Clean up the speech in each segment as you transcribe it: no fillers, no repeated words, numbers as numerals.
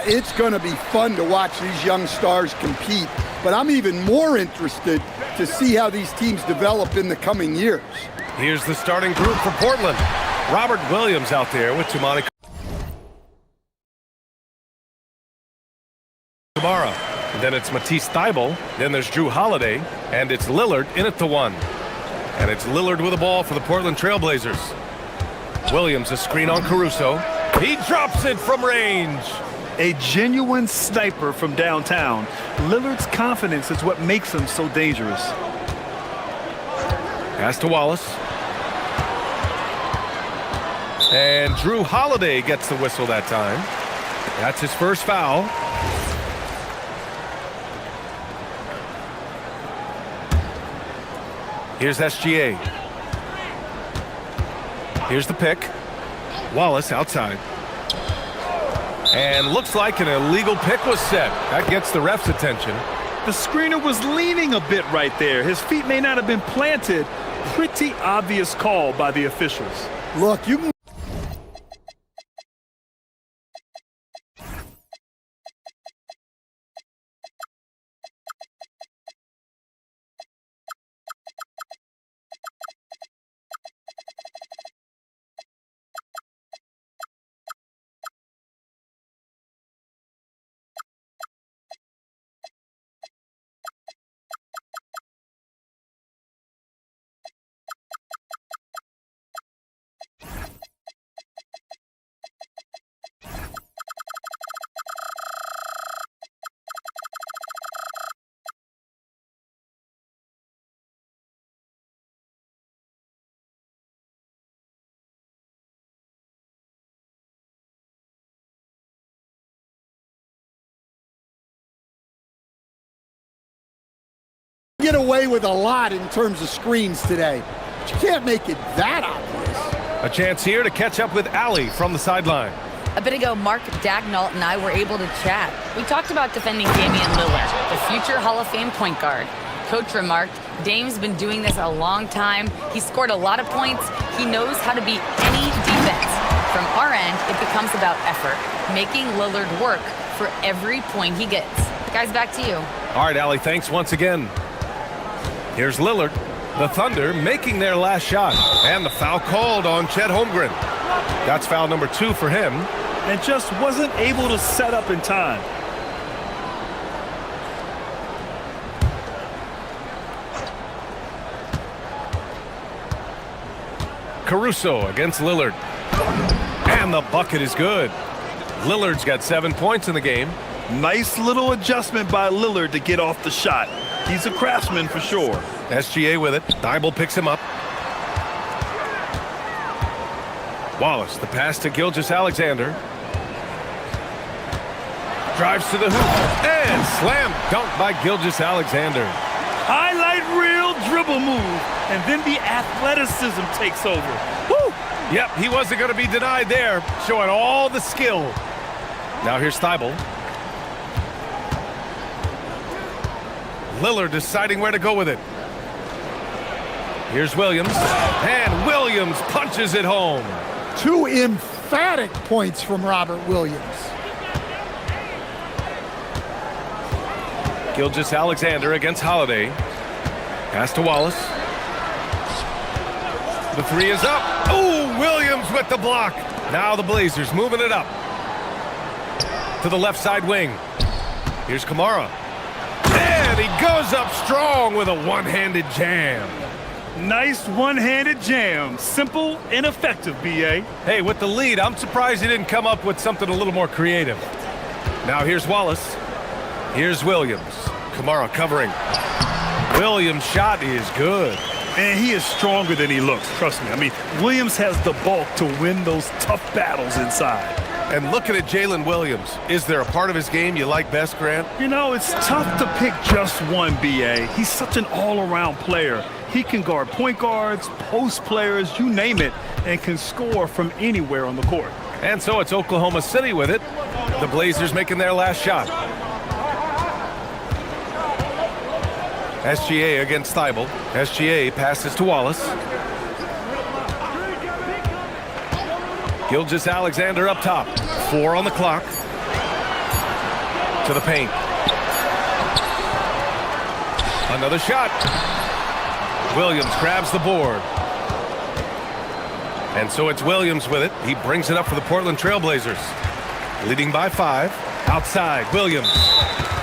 It's going to be fun to watch these young stars compete, but I'm even more interested to see how these teams develop in the coming years. Here's the starting group for Portland. Robert Williams out there with Tumani Kamara. And then it's Matisse Thybulle. Then there's Drew Holiday. And it's Lillard in at the one. And it's Lillard with the ball for the Portland Trailblazers. Williams, a screen on Caruso. He drops it from range. A genuine sniper from downtown. Lillard's confidence is what makes him so dangerous. Pass to Wallace. And Drew Holiday gets the whistle that time. That's his first foul. Here's SGA. Here's the pick. Wallace outside. And looks like an illegal pick was set. That gets the ref's attention. The screener was leaning a bit right there. His feet may not have been planted. Pretty obvious call by the officials. Look, you can get away with a lot in terms of screens today. But you can't make it that obvious. A chance here to catch up with Allie from the sideline. A bit ago, Mark Dagnall and I were able to chat. We talked about defending Damian Lillard, the future Hall of Fame point guard. Coach remarked, Dame's been doing this a long time. He scored a lot of points. He knows how to beat any defense. From our end, it becomes about effort, making Lillard work for every point he gets. Guys, back to you. All right, Allie, thanks once again. Here's Lillard. The Thunder making their last shot. And the foul called on Chet Holmgren. That's foul number 2 for him. And just wasn't able to set up in time. Caruso against Lillard. And the bucket is good. Lillard's got 7 points in the game. Nice little adjustment by Lillard to get off the shot. He's a craftsman for sure. SGA with it. Thybulle picks him up. Wallace, the pass to Gilgeous-Alexander. Drives to the hoop. And slam dunk by Gilgeous-Alexander. Highlight reel dribble move. And then the athleticism takes over. Woo! Yep, he wasn't going to be denied there. Showing all the skill. Now here's Thybulle. Lillard deciding where to go with it. Here's Williams. And Williams punches it home. 2 emphatic points from Robert Williams. Gilgeous-Alexander against Holiday. Pass to Wallace. The 3 is up. Oh, Williams with the block. Now the Blazers moving it up. To the left side wing. Here's Kamara. And he goes up strong with a one-handed jam. Nice one-handed jam. Simple and effective, B.A. Hey, with the lead, I'm surprised he didn't come up with something a little more creative. Now here's Wallace. Here's Williams. Kamara covering. Williams' shot is good. Man, he is stronger than he looks, trust me. I mean, Williams has the bulk to win those tough battles inside. And looking at Jalen Williams, is there a part of his game you like best, Grant? You know, it's tough to pick just one, B.A. He's such an all-around player. He can guard point guards, post players, you name it, and can score from anywhere on the court. And so it's Oklahoma City with it. The Blazers making their last shot. SGA against Thybulle. SGA passes to Wallace. Gilgeous-Alexander up top. 4 on the clock. To the paint. Another shot. Williams grabs the board. And so it's Williams with it. He brings it up for the Portland Trailblazers. Leading by 5. Outside, Williams.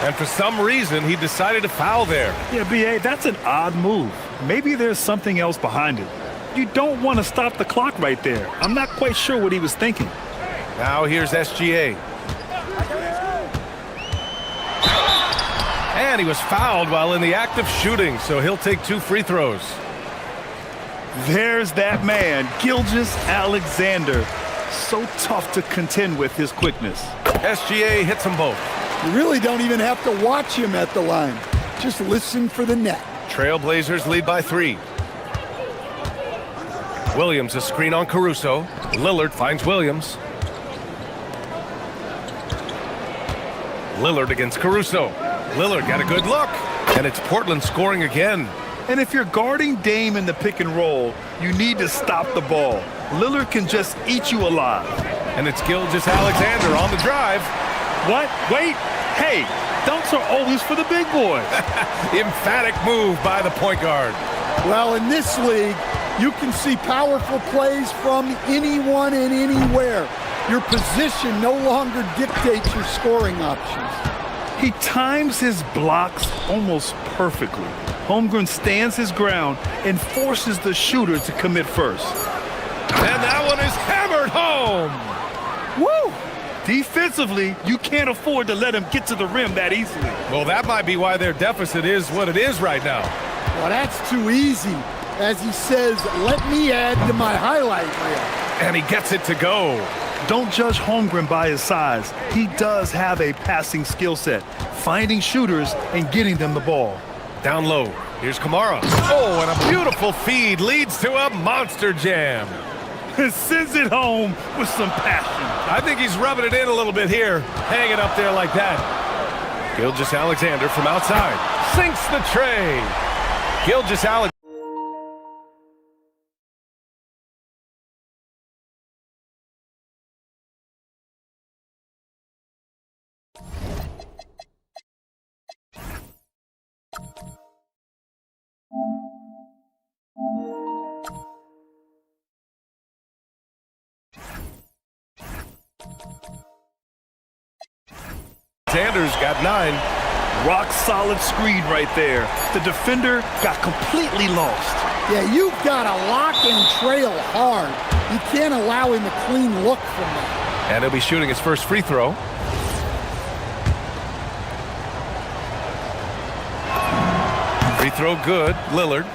And for some reason, he decided to foul there. Yeah, B.A., that's an odd move. Maybe there's something else behind it. You don't want to stop the clock right there. I'm not quite sure what he was thinking. Now here's SGA. And he was fouled while in the act of shooting, so he'll take 2 free throws. There's that man, Gilgeous-Alexander. So tough to contend with his quickness. SGA hits them both. You really don't even have to watch him at the line. Just listen for the net. Trailblazers lead by 3. Williams a screen on Caruso. Lillard finds Williams. Lillard against Caruso. Lillard got a good look. And it's Portland scoring again. And if you're guarding Dame in the pick and roll, you need to stop the ball. Lillard can just eat you alive. And it's Gilgeous-Alexander on the drive. What? Wait. Hey, dunks are always for the big boys. Emphatic move by the point guard. Well, in this league, you can see powerful plays from anyone and anywhere. Your position no longer dictates your scoring options. He times his blocks almost perfectly. Holmgren stands his ground and forces the shooter to commit first. And that one is hammered home. Woo! Defensively, you can't afford to let him get to the rim that easily. Well, that might be why their deficit is what it is right now. Well, that's too easy. As he says, let me add to my highlight reel. And he gets it to go. Don't judge Holmgren by his size. He does have a passing skill set, finding shooters and getting them the ball. Down low. Here's Kamara. Oh, and a beautiful feed leads to a monster jam. Sends it home with some passion. I think he's rubbing it in a little bit here, hanging up there like that. Gilgeous-Alexander from outside. Sinks the tray. Gilgeous-Alexander. Sanders got 9. Rock solid screen right there. The defender got completely lost. Yeah, you've got to lock and trail hard. You can't allow him a clean look from that. And he'll be shooting his first free throw. Free throw good. Lillard.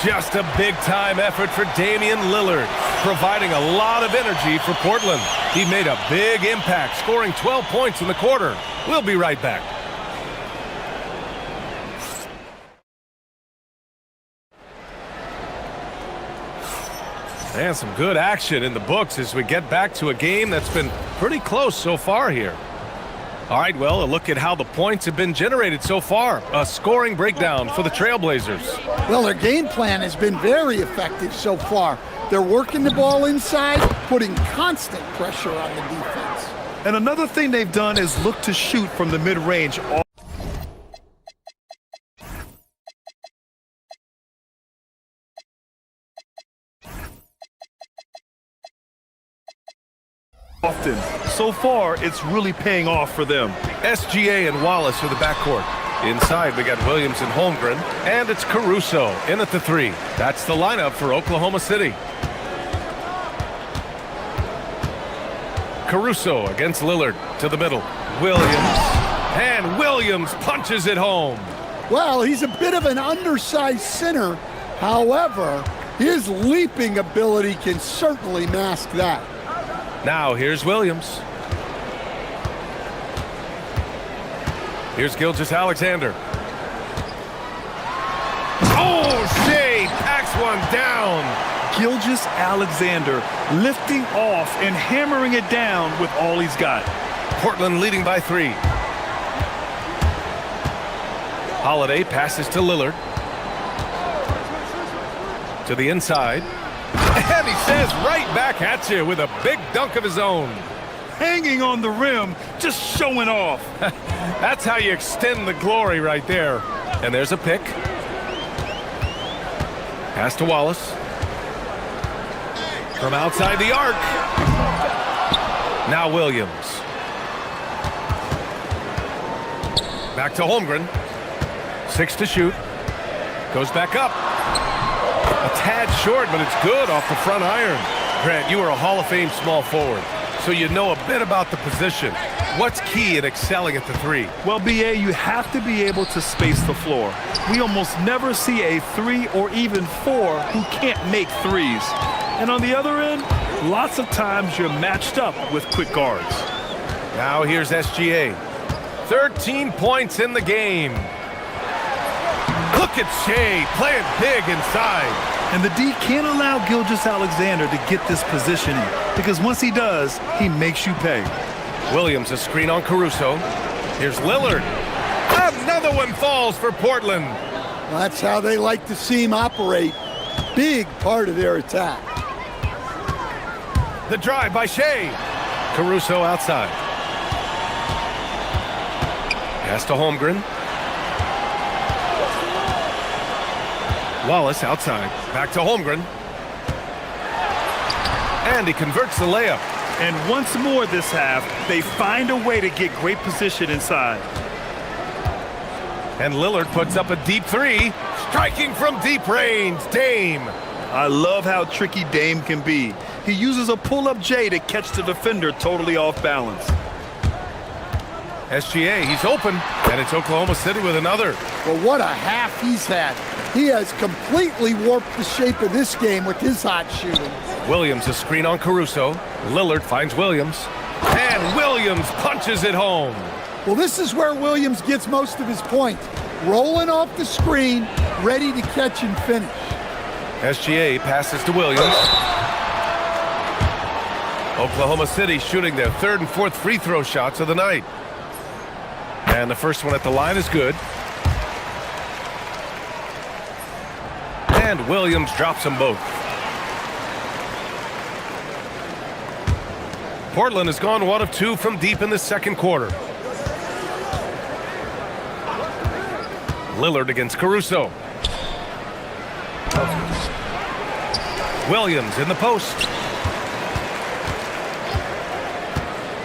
Just a big-time effort for Damian Lillard, providing a lot of energy for Portland. He made a big impact, scoring 12 points in the quarter. We'll be right back. And some good action in the books as we get back to a game that's been pretty close so far here. All right, well, a look at how the points have been generated so far. A scoring breakdown for the Trailblazers. Well, their game plan has been very effective so far. They're working the ball inside, putting constant pressure on the defense. And another thing they've done is look to shoot from the mid-range. Often. So far, it's really paying off for them. SGA and Wallace are the backcourt. Inside, we got Williams and Holmgren, and it's Caruso in at the 3. That's the lineup for Oklahoma City. Caruso against Lillard to the middle. Williams, and Williams punches it home. Well, he's a bit of an undersized center. However, his leaping ability can certainly mask that. Now here's Williams. Here's Gilgeous-Alexander. Oh, Shea packs one down. Gilgeous-Alexander lifting off and hammering it down with all he's got. Portland leading by 3. Holiday passes to Lillard. To the inside. And he says right back at you with a big dunk of his own. Hanging on the rim, just showing off. That's how you extend the glory right there. And there's a pick. Pass to Wallace. From outside the arc. Now Williams. Back to Holmgren. 6 to shoot. Goes back up. A tad short, but it's good off the front iron. Grant, you are a Hall of Fame small forward, so you know a bit about the position. What's key in excelling at the three? Well, BA, you have to be able to space the floor. We almost never see a 3 or even 4 who can't make threes. And on the other end, lots of times you're matched up with quick guards. Now here's SGA. 13 points in the game. Look at Shea playing big inside. And the D can't allow Gilgeous-Alexander to get this positioning, because once he does, he makes you pay. Williams, a screen on Caruso. Here's Lillard. Another one falls for Portland. Well, that's how they like to see him operate. Big part of their attack. The drive by Shea. Caruso outside. Pass to Holmgren. Wallace outside. Back to Holmgren. And he converts the layup. And once more this half, they find a way to get great position inside. And Lillard puts up a deep three. Striking from deep range, Dame. I love how tricky Dame can be. He uses a pull-up J to catch the defender totally off balance. SGA, he's open. And it's Oklahoma City with another. Well, what a half he's had. He has completely warped the shape of this game with his hot shooting. Williams, a screen on Caruso. Lillard finds Williams. And Williams punches it home. Well, this is where Williams gets most of his points. Rolling off the screen, ready to catch and finish. SGA passes to Williams. Oklahoma City shooting their third and fourth free throw shots of the night. And the first one at the line is good. And Williams drops them both. Portland has gone 1 of 2 from deep in the second quarter. Lillard against Caruso. Williams in the post.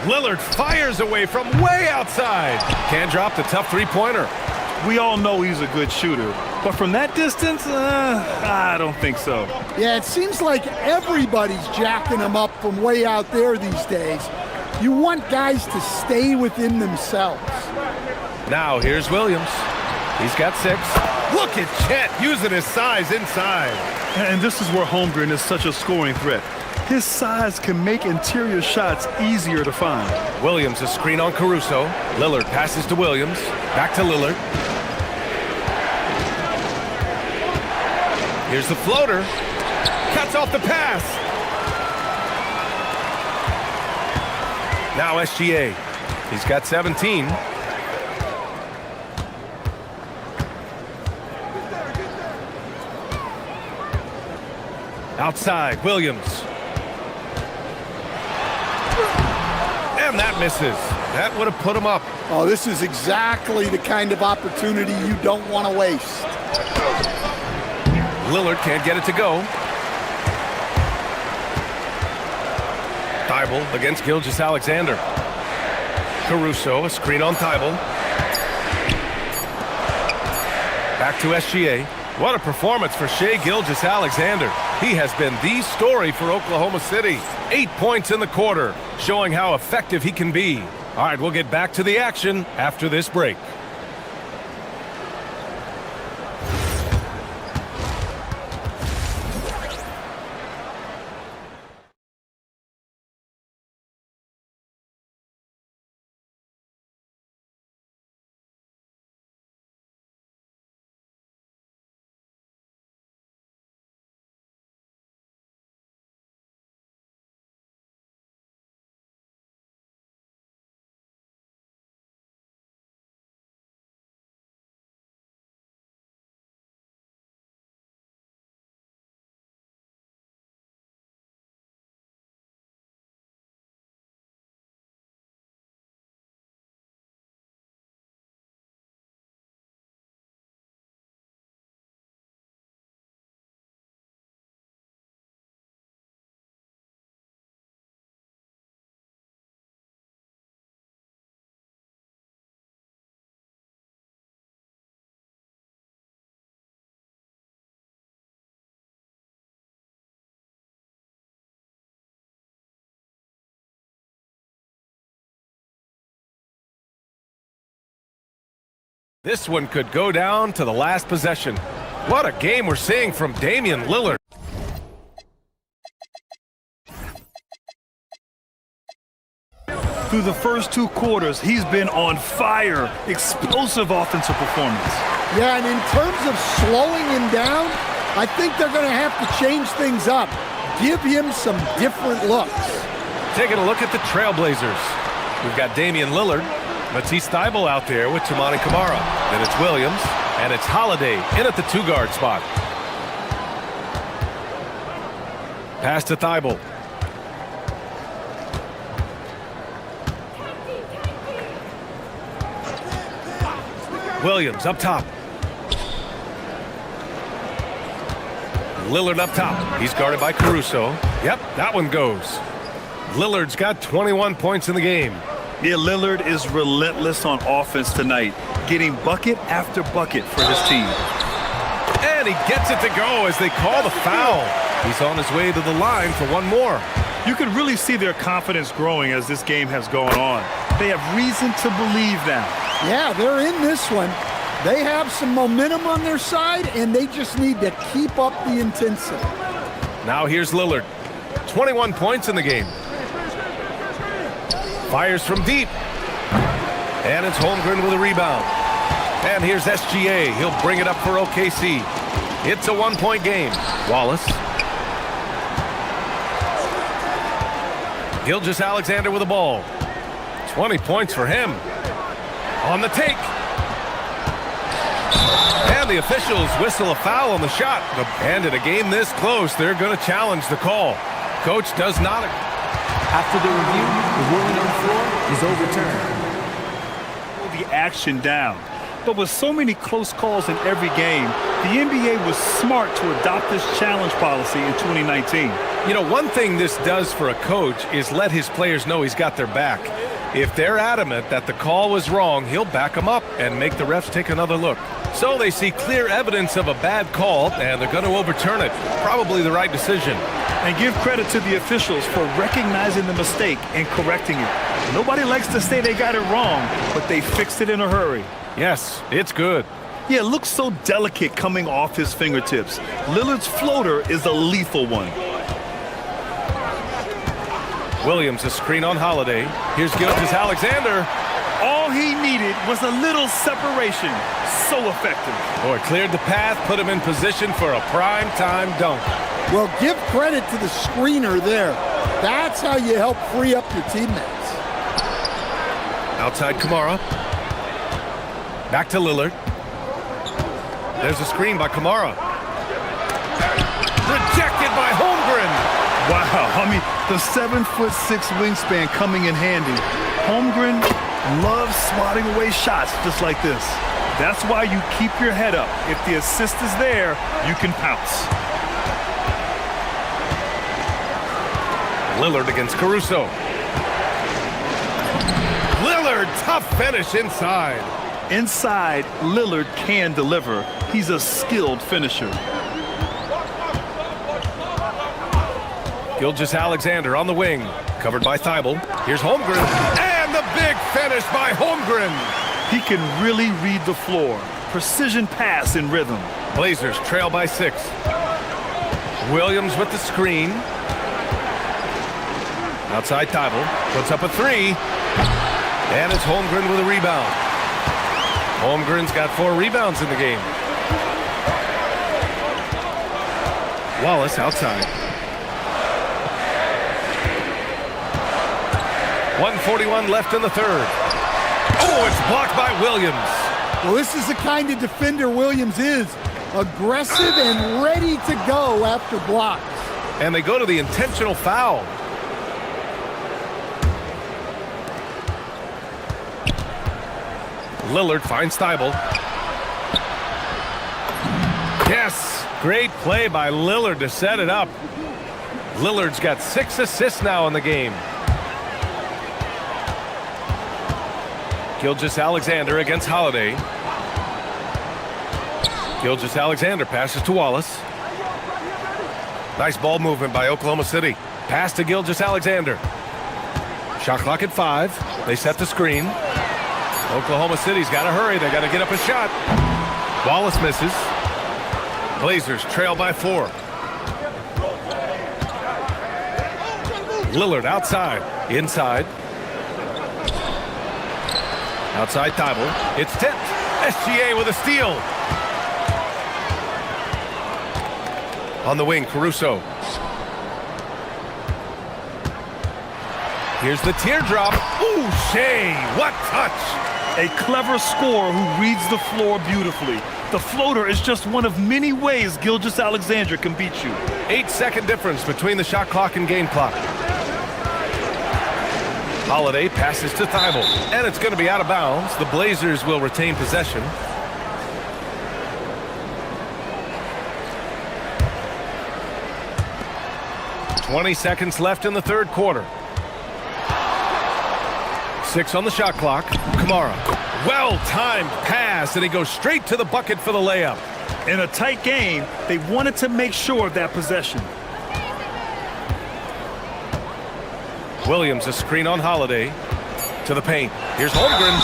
Lillard fires away from way outside. Can't drop the tough three-pointer. We all know he's a good shooter, but from that distance, I don't think so. Yeah, it seems like everybody's jacking him up from way out there these days. You want guys to stay within themselves. Now here's Williams. He's got 6. Look at Chet using his size inside. And this is where Holmgren is such a scoring threat. His size can make interior shots easier to find. Williams, a screen on Caruso. Lillard passes to Williams. Back to Lillard. Here's the floater. Cuts off the pass. Now SGA. He's got 17. Outside, Williams. And that misses. That would have put him up. Oh, this is exactly the kind of opportunity you don't want to waste. Lillard can't get it to go. Thibault against Gilgeous-Alexander. Caruso, a screen on Thibault. Back to SGA. What a performance for Shai Gilgeous-Alexander. He has been the story for Oklahoma City. 8 points in the quarter, showing how effective he can be. All right, we'll get back to the action after this break. This one could go down to the last possession. What a game we're seeing from Damian Lillard. Through the first 2 quarters, he's been on fire. Explosive offensive performance. Yeah, and in terms of slowing him down, I think they're going to have to change things up. Give him some different looks. Taking a look at the Trailblazers. We've got Damian Lillard. Matisse Thybulle out there with Toumani Camara. Then it's Williams, and it's Holiday in at the 2-guard spot. Pass to Thybulle. Williams up top. Lillard up top. He's guarded by Caruso. Yep, that one goes. Lillard's got 21 points in the game. Yeah, Lillard is relentless on offense tonight, getting bucket after bucket for his team. And he gets it to go as they call the foul. He's on his way to the line for one more. You can really see their confidence growing as this game has gone on. They have reason to believe now. Yeah, they're in this one. They have some momentum on their side, and they just need to keep up the intensity. Now here's Lillard. 21 points in the game. Fires from deep. And it's Holmgren with a rebound. And here's SGA. He'll bring it up for OKC. It's a 1-point game. Wallace. Gilgeous-Alexander with the ball. 20 points for him. On the take. And the officials whistle a foul on the shot. And in a game this close, they're going to challenge the call. Coach does not. After the review, the ruling on the floor is overturned. The action down. But with so many close calls in every game, the NBA was smart to adopt this challenge policy in 2019. You know, one thing this does for a coach is let his players know he's got their back. If they're adamant that the call was wrong, he'll back them up and make the refs take another look. So they see clear evidence of a bad call, and they're going to overturn it. Probably the right decision. And give credit to the officials for recognizing the mistake and correcting it. Nobody likes to say they got it wrong, but they fixed it in a hurry. Yes, it's good. Yeah, it looks so delicate coming off his fingertips. Lillard's floater is a lethal one. Williams, a screen on Holiday. Here's Gilgeous-Alexander. All he needed was a little separation. So effective. Boy, cleared the path, put him in position for a prime-time dunk. Well, give credit to the screener there. That's how you help free up your teammates. Outside Camara. Back to Lillard. There's a screen by Camara. Rejected by Holmgren. Wow, I mean, the 7'6" wingspan coming in handy. Holmgren loves swatting away shots just like this. That's why you keep your head up. If the assist is there, you can pounce. Lillard against Caruso. Lillard, tough finish inside. Inside, Lillard can deliver. He's a skilled finisher. Gilgeous-Alexander on the wing. Covered by Thybulle. Here's Holmgren. And the big finish by Holmgren. He can really read the floor. Precision pass in rhythm. Blazers trail by 6. Williams with the screen. Outside Thybulle. Puts up a 3. And it's Holmgren with a rebound. Holmgren's got 4 rebounds in the game. Wallace outside. 1:41 left in the third. Oh, it's blocked by Williams. Well, this is the kind of defender Williams is. Aggressive and ready to go after blocks. And they go to the intentional foul. Lillard finds Thybulle. Yes, great play by Lillard to set it up. Lillard's got 6 assists now in the game. Gilgeous-Alexander against Holiday. Gilgeous-Alexander passes to Wallace. Nice ball movement by Oklahoma City. Pass to Gilgeous-Alexander. Shot clock at 5. They set the screen. Oklahoma City's got to hurry. They got to get up a shot. Wallace misses. Blazers trail by 4. Lillard outside. Inside. Outside Thibault. It's tipped. SGA with a steal. On the wing, Caruso. Here's the teardrop. Ooh, Shea, what touch! A clever scorer who reads the floor beautifully. The floater is just one of many ways Gilgeous-Alexander can beat you. 8-second difference between the shot clock and game clock. Holiday passes to Thibault, and it's going to be out of bounds. The Blazers will retain possession. "20 seconds left in the third quarter. 6 on the shot clock. Kamara. Well-timed pass, and he goes straight to the bucket for the layup. In a tight game, they wanted to make sure of that possession. Williams, a screen on Holiday. To the paint. Here's Holmgren.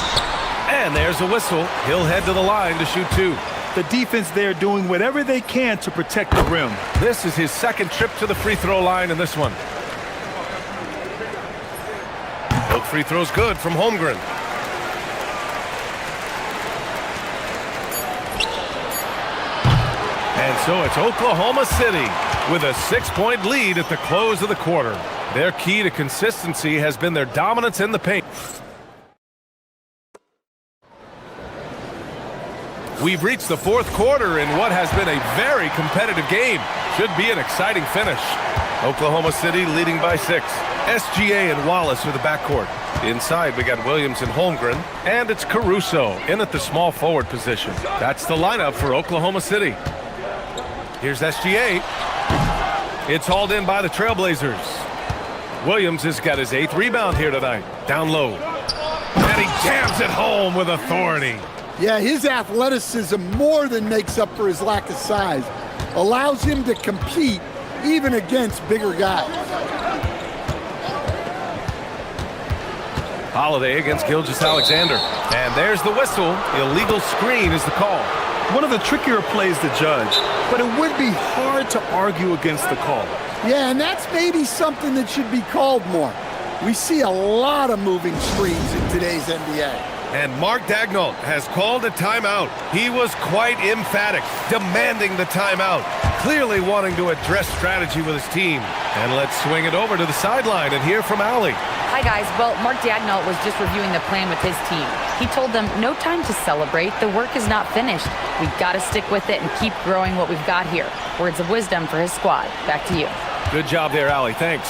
And there's a whistle. He'll head to the line to shoot 2. The defense there doing whatever they can to protect the rim. This is his second trip to the free throw line in this one. Both free throws good from Holmgren. And so it's Oklahoma City with a 6-point lead at the close of the quarter. Their key to consistency has been their dominance in the paint. We've reached the fourth quarter in what has been a very competitive game. Should be an exciting finish. Oklahoma City leading by 6. SGA and Wallace are the backcourt. Inside we got Williams and Holmgren, and it's Caruso in at the small forward position. That's the lineup for Oklahoma City. Here's SGA. It's hauled in by the Trailblazers. Williams has got his 8th rebound here tonight. Down low. And he jams it home with authority. Yeah, his athleticism more than makes up for his lack of size. Allows him to compete even against bigger guys. Holiday against Gilgeous-Alexander. And there's the whistle. Illegal screen is the call. One of the trickier plays to judge, but it would be hard to argue against the call. Yeah, and that's maybe something that should be called more. We see a lot of moving screens in today's NBA. And Mark Daigneault has called a timeout. He was quite emphatic, demanding the timeout, clearly wanting to address strategy with his team. And let's swing it over to the sideline and hear from Allie. Hi, guys. Well, Mark Daigneault was just reviewing the plan with his team. He told them, no time to celebrate. The work is not finished. We've got to stick with it and keep growing what we've got here. Words of wisdom for his squad. Back to you. Good job there, Allie. Thanks.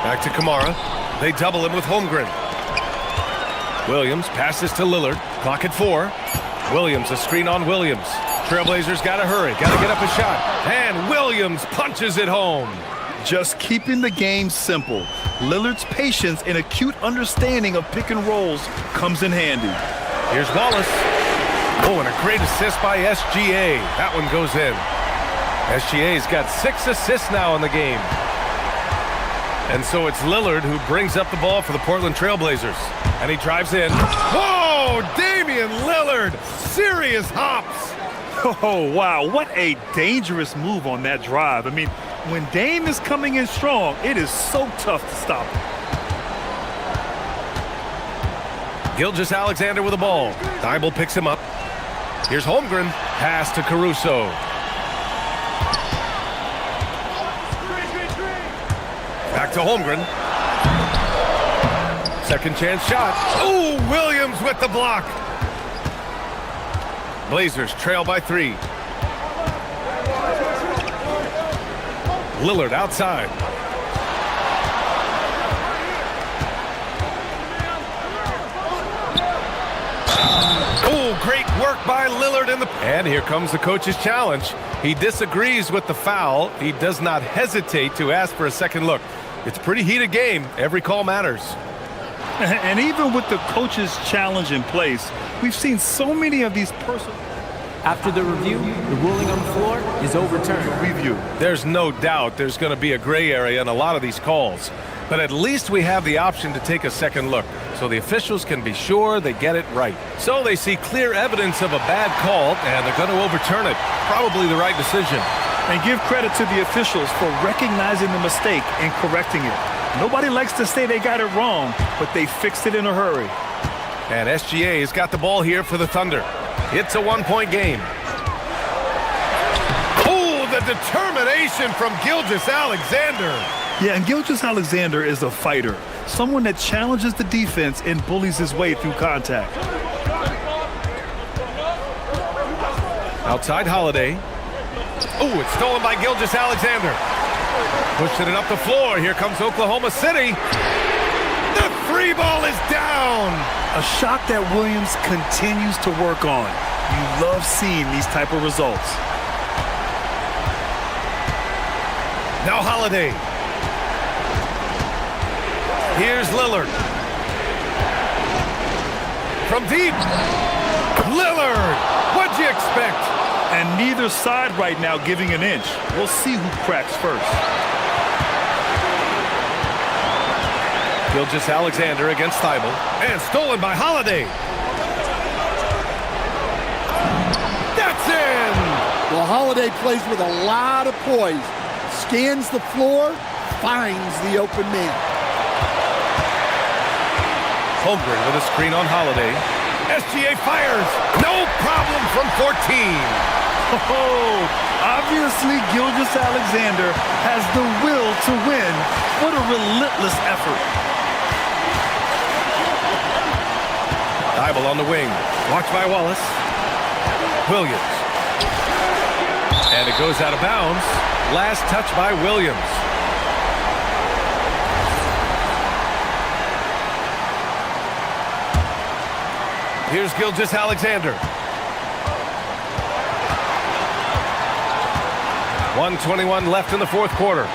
Back to Kamara. They double him with Holmgren. Williams passes to Lillard. Clock at 4. Williams, a screen on Williams. Trailblazers got to hurry. Got to get up a shot. And Williams punches it home. Just keeping the game simple. Lillard's patience and acute understanding of pick and rolls comes in handy. Here's Wallace. Oh, and a great assist by SGA. That one goes in. SGA's got 6 assists now in the game. And so it's Lillard who brings up the ball for the Portland Trailblazers. And he drives in. Whoa! Damian Lillard! Serious hops! Oh, wow. What a dangerous move on that drive. I mean, when Dame is coming in strong, it is so tough to stop him. Gilgeous-Alexander with the ball. Thibault picks him up. Here's Holmgren. Pass to Caruso. Back to Holmgren. Second chance shot. Ooh, Williams with the block. Blazers trail by 3. Lillard outside. Oh, great work by Lillard in the... And here comes the coach's challenge. He disagrees with the foul. He does not hesitate to ask for a second look. It's a pretty heated game. Every call matters. And even with the coach's challenge in place, we've seen so many of these personal... After the review, the ruling on the floor is overturned. Review. There's no doubt there's going to be a gray area in a lot of these calls. But at least we have the option to take a second look, so the officials can be sure they get it right. So they see clear evidence of a bad call, and they're going to overturn it. Probably the right decision. And give credit to the officials for recognizing the mistake and correcting it. Nobody likes to say they got it wrong, but they fixed it in a hurry. And SGA has got the ball here for the Thunder. It's a one-point game. Oh, the determination from Gilgeous-Alexander. Yeah, and Gilgeous-Alexander is a fighter, someone that challenges the defense and bullies his way through contact. Outside Holiday. Oh, it's stolen by Gilgeous-Alexander. Pushing it up the floor. Here comes Oklahoma City. The free ball is down. A shot that Williams continues to work on. You love seeing these type of results. Now Holiday. Here's Lillard. From deep. Lillard. What'd you expect? And neither side right now giving an inch. We'll see who cracks first. Gilgeous-Alexander against Thibault. And stolen by Holiday. That's in! Well, Holiday plays with a lot of poise. Scans the floor, finds the open man. Holmgren with a screen on Holiday. SGA fires. No problem from 14. Oh, obviously Gilgeous-Alexander has the will to win. What a relentless effort. Thibault on the wing. Watched by Wallace. Williams. And it goes out of bounds. Last touch by Williams. Here's Gilgeous-Alexander. 1:21 left in the fourth quarter.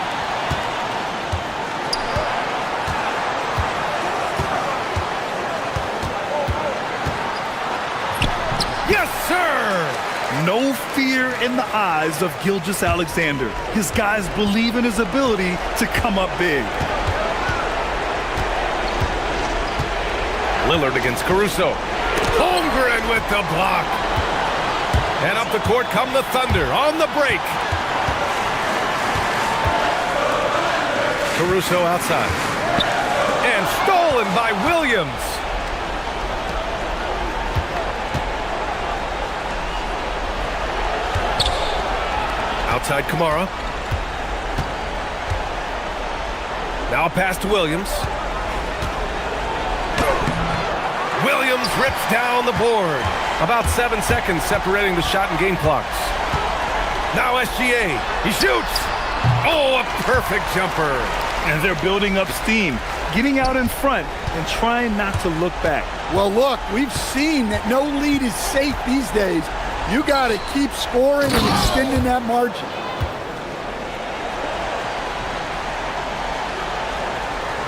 Yes, sir! No fear in the eyes of Gilgeous-Alexander. His guys believe in his ability to come up big. Lillard against Caruso. Holmgren with the block. And up the court come the Thunder on the break. Caruso outside. And stolen by Williams. Outside Kamara. Now a pass to Williams. Williams rips down the board. About 7 seconds separating the shot and game clocks. Now SGA. He shoots. Oh, a perfect jumper. And they're building up steam, getting out in front and trying not to look back. Well, look, we've seen that no lead is safe these days. You got to keep scoring and extending that margin.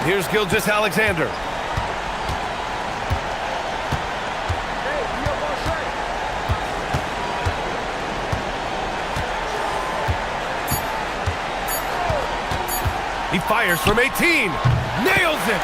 Here's Gilgeous-Alexander. He fires from 18. Nails it.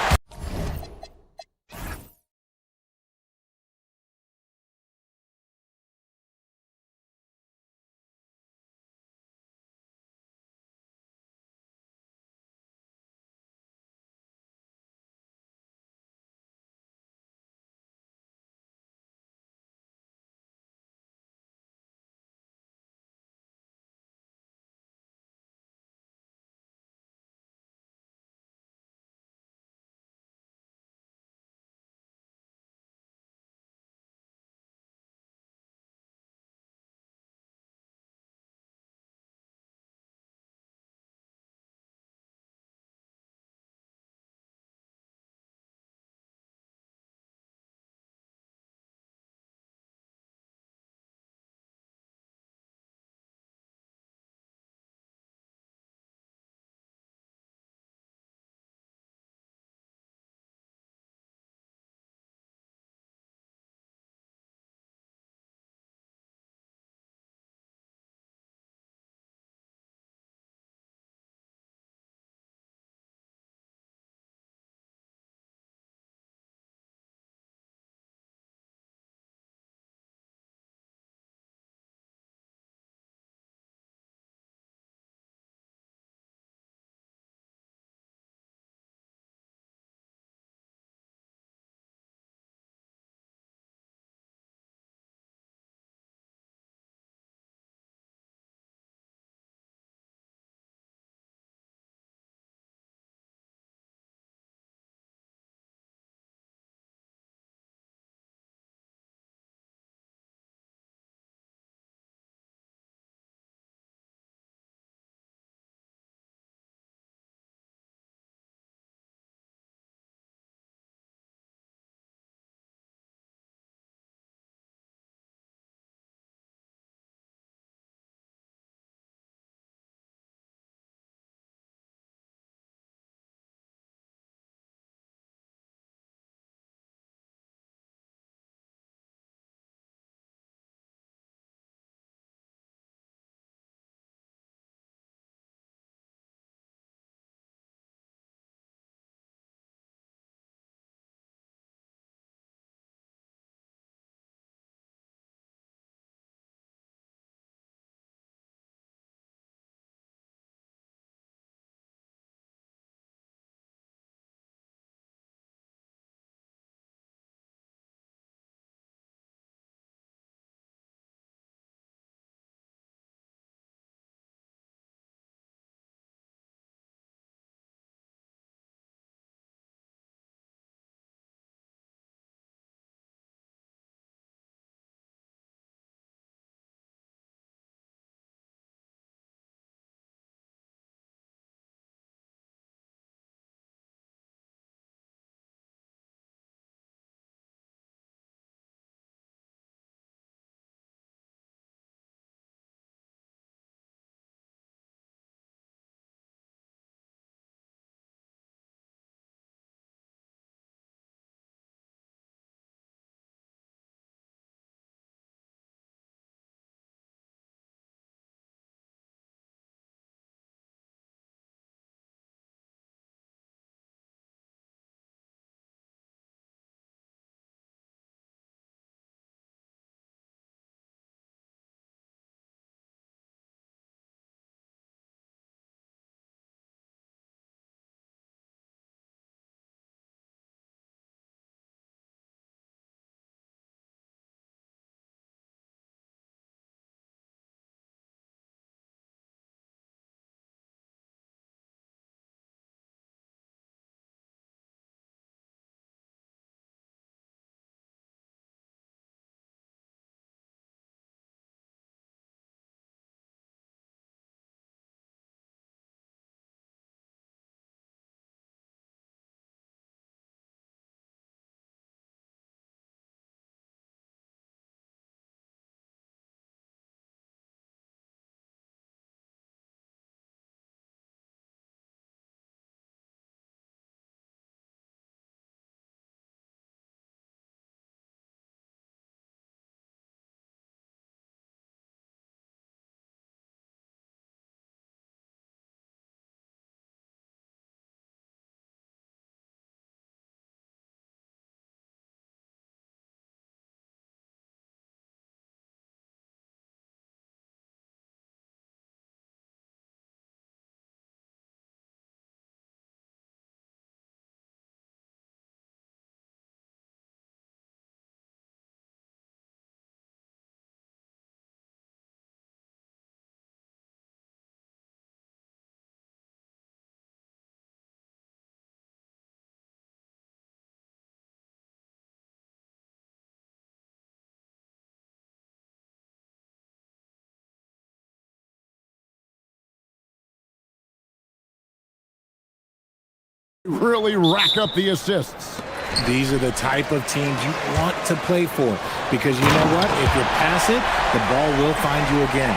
really rack up the assists. These are the type of teams you want to play for because you know what? If you pass it, the ball will find you again.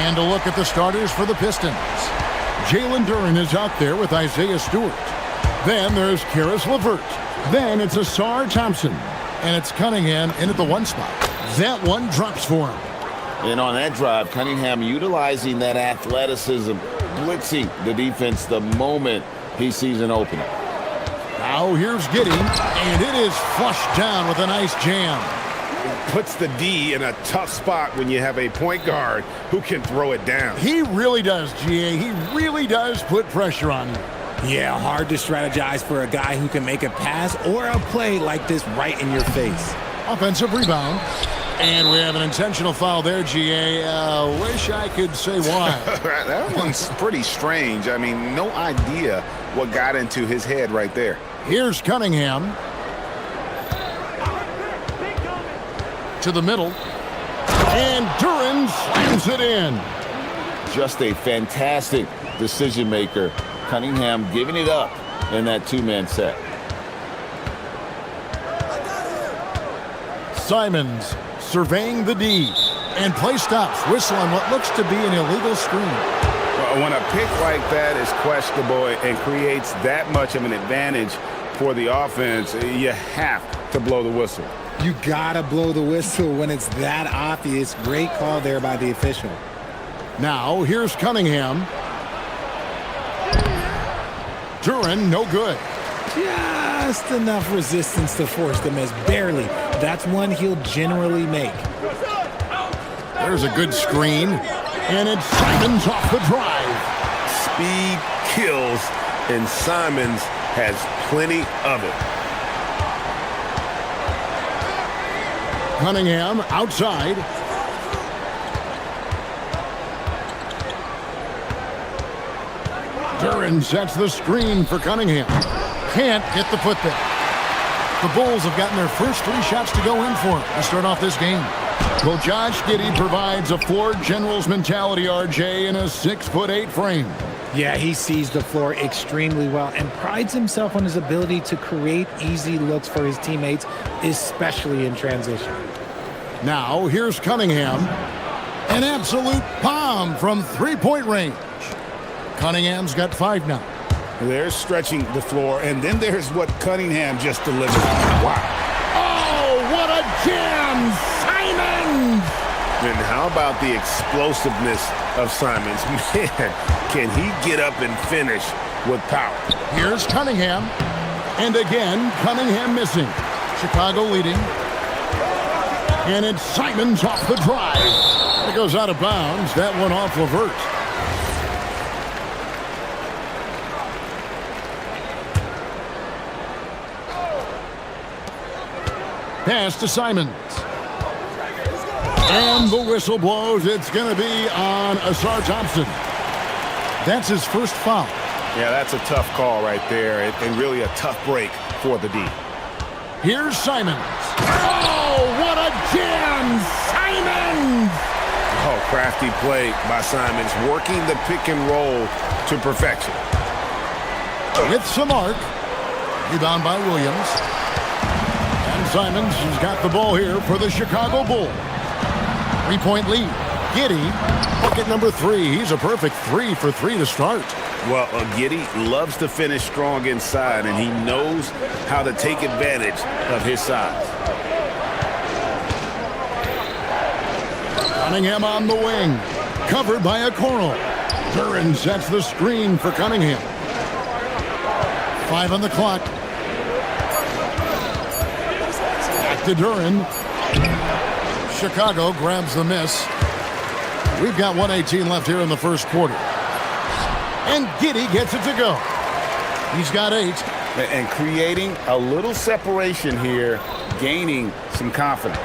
And a look at the starters for the Pistons. Jalen Duren is out there with Isaiah Stewart. Then there's Karis LeVert. Then it's Asar Thompson. And it's Cunningham in at the 1 spot. That one drops for him. And on that drive, Cunningham utilizing that athleticism, blitzing the defense the moment he sees an opening. Now here's Giddey, and it is flushed down with a nice jam. Puts the D in a tough spot when you have a point guard who can throw it down. He really does, GA. He really does put pressure on you. Yeah, hard to strategize for a guy who can make a pass or a play like this right in your face. Offensive rebound. And we have an intentional foul there, GA. Wish I could say why. That one's pretty strange. I mean, no idea what got into his head right there. Here's Cunningham. To the middle. And Duren slams it in. Just a fantastic decision maker. Cunningham giving it up in that 2-man set. Simons surveying the D. And play stops. Whistle on what looks to be an illegal screen. Well, when a pick like that is questionable and creates that much of an advantage for the offense, you have to blow the whistle. You gotta blow the whistle when it's that obvious. Great call there by the official. Now here's Cunningham. Duren, no good. Just enough resistance to force the miss. Barely. That's one he'll generally make. There's a good screen. And it's Simons off the drive. Speed kills, and Simons has plenty of it. Cunningham outside. Duren sets the screen for Cunningham. Can't get the putback. The Bulls have gotten their first 3 shots to go in for him to start off this game. Well, Josh Giddey provides a floor general's mentality, RJ, in a 6'8" frame. Yeah, he sees the floor extremely well and prides himself on his ability to create easy looks for his teammates, especially in transition. Now, here's Cunningham. An absolute bomb from 3-point range. Cunningham's got 5 now. They're stretching the floor, and then there's what Cunningham just delivered. Wow. Oh, what a jam! Simons! And how about the explosiveness of Simons? Man, can he get up and finish with power? Here's Cunningham. And again, Cunningham missing. Chicago leading. And it's Simons off the drive. It goes out of bounds. That one off LeVert. Pass to Simons. And the whistle blows. It's going to be on Asar Thompson. That's his first foul. Yeah, that's a tough call right there, and really a tough break for the D. Here's Simons. Oh, what a jam! Simons! Oh, crafty play by Simons, working the pick and roll to perfection. With some arc. Rebound by Williams. And Simons has got the ball here for the Chicago Bulls. 3-point lead. Giddey, bucket number 3. He's a perfect 3 for 3 to start. Well, Giddey loves to finish strong inside, and he knows how to take advantage of his size. Cunningham on the wing. Covered by a Coral. Duren sets the screen for Cunningham. 5 on the clock. Back to Duren. Chicago grabs the miss. We've got 1:18 left here in the first quarter. And Giddey gets it to go. He's got 8. And creating a little separation here, gaining some confidence.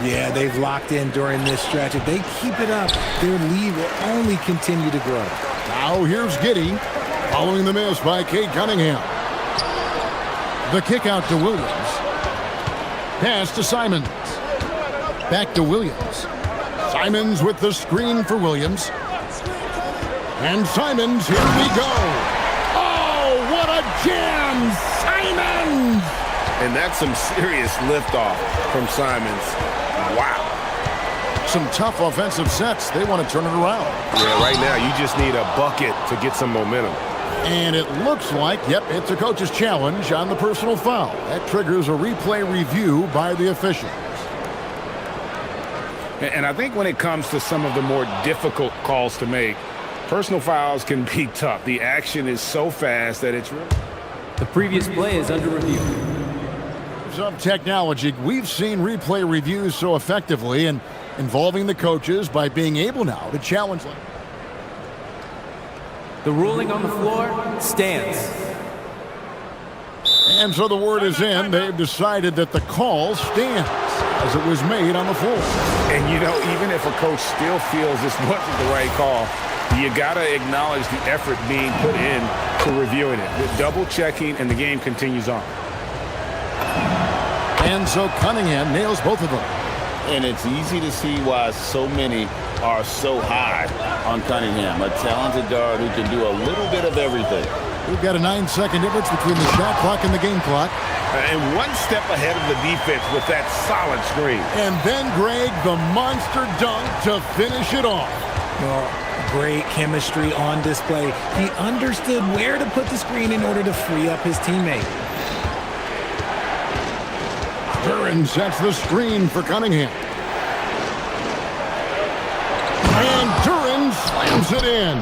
Yeah, they've locked in during this stretch. If they keep it up, their lead will only continue to grow. Now here's Giddey, following the miss by Cade Cunningham. The kick out to Williams. Pass to Simons. Back to Williams. Simons with the screen for Williams. And Simons, here we go. Oh, what a jam! Simons! And that's some serious liftoff from Simons. Wow. Some tough offensive sets. They want to turn it around. Yeah, right now you just need a bucket to get some momentum. And it looks like, yep, it's a coach's challenge on the personal foul. That triggers a replay review by the officials. And I think when it comes to some of the more difficult calls to make, personal fouls can be tough. The action is so fast that it's really... The previous play is under review. Some technology, we've seen replay reviews so effectively and involving the coaches by being able now to challenge them. The ruling on the floor stands. And so the word is in. They've decided that the call stands as it was made on the floor. And, you know, even if a coach still feels this wasn't the right call, you got to acknowledge the effort being put in to reviewing it. With double checking, and the game continues on. And so Cunningham nails both of them. And it's easy to see why so many are so high on Cunningham, a talented guard who can do a little bit of everything. We've got a 9-second difference between the shot clock and the game clock. And one step ahead of the defense with that solid screen. And then, Greg, the monster dunk to finish it off. Well, great chemistry on display. He understood where to put the screen in order to free up his teammate. Duran sets the screen for Cunningham. And Duran slams it in.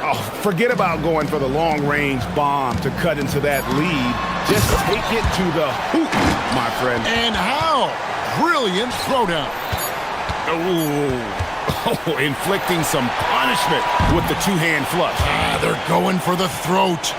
Oh, forget about going for the long-range bomb to cut into that lead. Just take it to the hoop, my friend. And how? Brilliant throwdown. Oh, inflicting some punishment with the two-hand flush. They're going for the throat.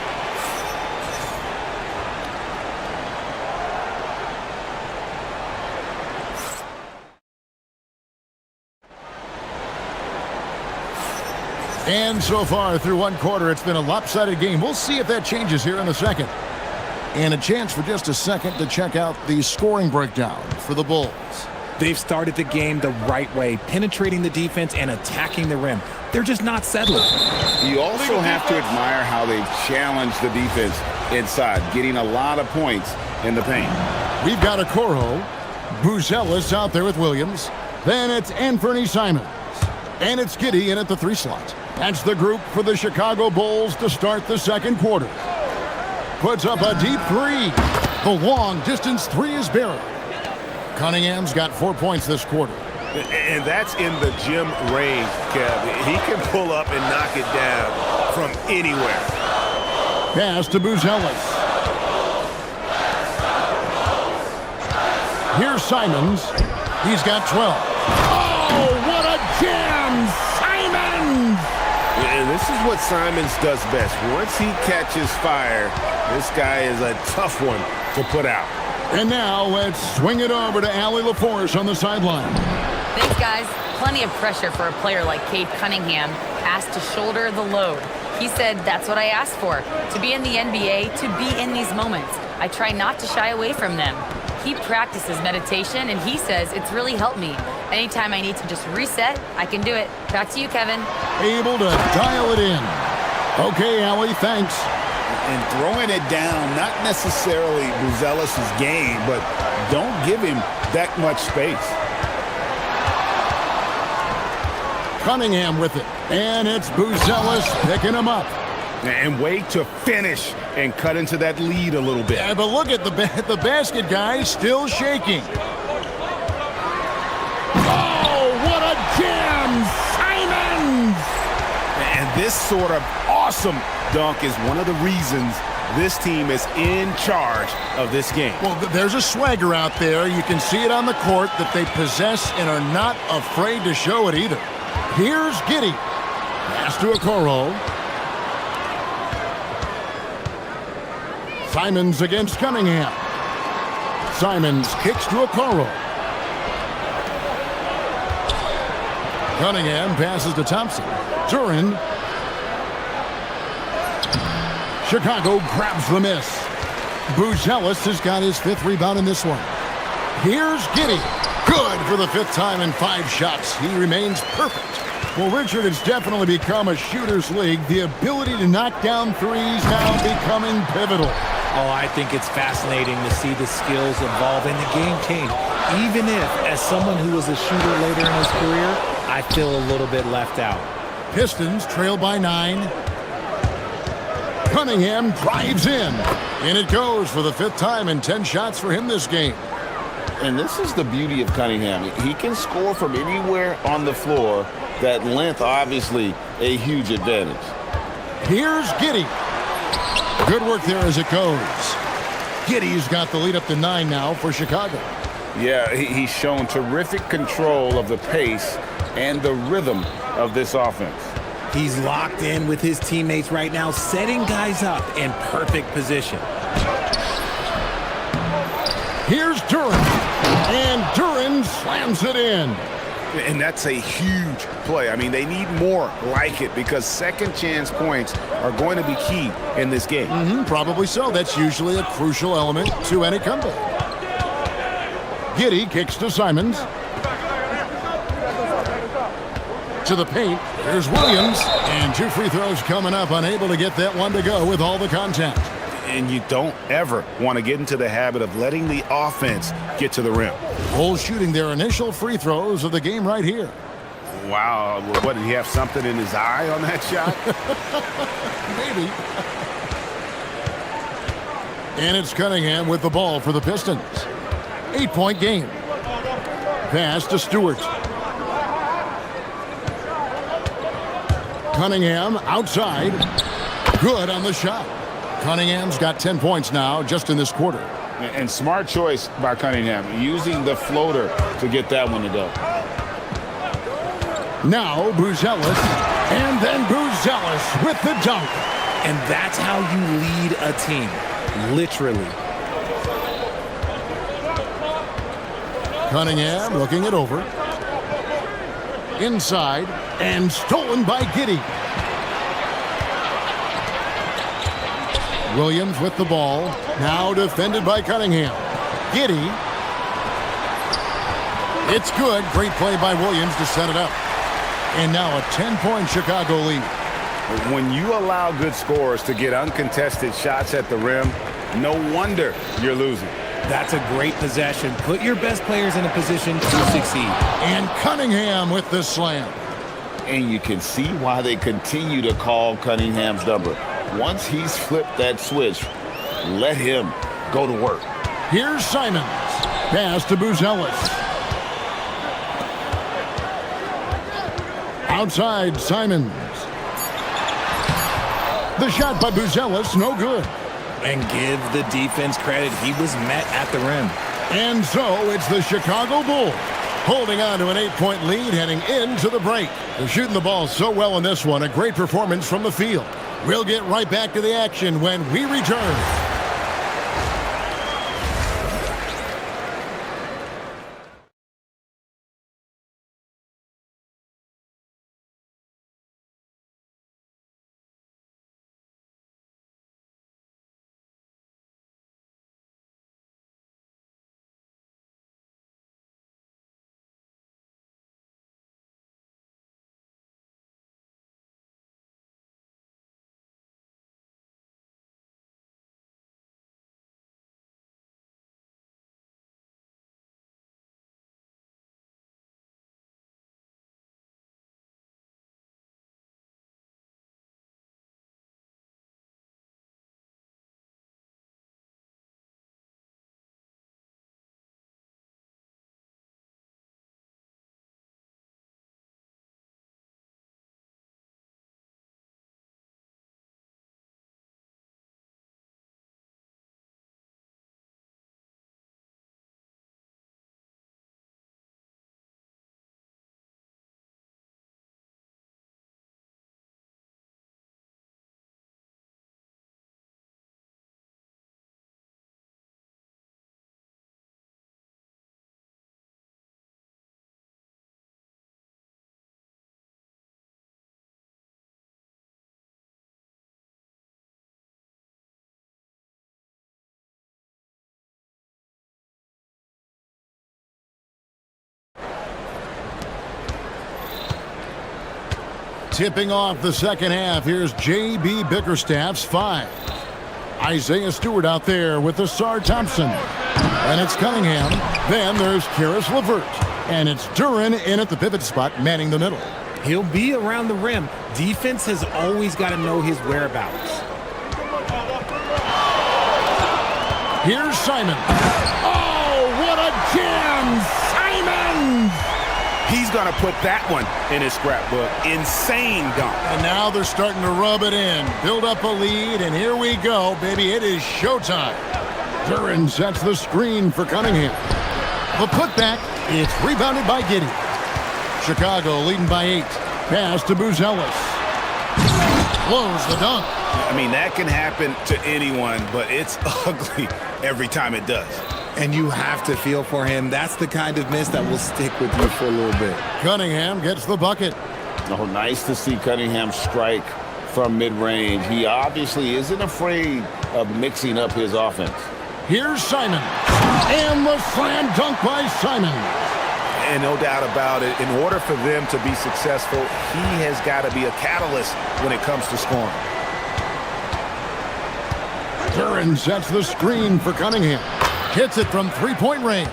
And so far through one quarter, it's been a lopsided game. We'll see if that changes here in a second. And a chance for just a second to check out the scoring breakdown for the Bulls. They've started the game the right way, penetrating the defense and attacking the rim. They're just not settling. You also have to admire how they've challenged the defense inside, getting a lot of points in the paint. We've got Okoro, Buzelis out there with Williams. Then it's Anthony Simons. And it's Giddey in at the 3 slot. That's the group for the Chicago Bulls to start the second quarter. Puts up a deep 3. The long-distance 3 is buried. Cunningham's got 4 points this quarter. And that's in the gym range, Kev. He can pull up and knock it down from anywhere. Pass to Buzelis. Here's Simons. He's got 12. Oh, what a jam! Simons! And this is what Simons does best. Once he catches fire, this guy is a tough one to put out. And now let's swing it over to Allie LaForce on the sideline. Thanks, guys. Plenty of pressure for a player like Cade Cunningham, asked to shoulder the load. He said, that's what I asked for, to be in the NBA, to be in these moments. I try not to shy away from them. He practices meditation, and he says it's really helped me. Anytime I need to just reset, I can do it. Back to you, Kevin. Able to dial it in. Okay, Allie, thanks. And throwing it down, not necessarily Buzelis' game, but don't give him that much space. Cunningham with it. And it's Buzelis picking him up. And wait to finish and cut into that lead a little bit. Yeah, but look at the basket guy still shaking. Oh, what a jam! Simons! And this sort of awesome dunk is one of the reasons this team is in charge of this game. Well, there's a swagger out there. You can see it on the court that they possess and are not afraid to show it either. Here's Giddey. Pass to Okoro. Simons against Cunningham. Simons kicks to Okoro. Cunningham passes to Thompson. Duran. Chicago grabs the miss. Buzelis has got his 5th rebound in this one. Here's Giddey. Good for the 5th time in 5 shots. He remains perfect. Well, Richard, it's definitely become a shooter's league. The ability to knock down threes now becoming pivotal. Oh, I think it's fascinating to see the skills evolve and the game change. Even if, as someone who was a shooter later in his career, I feel a little bit left out. Pistons trail by 9. Cunningham drives in. And it goes for the 5th time in 10 shots for him this game. And this is the beauty of Cunningham. He can score from anywhere on the floor. That length, obviously, a huge advantage. Here's Giddey. Good work there as it goes. Giddey's got the lead up to 9 now for Chicago. Yeah, he's shown terrific control of the pace and the rhythm of this offense. He's locked in with his teammates right now, setting guys up in perfect position. Here's Duran. And Duran slams it in. And that's a huge play. I mean, they need more like it because second chance points are going to be key in this game. Probably so. That's usually a crucial element to any comeback. Giddey kicks to Simons. To the paint. Here's Williams. And 2 free throws coming up. Unable to get that one to go with all the contact. And you don't ever want to get into the habit of letting the offense get to the rim. Bulls shooting their initial free throws of the game right here. Wow, what, did he have something in his eye on that shot? Maybe. And it's Cunningham with the ball for the Pistons. 8-point game. Pass to Stewart. Cunningham outside. Good on the shot. Cunningham's got 10 points now just in this quarter. And smart choice by Cunningham, using the floater to get that one to go. Now Buzelis, and then Buzelis with the dunk. And that's how you lead a team, literally. Cunningham looking it over. Inside, and stolen by Giddey. Williams with the ball. Now defended by Cunningham. Giddey. It's good. Great play by Williams to set it up. And now a 10-point Chicago lead. When you allow good scorers to get uncontested shots at the rim, no wonder you're losing. That's a great possession. Put your best players in a position to succeed. And Cunningham with the slam. And you can see why they continue to call Cunningham's number. Once he's flipped that switch, let him go to work. Here's Simons. Pass to Buzelis. Outside, Simons. The shot by Buzelis, no good. And give the defense credit. He was met at the rim. And so it's the Chicago Bulls holding on to an 8-point lead heading into the break. They're shooting the ball so well in this one. A great performance from the field. We'll get right back to the action when we return. Tipping off the second half, here's J.B. Bickerstaff's 5. Isaiah Stewart out there with the Sar Thompson. And it's Cunningham. Then there's Karis LeVert. And it's Duran in at the pivot spot, manning the middle. He'll be around the rim. Defense has always got to know his whereabouts. Here's Simon. Oh, what a jam! Simon! He's going to put that one in his scrapbook. Insane dunk. And now they're starting to rub it in. Build up a lead, and here we go, baby. It is showtime. Duran sets the screen for Cunningham. The putback, it's rebounded by Giddey. Chicago leading by 8. Pass to Buzelis. Blows the dunk. I mean, that can happen to anyone, but it's ugly every time it does. And you have to feel for him. That's the kind of miss that will stick with you for a little bit. Cunningham gets the bucket. Oh, nice to see Cunningham strike from mid-range. He obviously isn't afraid of mixing up his offense. Here's Simon. And the slam dunk by Simon. And no doubt about it, in order for them to be successful, he has got to be a catalyst when it comes to scoring. Duran sets the screen for Cunningham. Hits it from three-point range.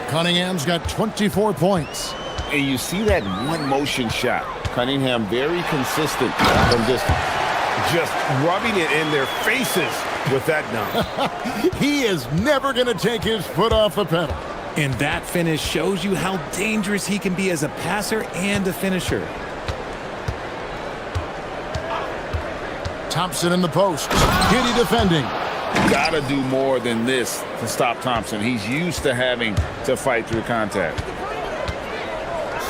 Cunningham's got 24 points. And you see that one motion shot. Cunningham very consistent from distance. Just rubbing it in their faces with that dunk. He is never going to take his foot off the pedal. And that finish shows you how dangerous he can be as a passer and a finisher. Thompson in the post. Giddey defending. Got to do more than this to stop Thompson. He's used to having to fight through contact.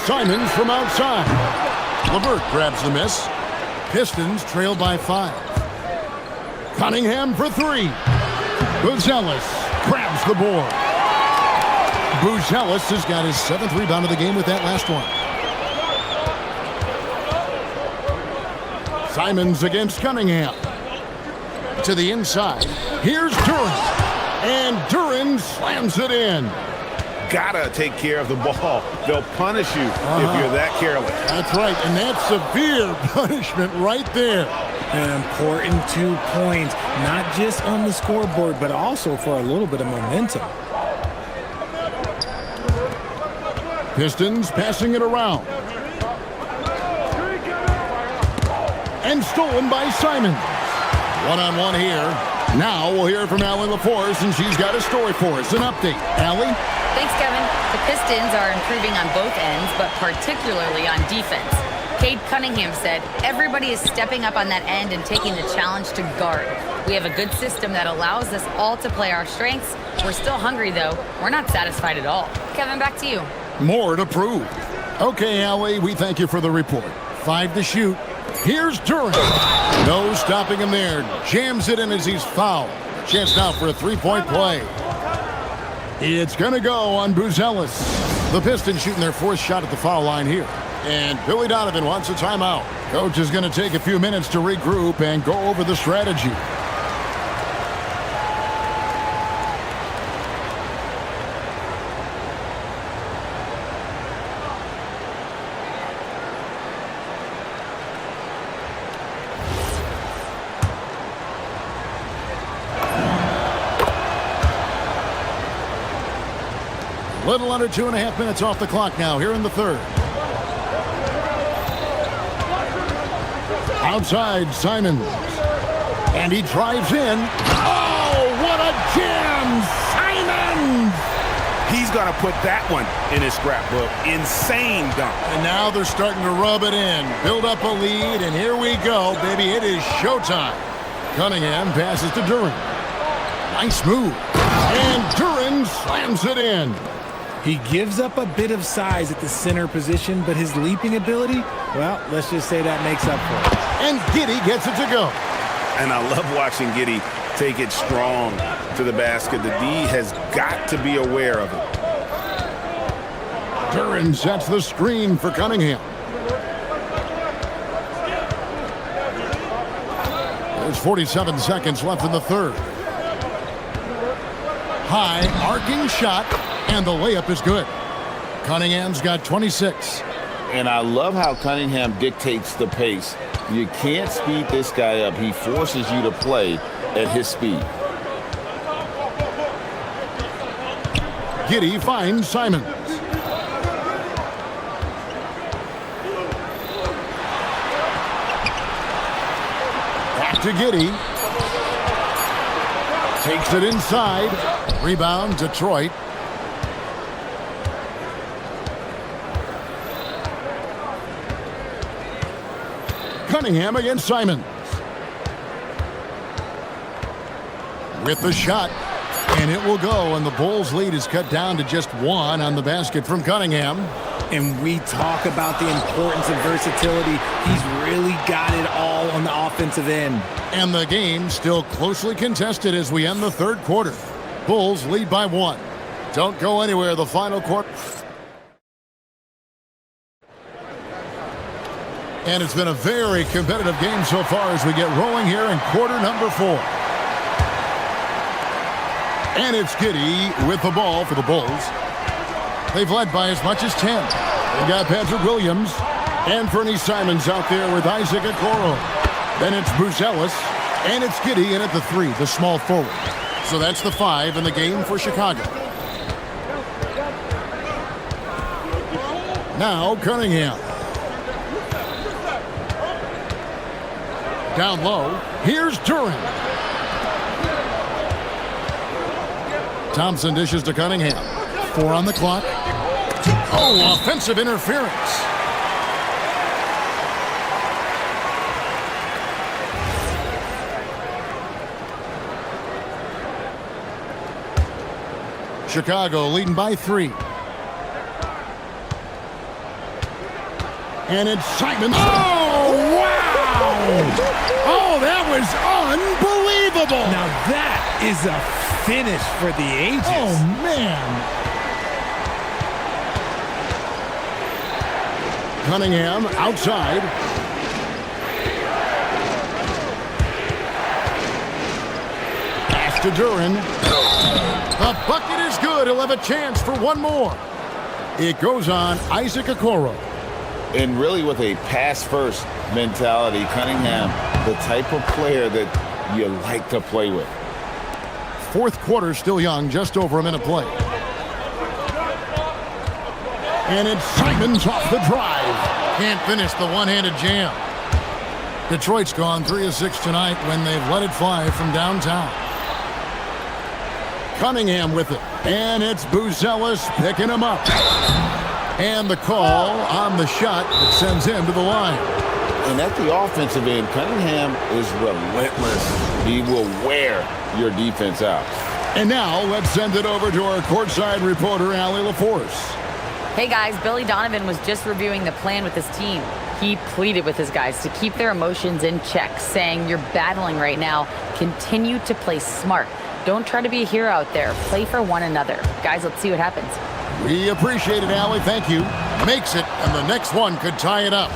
Simons from outside. LeVert grabs the miss. Pistons trail by 5. Cunningham for 3. Buzelis grabs the board. Buzelis has got his 7th rebound of the game with that last one. Simons against Cunningham. To the inside. Here's Duran. And Duran slams it in. Gotta take care of the ball. They'll punish you if you're that careless. That's right, and that's severe punishment right there. An important 2 points, not just on the scoreboard, but also for a little bit of momentum. Pistons passing it around. And stolen by Simon. One-on-one here. Now we'll hear from Allie LaForce, and she's got a story for us. An update. Allie? Thanks, Kevin. The Pistons are improving on both ends, but particularly on defense. Cade Cunningham said, everybody is stepping up on that end and taking the challenge to guard. We have a good system that allows us all to play our strengths. We're still hungry, though. We're not satisfied at all. Kevin, back to you. More to prove. Okay, Allie, we thank you for the report. 5 to shoot. Here's Duran. No stopping him there. Jams it in as he's fouled. Chance now for a 3-point play. It's going to go on Buzelis. The Pistons shooting their 4th shot at the foul line here. And Billy Donovan wants a timeout. Coach is going to take a few minutes to regroup and go over the strategy. Little under 2.5 minutes off the clock now here in the 3rd. Outside, Simons. And he drives in. Oh, what a jam! Simons! He's going to put that one in his scrapbook. Insane dunk. And now they're starting to rub it in. Build up a lead, and here we go, baby. It is showtime. Cunningham passes to Duran. Nice move. And Duran slams it in. He gives up a bit of size at the center position, but his leaping ability, well, let's just say that makes up for it. And Giddey gets it to go. And I love watching Giddey take it strong to the basket. The D has got to be aware of it. Duran sets the screen for Cunningham. There's 47 seconds left in the 3rd. High, arcing shot. And the layup is good. Cunningham's got 26. And I love how Cunningham dictates the pace. You can't speed this guy up. He forces you to play at his speed. Giddy finds Simons. Back to Giddy. Takes it inside. Rebound, Detroit. Cunningham against Simons. With the shot. And it will go, and the Bulls' lead is cut down to just 1 on the basket from Cunningham. And we talk about the importance of versatility. He's really got it all on the offensive end. And the game still closely contested as we end the third quarter. Bulls lead by 1. Don't go anywhere, the final quarter. And it's been a very competitive game so far as we get rolling here in quarter number 4. And it's Giddy with the ball for the Bulls. They've led by as much as 10. They've got Patrick Williams and Fernie Simons out there with Isaac Okoro. Then it's Bruce Ellis, and it's Giddy in at the 3, the small forward. So that's the 5 in the game for Chicago. Now Cunningham. Down low, here's Duran. Thompson dishes to Cunningham. 4 on the clock. Oh, offensive interference. Chicago leading by 3. And it's Simons. Oh, wow! Oh, that was unbelievable! Now that is a finish for the ages. Oh, man. Cunningham outside. Pass to Duran. The bucket is good. He'll have a chance for one more. It goes on Isaac Okoro. And really with a pass-first mentality, Cunningham, the type of player that you like to play with. Fourth quarter still young, just over a minute play. And it's Simons off the drive. Can't finish the one-handed jam. Detroit's gone 3 of 6 tonight when they've let it fly from downtown. Cunningham with it. And it's Ellis picking him up. And the call on the shot that sends him to the line. And at the offensive end, Cunningham is relentless. He will wear your defense out. And now let's send it over to our courtside reporter, Allie LaForce. Hey guys, Billy Donovan was just reviewing the plan with his team. He pleaded with his guys to keep their emotions in check, saying, "You're battling right now. Continue to play smart. Don't try to be a hero out there. Play for one another." Guys, let's see what happens. We appreciate it, Allie. Thank you. Makes it, and the next one could tie it up.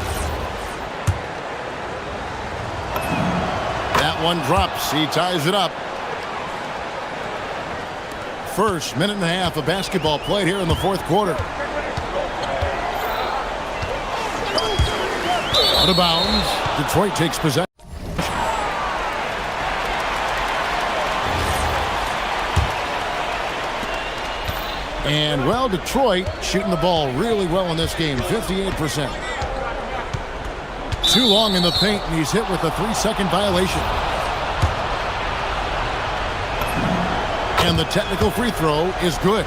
That one drops. He ties it up. First minute and a half of basketball played here in the fourth quarter. Out of bounds. Detroit takes possession. And, well, Detroit shooting the ball really well in this game, 58%. Too long in the paint, and he's hit with a 3-second violation. And the technical free throw is good.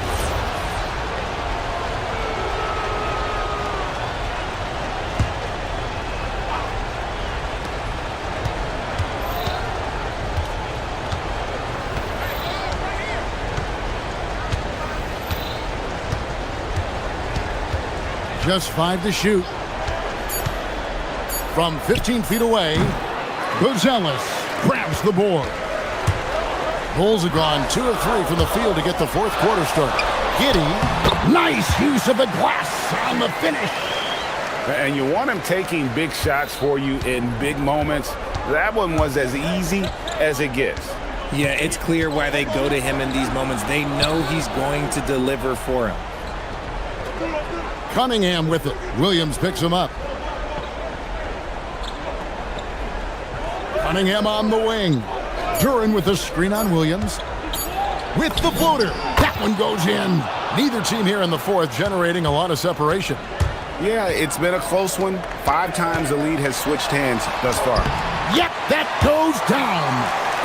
Just 5 to shoot. From 15 feet away, Ellis grabs the board. Bulls have gone 2 of 3 from the field to get the fourth quarter started. Giddy, nice use of the glass on the finish. And you want him taking big shots for you in big moments. That one was as easy as it gets. Yeah, it's clear why they go to him in these moments. They know he's going to deliver for him. Cunningham with it. Williams picks him up. Cunningham on the wing. Duran with the screen on Williams. With the floater. That one goes in. Neither team here in the fourth generating a lot of separation. Yeah, it's been a close one. 5 times the lead has switched hands thus far. Yep, that goes down.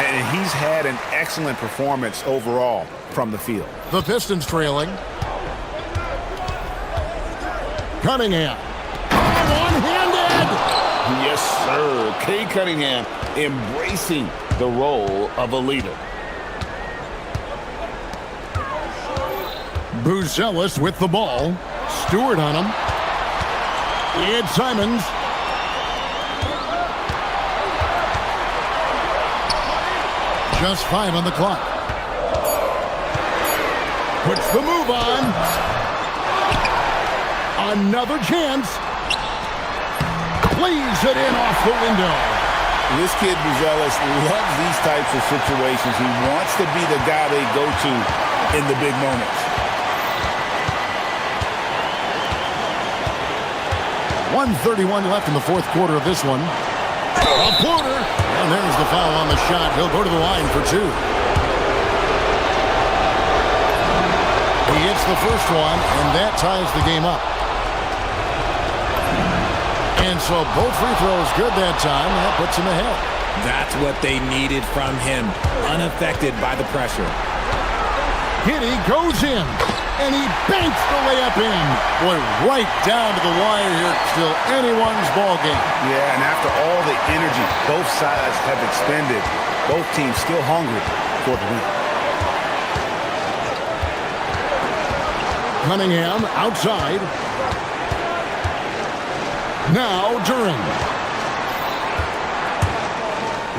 And he's had an excellent performance overall from the field. The Pistons trailing. Cunningham. One-handed. Yes, sir. Kay Cunningham embracing the role of a leader. Buzelis with the ball. Stewart on him. It's Simons. Just 5 on the clock. Puts the move on. Another chance. Plays it in off the window. This kid, Buzelis, loves these types of situations. He wants to be the guy they go to in the big moments. 1:31 left in the fourth quarter of this one. A floater. And there's the foul on the shot. He'll go to the line for 2. He hits the first one, and that ties the game up. And so both free throws good that time. That puts him ahead. That's what they needed from him. Unaffected by the pressure. Giddey goes in, and he banks the layup in. Boy, right down to the wire here. Still anyone's ball game. Yeah, and after all the energy both sides have expended, both teams still hungry for the win. Cunningham outside. Now Duran.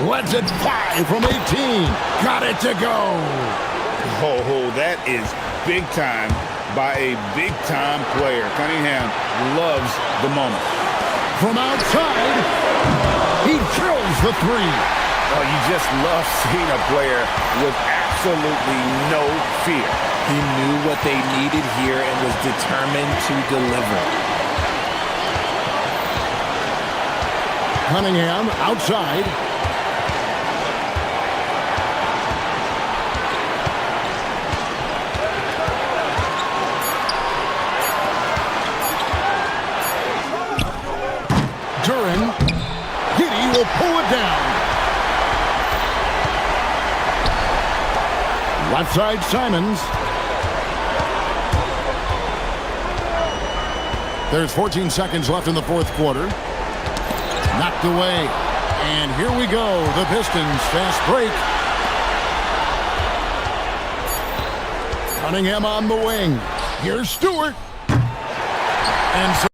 Lets it fly from 18. Got it to go. Oh, that is big time by a big-time player. Cunningham loves the moment. From outside, he drills the 3. Oh, you just love seeing a player with absolutely no fear. He knew what they needed here and was determined to deliver. Cunningham outside. Duran. Giddey will pull it down. Left side, Simons. There's 14 seconds left in the fourth quarter. Knocked away. And here we go. The Pistons fast break. Cunningham on the wing. Here's Stewart. And so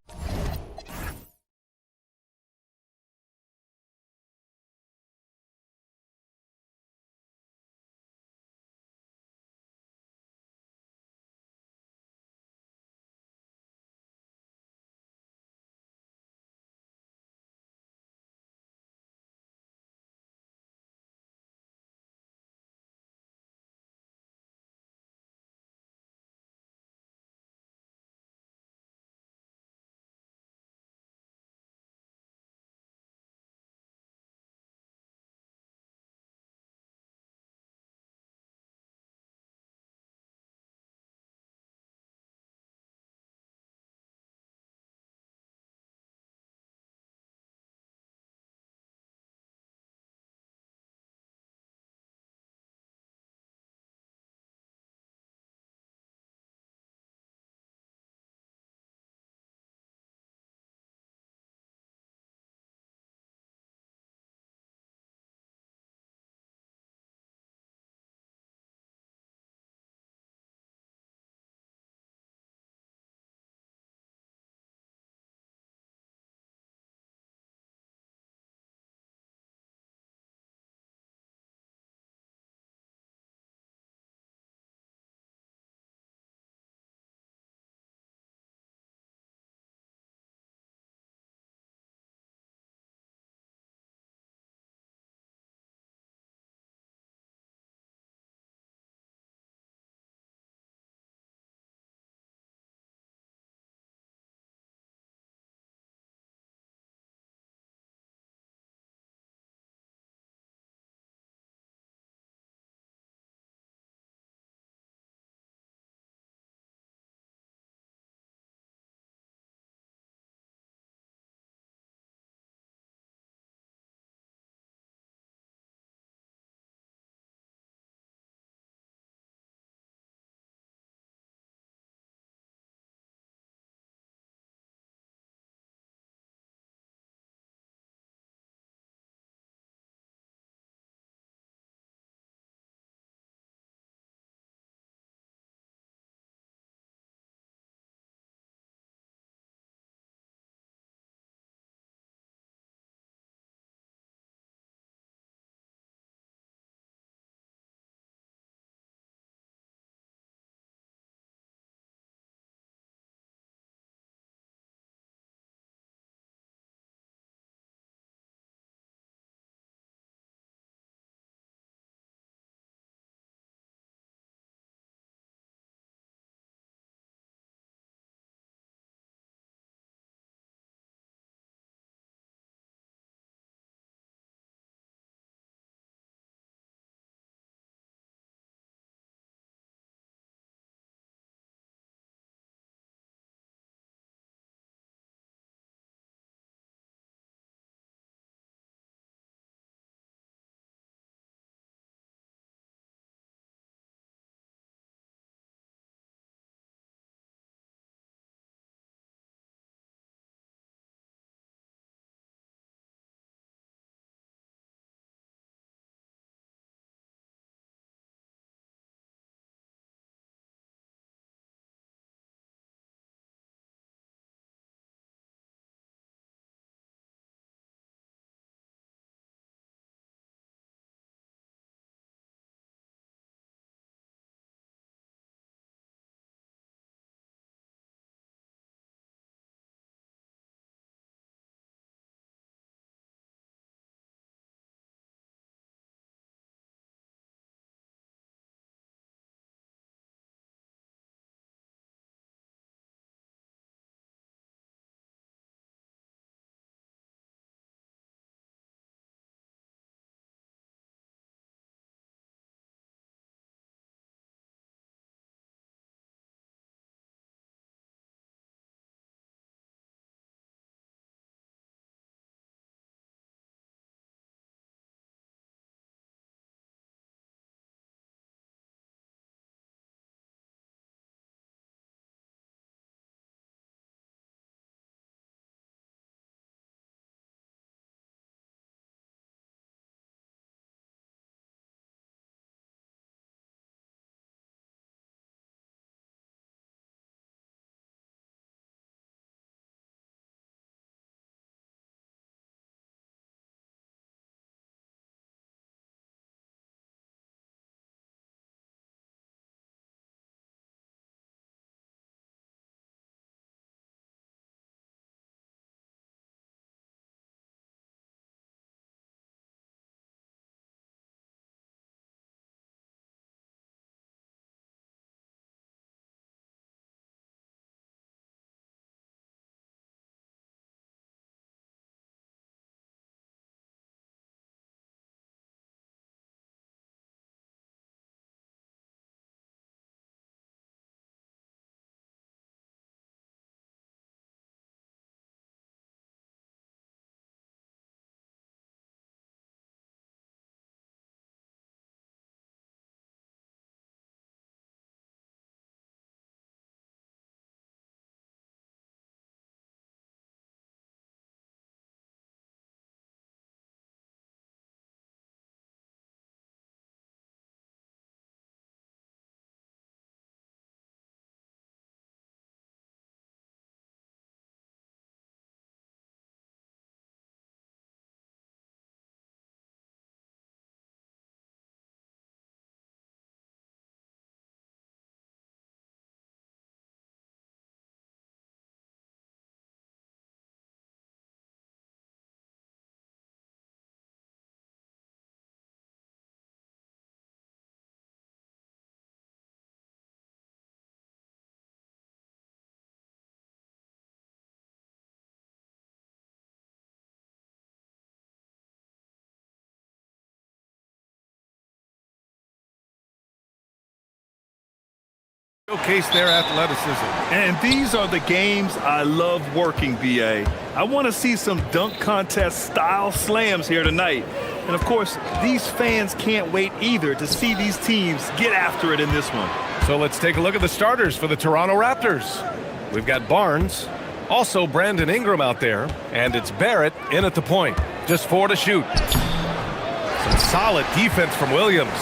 Showcase their athleticism. And these are the games I love working, BA. I want to see some dunk contest style slams here tonight. And of course, these fans can't wait either to see these teams get after it in this one. So let's take a look at the starters for the Toronto Raptors. We've got Barnes, also Brandon Ingram out there, and it's Barrett in at the point. Just 4 to shoot. Some solid defense from Williams.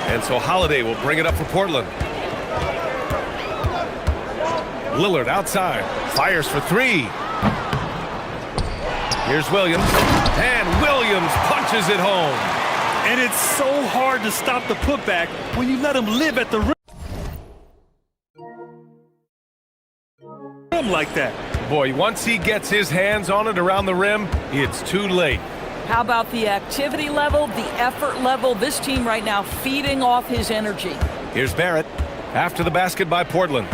And so Holiday will bring it up for Portland. Lillard outside, fires for 3. Here's Williams, and Williams punches it home. And it's so hard to stop the putback when you let him live at the rim like that. Boy, once he gets his hands on it around the rim, it's too late. How about the activity level, the effort level? This team right now feeding off his energy. Here's Barrett, after the basket by Portland.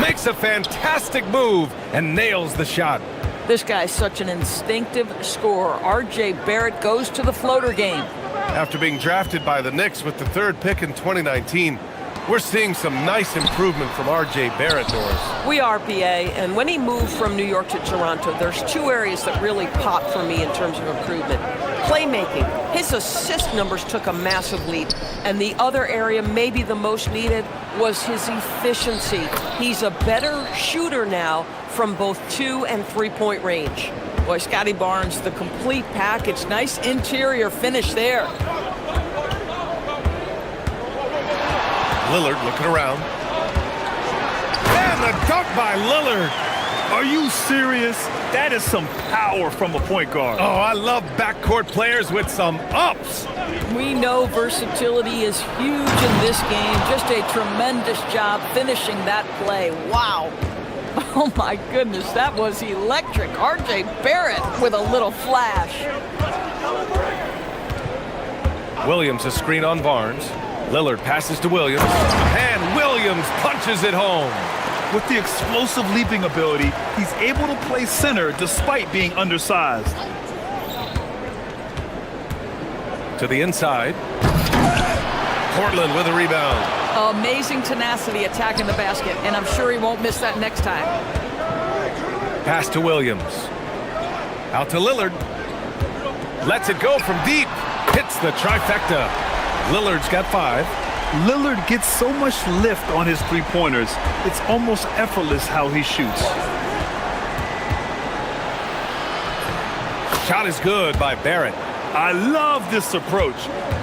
Makes a fantastic move and nails the shot. This guy's such an instinctive scorer. R.J. Barrett goes to the floater game. After being drafted by the Knicks with the 3rd pick in 2019, we're seeing some nice improvement from R.J. Barrett, Doris. We are, PA, and when he moved from New York to Toronto, there's 2 areas that really pop for me in terms of improvement. Playmaking. His assist numbers took a massive leap, and the other area, maybe the most needed, was his efficiency. He's a better shooter now from both 2- and 3-point range. Boy, Scotty Barnes, the complete package. Nice interior finish there. Lillard looking around. And the dunk by Lillard. Are you serious? That is some power from a point guard. Oh, I love backcourt players with some ups. We know versatility is huge in this game. Just a tremendous job finishing that play. Wow. Oh my goodness, that was electric. R.J. Barrett with a little flash. Williams a screen on Barnes. Lillard passes to Williams, and Williams punches it home. With the explosive leaping ability, he's able to play center despite being undersized. To the inside. Portland with a rebound. Amazing tenacity attacking the basket, and I'm sure he won't miss that next time. Pass to Williams. Out to Lillard. Lets it go from deep. Hits the trifecta. Lillard's got 5. Lillard gets so much lift on his 3-pointers, it's almost effortless how he shoots. Shot is good by Barrett. I love this approach.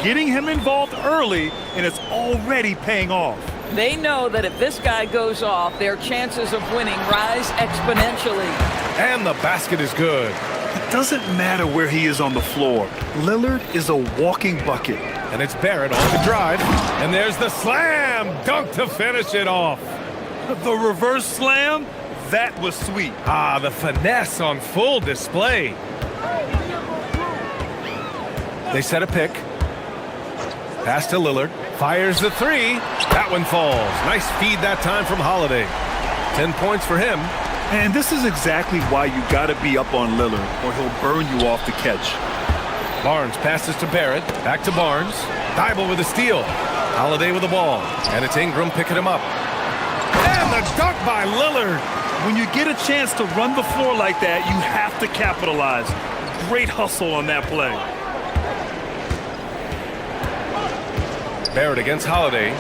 Getting him involved early, and it's already paying off. They know that if this guy goes off, their chances of winning rise exponentially. And the basket is good. It doesn't matter where he is on the floor. Lillard is a walking bucket. And it's Barrett on the drive. And there's the slam dunk to finish it off. The reverse slam, that was sweet. Ah, the finesse on full display. They set a pick. Pass to Lillard. Fires the 3. That one falls. Nice feed that time from Holiday. 10 points for him. And this is exactly why you got to be up on Lillard, or he'll burn you off the catch. Barnes passes to Barrett. Back to Barnes. Thibault with a steal. Holiday with the ball. And it's Ingram picking him up. And the dunk by Lillard. When you get a chance to run the floor like that, you have to capitalize. Great hustle on that play. Barrett against Holiday.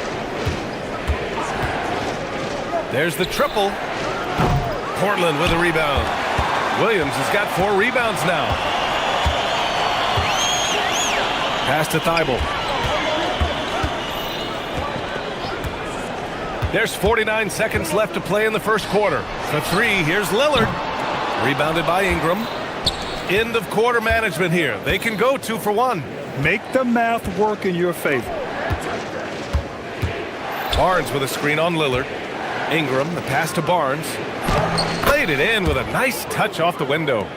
There's the triple. Portland with a rebound. Williams has got 4 rebounds now. Pass to Thibault. There's 49 seconds left to play in the first quarter. For 3, here's Lillard. Rebounded by Ingram. End of quarter management here. They can go 2 for 1. Make the math work in your favor. Barnes with a screen on Lillard. Ingram, the pass to Barnes. Played it in with a nice touch off the window.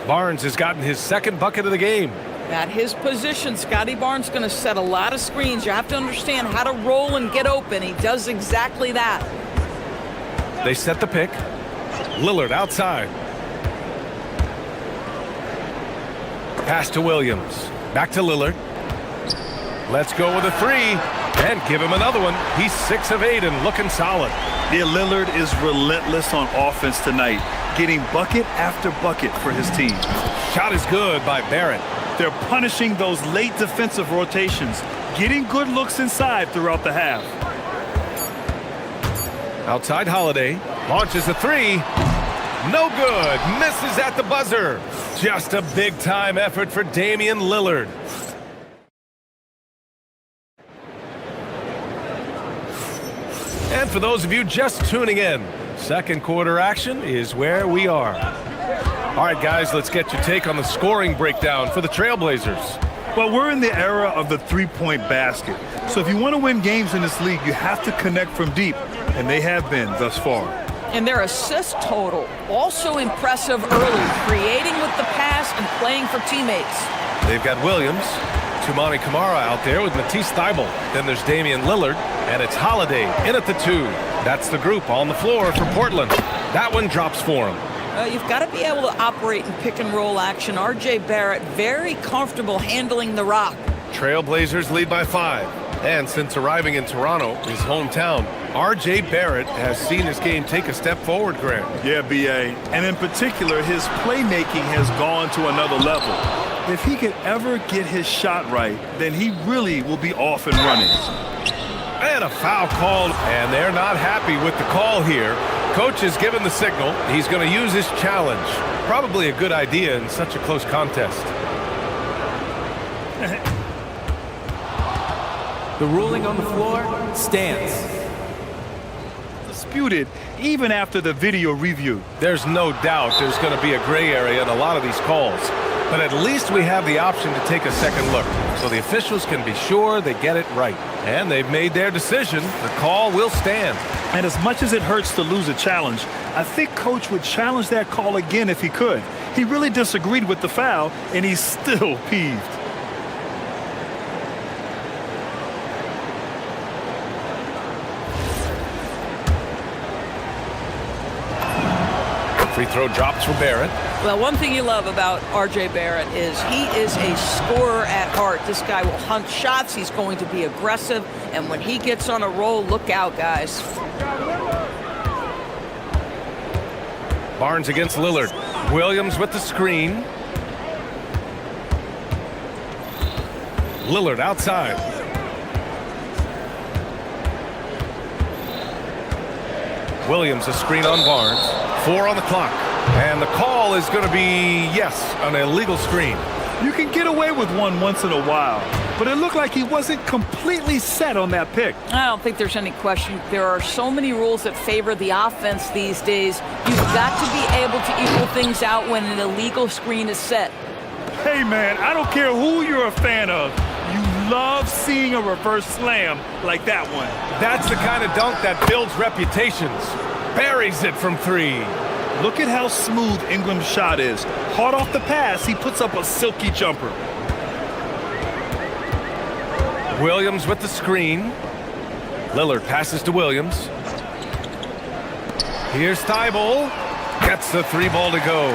Barnes has gotten his 2nd bucket of the game. At his position, Scotty Barnes going to set a lot of screens. You have to understand how to roll and get open. He does exactly that. They set the pick. Lillard outside. Pass to Williams. Back to Lillard. Let's go with a 3. And give him another one. He's 6 of 8 and looking solid. Yeah, Lillard is relentless on offense tonight, getting bucket after bucket for his team. Shot is good by Barrett. They're punishing those late defensive rotations, getting good looks inside throughout the half. Outside Holiday. Launches a 3. No good. Misses at the buzzer. Just a big-time effort for Damian Lillard. And for those of you just tuning in, second quarter action is where we are. All right, guys, let's get your take on the scoring breakdown for the Trailblazers. Well, we're in the era of the three-point basket. So if you want to win games in this league, you have to connect from deep, and they have been thus far. And their assist total, also impressive early, creating with the pass and playing for teammates. They've got Williams, Toumani Camara out there with Matisse Thybulle. Then there's Damian Lillard, and it's Holiday in at the 2. That's the group on the floor for Portland. That one drops for him. You've got to be able to operate in pick-and-roll action. R.J. Barrett very comfortable handling the rock. Trailblazers lead by 5. And since arriving in Toronto, his hometown, R.J. Barrett has seen his game take a step forward, Grant. Yeah, B.A. And in particular, his playmaking has gone to another level. If he could ever get his shot right, then he really will be off and running. And a foul called, and they're not happy with the call here. Coach has given the signal. He's going to use his challenge. Probably a good idea in such a close contest. The ruling on the floor stands. Disputed even after the video review. There's no doubt there's going to be a gray area in a lot of these calls. But at least we have the option to take a second look, so the officials can be sure they get it right. And they've made their decision. The call will stand. And as much as it hurts to lose a challenge, I think Coach would challenge that call again if he could. He really disagreed with the foul, and he's still peeved. Free throw drops for Barrett. Well, one thing you love about R.J. Barrett is he is a scorer at heart. This guy will hunt shots. He's going to be aggressive. And when he gets on a roll, look out, guys. Barnes against Lillard. Williams with the screen. Lillard outside. Williams a screen on Barnes. 4 on the clock. And the call is going to be, yes, an illegal screen. You can get away with one once in a while, but it looked like he wasn't completely set on that pick. I don't think there's any question. There are so many rules that favor the offense these days. You've got to be able to equal things out when an illegal screen is set. Hey, man, I don't care who you're a fan of. You love seeing a reverse slam like that one. That's the kind of dunk that builds reputations. Buries it from 3. Look at how smooth Ingram's shot is. Hard off the pass, he puts up a silky jumper. Williams with the screen. Lillard passes to Williams. Here's Thybulle. Gets the 3 ball to go.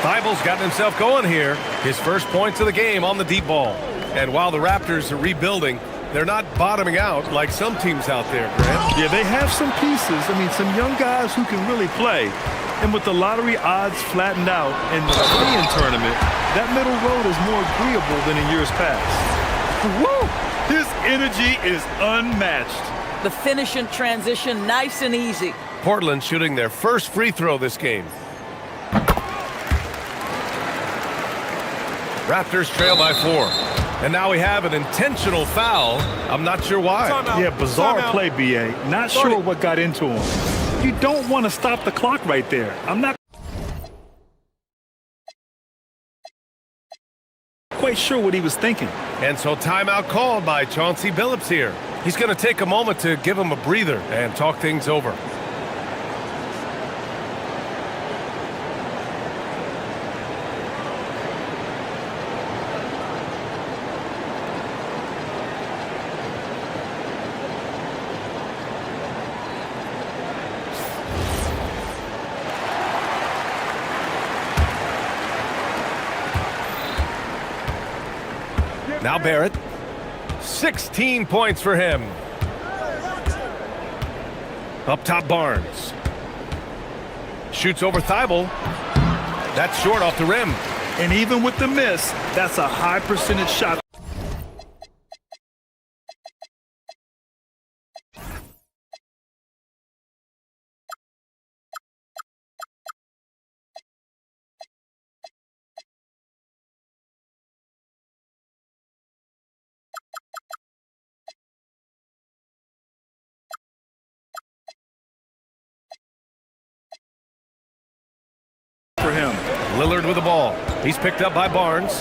Thybulle's gotten himself going here. His first points of the game on the deep ball. And while the Raptors are rebuilding, they're not bottoming out like some teams out there, Grant. Yeah, they have some pieces. I mean, some young guys who can really play. And with the lottery odds flattened out in the play-in tournament, that middle road is more agreeable than in years past. Woo! His energy is unmatched. The finish and transition, nice and easy. Portland shooting their first free throw this game. Raptors trail by 4. And now we have an intentional foul. I'm not sure why. Yeah, bizarre play, B.A. Not sure what got into him. You don't want to stop the clock right there. I'm not quite sure what he was thinking. And so timeout called by Chauncey Billups here. He's going to take a moment to give him a breather and talk things over. Now Barrett. 16 points for him. Up top, Barnes. Shoots over Thibault. That's short off the rim. And even with the miss, that's a high percentage shot. For him. Lillard with the ball. He's picked up by Barnes.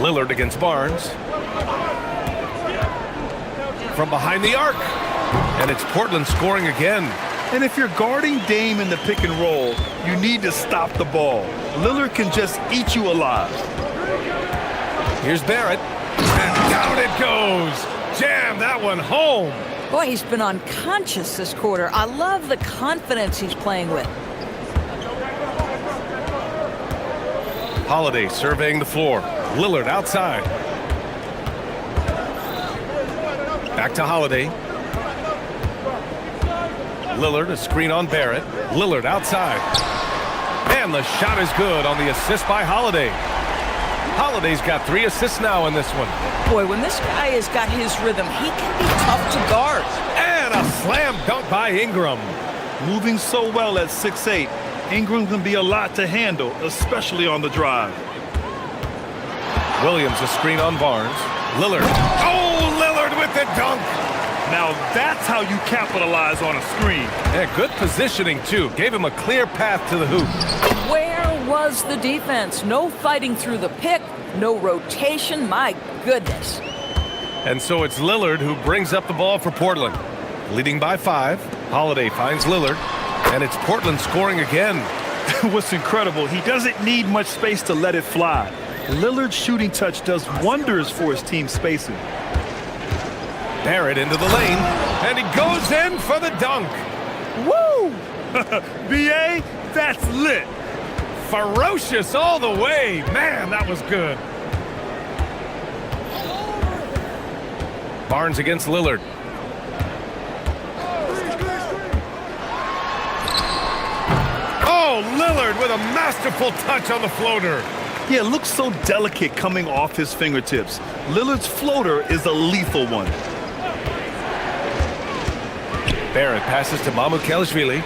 Lillard against Barnes. From behind the arc. And it's Portland scoring again. And if you're guarding Dame in the pick and roll, you need to stop the ball. Lillard can just eat you alive. Here's Barrett. And down it goes. Jam that one home. Boy, he's been unconscious this quarter. I love the confidence he's playing with. Holiday surveying the floor. Lillard outside. Back to Holiday. Lillard, a screen on Barrett. Lillard outside. And the shot is good on the assist by Holiday. Holiday's got 3 assists now in this one. Boy, when this guy has got his rhythm, he can be tough to guard. And a slam dunk by Ingram. Moving so well at 6'8", Ingram can be a lot to handle, especially on the drive. Williams, a screen on Barnes. Lillard. Oh, Lillard with the dunk. Now that's how you capitalize on a screen. Yeah, good positioning, too. Gave him a clear path to the hoop. Where was the defense? No fighting through the pick, no rotation. My goodness. And so it's Lillard who brings up the ball for Portland. Leading by 5. Holiday finds Lillard. And it's Portland scoring again. What's incredible, he doesn't need much space to let it fly. Lillard's shooting touch does wonders for his team spacing. Barrett into the lane, and he goes in for the dunk. Woo! BA, that's lit. Ferocious all the way. Man, that was good. Barnes against Lillard. Oh, Lillard with a masterful touch on the floater. Yeah, it looks so delicate coming off his fingertips. Lillard's floater is a lethal one. Barrett passes to Mamukelashvili.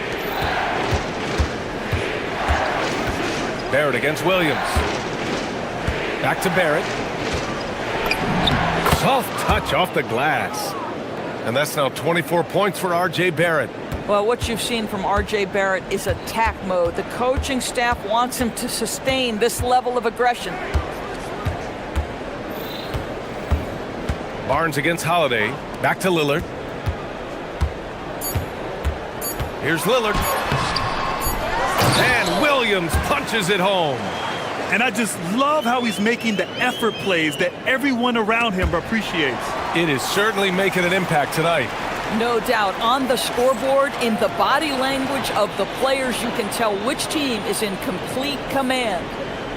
Barrett against Williams. Back to Barrett. Soft touch off the glass. And that's now 24 points for R.J. Barrett. Well, what you've seen from R.J. Barrett is attack mode. The coaching staff wants him to sustain this level of aggression. Barnes against Holiday. Back to Lillard. Here's Lillard. And Williams punches it home. And I just love how he's making the effort plays that everyone around him appreciates. It is certainly making an impact tonight. No doubt. On the scoreboard, in the body language of the players, you can tell which team is in complete command.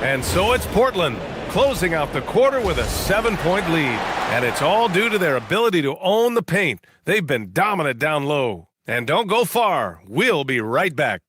And so it's Portland, closing out the quarter with a 7-point lead. And it's all due to their ability to own the paint. They've been dominant down low. And don't go far. We'll be right back.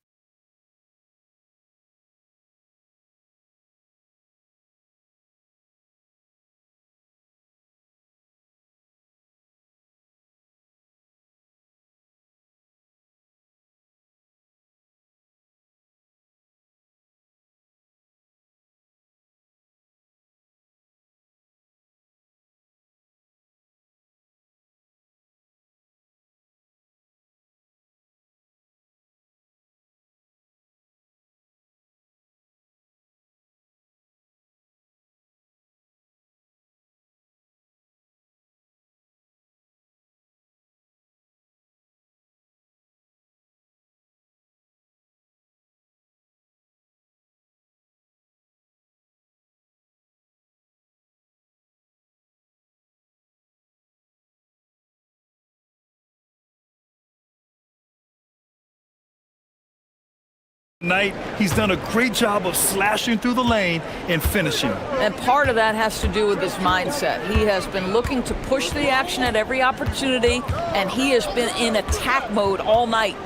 Tonight, he's done a great job of slashing through the lane and finishing. And part of that has to do with his mindset. He has been looking to push the action at every opportunity, and he has been in attack mode all night.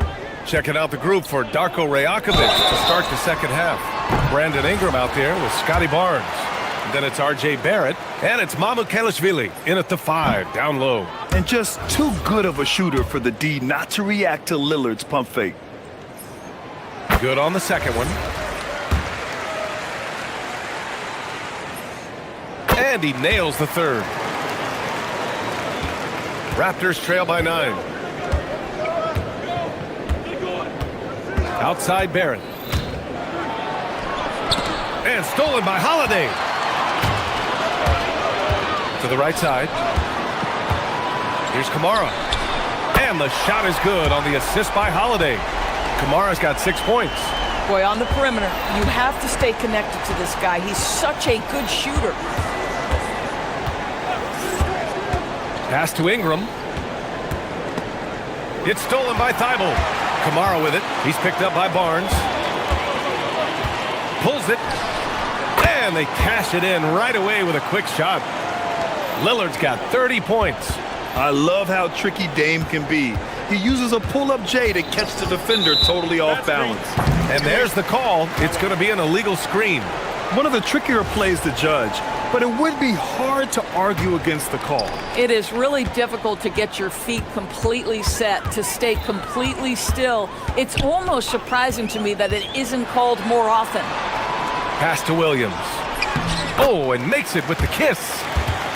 Checking out the group for Darko Rajakovic to start the second half. Brandon Ingram out there with Scotty Barnes. And then it's R.J. Barrett, and it's Mamu Kelishvili in at the 5, down low. And just too good of a shooter for the D not to react to Lillard's pump fake. Good on the second one. And he nails the third. Raptors trail by 9. Outside Barrett. And stolen by Holiday. To the right side. Here's Kamara. And the shot is good on the assist by Holiday. Kamara's got 6 points. Boy, on the perimeter, you have to stay connected to this guy. He's such a good shooter. Pass to Ingram. It's stolen by Thibault. Kamara with it. He's picked up by Barnes. Pulls it. And they cash it in right away with a quick shot. Lillard's got 30 points. I love how tricky Dame can be. He uses a pull-up J to catch the defender totally off balance. And there's the call. It's going to be an illegal screen. One of the trickier plays to judge, but it would be hard to argue against the call. It is really difficult to get your feet completely set, to stay completely still. It's almost surprising to me that it isn't called more often. Pass to Williams. Oh, and makes it with the kiss.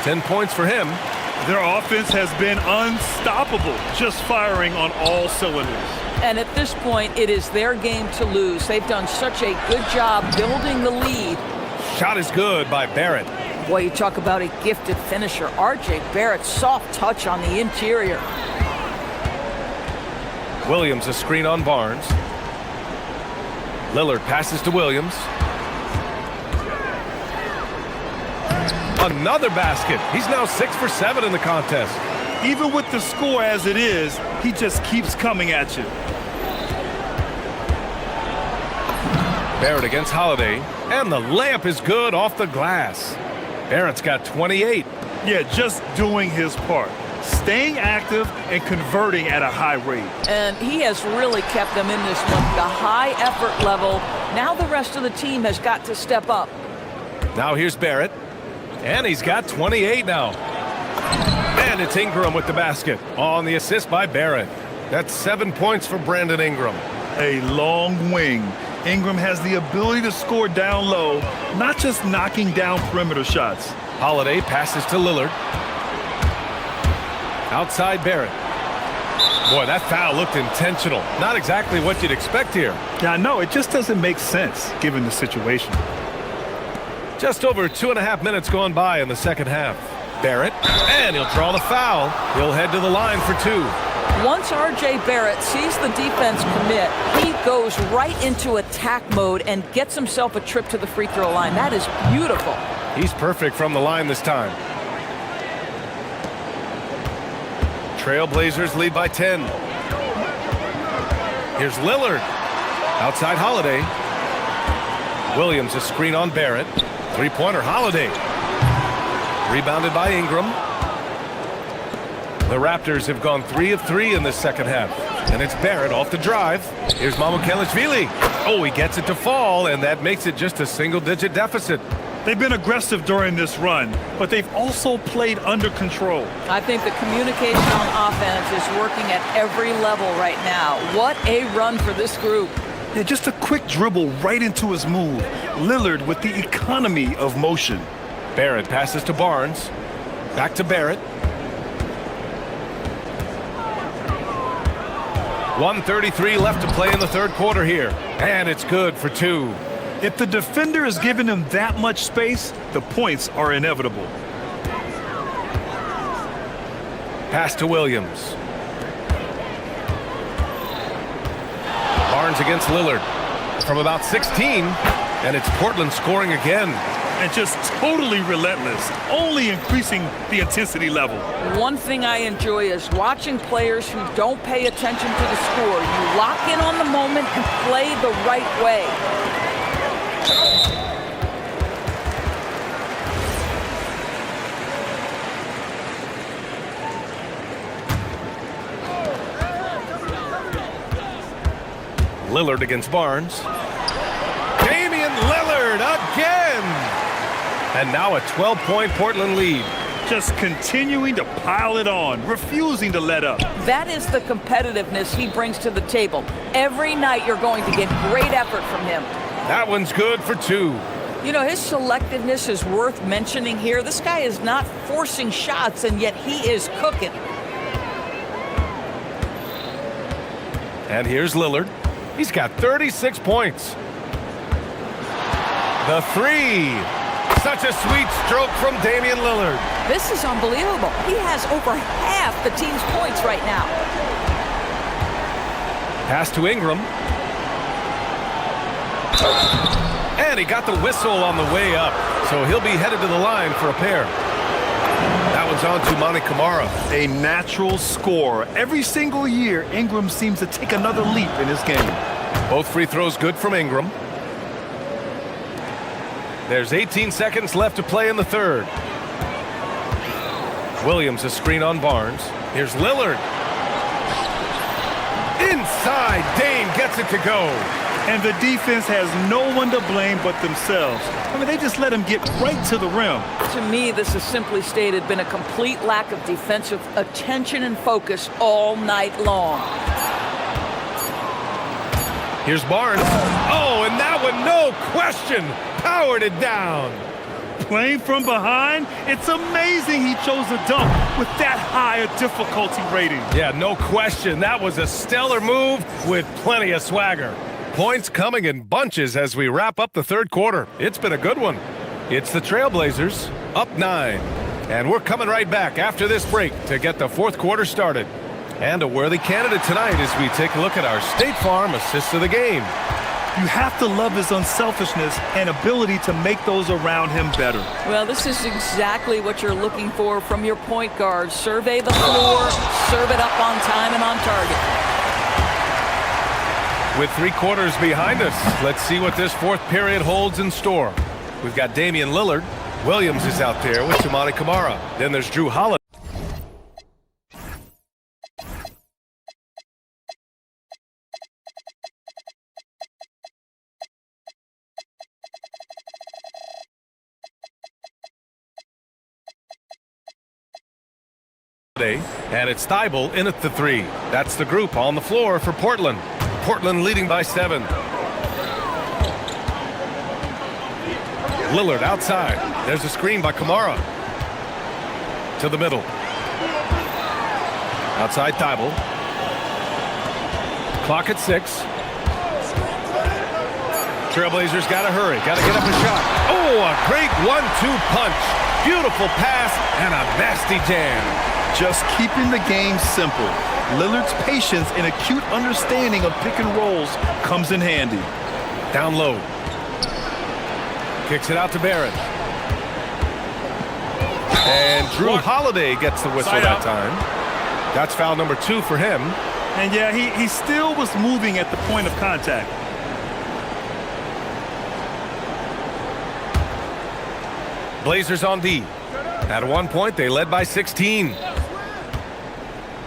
10 points for him. Their offense has been unstoppable, just firing on all cylinders. And at this point, it is their game to lose. They've done such a good job building the lead. Shot is good by Barrett. Boy, you talk about a gifted finisher. R.J. Barrett, soft touch on the interior. Williams a screen on Barnes. Lillard passes to Williams. Another basket. He's now 6 for 7 in the contest. Even with the score as it is, he just keeps coming at you. Barrett against Holiday. And the layup is good off the glass. Barrett's got 28. Yeah, just doing his part. Staying active and converting at a high rate. And he has really kept them in this one. The high effort level. Now the rest of the team has got to step up. Now here's Barrett. And he's got 28 now. And it's Ingram with the basket on the assist by Barrett. That's 7 points for Brandon Ingram. A long wing. Ingram has the ability to score down low, not just knocking down perimeter shots. Holiday passes to Lillard. Outside Barrett. Boy, that foul looked intentional. Not exactly what you'd expect here. Yeah, I know. It just doesn't make sense given the situation. Just over 2.5 minutes gone by in the second half. Barrett, and he'll draw the foul. He'll head to the line for 2. Once R.J. Barrett sees the defense commit, he goes right into attack mode and gets himself a trip to the free throw line. That is beautiful. He's perfect from the line this time. Trailblazers lead by 10. Here's Lillard. Outside Holiday. Williams a screen on Barrett. Three-pointer Holiday. Rebounded by Ingram. The Raptors have gone 3 of 3 in this second half. And it's Barrett off the drive. Here's Mamu Kelishvili. Oh, he gets it to fall, and that makes it just a single-digit deficit. They've been aggressive during this run, but they've also played under control. I think the communication on offense is working at every level right now. What a run for this group. Yeah, just a quick dribble right into his move. Lillard with the economy of motion. Barrett passes to Barnes. Back to Barrett. 1:33 left to play in the third quarter here. And it's good for 2. If the defender is giving him that much space, the points are inevitable. Pass to Williams. Barnes against Lillard from about 16, and it's Portland scoring again. and just totally relentless, only increasing the intensity level. One thing I enjoy is watching players who don't pay attention to the score. You lock in on the moment and play the right way. Lillard against Barnes. Damian Lillard again! And now a 12-point Portland lead. Just continuing to pile it on, refusing to let up. That is the competitiveness he brings to the table. Every night you're going to get great effort from him. That one's good for 2. You know, his selectiveness is worth mentioning here. This guy is not forcing shots, and yet he is cooking. And here's Lillard. He's got 36 points. The 3. Such a sweet stroke from Damian Lillard. This is unbelievable. He has over half the team's points right now. Pass to Ingram. And he got the whistle on the way up. So he'll be headed to the line for a pair. That one's on to Monty Kamara. A natural scorer. Every single year, Ingram seems to take another leap in his game. Both free throws good from Ingram. There's 18 seconds left to play in the third. Williams a screen on Barnes. Here's Lillard. Inside, Dame gets it to go. And the defense has no one to blame but themselves. I mean, they just let him get right to the rim. To me, this has simply stated been a complete lack of defensive attention and focus all night long. Here's Barnes. Oh, and that one, no question, powered it down. Playing from behind, it's amazing he chose a dunk with that high a difficulty rating. Yeah, no question. That was a stellar move with plenty of swagger. Points coming in bunches as we wrap up the third quarter. It's been a good one. It's the Trailblazers up 9. And we're coming right back after this break to get the fourth quarter started. And a worthy candidate tonight as we take a look at our State Farm assist of the game. You have to love his unselfishness and ability to make those around him better. Well, this is exactly what you're looking for from your point guard. Survey the floor, serve it up on time and on target. With 3 quarters behind us, let's see what this fourth period holds in store. We've got Damian Lillard. Williams is out there with Monty Kamara. Then there's Drew Holiday. And it's Thibault in at the 3. That's the group on the floor for Portland. Portland leading by 7. Lillard outside. There's a screen by Kamara. To the middle. Outside Thibault. Clock at 6. Trailblazers got to hurry. Got to get up a shot. Oh, a great 1-2 punch. Beautiful pass and a nasty jam. Just keeping the game simple. Lillard's patience and acute understanding of pick and rolls comes in handy. Down low. Kicks it out to Barrett. And Drew Holiday gets the whistle that time. That's foul number 2 for him. And yeah, he still was moving at the point of contact. Blazers on D. At one point, they led by 16.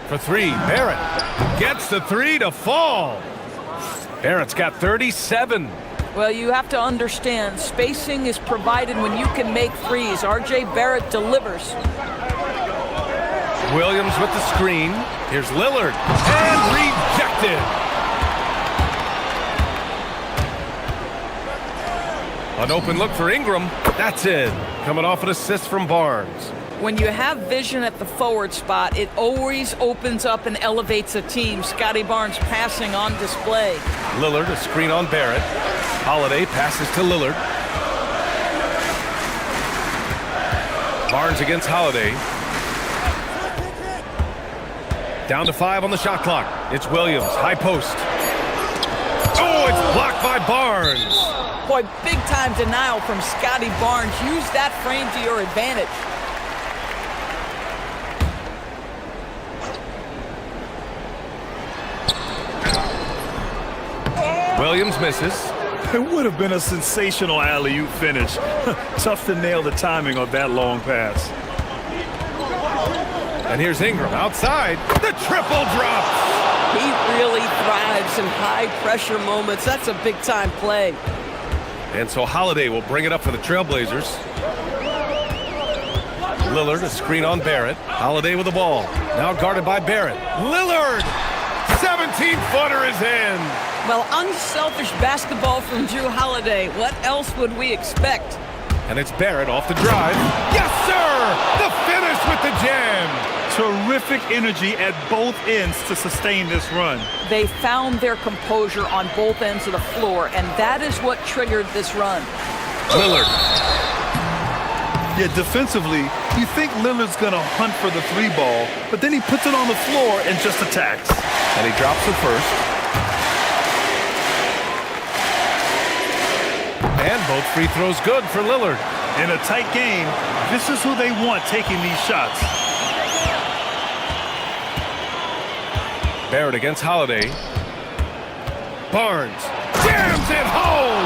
For 3, Barrett gets the 3 to fall. Barrett's got 37. Well, you have to understand, spacing is provided when you can make threes. R.J. Barrett delivers. Williams with the screen. Here's Lillard. And rejected. An open look for Ingram. That's it. Coming off an assist from Barnes. When you have vision at the forward spot, it always opens up and elevates a team. Scotty Barnes passing on display. Lillard, a screen on Barrett. Holiday passes to Lillard. Barnes against Holiday. Down to 5 on the shot clock. It's Williams, high post. Oh, it's blocked by Barnes. Boy, big-time denial from Scotty Barnes. Use that frame to your advantage. Williams misses. It would have been a sensational alley-oop finish. Tough to nail the timing of that long pass. And here's Ingram outside. The triple drop. He really thrives in high-pressure moments. That's a big-time play. And so Holiday will bring it up for the Trailblazers. Lillard, a screen on Barrett. Holiday with the ball. Now guarded by Barrett. Lillard! 17-footer is in. Well, unselfish basketball from Drew Holiday. What else would we expect? And it's Barrett off the drive. Yes, sir! The finish with the jam. Terrific energy at both ends to sustain this run. They found their composure on both ends of the floor, and that is what triggered this run. Lillard. Yeah, defensively, you think Lillard's going to hunt for the three ball, but then he puts it on the floor and just attacks. And he drops the first. And both free throws good for Lillard. In a tight game, this is who they want taking these shots. Barrett against Holiday. Barnes jams it home.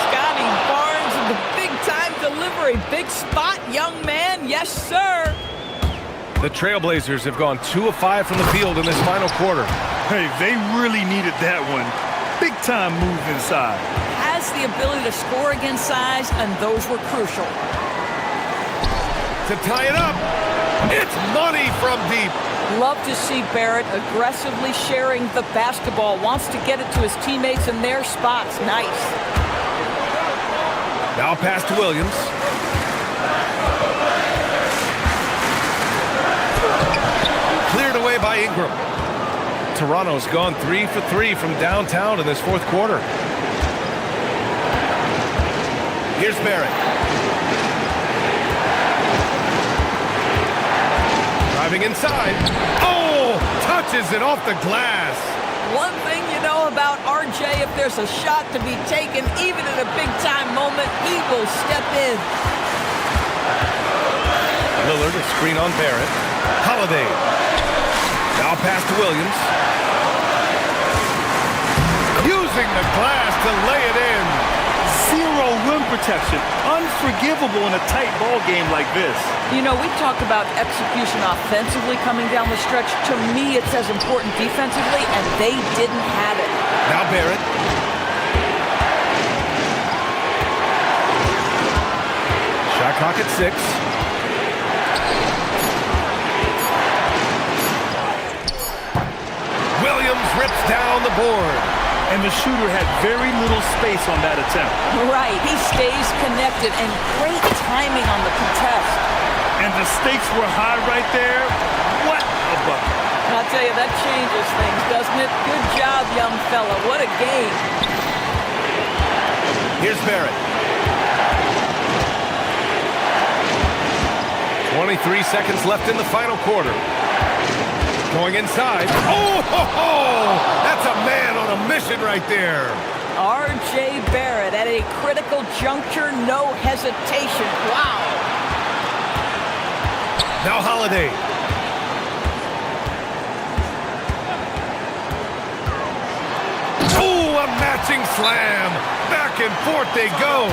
Scotty Barnes with the big-time delivery. Big spot, young man. Yes, sir. The Trailblazers have gone 2 of 5 from the field in this final quarter. Hey, they really needed that one. Big-time move inside. Has the ability to score against size, and those were crucial. To tie it up, it's money from deep. Love to see Barrett aggressively sharing the basketball. Wants to get it to his teammates in their spots. Nice. Now pass to Williams. Cleared away by Ingram. Toronto's gone 3 for 3 from downtown in this fourth quarter. Here's Barrett. Driving inside. Oh! Touches it off the glass. One thing you know about RJ, if there's a shot to be taken, even in a big-time moment, he will step in. Lillard, a screen on Barrett. Holiday. Now pass to Williams. Using the glass to lay it in. Zero rim protection. Unforgivable in a tight ball game like this. You know, we talked about execution offensively coming down the stretch. To me, it's as important defensively, and they didn't have it. Now Barrett. Shot clock at 6. Williams rips down the board. And the shooter had very little space on that attempt. Right, he stays connected, and great timing on the contest. And the stakes were high right there. What a bucket. I'll tell you, that changes things, doesn't it? Good job, young fella. What a game. Here's Barrett. 23 seconds left in the final quarter. Going inside. Oh, ho, ho! That's a man on a mission right there. R.J. Barrett at a critical juncture, no hesitation. Wow. Now Holiday. Oh, a matching slam. Back and forth they go.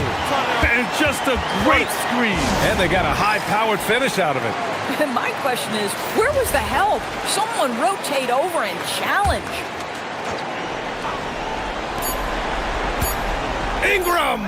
And just a great screen. And they got a high-powered finish out of it. And my question is, where was the help? Someone rotate over and challenge. Ingram!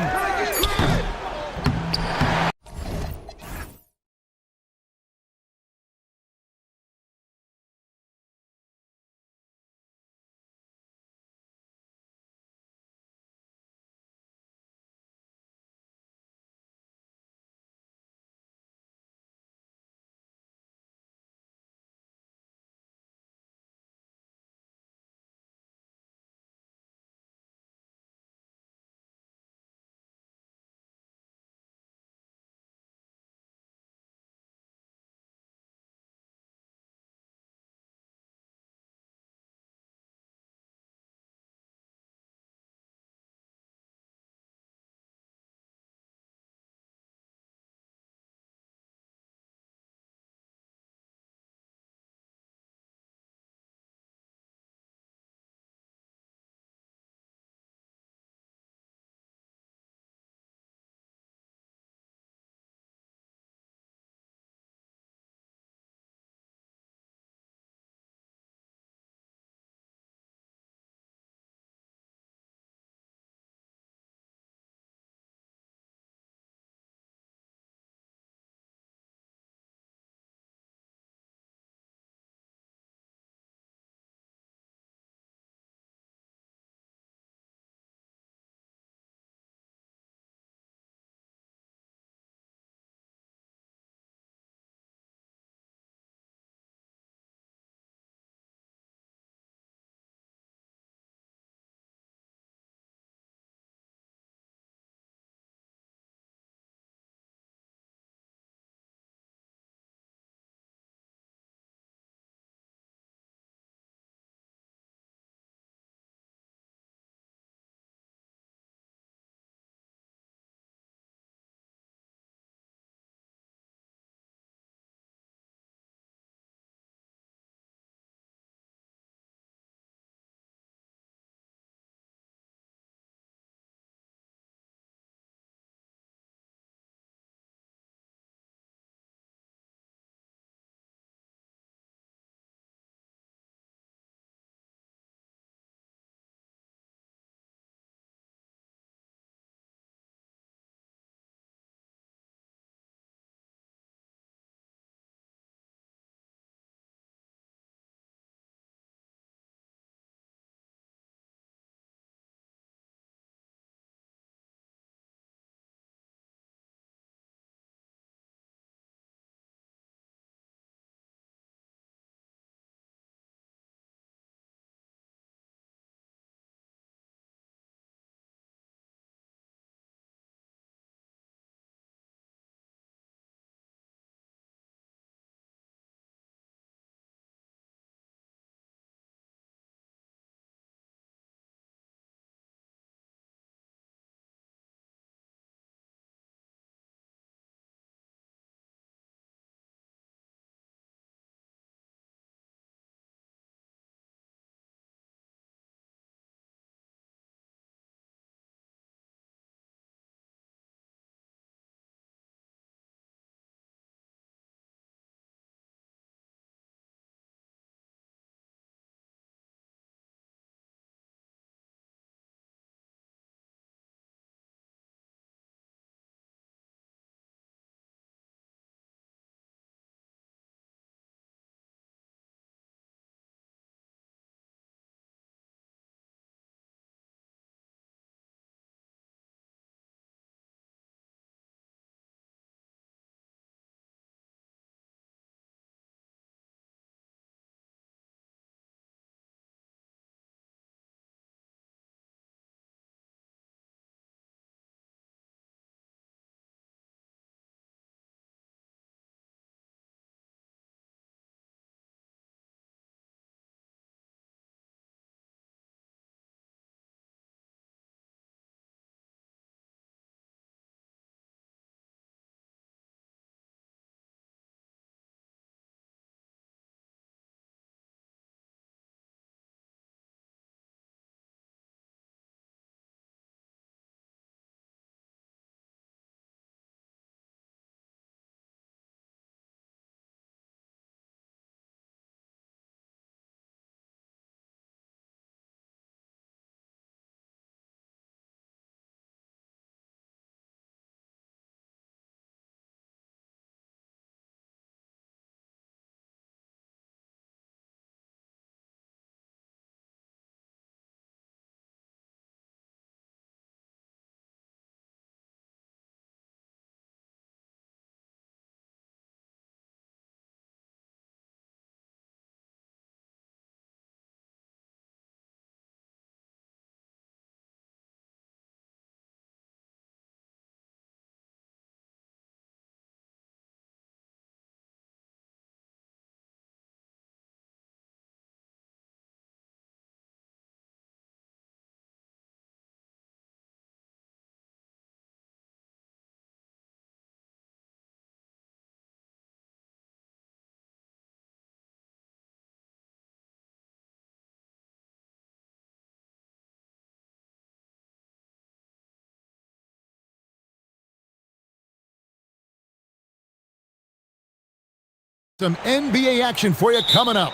Some NBA action for you coming up.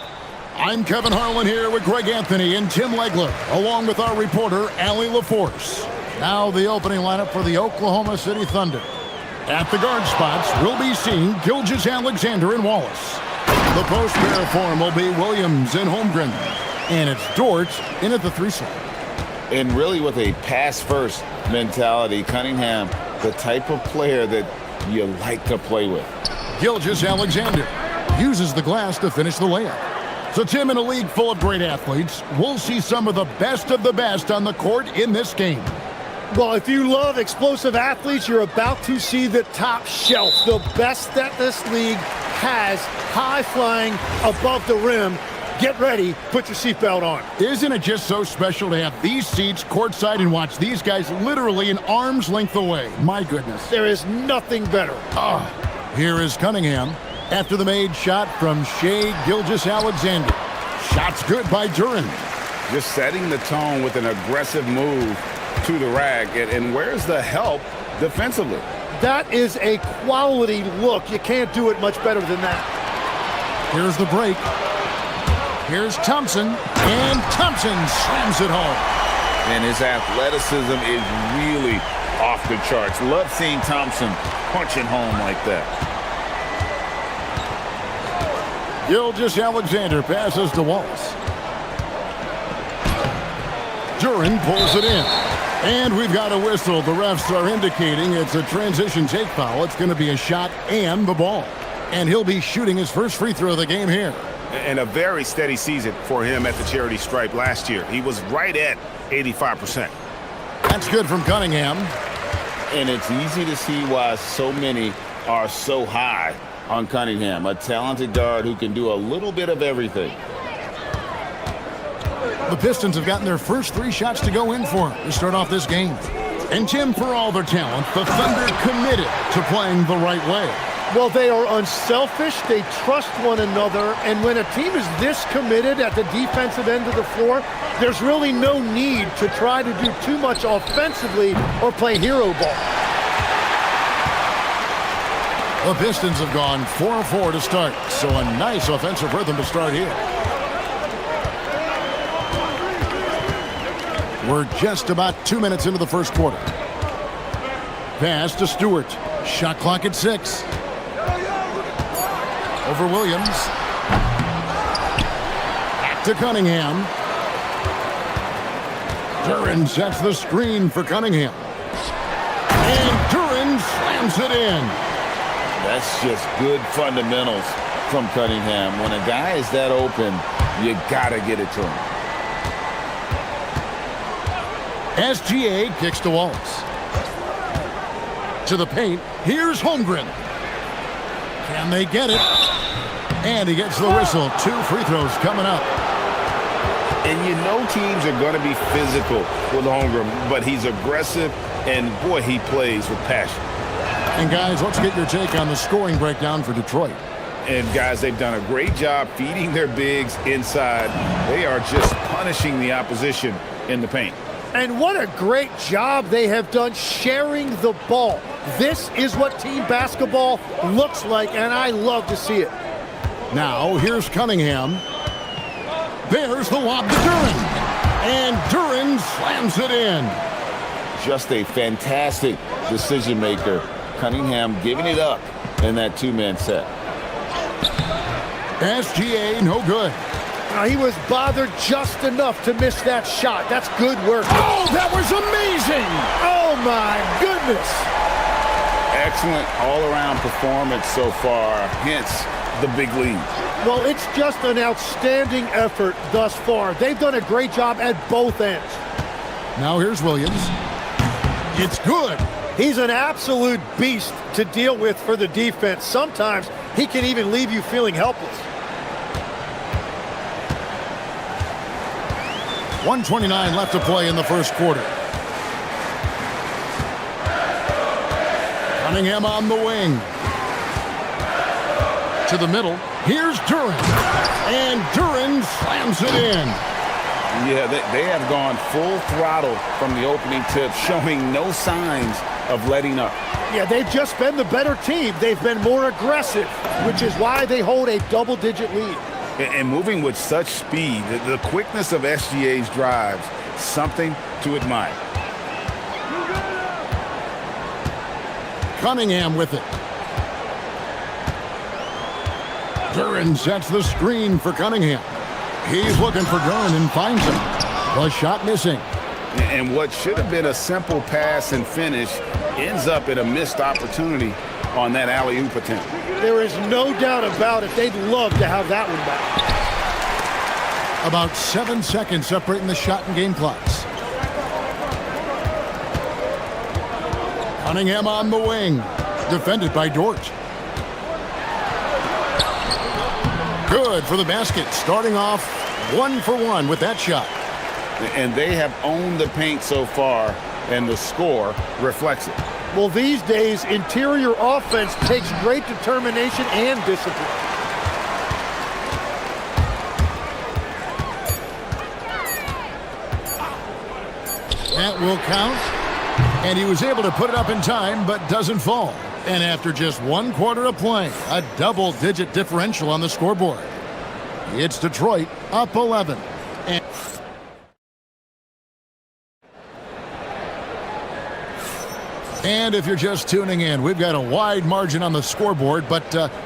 I'm Kevin Harlan here with Greg Anthony and Tim Legler, along with our reporter, Allie LaForce. Now the opening lineup for the Oklahoma City Thunder. At the guard spots, we'll be seeing Gilgeous-Alexander and Wallace. The post pair form will be Williams and Holmgren. And it's Dort in at the 3 slot. And really with a pass-first mentality, Cunningham, the type of player that you like to play with. Gilgeous-Alexander uses the glass to finish the layup. So, Tim, in a league full of great athletes, we'll see some of the best on the court in this game. Well, if you love explosive athletes, you're about to see the top shelf, the best that this league has, high-flying above the rim. Get ready, put your seatbelt on. Isn't it just so special to have these seats courtside and watch these guys literally an arm's length away? My goodness. There is nothing better. Here is Cunningham after the made shot from Shai Gilgeous-Alexander. Shot's good by Duren. Just setting the tone with an aggressive move to the rack. And where's the help defensively? That is a quality look. You can't do it much better than that. Here's the break. Here's Thompson, and Thompson slams it home. And his athleticism is really off the charts. Love seeing Thompson punching home like that. Gilgeous-Alexander passes to Wallace. Duren pulls it in. And we've got a whistle. The refs are indicating it's a transition take foul. It's going to be a shot and the ball. And he'll be shooting his first free throw of the game here. And a very steady season for him at the charity stripe last year. He was right at 85%. That's good from Cunningham. And it's easy to see why so many are so high on Cunningham, a talented guard who can do a little bit of everything. The Pistons have gotten their first 3 shots to go in for to start off this game. And Tim, for all their talent, the Thunder committed to playing the right way. Well, they are unselfish. They trust one another. And when a team is this committed at the defensive end of the floor, there's really no need to try to do too much offensively or play hero ball. The Pistons have gone 4-4 to start, so a nice offensive rhythm to start here. We're just about 2 minutes into the first quarter. Pass to Stewart. Shot clock at 6. Over Williams. Back to Cunningham. Duren sets the screen for Cunningham. And Duren slams it in. That's just good fundamentals from Cunningham. When a guy is that open, you gotta get it to him. SGA kicks to Wallace. To the paint. Here's Holmgren. Can they get it? And he gets the whistle. 2 free throws coming up. And you know teams are going to be physical with Holmgren, but he's aggressive, and boy, he plays with passion. And guys, let's get your take on the scoring breakdown for Detroit. And guys, they've done a great job feeding their bigs inside. They are just punishing the opposition in the paint. And what a great job they have done sharing the ball. This is what team basketball looks like, and I love to see it. Now, here's Cunningham. There's the lob to Duren. And Duren slams it in. Just a fantastic decision maker. Cunningham giving it up in that 2-man set. SGA, no good. He was bothered just enough to miss that shot. That's good work. Oh, that was amazing! Oh, my goodness. Excellent all-around performance so far, hence the big lead. Well, it's just an outstanding effort thus far. They've done a great job at both ends. Now here's Williams. It's good. He's an absolute beast to deal with for the defense. Sometimes he can even leave you feeling helpless. 1:29 left to play in the first quarter. Cunningham on the wing. To the middle. Here's Duren. And Duren slams it in. Yeah, they have gone full throttle from the opening tip, showing no signs of letting up. Yeah, they've just been the better team. They've been more aggressive, which is why they hold a double-digit lead. And moving with such speed, the quickness of SGA's drives, something to admire. Cunningham with it. Duran sets the screen for Cunningham. He's looking for Duran and finds him. The shot missing. And what should have been a simple pass and finish ends up in a missed opportunity on that alley-oop attempt. There is no doubt about it. They'd love to have that one back. About 7 seconds separating the shot and game clocks. Cunningham on the wing. Defended by Dort. Good for the basket. Starting off 1 for 1 with that shot. And they have owned the paint so far, and the score reflects it. Well, these days, interior offense takes great determination and discipline. That will count. And he was able to put it up in time, but doesn't fall. And after just 1 quarter of play, a double-digit differential on the scoreboard. It's Detroit up 11. And if you're just tuning in, we've got a wide margin on the scoreboard, but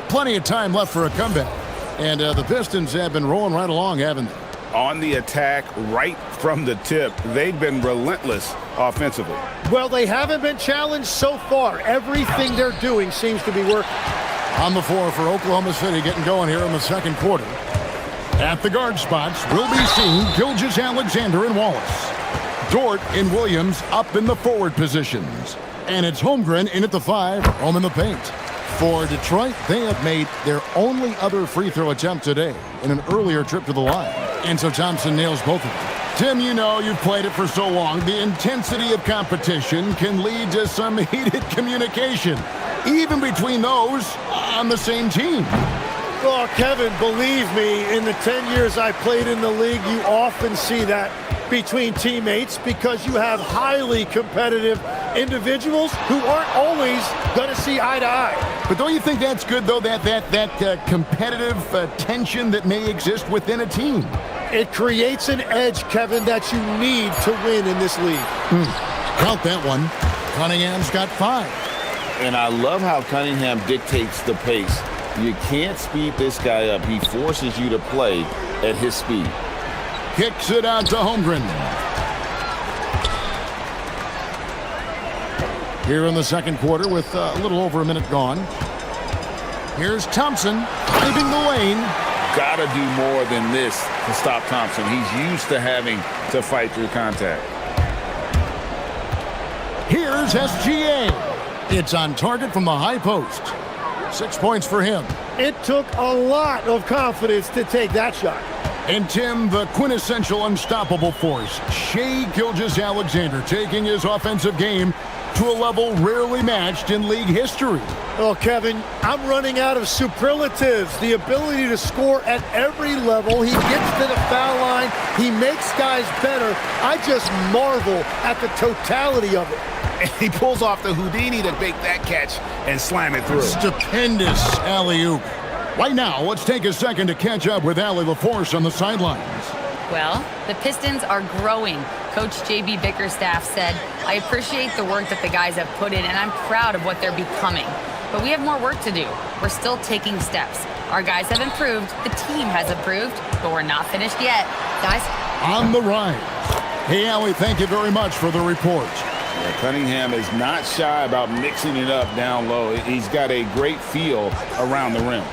plenty of time left for a comeback. And the Pistons have been rolling right along, haven't they? On the attack right from the tip, they've been relentless offensively. Well, they haven't been challenged so far. Everything they're doing seems to be working. On the floor for Oklahoma City, getting going here in the second quarter. At the guard spots, we'll be seeing Gilgeous-Alexander and Wallace. Dort and Williams up in the forward positions. And it's Holmgren in at the 5, home in the paint. For Detroit, they have made their only other free throw attempt today in an earlier trip to the line. And so Thompson nails both of them. Tim, you know, you've played it for so long. The intensity of competition can lead to some heated communication, even between those on the same team. Oh, Kevin, believe me, in the 10 years I played in the league, you often see that between teammates because you have highly competitive individuals who aren't always going to see eye to eye. But don't you think that's good, though, that competitive tension that may exist within a team? It creates an edge, Kevin, that you need to win in this league. Count that one. Cunningham's got 5. And I love how Cunningham dictates the pace. You can't speed this guy up. He forces you to play at his speed. Kicks it out to Holmgren. Here in the second quarter with a little over a minute gone. Here's Thompson driving the lane. Gotta do more than this to stop Thompson. He's used to having to fight through contact. Here's SGA. It's on target from the high post. 6 points for him. It took a lot of confidence to take that shot. And Tim, the quintessential unstoppable force, Shai Gilgeous-Alexander, taking his offensive game to a level rarely matched in league history. Oh, Kevin, I'm running out of superlatives. The ability to score at every level. He gets to the foul line. He makes guys better. I just marvel at the totality of it. And he pulls off the Houdini to make that catch and slam it through. Stupendous alley-oop. Right now, let's take a second to catch up with Allie LaForce on the sidelines. Well, the Pistons are growing. Coach J.B. Bickerstaff said, "I appreciate the work that the guys have put in, and I'm proud of what they're becoming. But we have more work to do. We're still taking steps. Our guys have improved, the team has improved, but we're not finished yet. Guys?" On the rise. Hey, Allie, thank you very much for the report. Yeah, Cunningham is not shy about mixing it up down low. He's got a great feel around the rim.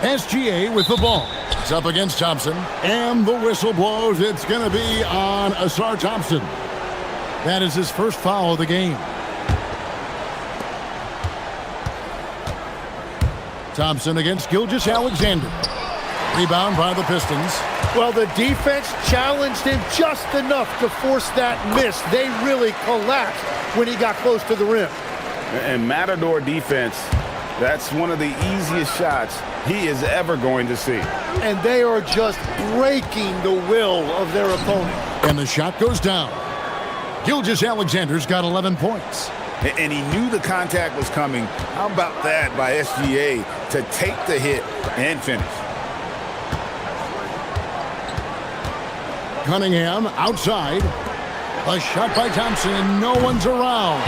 SGA with the ball. It's up against Thompson. And the whistle blows. It's going to be on Asar Thompson. That is his first foul of the game. Thompson against Gilgeous-Alexander. Rebound by the Pistons. Well, the defense challenged him just enough to force that miss. They really collapsed when he got close to the rim. And Matador defense, that's one of the easiest shots he is ever going to see. And they are just breaking the will of their opponent. And the shot goes down. Gilgeous-Alexander's got 11 points. And he knew the contact was coming. How about that by SGA to take the hit and finish? Cunningham outside. A shot by Thompson, and no one's around.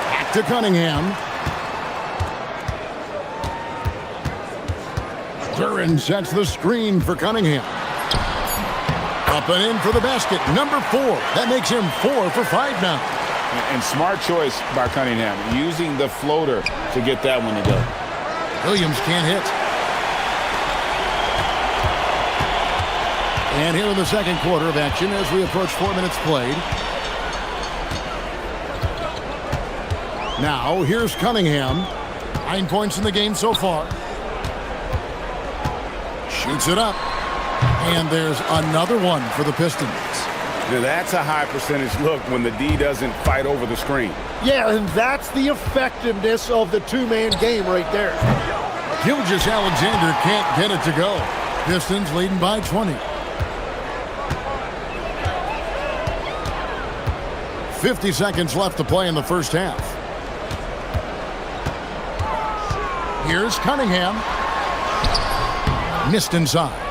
Back to Cunningham. Duran sets the screen for Cunningham. Up and in for the basket. Number 4. That makes him 4 for 5 now. And smart choice by Cunningham, using the floater to get that one to go. Williams can't hit. And here in the second quarter of action as we approach 4 minutes played. Now, here's Cunningham. 9 points in the game so far. Shoots it up. And there's another one for the Pistons. Now that's a high percentage look when the D doesn't fight over the screen. Yeah, and that's the effectiveness of the two-man game right there. Gilgeous-Alexander can't get it to go. Pistons leading by 20. 50 seconds left to play in the first half. Here's Cunningham. Missed inside.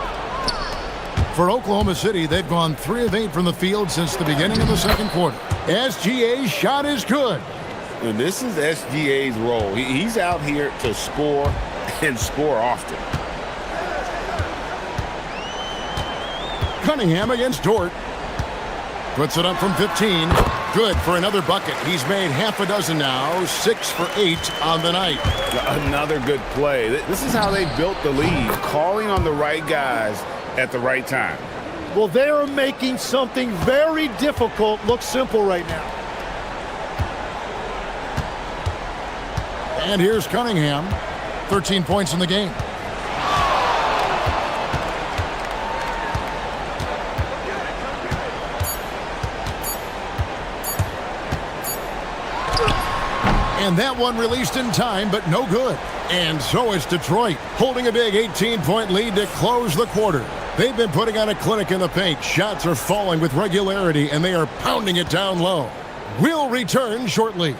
For Oklahoma City, they've gone 3 of 8 from the field since the beginning of the second quarter. SGA's shot is good. And this is SGA's role. He's out here to score and score often. Cunningham against Dort. Puts it up from 15. Good for another bucket. He's made half a dozen now. 6 for 8 on the night. Another good play. This is how they built the lead. Calling on the right guys at the right time. Well, they are making something very difficult look simple right now. And here's Cunningham. 13 points in the game. And that one released in time, but no good. And so it's Detroit, holding a big 18-point lead to close the quarter. They've been putting on a clinic in the paint. Shots are falling with regularity, and they are pounding it down low. We'll return shortly.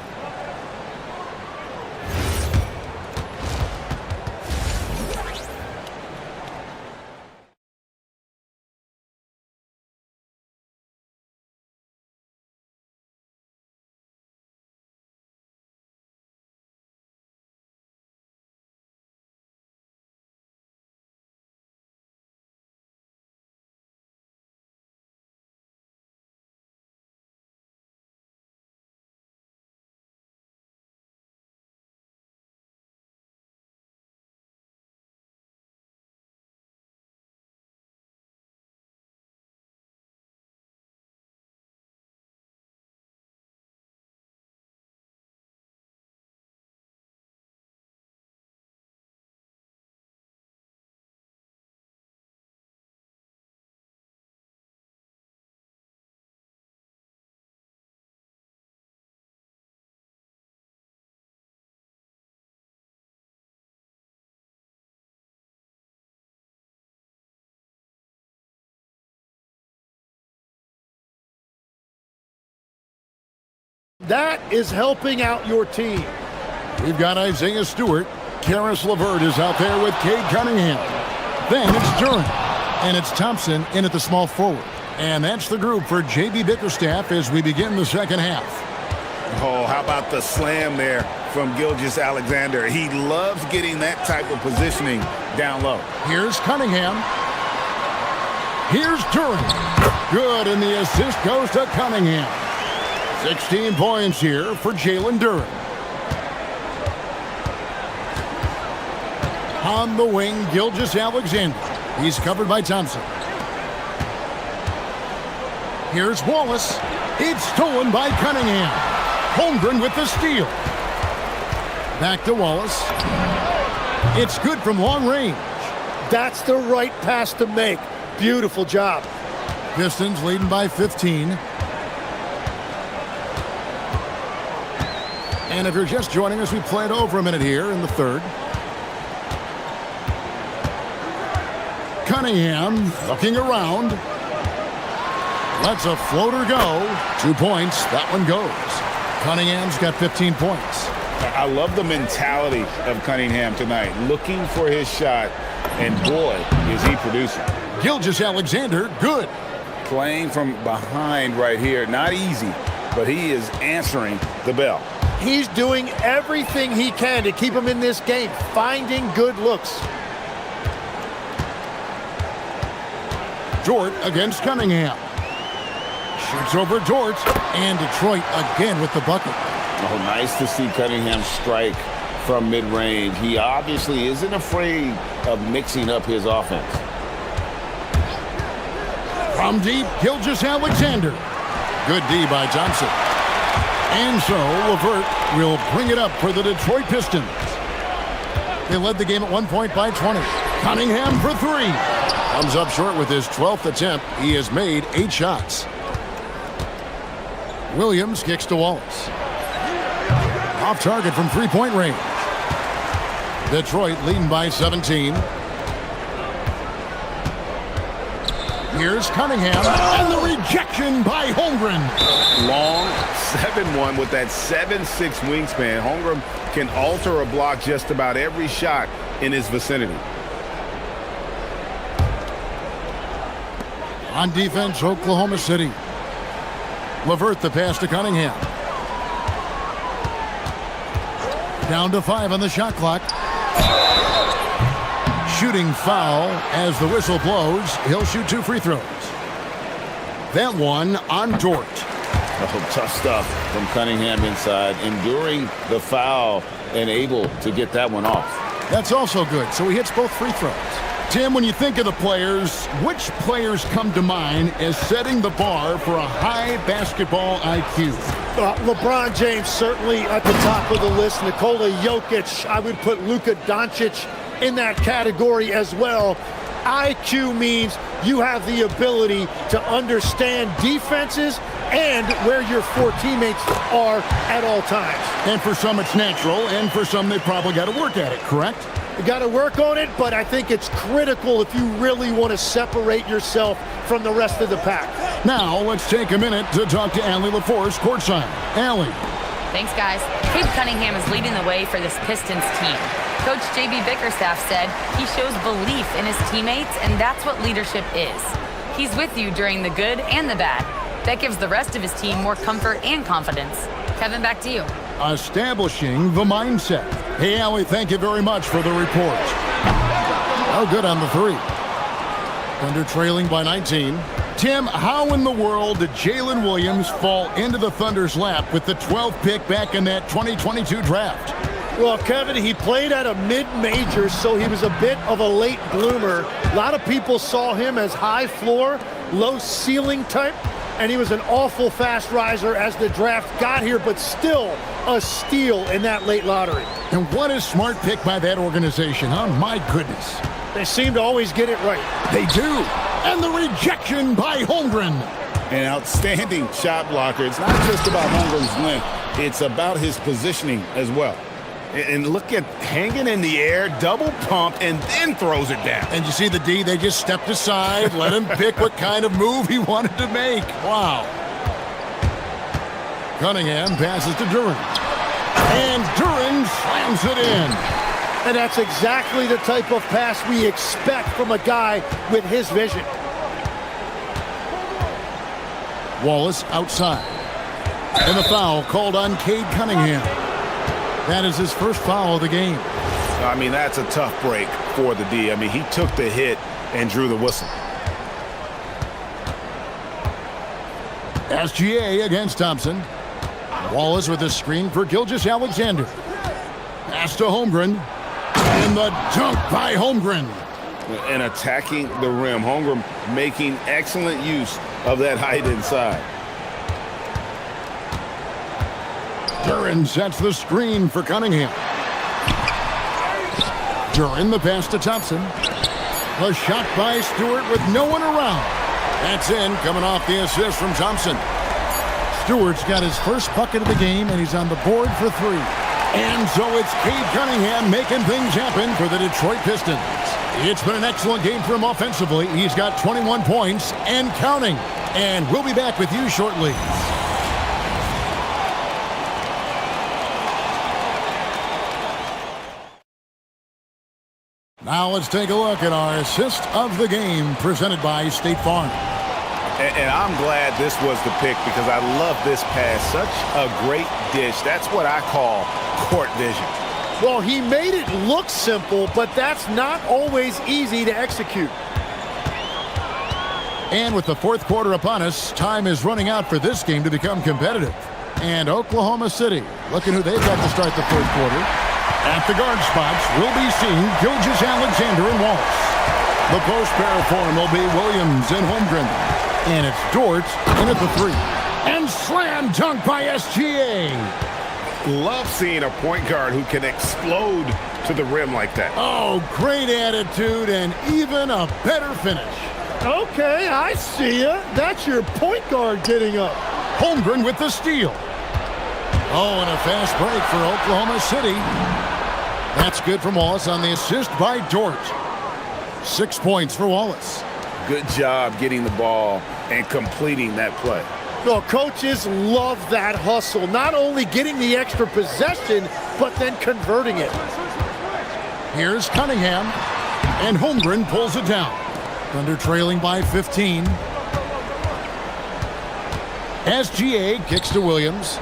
That is helping out your team. We've got Isaiah Stewart. Karis LeVert is out there with Cade Cunningham. Then it's Duran. And it's Thompson in at the small forward. And that's the group for J.B. Bickerstaff as we begin the second half. Oh, how about the slam there from Gilgeous-Alexander? He loves getting that type of positioning down low. Here's Cunningham. Here's Duran. Good, and the assist goes to Cunningham. 16 points here for Jalen Duran. On the wing, Gilgeous-Alexander. He's covered by Thompson. Here's Wallace. It's stolen by Cunningham. Holmgren with the steal. Back to Wallace. It's good from long range. That's the right pass to make. Beautiful job. Pistons leading by 15. And if you're just joining us, we played over a minute here in the third. Cunningham looking around. Lets a floater go. 2 points. That one goes. Cunningham's got 15 points. I love the mentality of Cunningham tonight, looking for his shot, and boy, is he producing. Gilgeous-Alexander, good. Playing from behind right here, not easy, but he is answering the bell. He's doing everything he can to keep him in this game, finding good looks. Dort against Cunningham. Shoots over Dort, and Detroit again with the bucket. Oh, nice to see Cunningham strike from mid-range. He obviously isn't afraid of mixing up his offense. From deep, Gilgeous-Alexander. Good D by Johnson. And so, Levert will bring it up for the Detroit Pistons. They led the game at 1 point by 20. Cunningham for 3. Comes up short with his 12th attempt. He has made 8 shots. Williams kicks to Wallace. Off target from three-point range. Detroit leading by 17. Here's Cunningham, and the rejection by Holmgren. Long 7-1 with that 7'6" wingspan. Holmgren can alter a block just about every shot in his vicinity. On defense, Oklahoma City. Levert the pass to Cunningham. Down to 5 on the shot clock. Shooting foul as the whistle blows. He'll shoot 2 free throws. That one on Dort. Oh, tough stuff from Cunningham inside, enduring the foul and able to get that one off. That's also good, so he hits both free throws. Tim, when you think of the players, which players come to mind as setting the bar for a high basketball IQ? LeBron James certainly at the top of the list. Nikola Jokic, I would put Luka Doncic in that category as well. IQ means you have the ability to understand defenses and where your 4 teammates are at all times. And for some it's natural, and for some they probably got to work at it, correct? You got to work on it, but I think it's critical if you really want to separate yourself from the rest of the pack. Now let's take a minute to talk to Allie LaForce courtside. Allie. Thanks, guys. Cade Cunningham is leading the way for this Pistons team. Coach J.B. Bickerstaff said he shows belief in his teammates, and that's what leadership is. He's with you during the good and the bad. That gives the rest of his team more comfort and confidence. Kevin, back to you. Establishing the mindset. Hey, Allie, thank you very much for the report. Oh, good on the 3. Thunder trailing by 19. Tim, how in the world did Jalen Williams fall into the Thunder's lap with the 12th pick back in that 2022 draft? Well, Kevin, he played at a mid-major, so he was a bit of a late bloomer. A lot of people saw him as high floor, low ceiling type, and he was an awful fast riser as the draft got here, but still a steal in that late lottery. And what a smart pick by that organization, huh? My goodness. They seem to always get it right. They do. And the rejection by Holmgren. An outstanding shot blocker. It's not just about Holmgren's length. It's about his positioning as well. And look at hanging in the air, double pump, and then throws it down. And you see the D, they just stepped aside, let him pick what kind of move he wanted to make. Wow. Cunningham passes to Duren. And Duren slams it in. And that's exactly the type of pass we expect from a guy with his vision. Wallace outside. And the foul called on Cade Cunningham. That is his first foul of the game. I mean, that's a tough break for the D. I mean, he took the hit and drew the whistle. SGA against Thompson. Wallace with a screen for Gilgeous-Alexander. Pass to Holmgren. And the dunk by Holmgren. And attacking the rim. Holmgren making excellent use of that height inside. Duren sets the screen for Cunningham. Duren the pass to Thompson. The shot by Stewart with no one around. That's in, coming off the assist from Thompson. Stewart's got his first bucket of the game, and he's on the board for 3. And so it's Cade Cunningham making things happen for the Detroit Pistons. It's been an excellent game for him offensively. He's got 21 points and counting. And we'll be back with you shortly. Now let's take a look at our assist of the game presented by State Farm. And I'm glad this was the pick because I love this pass. Such a great dish. That's what I call court vision. Well, he made it look simple, but that's not always easy to execute. And with the fourth quarter upon us, time is running out for this game to become competitive. And Oklahoma City, looking who they've got to start the fourth quarter. At the guard spots, we'll be seeing Gilgeous-Alexander and Wallace. The post pair for him will be Williams and Holmgren. And it's Dort in at the three. And slam dunk by SGA. Love seeing a point guard who can explode to the rim like that. Oh, great attitude and even a better finish. Okay, I see ya. That's your point guard getting up. Holmgren with the steal. Oh, and a fast break for Oklahoma City. That's good from Wallace on the assist by Dort. 6 points for Wallace. Good job getting the ball and completing that play. Well, coaches love that hustle. Not only getting the extra possession, but then converting it. Here's Cunningham. And Holmgren pulls it down. Thunder trailing by 15. SGA kicks to Williams.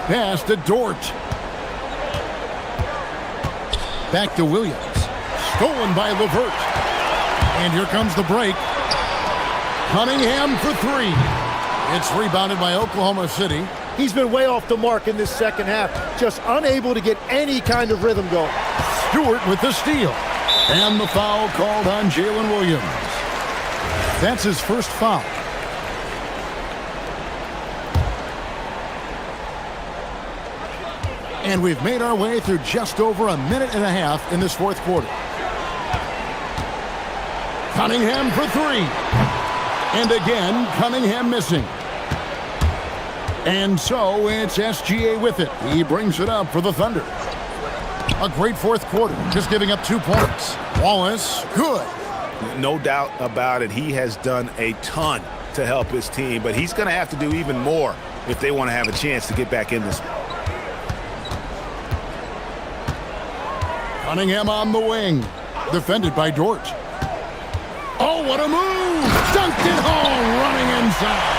Pass to Dort. Back to Williams. Stolen by LeVert. And here comes the break. Cunningham for three. It's rebounded by Oklahoma City. He's been way off the mark in this second half. Just unable to get any kind of rhythm going. Stewart with the steal. And the foul called on Jalen Williams. That's his first foul. And we've made our way through just over a minute and a half in this fourth quarter. Cunningham for three. And again, Cunningham missing. And so it's SGA with it. He brings it up for the Thunder. A great fourth quarter, just giving up 2 points. Wallace, good. No doubt about it. He has done a ton to help his team, but he's going to have to do even more if they want to have a chance to get back in this one. Cunningham on the wing. Defended by Dort. Oh, what a move! Dunked it home, running inside.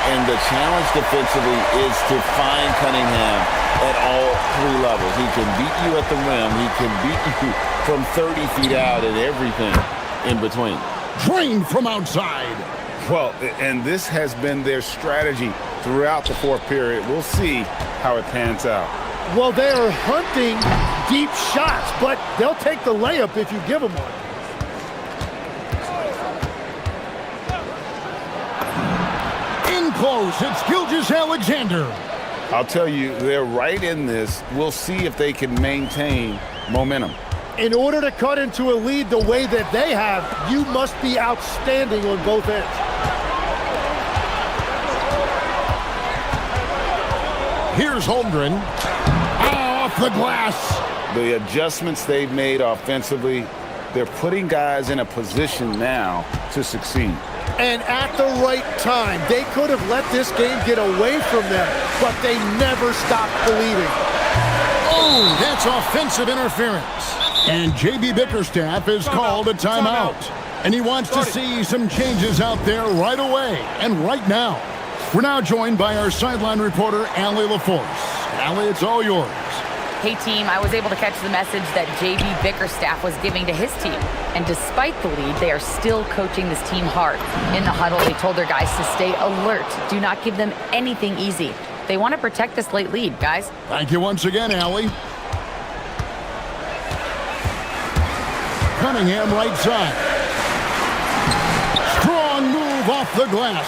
And the challenge defensively is to find Cunningham at all three levels. He can beat you at the rim. He can beat you from 30 feet out and everything in between. Drained from outside. Well, and this has been their strategy throughout the fourth period. We'll see how it pans out. Well, they are hunting deep shots, but they'll take the layup if you give them one. In close, it's Gilgeous-Alexander. I'll tell you, they're right in this. We'll see if they can maintain momentum. In order to cut into a lead the way that they have, you must be outstanding on both ends. Here's Holmgren. Off the glass. The adjustments they've made offensively, they're putting guys in a position now to succeed. And at the right time, they could have let this game get away from them, but they never stopped believing. Oh, that's offensive interference. And J.B. Bickerstaff is called a timeout. And he wants to see some changes out there right away and right now. We're now joined by our sideline reporter, Allie LaForce. Allie, it's all yours. Hey team, I was able to catch the message that J.B. Bickerstaff was giving to his team. And despite the lead, they are still coaching this team hard. In the huddle, they told their guys to stay alert. Do not give them anything easy. They want to protect this late lead, guys. Thank you once again, Allie. Cunningham right side. Strong move off the glass.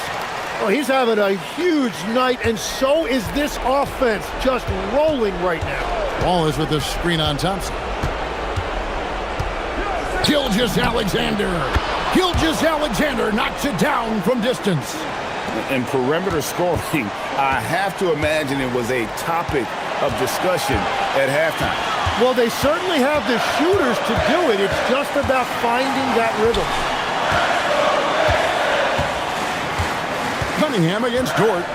Well, he's having a huge night, and so is this offense, just rolling right now. Wallace with the screen on Thompson. Gilgeous-Alexander. Gilgeous-Alexander knocks it down from distance. In perimeter scoring, I have to imagine it was a topic of discussion at halftime. Well, they certainly have the shooters to do it. It's just about finding that rhythm. Cunningham against Dort.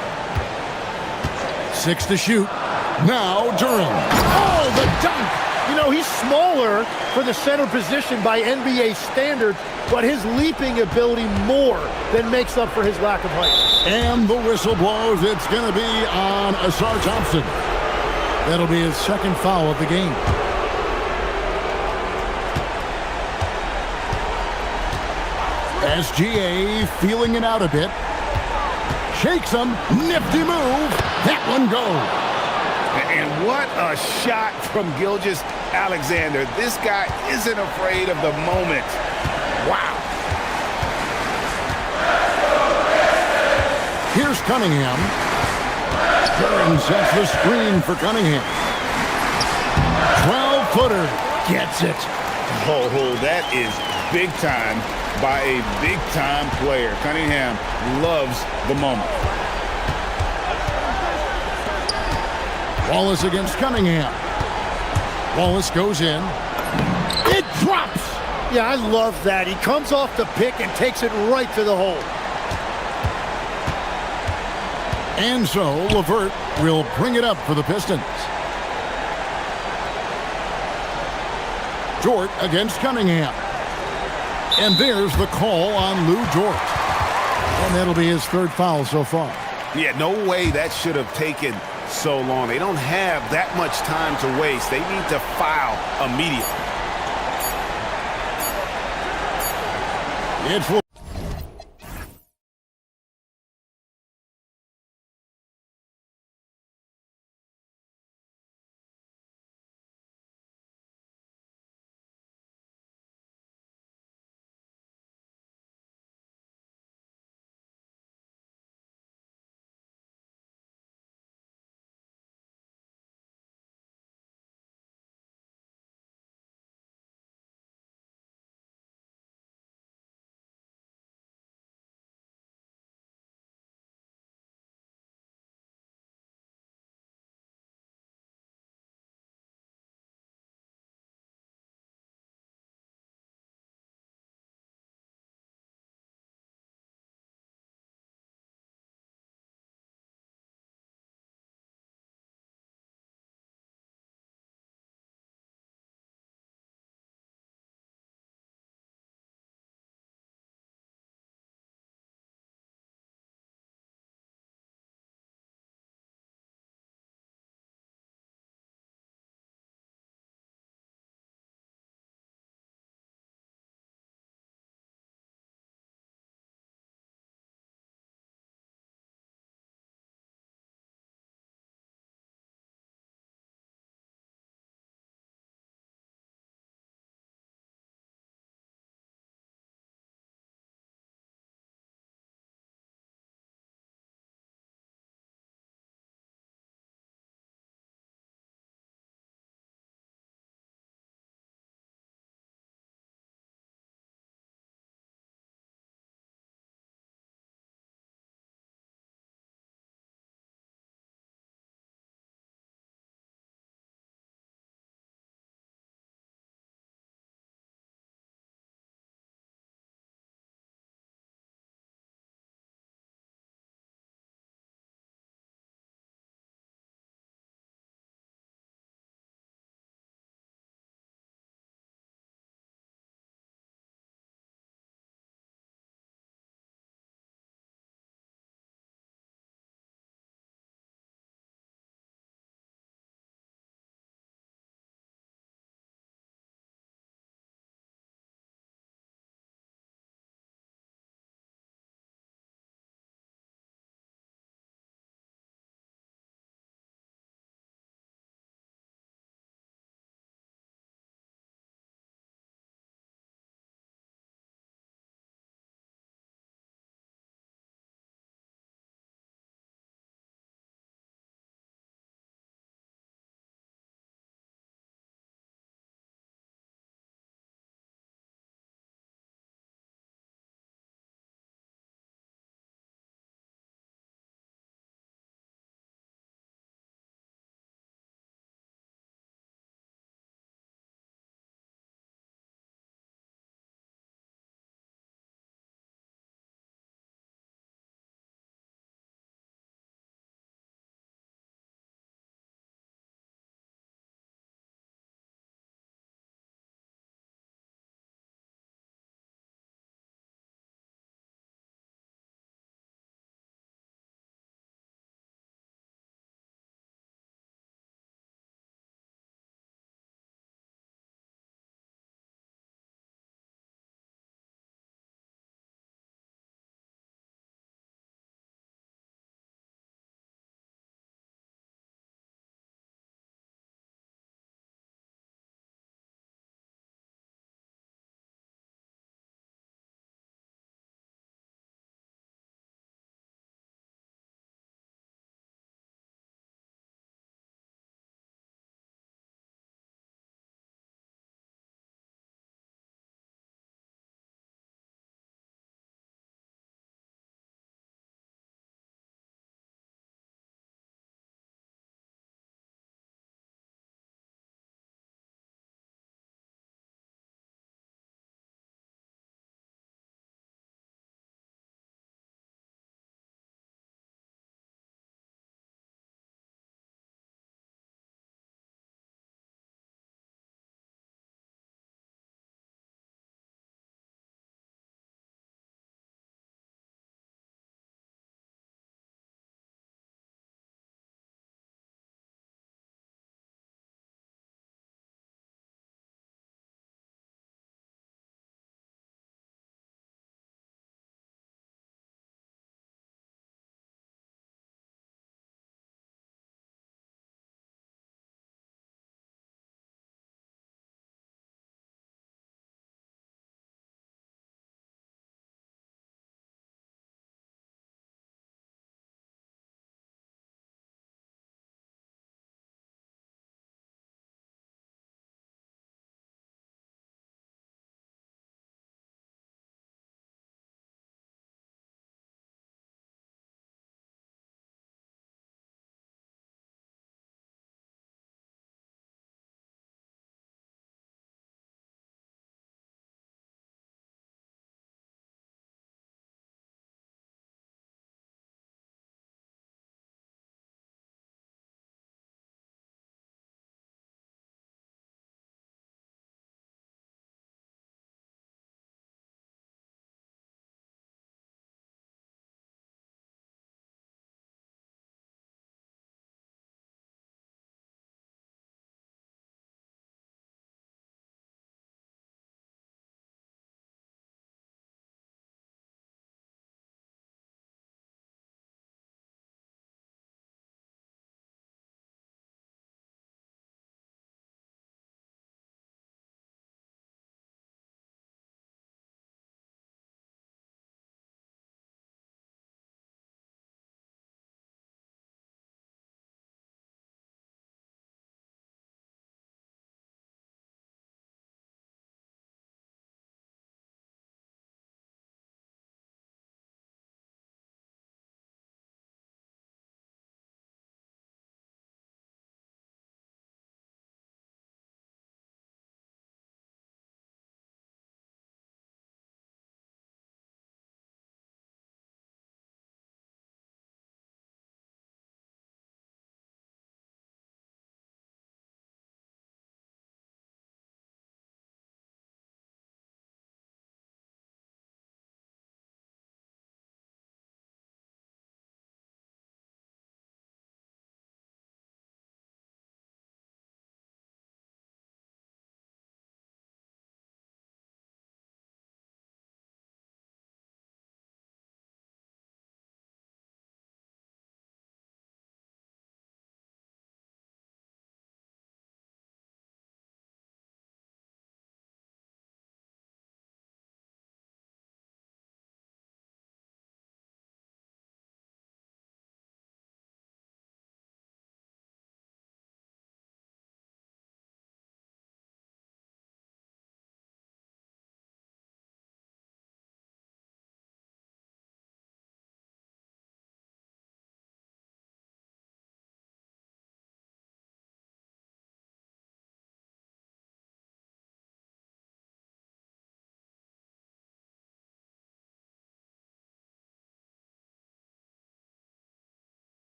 6 to shoot. Now Durham. Oh, the dunk! You know, he's smaller for the center position by NBA standards, but his leaping ability more than makes up for his lack of height. And the whistle blows. It's going to be on Asar Thompson. That'll be his second foul of the game. SGA feeling it out a bit. Shakes him. Nifty move. That one goes. And what a shot from Gilgeous-Alexander. This guy isn't afraid of the moment. Wow. Here's Cunningham. Curran sets the screen for Cunningham. 12-footer. Gets it. Oh, that is big time by a big-time player. Cunningham loves the moment. Wallace against Cunningham. Wallace goes in. It drops. Yeah, I love that. He comes off the pick and takes it right to the hole. And so LeVert will bring it up for the Pistons. Dort against Cunningham. And there's the call on Lou Dort. And that'll be his third foul so far. Yeah, no way that should have taken so long. They don't have that much time to waste. They need to foul immediately. It's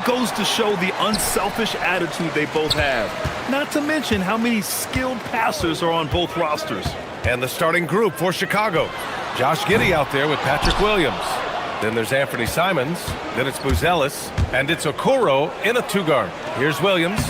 That goes to show the unselfish attitude they both have. Not to mention how many skilled passers are on both rosters. And the starting group for Chicago. Josh Giddey out there with Patrick Williams. Then there's Anthony Simons. Then it's Buzelis. And it's Okoro in a two-guard. Here's Williams.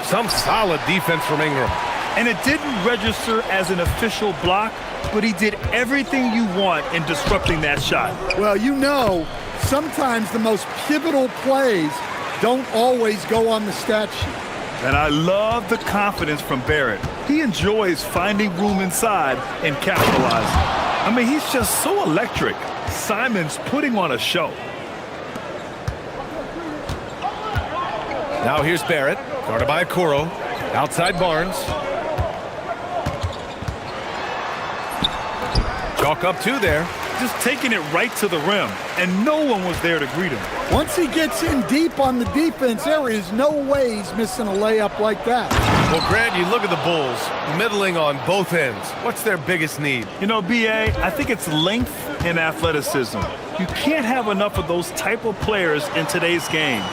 Some solid defense from Ingram. And it didn't register as an official block, but he did everything you want in disrupting that shot. Well, you know, sometimes the most pivotal plays don't always go on the stat sheet. And I love the confidence from Barrett. He enjoys finding room inside and capitalizing. I mean, he's just so electric. Simons putting on a show. Now here's Barrett, guarded by Okoro. Outside Barnes. Chalk up two there. Just taking it right to the rim, and no one was there to greet him. Once he gets in deep on the defense, there is no way he's missing a layup like that. Well, Grant, you look at the Bulls, middling on both ends. What's their biggest need? You know, B.A., I think it's length and athleticism. You can't have enough of those type of players in today's game.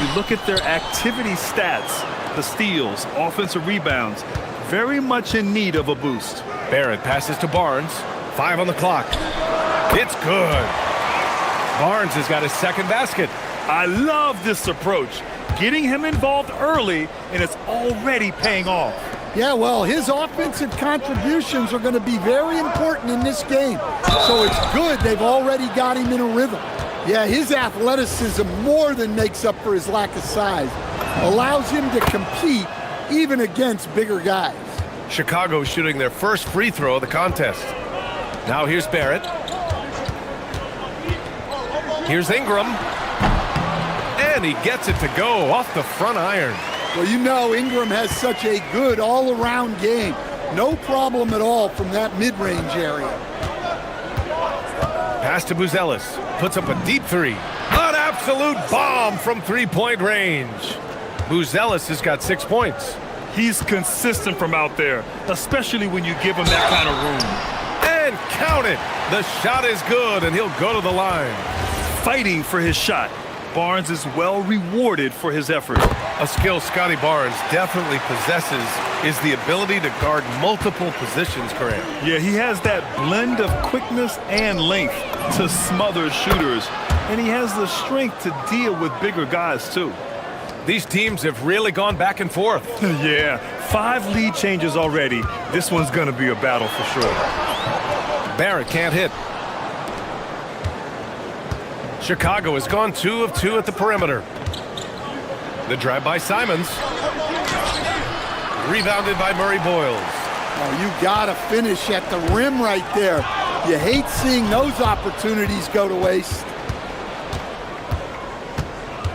You look at their activity stats, the steals, offensive rebounds, very much in need of a boost. Barrett passes to Barnes. 5 on the clock. It's good. Barnes has got his second basket. I love this approach. Getting him involved early, and it's already paying off. Yeah, well, his offensive contributions are going to be very important in this game. So it's good they've already got him in a rhythm. Yeah, his athleticism more than makes up for his lack of size. Allows him to compete even against bigger guys. Chicago shooting their first free throw of the contest. Now here's Barrett. Here's Ingram. And he gets it to go off the front iron. Well, you know Ingram has such a good all-around game. No problem at all from that mid-range area. Pass to Buzelis. Puts up a deep three. An absolute bomb from three-point range. Buzelis has got 6 points. He's consistent from out there, especially when you give him that kind of room. And count it. The shot is good, and he'll go to the line. Fighting for his shot. Barnes is well rewarded for his effort. A skill Scotty Barnes definitely possesses is the ability to guard multiple positions, Grant. Yeah, he has that blend of quickness and length to smother shooters, and he has the strength to deal with bigger guys, too. These teams have really gone back and forth. Yeah, 5 lead changes already. This one's going to be a battle for sure. Barrett can't hit. Chicago has gone 2 of 2 at the perimeter. The drive by Simons. Rebounded by Murray Boyles. Oh, you got to finish at the rim right there. You hate seeing those opportunities go to waste.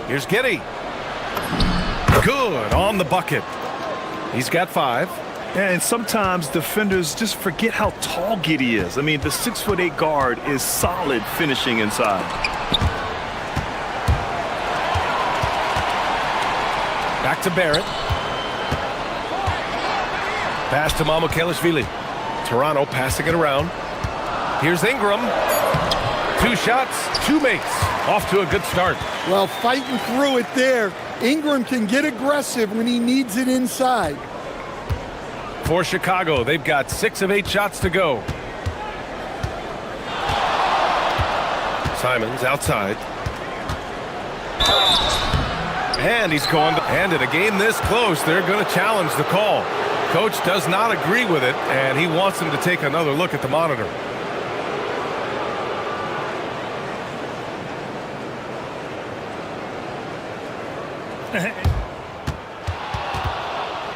Here's Giddey. Good on the bucket. He's got 5. And sometimes defenders just forget how tall Giddey is. I mean, the 6'8" guard is solid finishing inside. Back to Barrett. Pass to Mamukelashvili. Toronto passing it around. Here's Ingram. 2 shots, 2 makes. Off to a good start. Well, fighting through it there. Ingram can get aggressive when he needs it inside. For Chicago, they've got 6 of 8 shots to go. Simons outside. And he's going to, and in a game this close, they're going to challenge the call. Coach does not agree with it, and he wants him to take another look at the monitor.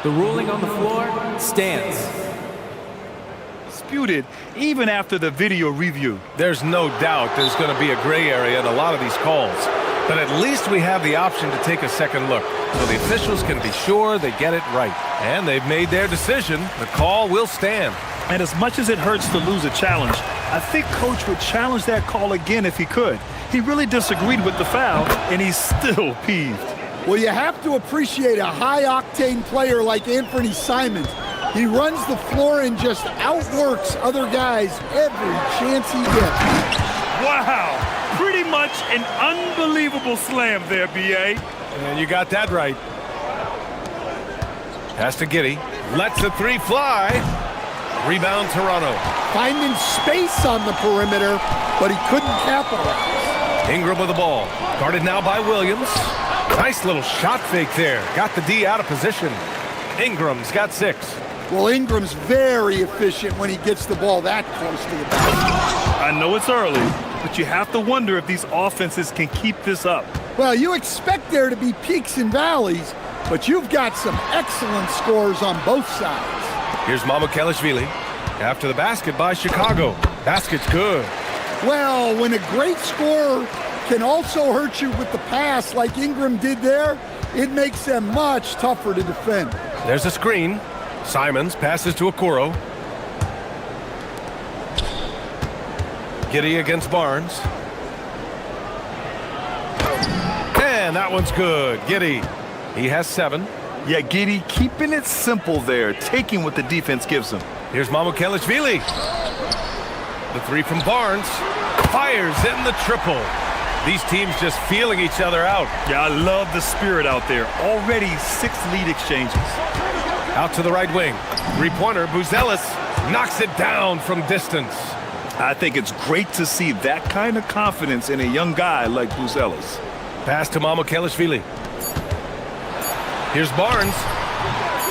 The ruling on the floor stands. Disputed even after the video review. There's no doubt there's going to be a gray area in a lot of these calls. But at least we have the option to take a second look, so the officials can be sure they get it right. And they've made their decision. The call will stand. And as much as it hurts to lose a challenge, I think Coach would challenge that call again if he could. He really disagreed with the foul, and he's still peeved. Well, you have to appreciate a high-octane player like Anthony Simons. He runs the floor and just outworks other guys every chance he gets. Wow! Pretty much Such an unbelievable slam there, B.A. And you got that right. Pass to Giddey. Lets the three fly. Rebound Toronto. Finding space on the perimeter, but he couldn't capitalize. Ingram with the ball. Guarded now by Williams. Nice little shot fake there. Got the D out of position. Ingram's got 6. Well, Ingram's very efficient when he gets the ball that close to the basket. I know it's early, but you have to wonder if these offenses can keep this up. Well, you expect there to be peaks and valleys, but you've got some excellent scores on both sides. Here's Mamukelashvili. After the basket by Chicago. Basket's good. Well, when a great scorer can also hurt you with the pass like Ingram did there, it makes them much tougher to defend. There's a screen. Simons passes to Okoro. Giddey against Barnes. And that one's good. Giddey. He has 7. Yeah, Giddey keeping it simple there, taking what the defense gives him. Here's Mamukelashvili. The 3 from Barnes. Fires in the triple. These teams just feeling each other out. Yeah, I love the spirit out there. Already 6 lead exchanges. Out to the right wing. 3-pointer. Buzelis knocks it down from distance. I think it's great to see that kind of confidence in a young guy like Buzelis. Pass to Mamukelashvili. Here's Barnes.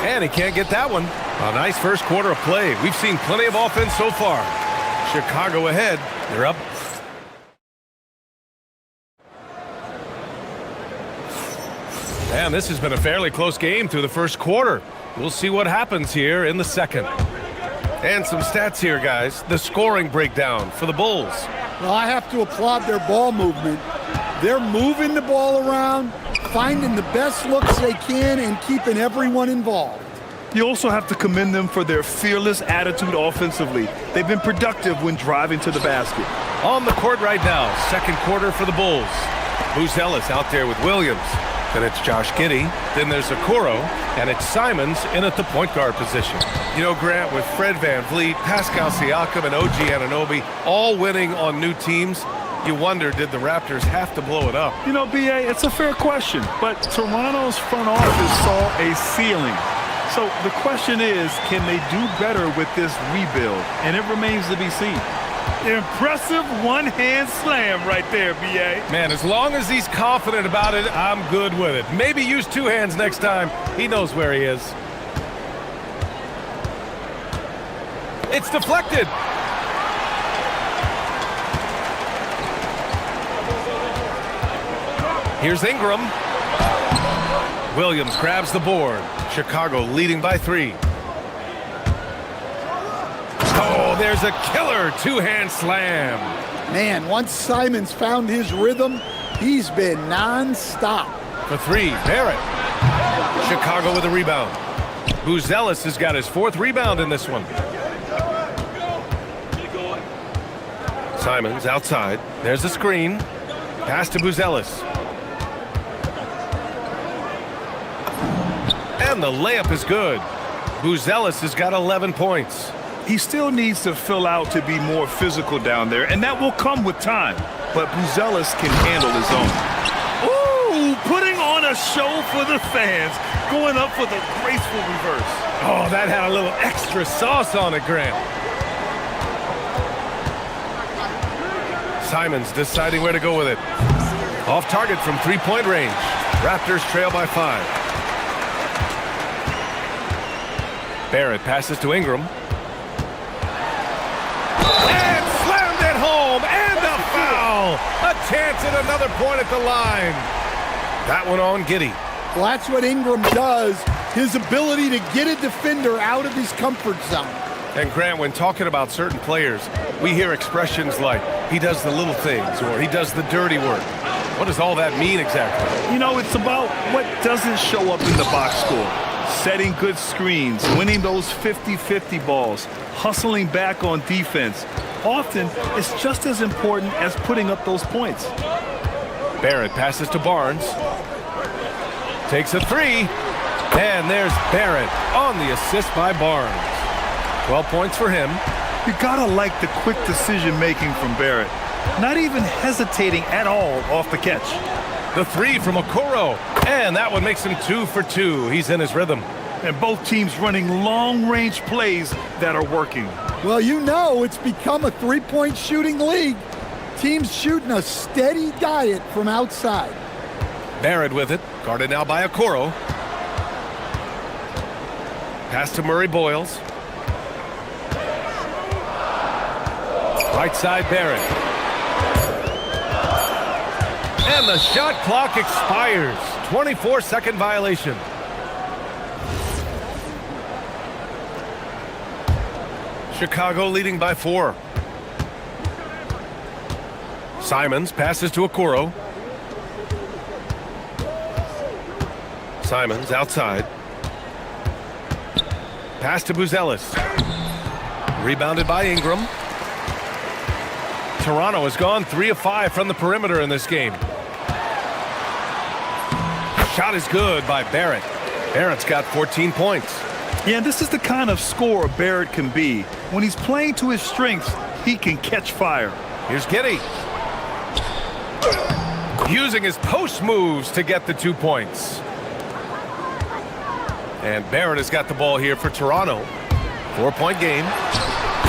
And he can't get that one. A nice first quarter of play. We've seen plenty of offense so far. Chicago ahead. They're up. And this has been a fairly close game through the first quarter. We'll see what happens here in the second. And some stats here, guys. The scoring breakdown for the Bulls. Well, I have to applaud their ball movement. They're moving the ball around, finding the best looks they can, and keeping everyone involved. You also have to commend them for their fearless attitude offensively. They've been productive when driving to the basket. On the court right now, second quarter for the Bulls. Buzelis out there with Williams. Then it's Josh Giddey. Then there's Okoro. And it's Simons in at the point guard position. You know, Grant, with Fred VanVleet, Pascal Siakam, and OG Anunoby all winning on new teams, you wonder, did the Raptors have to blow it up? You know, B.A., it's a fair question, but Toronto's front office saw a ceiling. So the question is, can they do better with this rebuild? And it remains to be seen. Impressive one-hand slam right there, B.A. Man, as long as he's confident about it, I'm good with it. Maybe use 2 hands next time. He knows where he is. It's deflected. Here's Ingram. Williams grabs the board. Chicago leading by 3. Oh, there's a killer 2-hand slam. Man, once Simons found his rhythm, he's been non-stop. For 3, Barrett. Chicago with a rebound. Buzelis has got his 4th rebound in this one. Simons outside. There's the screen. Pass to Buzelis. And the layup is good. Buzelis has got 11 points. He still needs to fill out to be more physical down there, and that will come with time. But Buzelis can handle his own. Ooh, putting on a show for the fans, going up for the graceful reverse. Oh, that had a little extra sauce on it, Grant. Simons deciding where to go with it. Off target from 3-point range. Raptors trail by 5. Barrett passes to Ingram. And slammed it home, and a foul! A chance at another point at the line. That one on Giddey. Well, that's what Ingram does, his ability to get a defender out of his comfort zone. And Grant, when talking about certain players, we hear expressions like, he does the little things, or he does the dirty work. What does all that mean exactly? You know, it's about what doesn't show up in the box score. Setting good screens, winning those 50-50 balls, hustling back on defense. Often, it's just as important as putting up those points. Barrett passes to Barnes. Takes a 3. And there's Barrett on the assist by Barnes. 12 points for him. You gotta like the quick decision-making from Barrett. not even hesitating at all off the catch. The three from Okoro, and that one makes him 2 for 2. He's in his rhythm. And both teams running long-range plays that are working. Well, you know it's become a three-point shooting league. Teams shooting a steady diet from outside. Barrett with it, guarded now by Okoro. Pass to Murray Boyles. Right side, Barrett. And the shot clock expires. 24-second violation. Chicago leading by 4. Simons passes to Okoro. Simons outside. Pass to Buzelis. Rebounded by Ingram. Toronto has gone 3 of 5 from the perimeter in this game. Shot is good by Barrett. Barrett's got 14 points. Yeah, this is the kind of scorer Barrett can be. When he's playing to his strengths, he can catch fire. Here's Giddey. Using his post moves to get the 2 points. And Barrett has got the ball here for Toronto. 4-point game.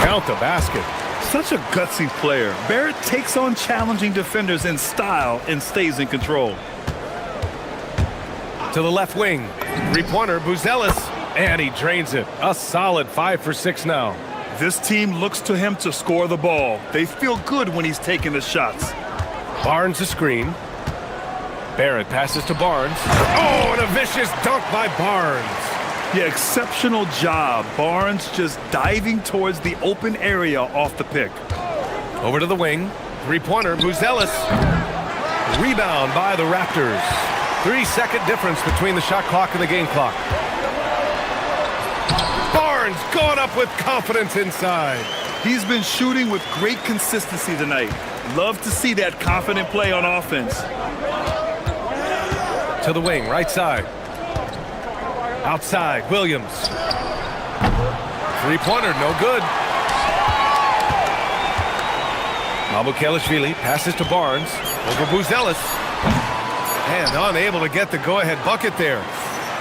Count the basket. Such a gutsy player. Barrett takes on challenging defenders in style and stays in control. To the left wing. Three-pointer, Buzelis. And he drains it. A solid 5 for 6 now. This team looks to him to score the ball. They feel good when he's taking the shots. Barnes a screen. Barrett passes to Barnes. Oh, and a vicious dunk by Barnes. Yeah, exceptional job. Barnes just diving towards the open area off the pick. Over to the wing. Three-pointer, Buzelis. Rebound by the Raptors. 3-second difference between the shot clock and the game clock. Barnes going up with confidence inside. He's been shooting with great consistency tonight. Love to see that confident play on offense. To the wing, right side. Outside, Williams. Three-pointer, no good. Mamukelashvili passes to Barnes. Over Buzelis. And unable to get the go-ahead bucket there.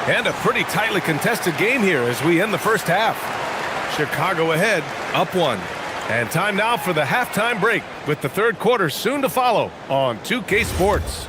And a pretty tightly contested game here as we end the first half. Chicago ahead, up 1. And time now for the halftime break, with the third quarter soon to follow on 2K Sports.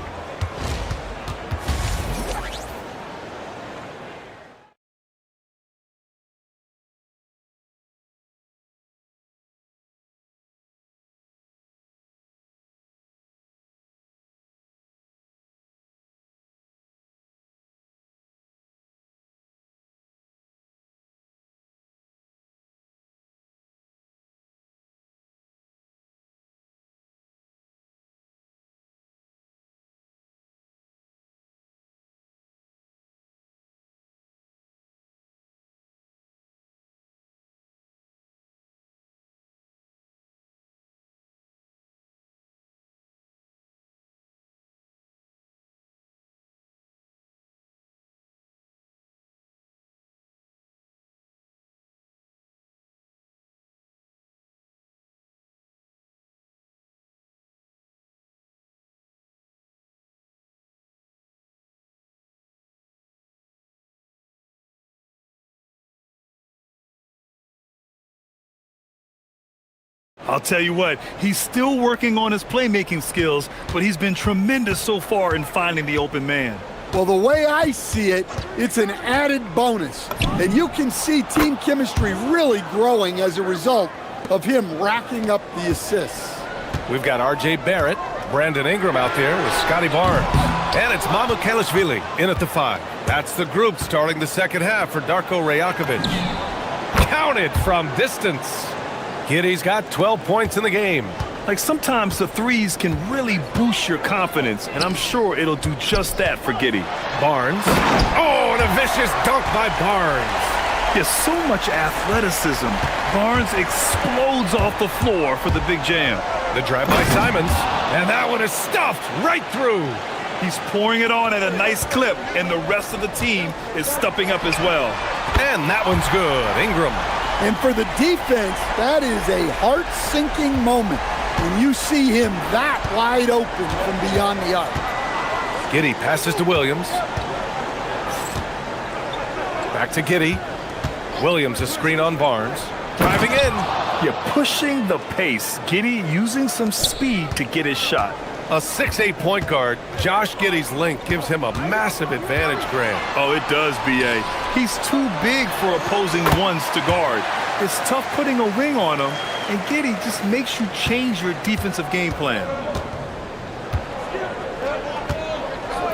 I'll tell you what, he's still working on his playmaking skills, but he's been tremendous so far in finding the open man. Well, the way I see it, it's an added bonus. And you can see team chemistry really growing as a result of him racking up the assists. We've got R.J. Barrett, Brandon Ingram out there with Scotty Barnes. And it's Mamukelashvili in at the 5. That's the group starting the second half for Darko Rajakovic. Counted from distance. Giddey's got 12 points in the game. Like, sometimes the threes can really boost your confidence, and I'm sure it'll do just that for Giddey. Barnes. Oh, and a vicious dunk by Barnes. There's so much athleticism. Barnes explodes off the floor for the big jam. The drive by Simons, and that one is stuffed right through. He's pouring it on at a nice clip, and the rest of the team is stepping up as well. And that one's good. Ingram. And for the defense, that is a heart-sinking moment. when you see him that wide open from beyond the arc. Giddey passes to Williams. Back to Giddey. Williams a screen on Barnes. Driving in. You're pushing the pace. Giddey using some speed to get his shot. A 6'8" point guard, Josh Giddey's length gives him a massive advantage, Graham. Oh, it does, B.A. He's too big for opposing ones to guard. It's tough putting a wing on him, and Giddey just makes you change your defensive game plan.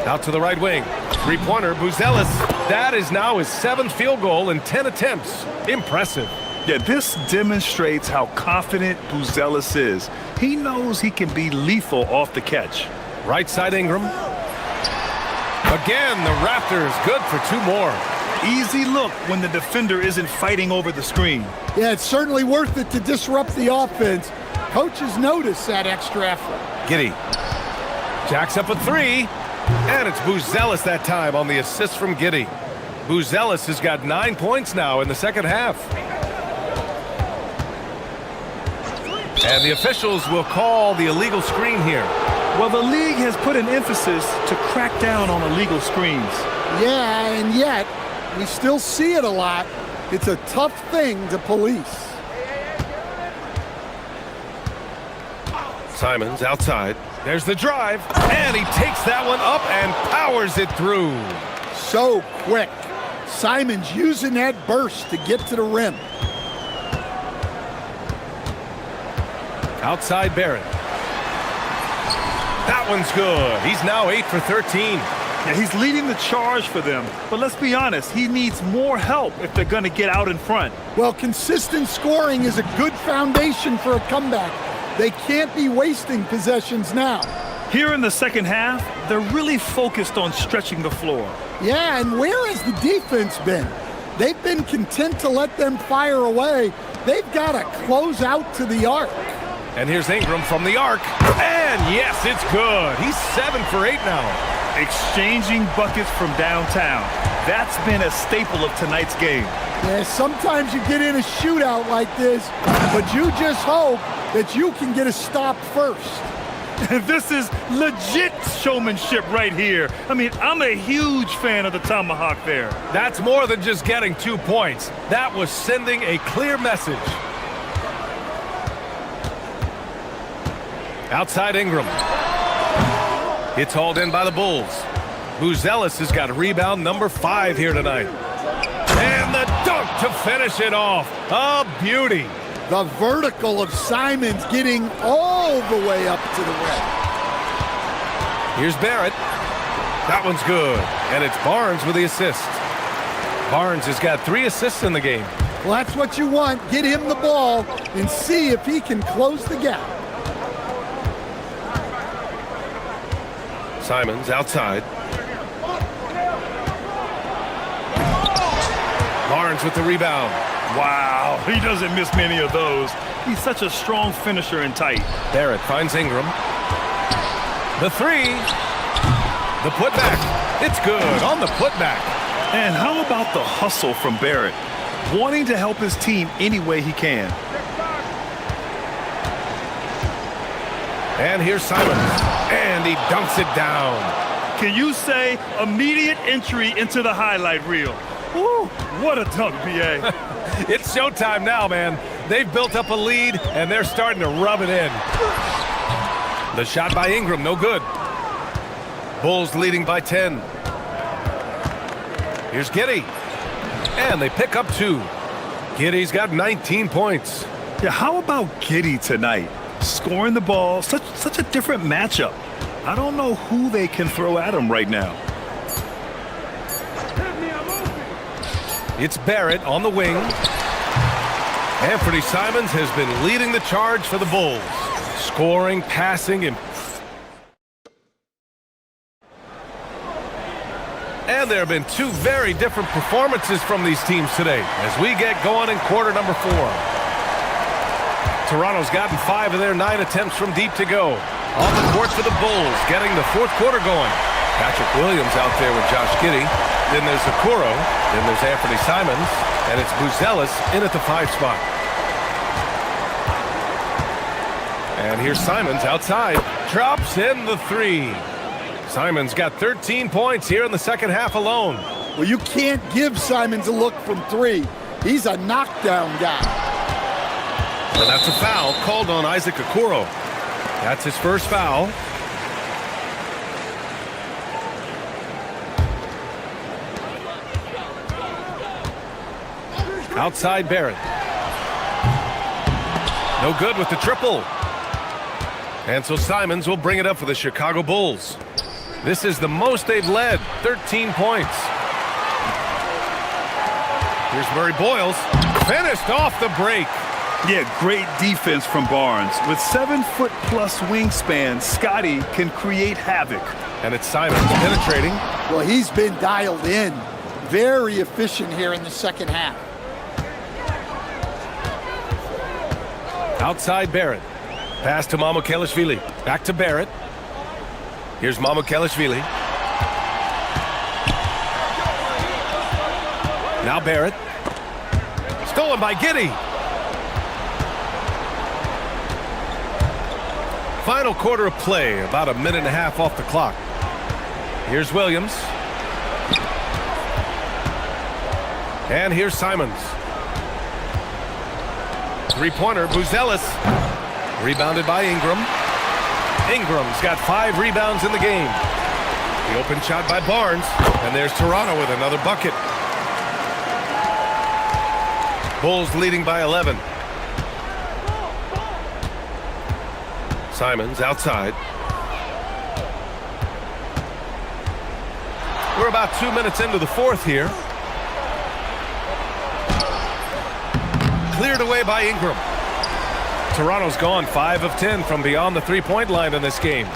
Out to the right wing. Three-pointer, Buzelis. That is now his 7th field goal in 10 attempts. Impressive. Yeah, this demonstrates how confident Buzelis is. He knows he can be lethal off the catch. Right side Ingram. Again, the Raptors good for 2 more. Easy look when the defender isn't fighting over the screen. Yeah, it's certainly worth it to disrupt the offense. Coaches notice that extra effort. Giddey jacks up a 3, and it's Buzelis that time on the assist from Giddey. Buzelis has got 9 points now in the second half. And the officials will call the illegal screen here. Well, the league has put an emphasis to crack down on illegal screens. Yeah, and yet we still see it a lot. It's a tough thing to police. Simons outside. There's the drive, and he takes that one up and powers it through. So quick. Simons using that burst to get to the rim. Outside Barrett. That one's good. He's now 8 for 13. Yeah, he's leading the charge for them. But let's be honest, he needs more help if they're going to get out in front. Well, consistent scoring is a good foundation for a comeback. They can't be wasting possessions now. Here in the second half, they're really focused on stretching the floor. Yeah, and where has the defense been? They've been content to let them fire away. They've got to close out to the arc. And here's Ingram from the arc. And yes, it's good. He's 7 for 8 now. Exchanging buckets from downtown. That's been a staple of tonight's game. Yeah, sometimes you get in a shootout like this, but you just hope that you can get a stop first. This is legit showmanship right here. I mean, I'm a huge fan of the tomahawk there. That's more than just getting 2 points. That was sending a clear message. Outside Ingram. It's hauled in by the Bulls. Buzelis has got rebound number 5 here tonight. And the dunk to finish it off. A beauty. The vertical of Simons getting all the way up to the rim. Here's Barrett. That one's good. And it's Barnes with the assist. Barnes has got 3 assists in the game. Well, that's what you want. Get him the ball and see if he can close the gap. Simons outside. Barnes with the rebound. Wow, he doesn't miss many of those. He's such a strong finisher and tight. Barrett finds Ingram. The 3. The putback. It's good on the putback. And how about the hustle from Barrett? Wanting to help his team any way he can. And here's Simons. And he dunks it down. Can you say immediate entry into the highlight reel? Woo, what a dunk, B.A. It's showtime now, man. They've built up a lead, and they're starting to rub it in. The shot by Ingram, no good. Bulls leading by 10. Here's Giddey. And they pick up 2. Giddey's got 19 points. Yeah, how about Giddey tonight? Scoring the ball, such a different matchup. I don't know who they can throw at him right now. It's Barrett on the wing. Anthony Simons has been leading the charge for the Bulls. Scoring, passing, and there have been 2 very different performances from these teams today as we get going in quarter number 4. Toronto's gotten 5 of their 9 attempts from deep to go. On the court for the Bulls, getting the 4th quarter going. Patrick Williams out there with Josh Giddey. Then there's Okoro. Then there's Anthony Simons. And it's Buzelis in at the 5 spot. And here's Simons outside. Drops in the three. Simons got 13 points here in the second half alone. Well, you can't give Simons a look from three. He's a knockdown guy. And that's a foul called on Isaac Okoro. That's his first foul. Outside Barrett. No good with the triple. And so Simons will bring it up for the Chicago Bulls. This is the most they've led, 13 points. Here's Murray Boyles, finished off the break. Yeah, great defense from Barnes. With 7-foot-plus wingspan, Scotty can create havoc. And it's Simons penetrating. Well, he's been dialed in. Very efficient here in the second half. Outside Barrett. Pass to Mamukelashvili. Back to Barrett. Here's Mamukelashvili. Now Barrett. Stolen by Giddey. Final quarter of play, about a minute and a half off the clock. Here's Williams. And here's Simons. Three-pointer, Buzelis. Rebounded by Ingram. Ingram's got 5 rebounds in the game. The open shot by Barnes. And there's Toronto with another bucket. Bulls leading by 11. Simons outside. We're about 2 minutes into the fourth here. Cleared away by Ingram. Toronto's gone 5 of 10 from beyond the three-point line in this game.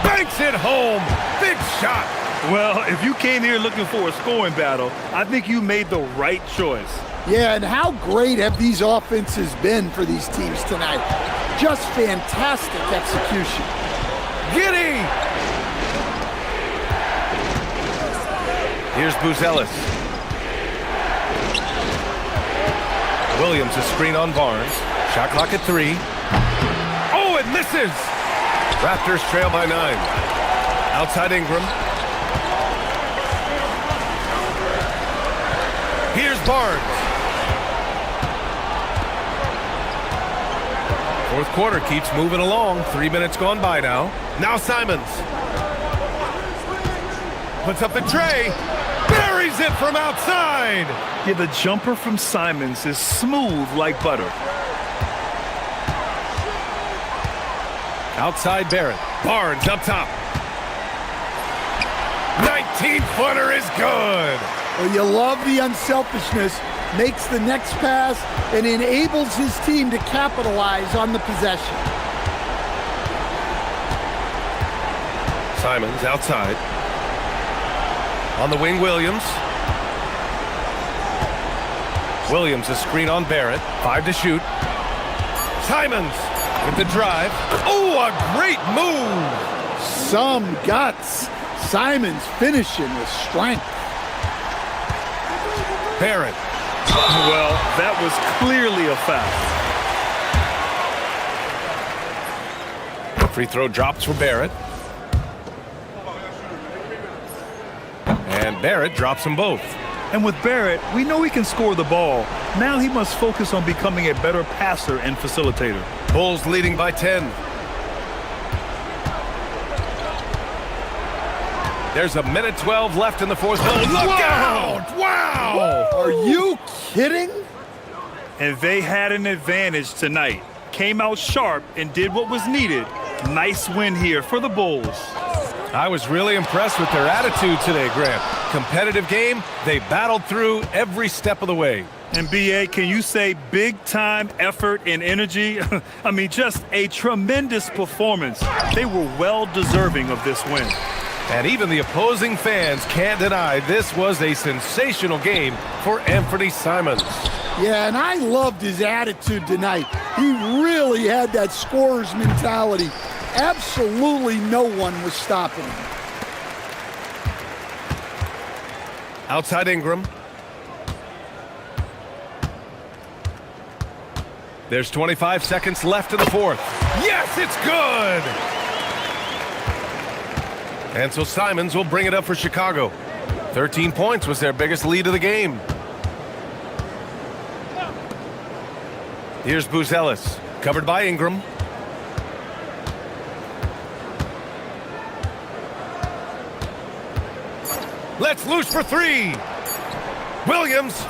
Banks it home. Big shot. Well, if you came here looking for a scoring battle, I think you made the right choice. Yeah, and how great have these offenses been for these teams tonight? Just fantastic execution. Giddey! Here's Buzelis. Williams a screen on Barnes. Shot clock at 3. Oh, it misses! Raptors trail by 9. Outside Ingram. Here's Barnes. Fourth quarter keeps moving along. 3 minutes gone by now. Now Simons. Puts up the tray. Buries it from outside. Yeah, the jumper from Simons is smooth like butter. Outside Barrett. Barnes up top. 19-footer is good. Well, you love the unselfishness. Makes the next pass and enables his team to capitalize on the possession. Simons outside. On the wing, Williams. Williams a screen on Barrett. 5 to shoot. Simons with the drive. Oh, a great move. Some guts. Simons finishing with strength. Barrett. Well, that was clearly a foul. Free throw drops for Barrett. And Barrett drops them both. And with Barrett, we know he can score the ball. Now he must focus on becoming a better passer and facilitator. Bulls leading by 10. There's a minute 12 left in the fourth quarter. Look out! Wow! Are you kidding? And they had an advantage tonight. Came out sharp and did what was needed. Nice win here for the Bulls. I was really impressed with their attitude today, Grant. Competitive game, they battled through every step of the way. And B.A., can you say big-time effort and energy? I mean, just a tremendous performance. They were well-deserving of this win. And even the opposing fans can't deny this was a sensational game for Anthony Simons. Yeah, and I loved his attitude tonight. He really had that scorer's mentality. Absolutely no one was stopping him. Outside Ingram. There's 25 seconds left in the fourth. Yes, it's good! And so Simons will bring it up for Chicago. 13 points was their biggest lead of the game. Here's Buzelis, covered by Ingram. Let's loose for three. Williams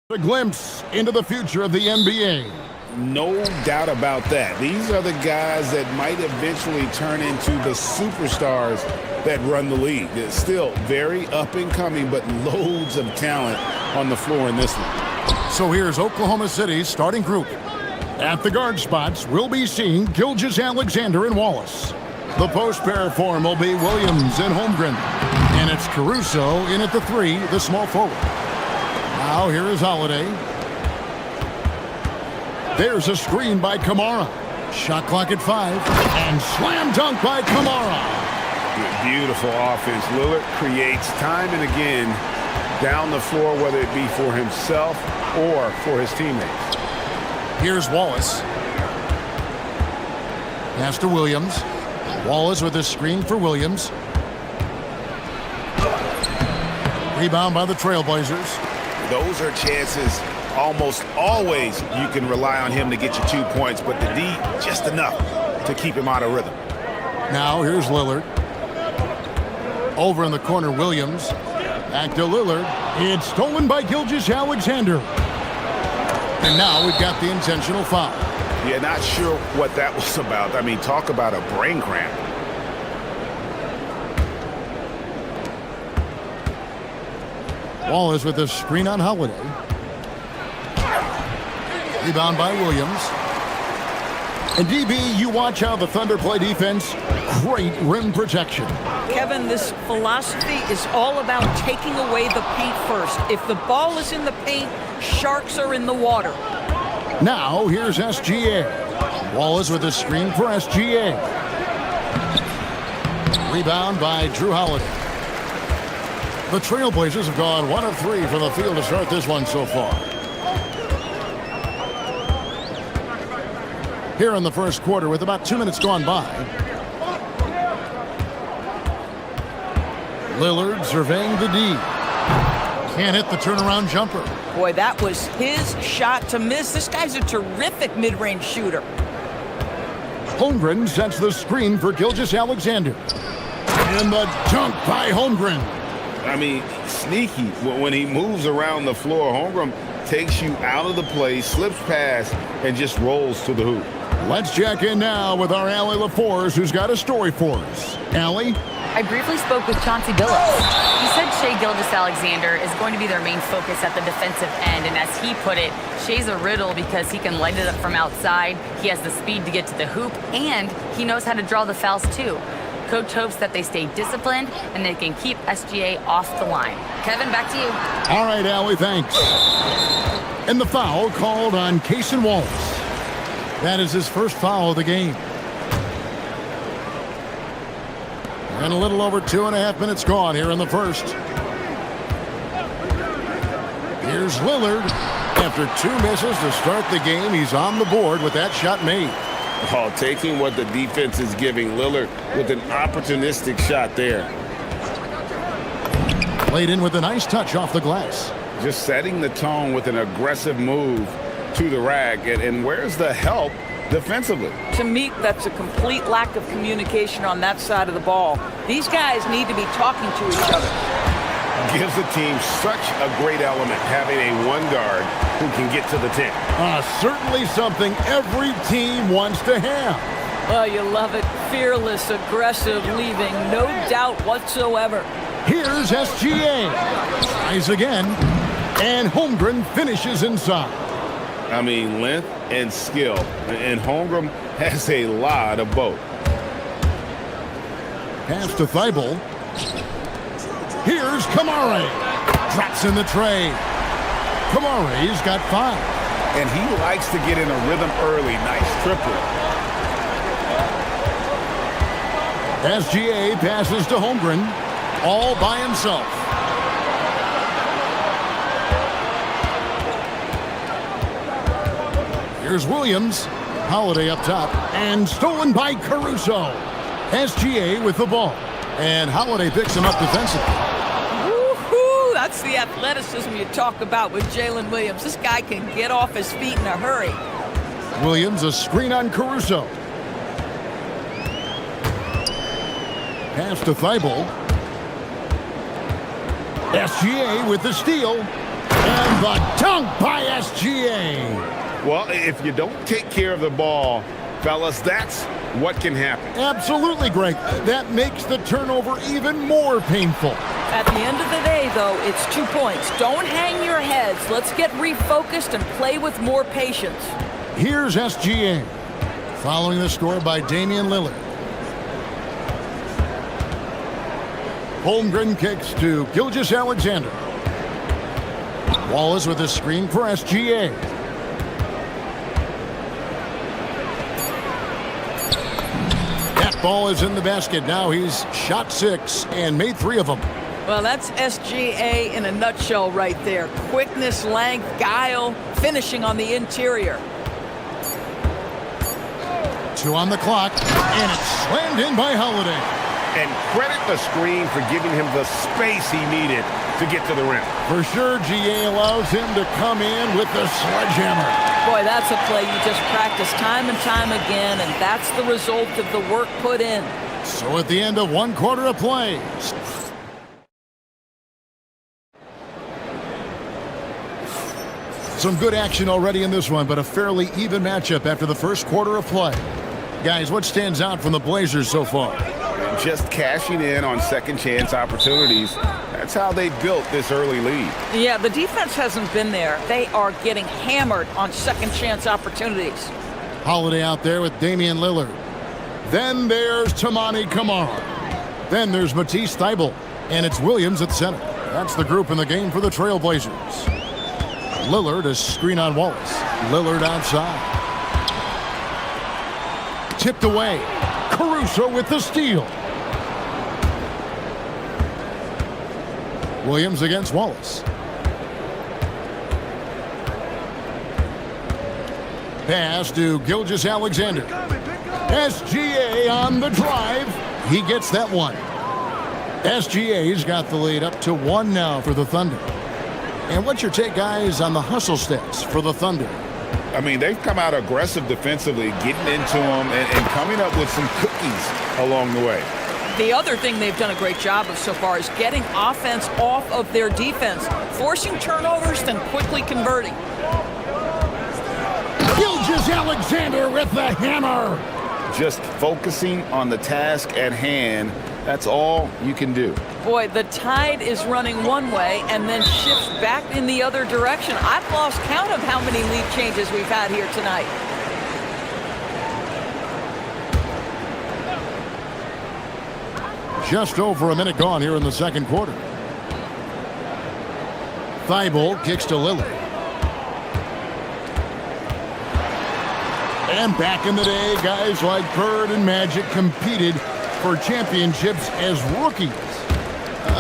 A glimpse into the future of the NBA. No doubt about that. These are the guys that might eventually turn into the superstars that run the league. It's still very up and coming, but loads of talent on the floor in this one. So here's Oklahoma City's starting group. At the guard spots, we'll be seeing Gilgeous-Alexander and Wallace. The post pair form will be Williams and Holmgren. And it's Caruso in at the 3, the small forward. Now here is Holiday. There's a screen by Kamara. Shot clock at 5. And slam dunk by Kamara. Beautiful offense. Lillard creates time and again down the floor, whether it be for himself or for his teammates. Here's Wallace. Pass to Williams. Wallace with a screen for Williams. Rebound by the Trailblazers. Those are chances almost always you can rely on him to get you 2 points, but the D, just enough to keep him out of rhythm. Now here's Lillard. Over in the corner, Williams. Back to Lillard. It's stolen by Gilgeous-Alexander. And now we've got the intentional foul. Yeah, not sure what that was about. I mean, talk about a brain cramp. Wallace with a screen on Holiday. Rebound by Williams. And DB, you watch how the Thunder play defense. Great rim protection. Kevin, this philosophy is all about taking away the paint first. If the ball is in the paint, sharks are in the water. Now here's SGA. Wallace with a screen for SGA. Rebound by Drew Holiday. The Trailblazers have gone 1 of 3 from the field to start this one so far. Here in the first quarter with about 2 minutes gone by. Lillard surveying the D. Can't hit the turnaround jumper. Boy, that was his shot to miss. This guy's a terrific mid-range shooter. Holmgren sets the screen for Gilgeous-Alexander. And the dunk by Holmgren. I mean, sneaky. When he moves around the floor, Holmgren takes you out of the play, slips past, and just rolls to the hoop. Let's check in now with our Allie LaForce, who's got a story for us. Allie? I briefly spoke with Chauncey Billups. He said Shai Gilgeous-Alexander is going to be their main focus at the defensive end, and as he put it, Shai's a riddle because he can light it up from outside, he has the speed to get to the hoop, and he knows how to draw the fouls too. Coach hopes that they stay disciplined and they can keep SGA off the line. Kevin, back to you. All right, Allie, thanks. And the foul called on Cason Wallace. That is his first foul of the game. And a little over 2.5 minutes gone here in the first. Here's Lillard. After 2 misses to start the game, he's on the board with that shot made. Oh, taking what the defense is giving Lillard with an opportunistic shot there. Played in with a nice touch off the glass. Just setting the tone with an aggressive move to the rack. And where's the help defensively? To me, that's a complete lack of communication on that side of the ball. These guys need to be talking to each other. Gives the team such a great element, having a one guard who can get to the 10. Certainly something every team wants to have. Oh, you love it. Fearless, aggressive, leaving no doubt whatsoever. Here's SGA. Tries again. And Holmgren finishes inside. I mean, length and skill. And Holmgren has a lot of both. Pass to Thibault. Here's Kamara. Drops in the tray. Kamara's got 5. And he likes to get in a rhythm early. Nice triple. SGA passes to Holmgren, all by himself. Here's Williams. Holiday up top. And stolen by Caruso. SGA with the ball. And Holiday picks him up defensively. Woo-hoo! That's the athleticism you talk about with Jalen Williams. This guy can get off his feet in a hurry. Williams, a screen on Caruso. Pass to Thibault. SGA with the steal. And the dunk by SGA. Well, if you don't take care of the ball, fellas, that's what can happen. Absolutely, Greg. That makes the turnover even more painful. At the end of the day, though, it's 2 points. Don't hang your heads. Let's get refocused and play with more patience. Here's SGA. Following the score by Damian Lillard. Holmgren kicks to Gilgeous-Alexander. Wallace with a screen for SGA. That ball is in the basket. Now he's shot 6 and made 3 of them. Well, that's SGA in a nutshell right there. Quickness, length, guile, finishing on the interior. 2 on the clock, and it's slammed in by Holiday. And credit the screen for giving him the space he needed to get to the rim. For sure, GA allows him to come in with the sledgehammer. Boy, that's a play you just practice time and time again, and that's the result of the work put in. So at the end of 1 quarter of play. Some good action already in this one, but a fairly even matchup after the first quarter of play. Guys, what stands out from the Blazers so far? Just cashing in on second chance opportunities. That's how they built this early lead. Yeah, the defense hasn't been there. They are getting hammered on second chance opportunities. Holiday out there with Damian Lillard. Then there's Toumani Camara. Then there's Matisse Thybulle. And it's Williams at center. That's the group in the game for the Trailblazers. Lillard is screen on Wallace. Lillard outside. Tipped away. Caruso with the steal. Williams against Wallace. Pass to Gilgeous-Alexander. SGA on the drive. He gets that one. SGA's got the lead up to 1 now for the Thunder. And what's your take, guys, on the hustle stats for the Thunder? I mean, they've come out aggressive defensively, getting into them and coming up with some cookies along the way. The other thing they've done a great job of so far is getting offense off of their defense, forcing turnovers, then quickly converting. Gilgeous-Alexander with the hammer. Just focusing on the task at hand. That's all you can do. Boy, the tide is running one way and then shifts back in the other direction. I've lost count of how many lead changes we've had here tonight. Just over a minute gone here in the second quarter. Thybulle kicks to Lillard. And back in the day, guys like Bird and Magic competed for championships as rookies.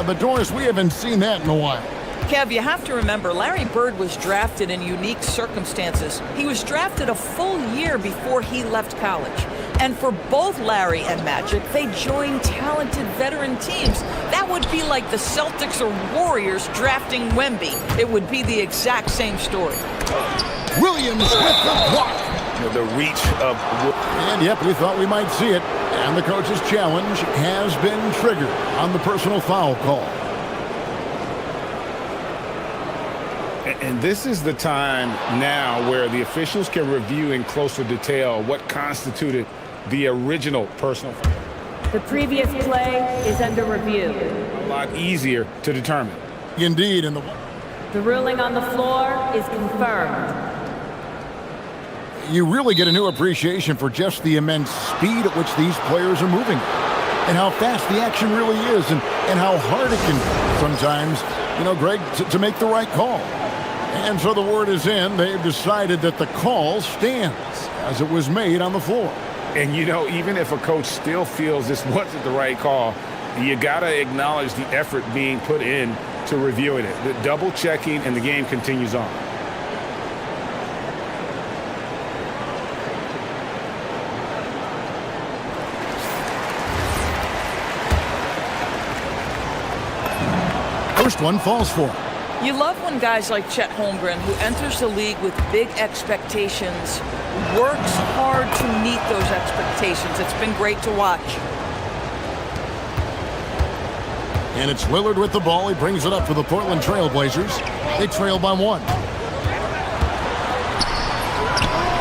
But Doris, we haven't seen that in a while. Kev, you have to remember, Larry Bird was drafted in unique circumstances. He was drafted a full year before he left college. And for both Larry and Magic, they joined talented veteran teams. That would be like the Celtics or Warriors drafting Wemby. It would be the exact same story. Williams with the block. The reach of... And yep, we thought we might see it. And the coach's challenge has been triggered on the personal foul call. And this is the time now where the officials can review in closer detail what constituted the original personal foul. The previous play is under review. A lot easier to determine. Indeed. And the ruling on the floor is confirmed. You really get a new appreciation for just the immense speed at which these players are moving and how fast the action really is and how hard it can be sometimes, you know, Greg, to make the right call. And so the word is in. They've decided that the call stands as it was made on the floor. And, you know, even if a coach still feels this wasn't the right call, you got to acknowledge the effort being put in to reviewing it. The double checking, and the game continues on. First one falls for him. You love when guys like Chet Holmgren, who enters the league with big expectations, works hard to meet those expectations. It's been great to watch. And it's Lillard with the ball. He brings it up for the Portland Trail Blazers. They trail by 1.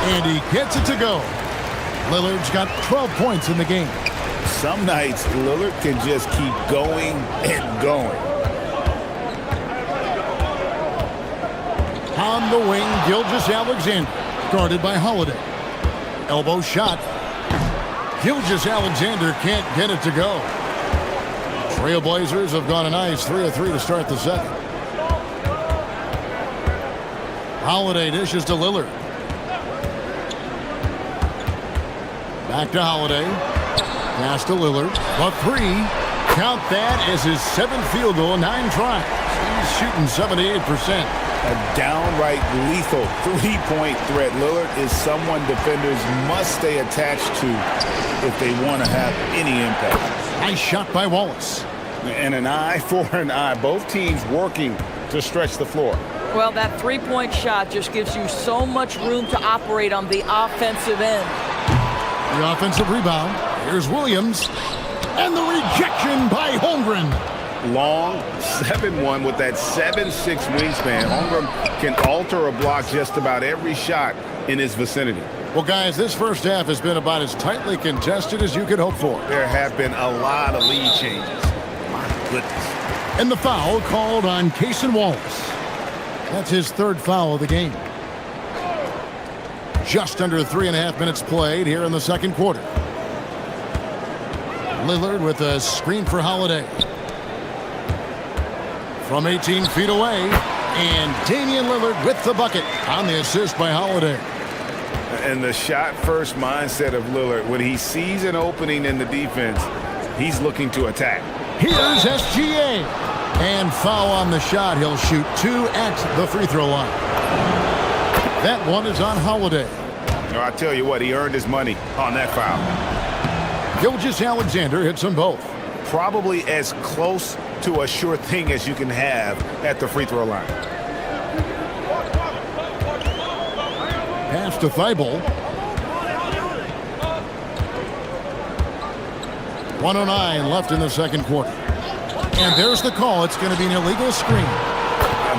And he gets it to go. Lillard's got 12 points in the game. Some nights, Lillard can just keep going and going. On the wing, Gilgeous-Alexander, guarded by Holiday. Elbow shot. Gilgeous-Alexander can't get it to go. Trailblazers have gone a nice 3 of 3 to start the second. Holiday dishes to Lillard. Back to Holiday. Pass to Lillard. A 3. Count that as his 7th field goal, 9 tries. He's shooting 78%. A downright lethal three-point threat. Lillard is someone defenders must stay attached to if they want to have any impact. Nice shot by Wallace. And an eye for an eye. Both teams working to stretch the floor. Well, that three-point shot just gives you so much room to operate on the offensive end. The offensive rebound. Here's Williams. And the rejection by Holmgren. Long 7'1" with that 7'6" wingspan. Holmgren can alter a block just about every shot in his vicinity. Well, guys, this first half has been about as tightly contested as you could hope for. There have been a lot of lead changes. My goodness. And the foul called on Cason Wallace. That's his 3rd foul of the game. Just under 3.5 minutes played here in the second quarter. Lillard with a screen for Holiday. From 18 feet away, and Damian Lillard with the bucket on the assist by Holiday. And the shot-first mindset of Lillard, when he sees an opening in the defense, he's looking to attack. Here's SGA. And foul on the shot. He'll shoot 2 at the free throw line. That one is on Holiday. No, I tell you what, he earned his money on that foul. Gilgeous-Alexander hits them both. Probably as close to a sure thing as you can have at the free throw line. Pass to Thibault. 1:09 left in the second quarter. And there's the call. It's going to be an illegal screen.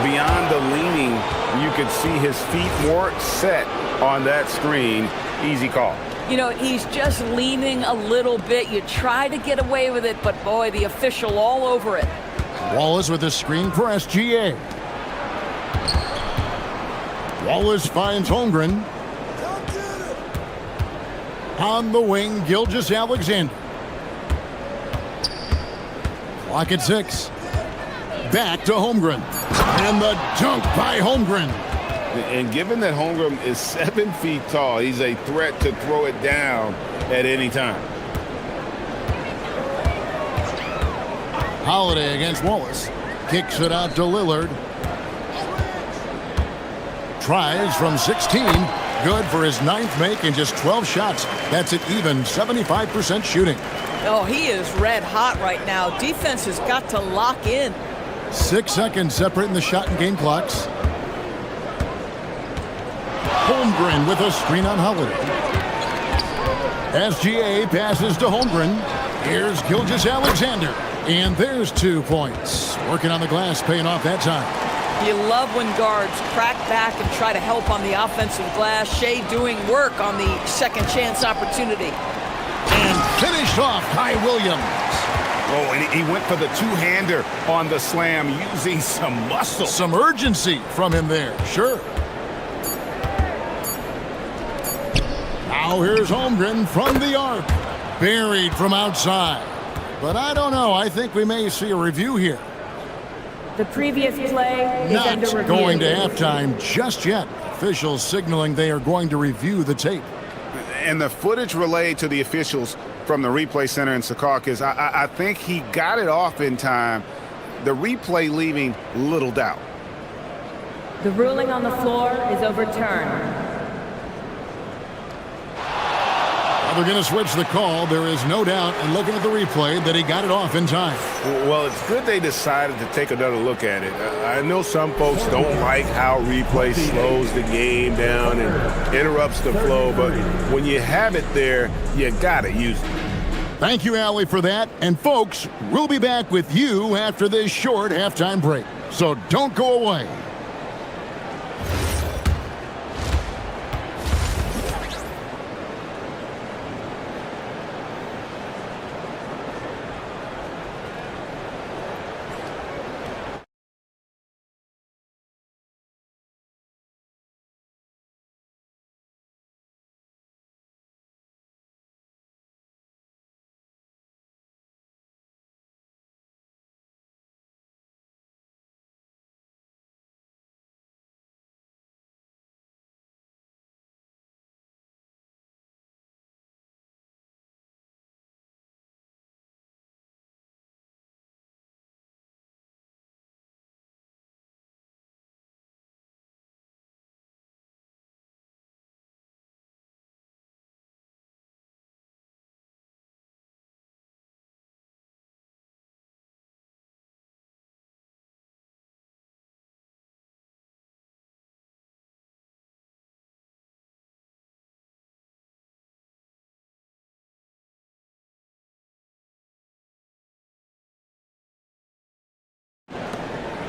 Beyond the leaning, you could see his feet more set on that screen. Easy call. You know, he's just leaning a little bit. You try to get away with it, but boy, the official all over it. Wallace with a screen for SGA. Wallace finds Holmgren. On the wing, Gilgeous-Alexander. Clock at 6. Back to Holmgren. And the dunk by Holmgren. And given that Holmgren is 7 feet tall, he's a threat to throw it down at any time. Holiday against Wallace. Kicks it out to Lillard. Tries from 16. Good for his 9th make in just 12 shots. That's an even 75% shooting. Oh, he is red hot right now. Defense has got to lock in. 6 seconds separating the shot and game clocks. Holmgren with a screen on Holiday. SGA passes to Holmgren. Here's Gilgeous-Alexander. And there's 2 points. Working on the glass, paying off that time. You love when guards crack back and try to help on the offensive glass. Shea doing work on the second chance opportunity. And finished off by Williams. Oh, and he went for the two-hander on the slam using some muscle. Some urgency from him there, sure. Now here's Holmgren from the arc. Buried from outside. But I don't know. I think we may see a review here. The previous play is Not under review. going to halftime just yet. Officials signaling they are going to review the tape. And the footage relayed to the officials from the replay center in Secaucus, I think he got it off in time. The replay leaving little doubt. The ruling on the floor is overturned. They're going to switch the call. There is no doubt in looking at the replay that he got it off in time. Well, it's good they decided to take another look at it. I know some folks don't like how replay slows the game down and interrupts the flow, but when you have it there, you got to use it. Thank you, Allie, for that. And folks, we'll be back with you after this short halftime break. So don't go away.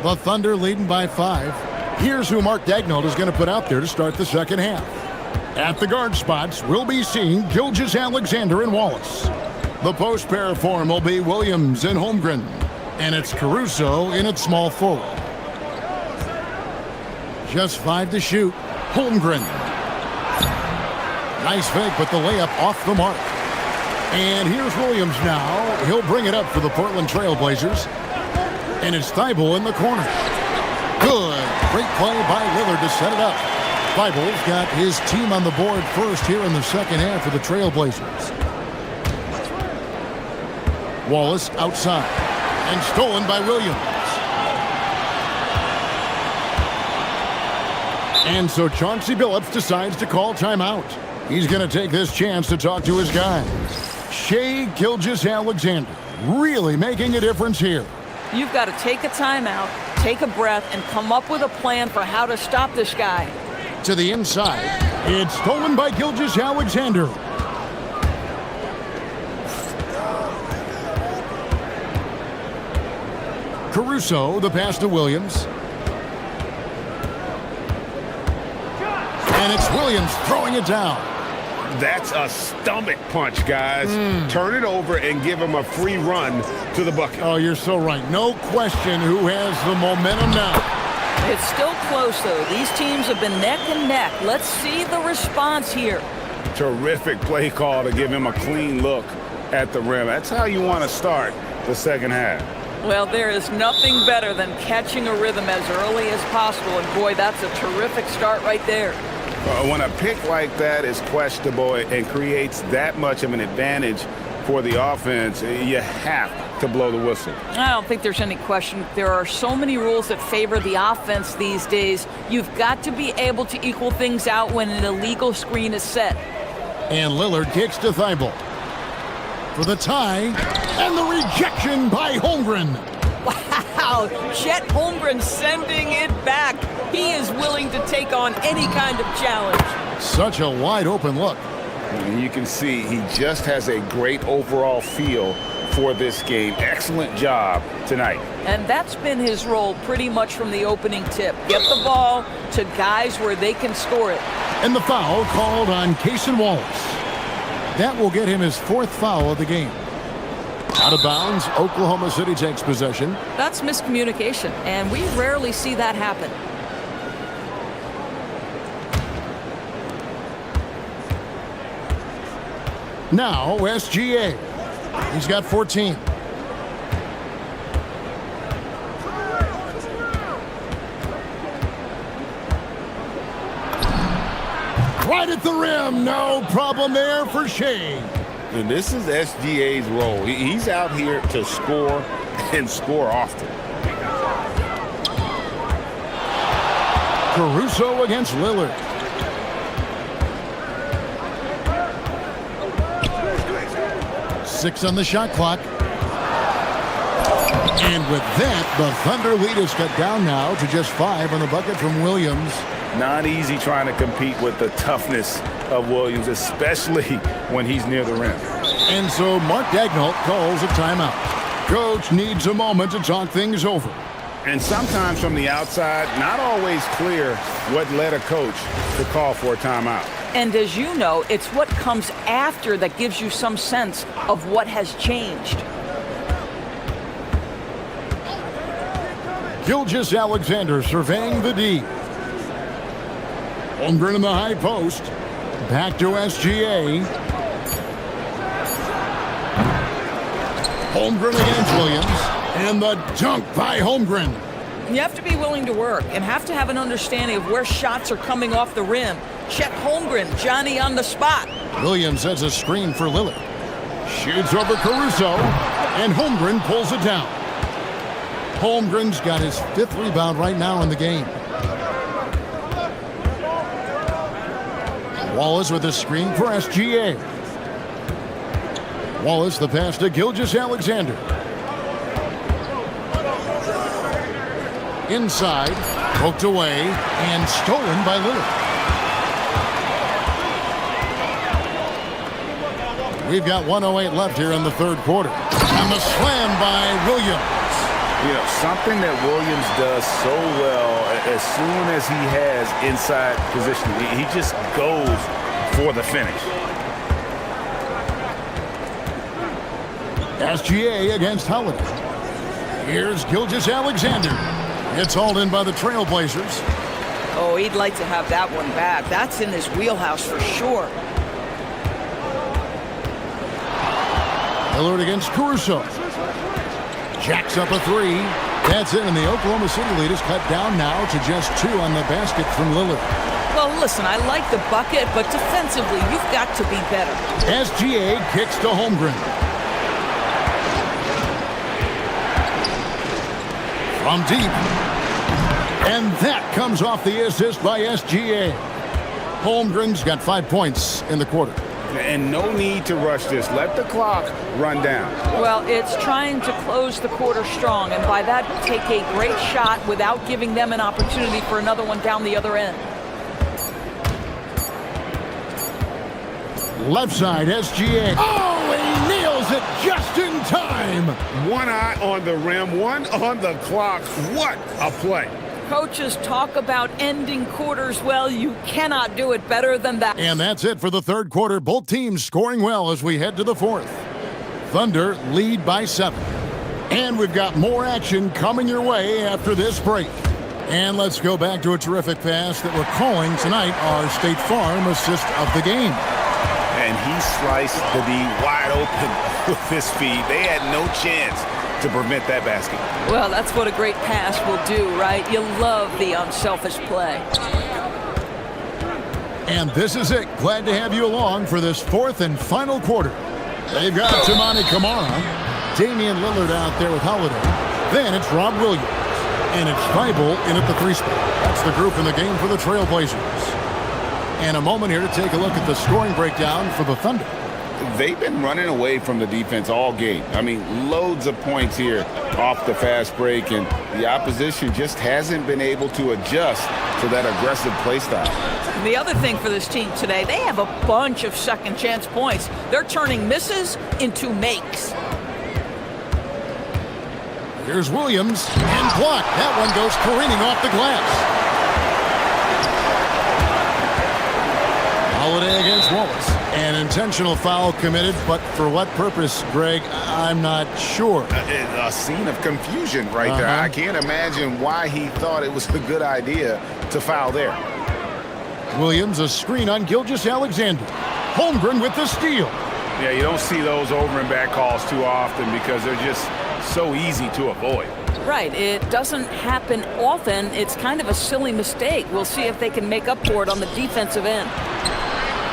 The Thunder leading by 5. Here's who Mark Daignault is going to put out there to start the second half. At the guard spots, we'll be seeing Gilgeous-Alexander and Wallace. The post pair form will be Williams and Holmgren. And it's Caruso in at small forward. Just 5 to shoot. Holmgren. Nice fake, but the layup off the mark. And here's Williams now. He'll bring it up for the Portland Trail Blazers. And it's Thibault in the corner. Good. Great play by Lillard to set it up. Thibault's got his team on the board first here in the second half for the Trail Blazers. Wallace outside. And stolen by Williams. And so Chauncey Billups decides to call timeout. He's going to take this chance to talk to his guys. Shai Gilgeous-Alexander really making a difference here. You've got to take a timeout, take a breath, and come up with a plan for how to stop this guy. To the inside. It's stolen by Gilgeous-Alexander. Caruso, the pass to Williams. And it's Williams throwing it down. That's a stomach punch, guys. Turn it over and give him a free run to the bucket. Oh, you're so right. No question who has the momentum now. It's still close, though. These teams have been neck and neck. Let's see the response here. Terrific play call to give him a clean look at the rim. That's how you want to start the second half. Well, there is nothing better than catching a rhythm as early as possible. And, boy, that's a terrific start right there. When a pick like that is questionable and creates that much of an advantage for the offense, you have to blow the whistle. I don't think there's any question. There are so many rules that favor the offense these days. You've got to be able to equal things out when an illegal screen is set. And Lillard kicks to Thibault for the tie, and the rejection by Holmgren. Wow, Chet Holmgren sending it back. He is willing to take on any kind of challenge. Such a wide open look. And you can see he just has a great overall feel for this game. Excellent job tonight. And that's been his role pretty much from the opening tip. Get the ball to guys where they can score it. And the foul called on Cason Wallace. That will get him his 4th foul of the game. Out of bounds, Oklahoma City takes possession. That's miscommunication, and we rarely see that happen. Now, SGA. He's got 14. Right at the rim. No problem there for Shai. And this is SGA's role. He's out here to score and score often. Caruso against Lillard. Six on the shot clock. And with that, the Thunder lead is cut down now to just 5 on the bucket from Williams. Not easy trying to compete with the toughness of Williams, especially when he's near the rim. And so Mark Daignault calls a timeout. Coach needs a moment to talk things over. And sometimes from the outside, not always clear what led a coach to call for a timeout. And as you know, it's what comes after that gives you some sense of what has changed. Gilgeous-Alexander surveying the D. Holmgren in the high post. Back to SGA. Holmgren against Williams. And the dunk by Holmgren. You have to be willing to work and have to have an understanding of where shots are coming off the rim. Chet Holmgren, Johnny on the spot. Williams sets a screen for Lillard. Shoots over Caruso. And Holmgren pulls it down. Holmgren's got his 5th rebound right now in the game. Wallace with a screen for SGA. Wallace the pass to Gilgeous-Alexander. Inside, poked away, and stolen by Lillard. We've got 1:08 left here in the 3rd quarter. And the slam by Williams. You know, something that Williams does so well, as soon as he has inside position, he just goes for the finish. SGA against Holiday. Here's Gilgeous-Alexander. It's hauled in by the Trailblazers. Oh, he'd like to have that one back. That's in his wheelhouse for sure. Lillard against Caruso. Jacks up a 3. That's it, and the Oklahoma City lead is cut down now to just 2 on the basket from Lillard. Well, listen, I like the bucket, but defensively, you've got to be better. SGA kicks to Holmgren. From deep. And that comes off the assist by SGA. Holmgren's got 5 points in the quarter. And no need to rush this. Let the clock run down. Well, it's trying to close the quarter strong, and by that, take a great shot without giving them an opportunity for another one down the other end. Left side, SGA. Oh, he nails it just in time. One eye on the rim, one on the clock. What a play. Coaches talk about ending quarters well. You cannot do it better than that. And that's it for the 3rd quarter. Both teams scoring well as we head to the 4th. Thunder lead by 7. And we've got more action coming your way after this break. And let's go back to a terrific pass that we're calling tonight our State Farm assist of the game. And he sliced the D wide open with his feet. They had no chance to prevent that basket. Well, that's what a great pass will do, right? You love the unselfish play. And this is it. Glad to have you along for this 4th and final quarter. They've got Toumani Camara, Damian Lillard out there with Holiday. Then it's Rob Williams. And it's Thibault in at the 3 spot. That's the group in the game for the Trailblazers. And a moment here to take a look at the scoring breakdown for the Thunder. They've been running away from the defense all game. I mean, loads of points here off the fast break, and the opposition just hasn't been able to adjust to that aggressive play style. The other thing for this team today, they have a bunch of second chance points. They're turning misses into makes. Here's Williams, and blocked. That one goes careening off the glass. Holiday against Wallace. An intentional foul committed, but for what purpose, Greg, I'm not sure. A scene of confusion right there. I can't imagine why he thought it was a good idea to foul there. Williams, a screen on Gilgeous-Alexander. Holmgren with the steal. Yeah, you don't see those over and back calls too often because they're just so easy to avoid. Right, it doesn't happen often. It's kind of a silly mistake. We'll see if they can make up for it on the defensive end.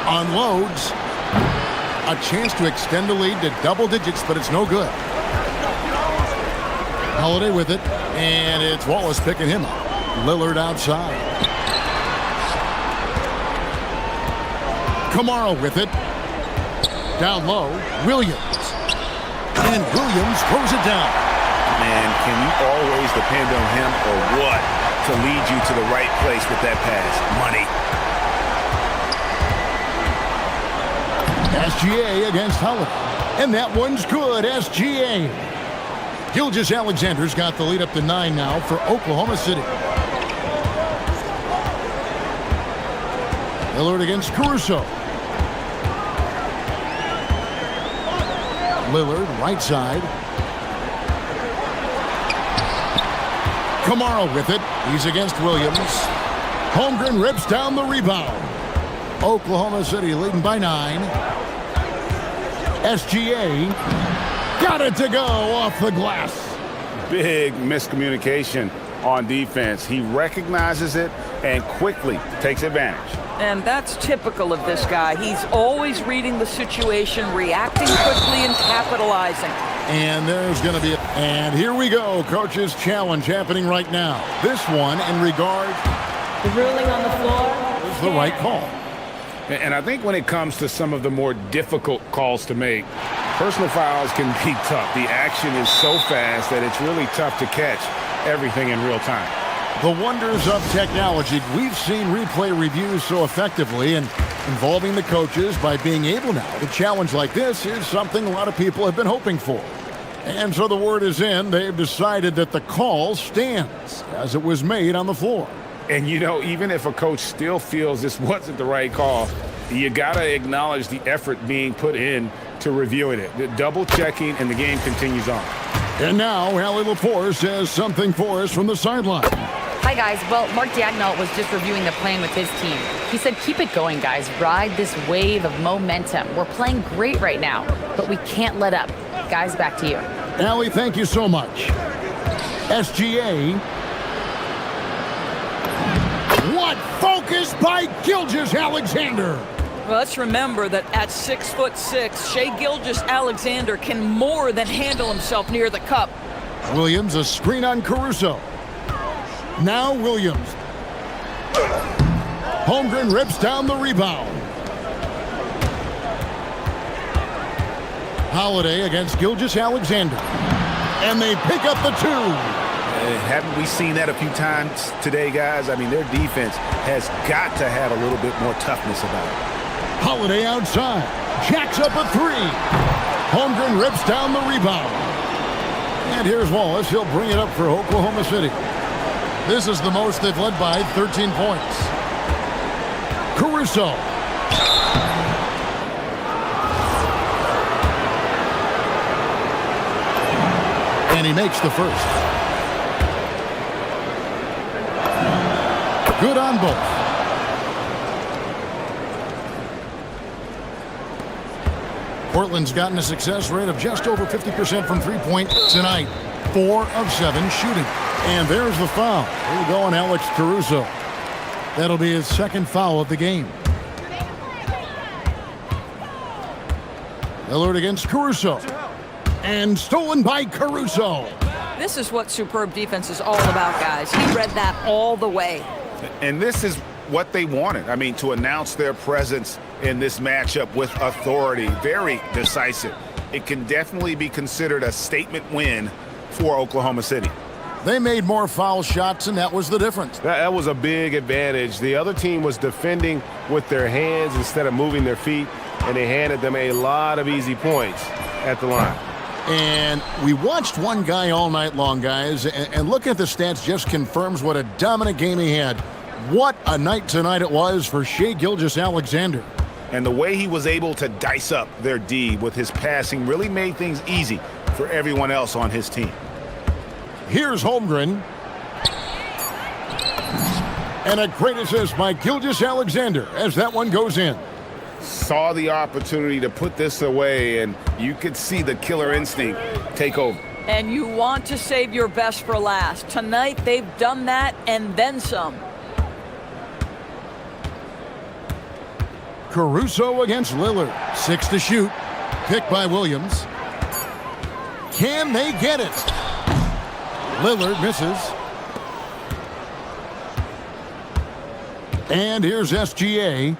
Unloads. A chance to extend the lead to double digits, but it's no good. Holiday with it, and it's Wallace picking him up. Lillard outside. Camara with it. Down low, Williams. And Williams throws it down. Man, can you always depend on him or what to lead you to the right place with that pass? Money. SGA against Holiday. And that one's good. SGA. Gilgeous-Alexander's got the lead up to 9 now for Oklahoma City. Lillard against Caruso. Lillard, right side. Kamara with it. He's against Williams. Holmgren rips down the rebound. Oklahoma City leading by 9. SGA got it to go off the glass. Big miscommunication on defense. He recognizes it and quickly takes advantage. And that's typical of this guy. He's always reading the situation, reacting quickly and capitalizing. And there's going to be and here we go. Coach's challenge happening right now. This one in regard The ruling on the floor is the right call. And I think when it comes to some of the more difficult calls to make, personal fouls can be tough. The action is so fast that it's really tough to catch everything in real time. The wonders of technology. We've seen replay reviews so effectively, and involving the coaches by being able now to challenge like this is something a lot of people have been hoping for. And so the word is in. They've decided that the call stands as it was made on the floor. And, you know, even if a coach still feels this wasn't the right call, you got to acknowledge the effort being put in to reviewing it. The double checking, and the game continues on. And now, Allie Lepore says something for us from the sideline. Hi, guys. Well, Mark Daigneault was just reviewing the plan with his team. He said, keep it going, guys. Ride this wave of momentum. We're playing great right now, but we can't let up. Guys, back to you. Allie, thank you so much. SGA. What focus by Gilgeous-Alexander. Well, let's remember that at 6'6", Shai Gilgeous-Alexander can more than handle himself near the cup. Williams, a screen on Caruso. Now Williams. Holmgren rips down the rebound. Holiday against Gilgeous-Alexander. And they pick up the 2. Haven't we seen that a few times today, guys? I mean, their defense has got to have a little bit more toughness about it. Holiday outside. Jacks up a 3. Holmgren rips down the rebound. And here's Wallace. He'll bring it up for Oklahoma City. This is the most they've led by, 13 points. Caruso. And he makes the first. Good on both. Portland's gotten a success rate of just over 50% from three-point tonight. 4 of 7 shooting. And there's the foul. Here we go on Alex Caruso. That'll be his second foul of the game. Lillard against Caruso. And stolen by Caruso. This is what superb defense is all about, guys. He read that all the way. And this is what they wanted. I mean, to announce their presence in this matchup with authority. Very decisive. It can definitely be considered a statement win for Oklahoma City. They made more foul shots, and that was the difference. That was a big advantage. The other team was defending with their hands instead of moving their feet, and they handed them a lot of easy points at the line. And we watched one guy all night long, guys, and look at the stats, just confirms what a dominant game he had. What a night tonight it was for Shai Gilgeous-Alexander. And the way he was able to dice up their D with his passing really made things easy for everyone else on his team. Here's Holmgren. And a great assist by Gilgeous-Alexander as that one goes in. Saw the opportunity to put this away, and you could see the killer instinct take over. And you want to save your best for last. Tonight, they've done that and then some. Caruso against Lillard. 6 to shoot. Picked by Williams. Can they get it? Lillard misses. And here's SGA.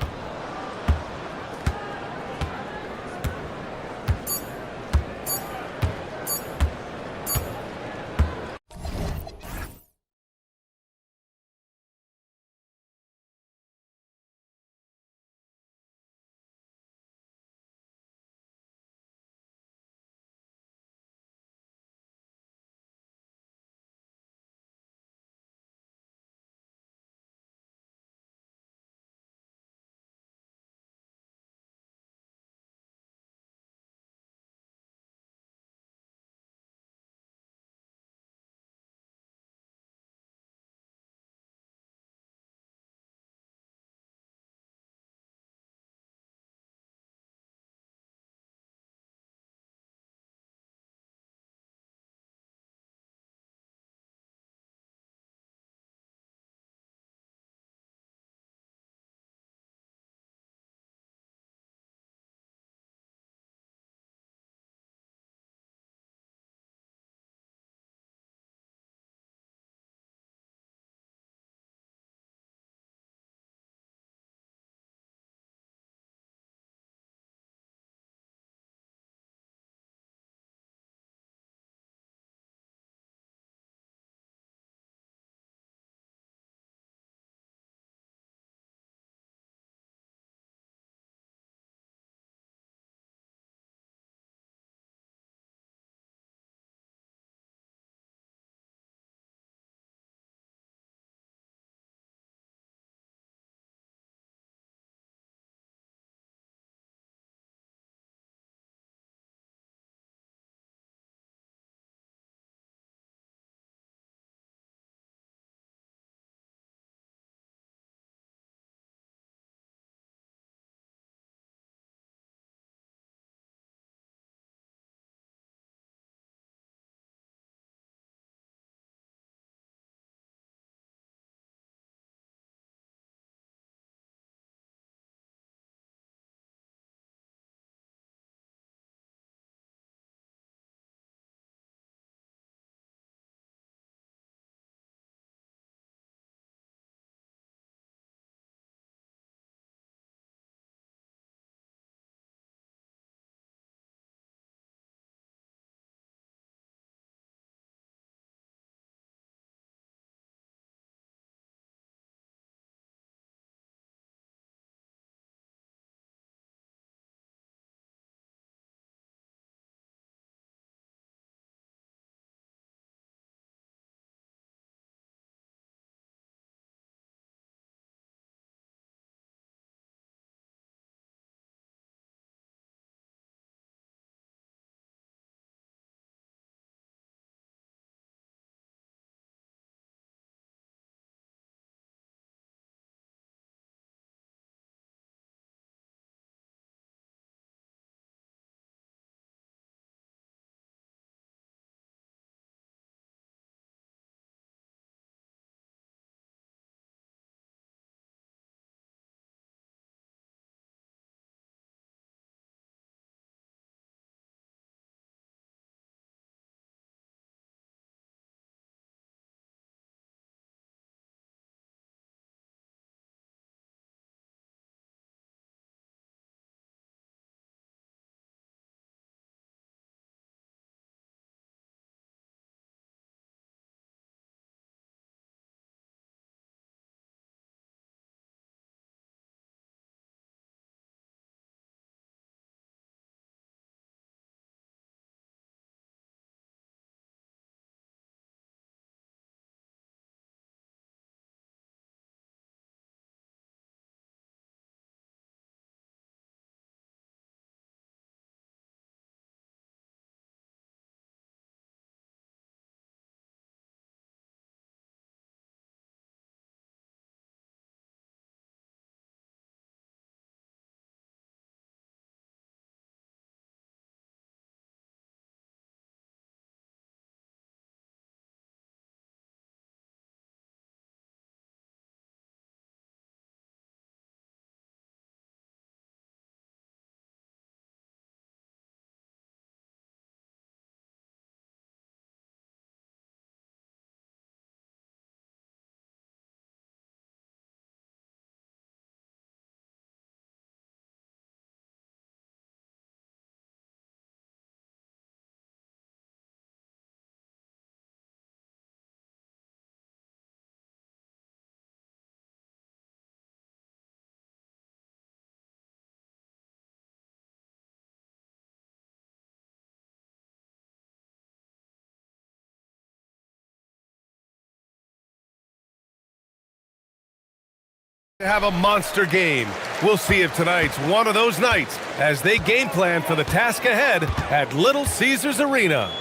Have a monster game. We'll see if tonight's one of those nights as they game plan for the task ahead at Little Caesars Arena.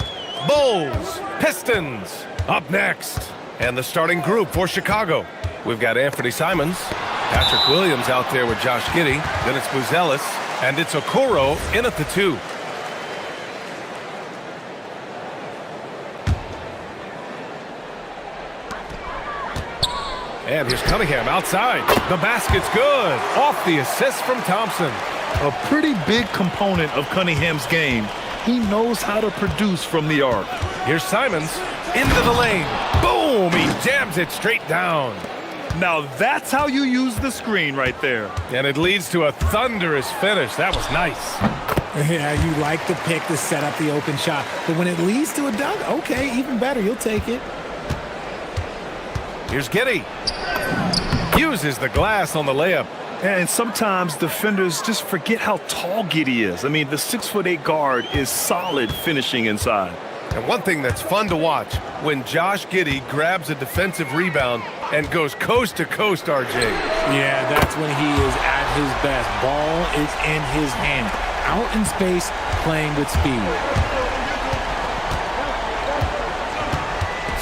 Bulls, Pistons, up next. And the starting group for Chicago. We've got Anthony Simons, Patrick Williams out there with Josh Giddey, then it's Buzelis, and it's Okoro in at the 2. And here's Cunningham outside. The basket's good. Off the assist from Thompson. A pretty big component of Cunningham's game. He knows how to produce from the arc. Here's Simons into the lane. Boom! He jams it straight down. Now that's how you use the screen right there. And it leads to a thunderous finish. That was nice. Yeah, you like the pick to set up the open shot. But when it leads to a dunk, okay, even better. You'll take it. Here's Giddey. Uses the glass on the layup. And sometimes defenders just forget how tall Giddey is. I mean, the 6'8" guard is solid finishing inside. And one thing that's fun to watch, when Josh Giddey grabs a defensive rebound and goes coast to coast, RJ. Yeah, that's when he is at his best. Ball is in his hand. Out in space, playing with speed.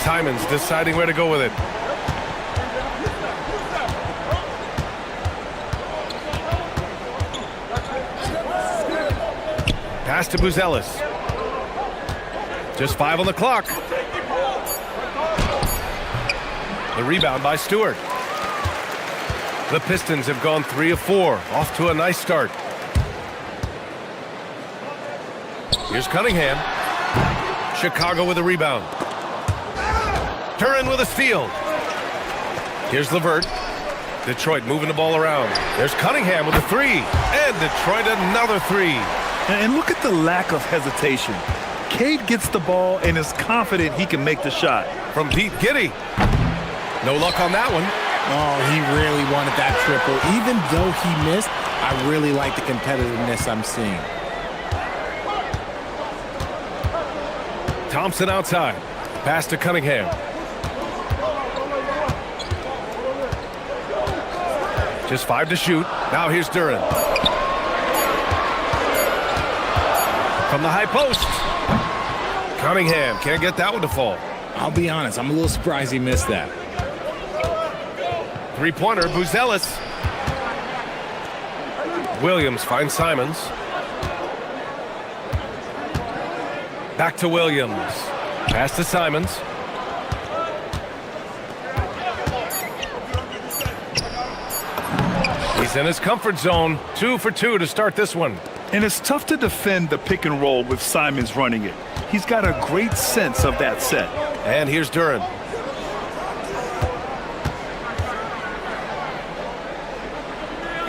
Simons deciding where to go with it. Pass to Buzelis. Just 5 on the clock. The rebound by Stewart. The Pistons have gone 3 of 4. Off to a nice start. Here's Cunningham. Chicago with a rebound. Turin with a steal. Here's LeVert. Detroit moving the ball around. There's Cunningham with a 3. And Detroit another 3. And look at the lack of hesitation. Cade gets the ball and is confident he can make the shot. From deep, Giddey. No luck on that one. Oh, he really wanted that triple. Even though he missed, I really like the competitiveness I'm seeing. Thompson outside. Pass to Cunningham. Just 5 to shoot. Now here's Duran. From the high post. Cunningham can't get that one to fall. I'll be honest, I'm a little surprised he missed that. Three-pointer, Buzelis. Williams finds Simons. Back to Williams. Pass to Simons. He's in his comfort zone. 2 for 2 to start this one. And it's tough to defend the pick and roll with Simons running it. He's got a great sense of that set. And here's Duran.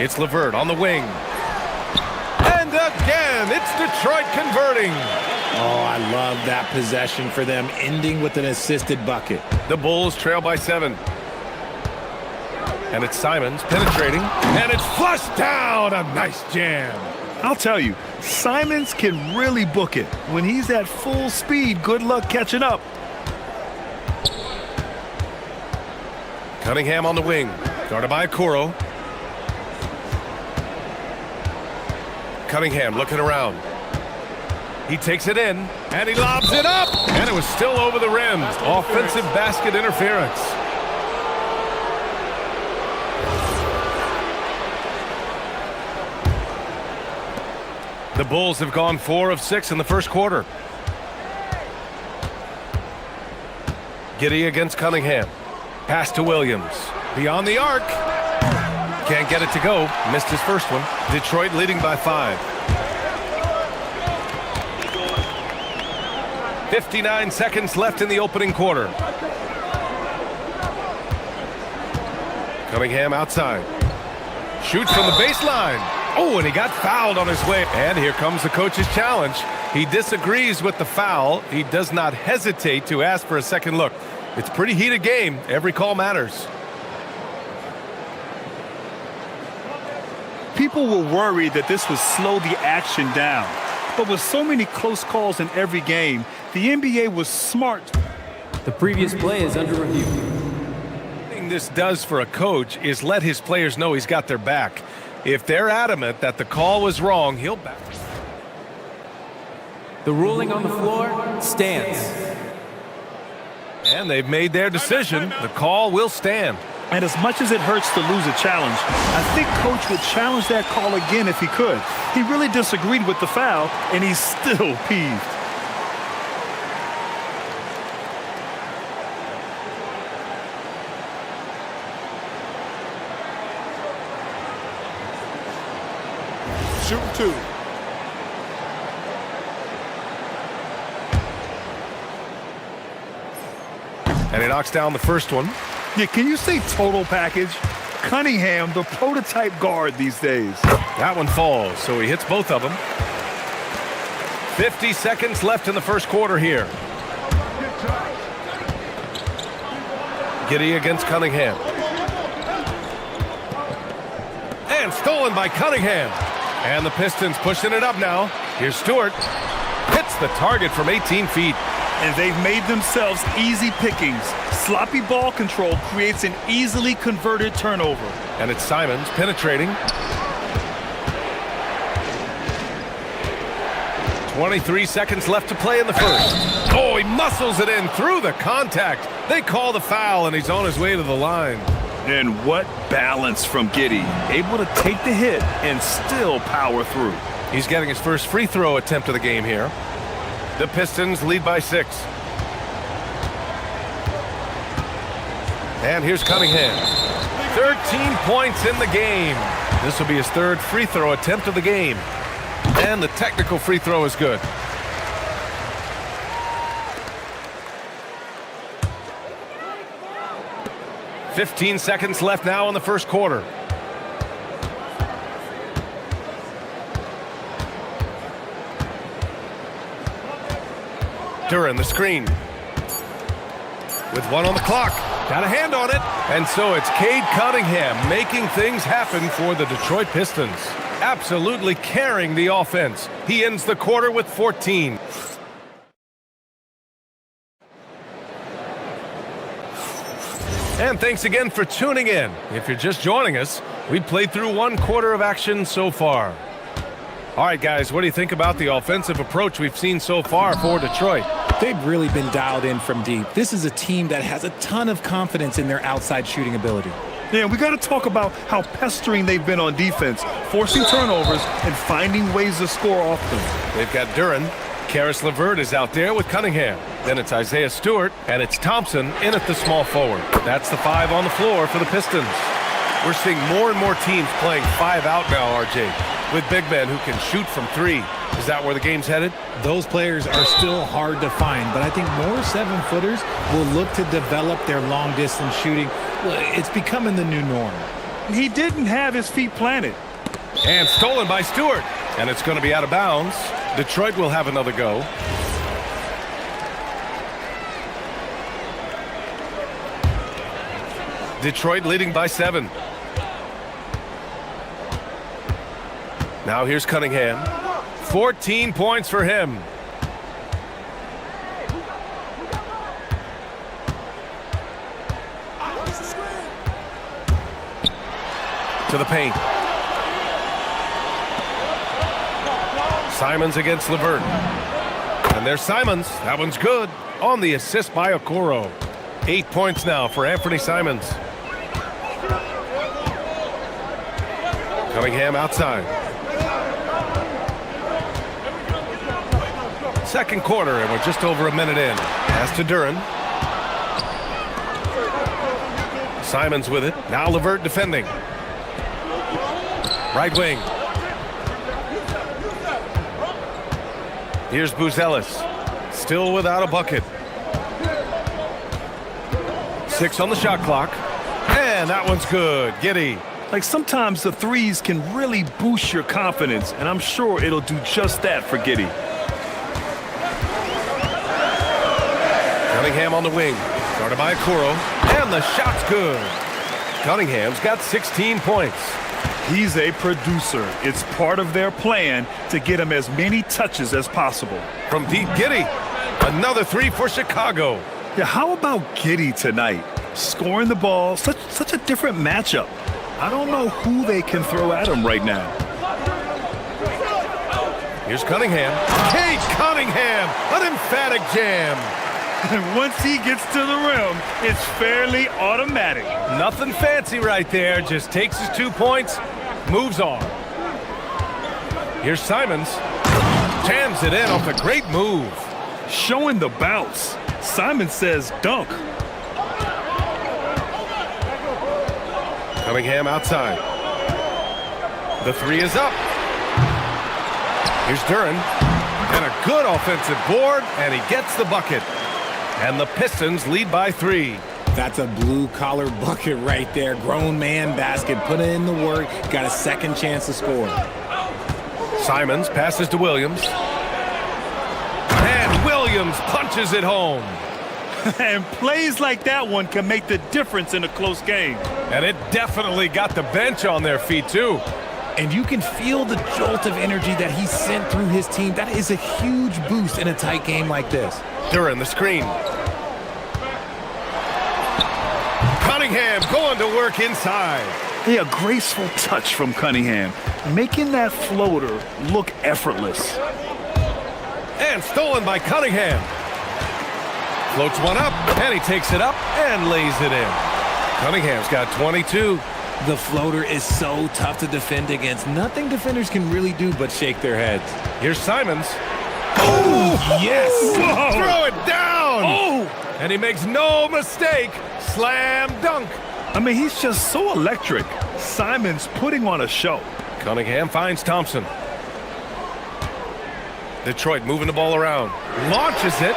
It's LeVert on the wing. And again, it's Detroit converting. Oh, I love that possession for them, ending with an assisted bucket. The Bulls trail by 7. And it's Simons penetrating. And it's flushed down. A nice jam. I'll tell you, Simons can really book it. When he's at full speed, good luck catching up. Cunningham on the wing. Guarded by Okoro. Cunningham looking around. He takes it in, and he lobs it up. And it was still over the rim. Offensive basket interference. The Bulls have gone 4 of 6 in the first quarter. Giddey against Cunningham. Pass to Williams. Beyond the arc. Can't get it to go. Missed his first one. Detroit leading by 5. 59 seconds left in the opening quarter. Cunningham outside. Shoots from the baseline. Oh, and he got fouled on his way. And here comes the coach's challenge. He disagrees with the foul. He does not hesitate to ask for a second look. It's a pretty heated game. Every call matters. People were worried that this would slow the action down. But with so many close calls in every game, the NBA was smart. The previous play is under review. this does for a coach is let his players know he's got their back. If they're adamant that the call was wrong, he'll back. The ruling on the floor stands. And they've made their decision. The call will stand. And as much as it hurts to lose a challenge, I think Coach would challenge that call again if he could. He really disagreed with the foul, and he's still peeved. Shoot two. And he knocks down the first one. Yeah, can you say total package? Cunningham, the prototype guard these days. That one falls, so he hits both of them. 50 seconds left in the first quarter here. Giddy against Cunningham. And stolen by Cunningham. And the Pistons pushing it up now. Here's Stewart. Hits the target from 18 feet. And they've made themselves easy pickings. Sloppy ball control creates an easily converted turnover. And it's Simons penetrating. 23 seconds left to play in the first. Oh, he muscles it in through the contact. They call the foul, and he's on his way to the line. And what balance from Giddy. Able to take the hit and still power through. He's getting his first free throw attempt of the game here. The Pistons lead by 6. And here's Cunningham. 13 points in the game. This will be his third free throw attempt of the game. And the technical free throw is good. "15 seconds left now in the first quarter. Duran the screen. With one on the clock. Got a hand on it. And so it's Cade Cunningham making things happen for the Detroit Pistons. Absolutely carrying the offense. He ends the quarter with 14. And thanks again for tuning in. If you're just joining us, we've played through one quarter of action so far. All right, guys, what do you think about the offensive approach we've seen so far for Detroit? They've really been dialed in from deep. This is a team that has a ton of confidence in their outside shooting ability. Yeah, we got to talk about how pestering they've been on defense, forcing turnovers and finding ways to score off them. They've got Duran. Karis LeVert is out there with Cunningham. Then it's Isaiah Stewart, and it's Thompson in at the small forward. That's the 5 on the floor for the Pistons. We're seeing more and more teams playing 5 out now, RJ, with big men who can shoot from 3. Is that where the game's headed? Those players are still hard to find, but I think more 7-footers will look to develop their long-distance shooting. It's becoming the new norm. He didn't have his feet planted. And stolen by Stewart. And it's going to be out of bounds. Detroit will have another go. Detroit leading by 7. Now here's Cunningham. 14 points for him. To the paint. Simons against LeVert. And there's Simons. That one's good. On the assist by Okoro. 8 points now for Anthony Simons. Cunningham outside. Second quarter, and we're just over a minute in. Pass to Duran. Simons with it. Now LeVert defending. Right wing. Here's Buzelis. Still without a bucket. 6 on the shot clock. And that one's good. Giddy. Like sometimes the threes can really boost your confidence, and I'm sure it'll do just that for Giddy. Cunningham on the wing. Started by Okoro. And the shot's good. Cunningham's got 16 points. He's a producer. It's part of their plan to get him as many touches as possible. From deep, Giddy. Another 3 for Chicago. Yeah, how about Giddy tonight? Scoring the ball, such a different matchup. I don't know who they can throw at him right now. Here's Cunningham. Cade Cunningham, an emphatic jam. And once he gets to the rim, it's fairly automatic. Nothing fancy right there. Just takes his 2 points, moves on. Here's Simons. Jams it in off a great move. Showing the bounce. Simon says dunk. Cunningham outside. The three is up. Here's Duren. And a good offensive board, and he gets the bucket. And the Pistons lead by 3. That's a blue-collar bucket right there. Grown man basket. Put in the work. Got a second chance to score. Simons passes to Williams. And Williams punches it home. And plays like that one can make the difference in a close game. And it definitely got the bench on their feet, too. And you can feel the jolt of energy that he sent through his team. That is a huge boost in a tight game like this. Duren, the screen. Cunningham going to work inside. Yeah, a graceful touch from Cunningham, making that floater look effortless. And stolen by Cunningham. Floats one up, and he takes it up and lays it in. Cunningham's got 22. The floater is so tough to defend against. Nothing defenders can really do but shake their heads. Here's Simons. Oh, yes! Whoa. Throw it down! Oh! And he makes no mistake. Slam dunk. I mean, he's just so electric. Simons putting on a show. Cunningham finds Thompson. Detroit moving the ball around. Launches it.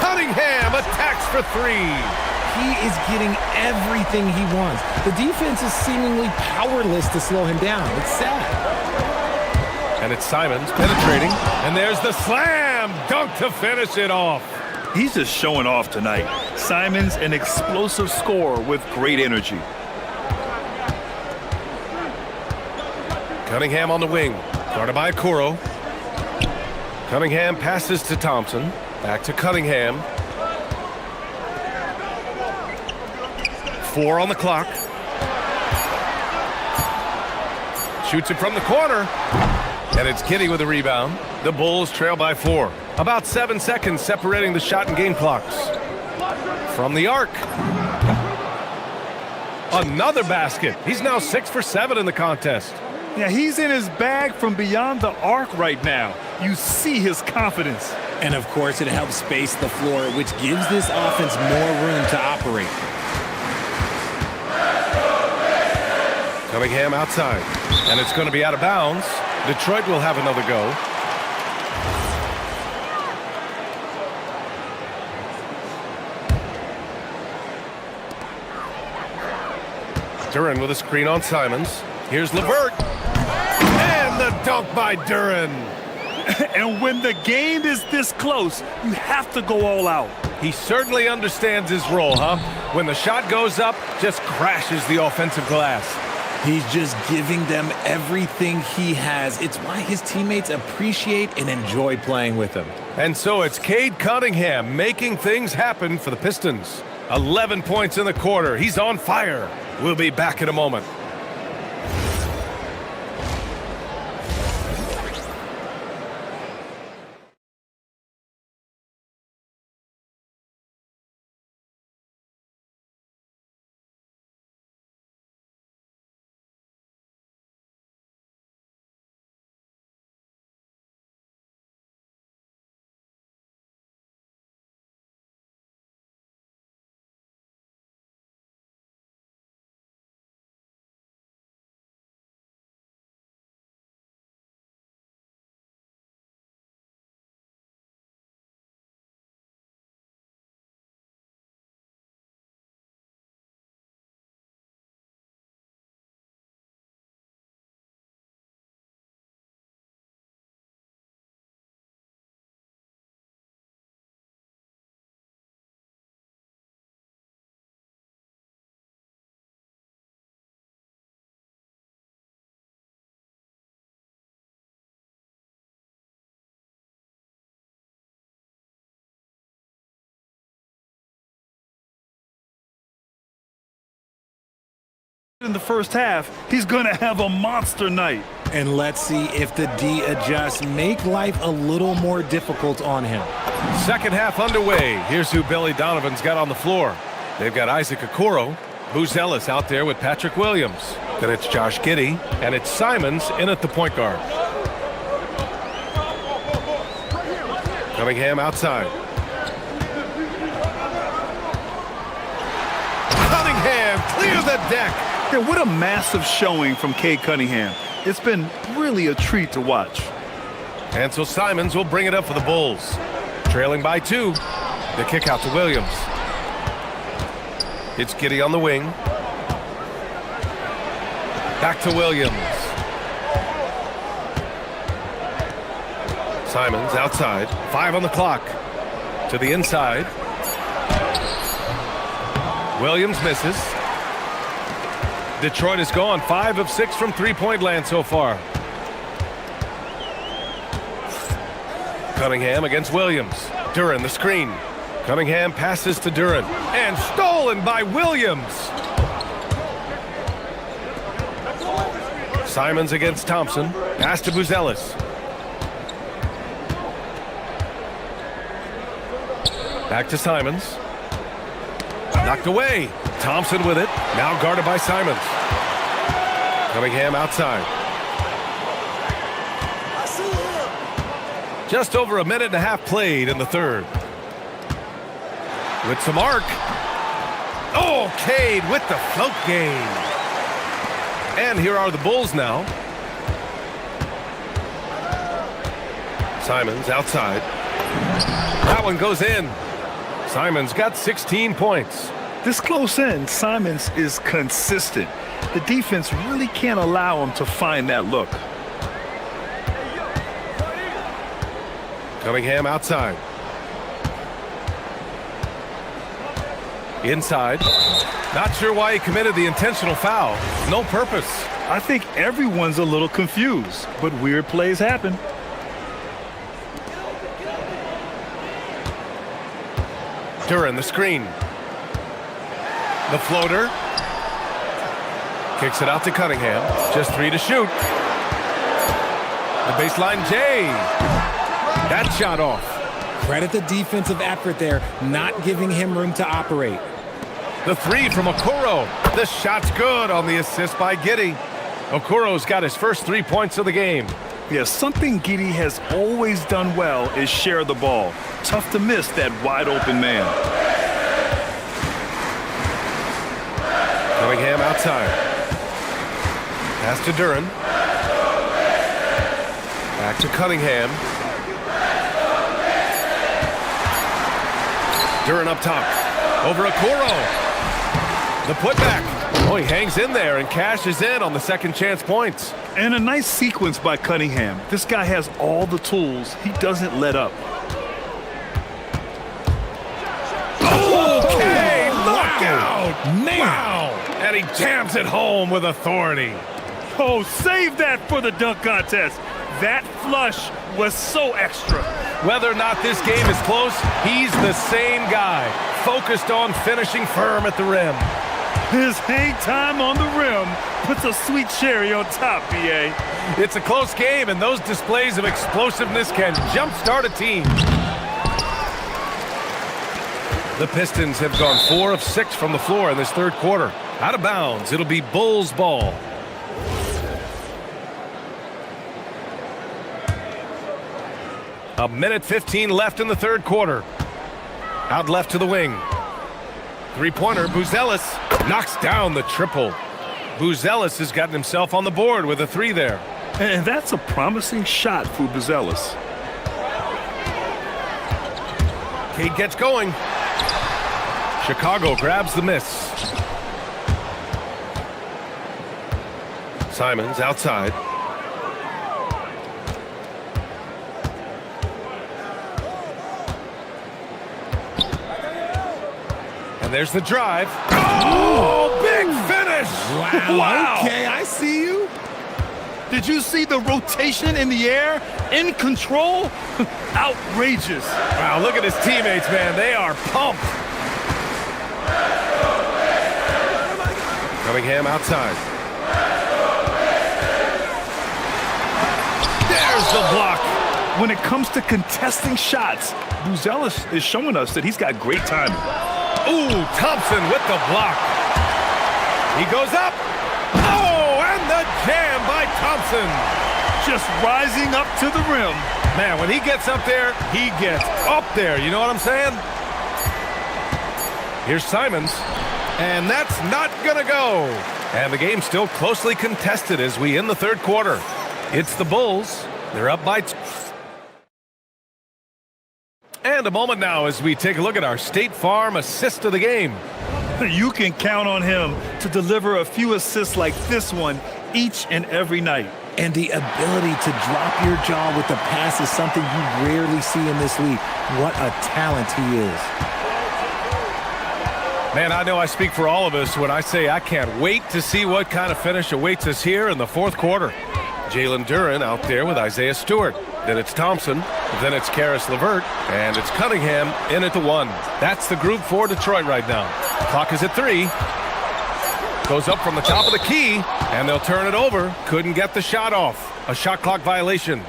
Cunningham attacks for 3. He is getting everything he wants. The defense is seemingly powerless to slow him down. It's sad. And it's Simons penetrating. And there's the slam dunk to finish it off. He's just showing off tonight. Simons, an explosive scorer with great energy. Cunningham on the wing. Guarded by Okoro. Cunningham passes to Thompson. Back to Cunningham. 4 on the clock. Shoots it from the corner. And it's Kitty with the rebound. The Bulls trail by 4. About 7 seconds separating the shot and game clocks. From the arc. Another basket. He's now 6 for 7 in the contest. Yeah, he's in his bag from beyond the arc right now. You see his confidence. And of course, it helps space the floor, which gives this offense more room to operate. Cunningham outside. And it's going to be out of bounds. Detroit will have another go. Duren with a screen on Simons. Here's LeVert. And the dunk by Duren. And when the game is this close, you have to go all out. He certainly understands his role, huh? When the shot goes up, just crashes the offensive glass. He's just giving them everything he has. It's why his teammates appreciate and enjoy playing with him. And so it's Cade Cunningham making things happen for the Pistons. 11 points in the quarter. He's on fire. We'll be back in a moment. in the first half, he's going to have a monster night. And let's see if the D adjusts, make life a little more difficult on him. Second half underway. Here's who Billy Donovan's got on the floor. They've got Isaac Okoro, Buzelis out there with Patrick Williams. Then it's Josh Giddey, and it's Simons in at the point guard. Cunningham outside. Cunningham, clear the deck. Yeah, what a massive showing from Cade Cunningham. It's been really a treat to watch. And so Simons will bring it up for the Bulls. Trailing by 2. The kick out to Williams. It's Giddey on the wing. Back to Williams. Simons outside. 5 on the clock. To the inside. Williams misses. Detroit has gone 5 of 6 from three-point land so far. Cunningham against Williams. Duren the screen. Cunningham passes to Duren. And stolen by Williams. Simons against Thompson. Pass to Buzelis. Back to Simons. Knocked away. Thompson with it. Now guarded by Simons. Cunningham outside. Just over a minute and a half played in the third. With some arc. Oh, Cade with the float game. And here are the Bulls now. Simons outside. That one goes in. Simons got 16 points. This close in, Simons is consistent. The defense really can't allow him to find that look. Cunningham outside. Inside. Not sure why he committed the intentional foul. No purpose. I think everyone's a little confused, but weird plays happen. Duren the screen. The floater. Kicks it out to Cunningham. Just 3 to shoot. The baseline J. That shot off. Credit the defensive effort there, not giving him room to operate. The 3 from Okoro. The shot's good on the assist by Giddey. Okoro's got his first 3 points of the game. Yeah, something Giddey has always done well is share the ball. Tough to miss that wide open man. Cunningham outside. Pass to Duren. Back to Cunningham. Duren up top. Over Okoro. The putback. Oh, he hangs in there and cashes in on the second chance points. And a nice sequence by Cunningham. This guy has all the tools. He doesn't let up. Okay, look out! Man. Wow! And he jams it home with authority. Oh, save that for the dunk contest. That flush was so extra. Whether or not this game is close, he's the same guy, focused on finishing firm at the rim. His hang time on the rim puts a sweet cherry on top, BA. It's a close game, and those displays of explosiveness can jumpstart a team. The Pistons have gone 4 of 6 from the floor in this third quarter. Out of bounds, it'll be Bulls ball. A minute 15 left in the third quarter. Out left to the wing. Three-pointer, Buzelis knocks down the triple. Buzelis has gotten himself on the board with a 3 there. And that's a promising shot for Buzelis. Cade gets going. Chicago grabs the miss. Simons outside. And there's the drive. Oh, big finish! Wow. Okay, I see you. Did you see the rotation in the air? In control? Outrageous. Wow, look at his teammates, man. They are pumped. Cunningham outside. There's the block. When it comes to contesting shots, Buzelis is showing us that he's got great timing. Ooh, Thompson with the block. He goes up. Oh, and the jam by Thompson. Just rising up to the rim. Man, when he gets up there, he gets up there. You know what I'm saying? Here's Simons. And that's not going to go. And the game's still closely contested as we end the third quarter. It's the Bulls. They're up by 2. And a moment now as we take a look at our State Farm assist of the game. You can count on him to deliver a few assists like this one each and every night. And the ability to drop your jaw with the pass is something you rarely see in this league. What a talent he is. Man, I know I speak for all of us when I say I can't wait to see what kind of finish awaits us here in the fourth quarter. Jalen Duren out there with Isaiah Stewart. Then it's Thompson. Then it's Karis LeVert. And it's Cunningham in at the 1. That's the group for Detroit right now. Clock is at 3. Goes up from the top of the key. And they'll turn it over. Couldn't get the shot off. A shot clock violation.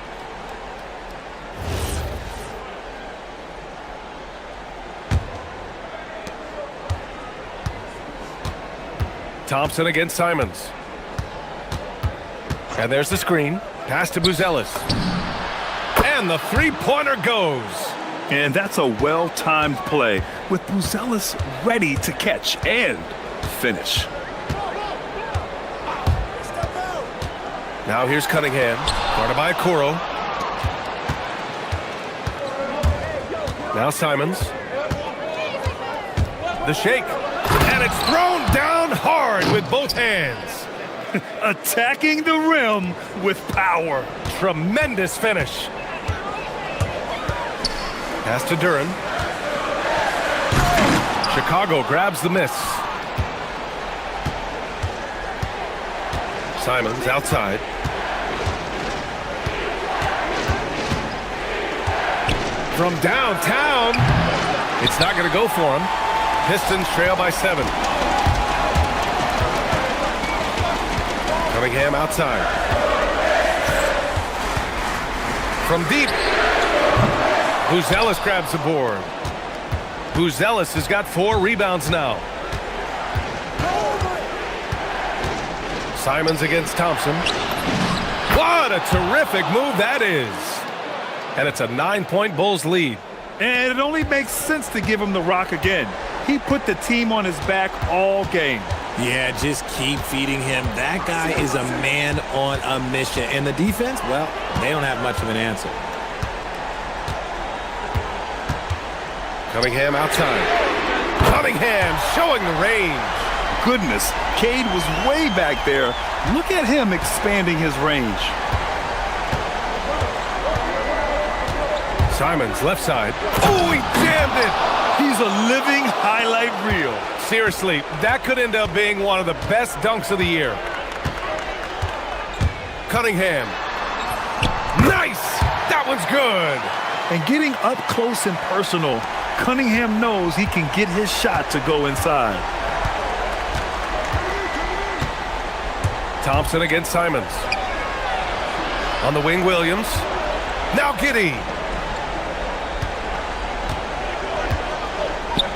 Thompson against Simons. And there's the screen. Pass to Buzelis. And the three-pointer goes. And that's a well-timed play with Buzelis ready to catch and finish. Now here's Cunningham. Guarded by Okoro. Now Simons. The shake. And it's thrown down hard with both hands. Attacking the rim with power. Tremendous finish. Pass to Duren. Chicago grabs the miss. Simons outside. From downtown. It's not going to go for him. Pistons trail by 7. Cunningham outside. From deep. Buzelis grabs the board. Buzelis has got 4 rebounds now. Simons against Thompson. What a terrific move that is. And it's a 9-point Bulls lead. And it only makes sense to give him the rock again. He put the team on his back all game. Yeah, just keep feeding him. That guy is a man on a mission. And the defense, well, they don't have much of an answer. Cunningham outside. Cunningham showing the range. Goodness, Cade was way back there. Look at him expanding his range. Simons left side. Oh, he jammed it. He's a living highlight reel. Seriously, that could end up being one of the best dunks of the year. Cunningham. Nice! That one's good. And getting up close and personal, Cunningham knows he can get his shot to go inside. Thompson against Simons. On the wing, Williams. Now Giddey.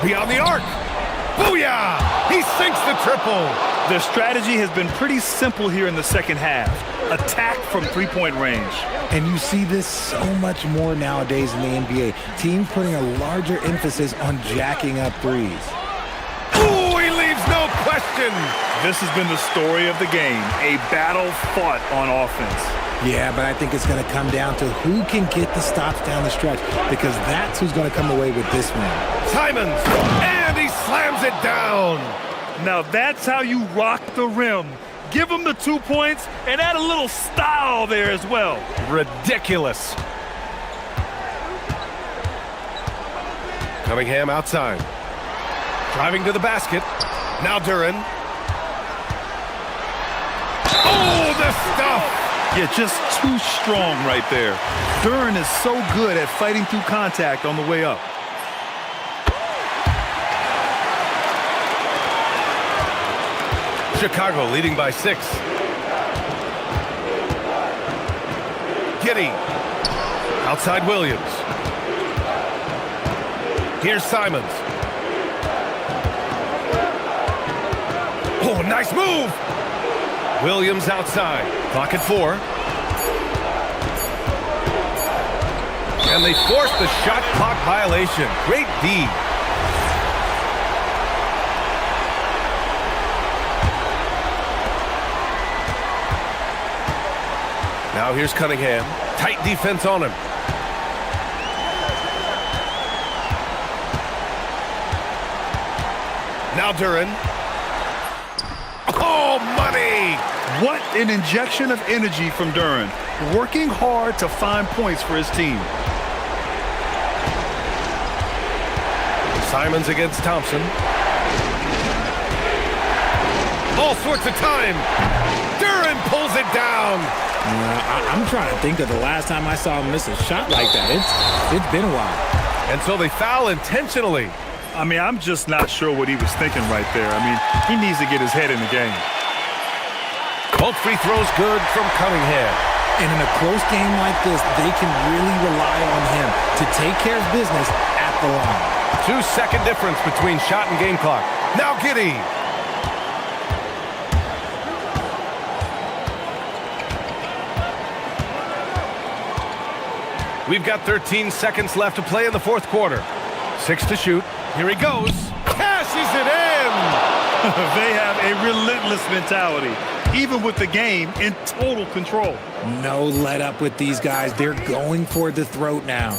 Beyond the arc. Booyah! He sinks the triple. Their strategy has been pretty simple here in the second half. Attack from three-point range. And you see this so much more nowadays in the NBA. Teams putting a larger emphasis on jacking up threes. Ooh, he leaves no question. This has been the story of the game. A battle fought on offense. Yeah, but I think it's going to come down to who can get the stops down the stretch, because that's who's going to come away with this win. Simons, and he slams it down. Now that's how you rock the rim. Give him the 2 points and add a little style there as well. Ridiculous. Cunningham outside. Driving to the basket. Now Duren. Oh, the stuff. Yeah, just too strong right there. Duren is so good at fighting through contact on the way up. Chicago leading by 6. Giddy. Outside Williams. Here's Simons. Oh, nice move. Williams outside. Clock at 4. And they force the shot clock violation. Great D. Now here's Cunningham. Tight defense on him. Now Duran. Oh, money! What an injection of energy from Duran. Working hard to find points for his team. Simons against Thompson. All sorts of time. Duran pulls it down. I'm trying to think of the last time I saw him miss a shot like that. It's been a while. And so they foul intentionally. I mean, I'm just not sure what he was thinking right there. I mean, he needs to get his head in the game. Both free throws good from Cunningham. And in a close game like this, they can really rely on him to take care of business at the line. 2-second difference between shot and game clock. Now Giddy. We've got 13 seconds left to play in the fourth quarter. 6 to shoot. Here he goes. Cashes it in. They have a relentless mentality, even with the game in total control. No let up with these guys. They're going for the throat now.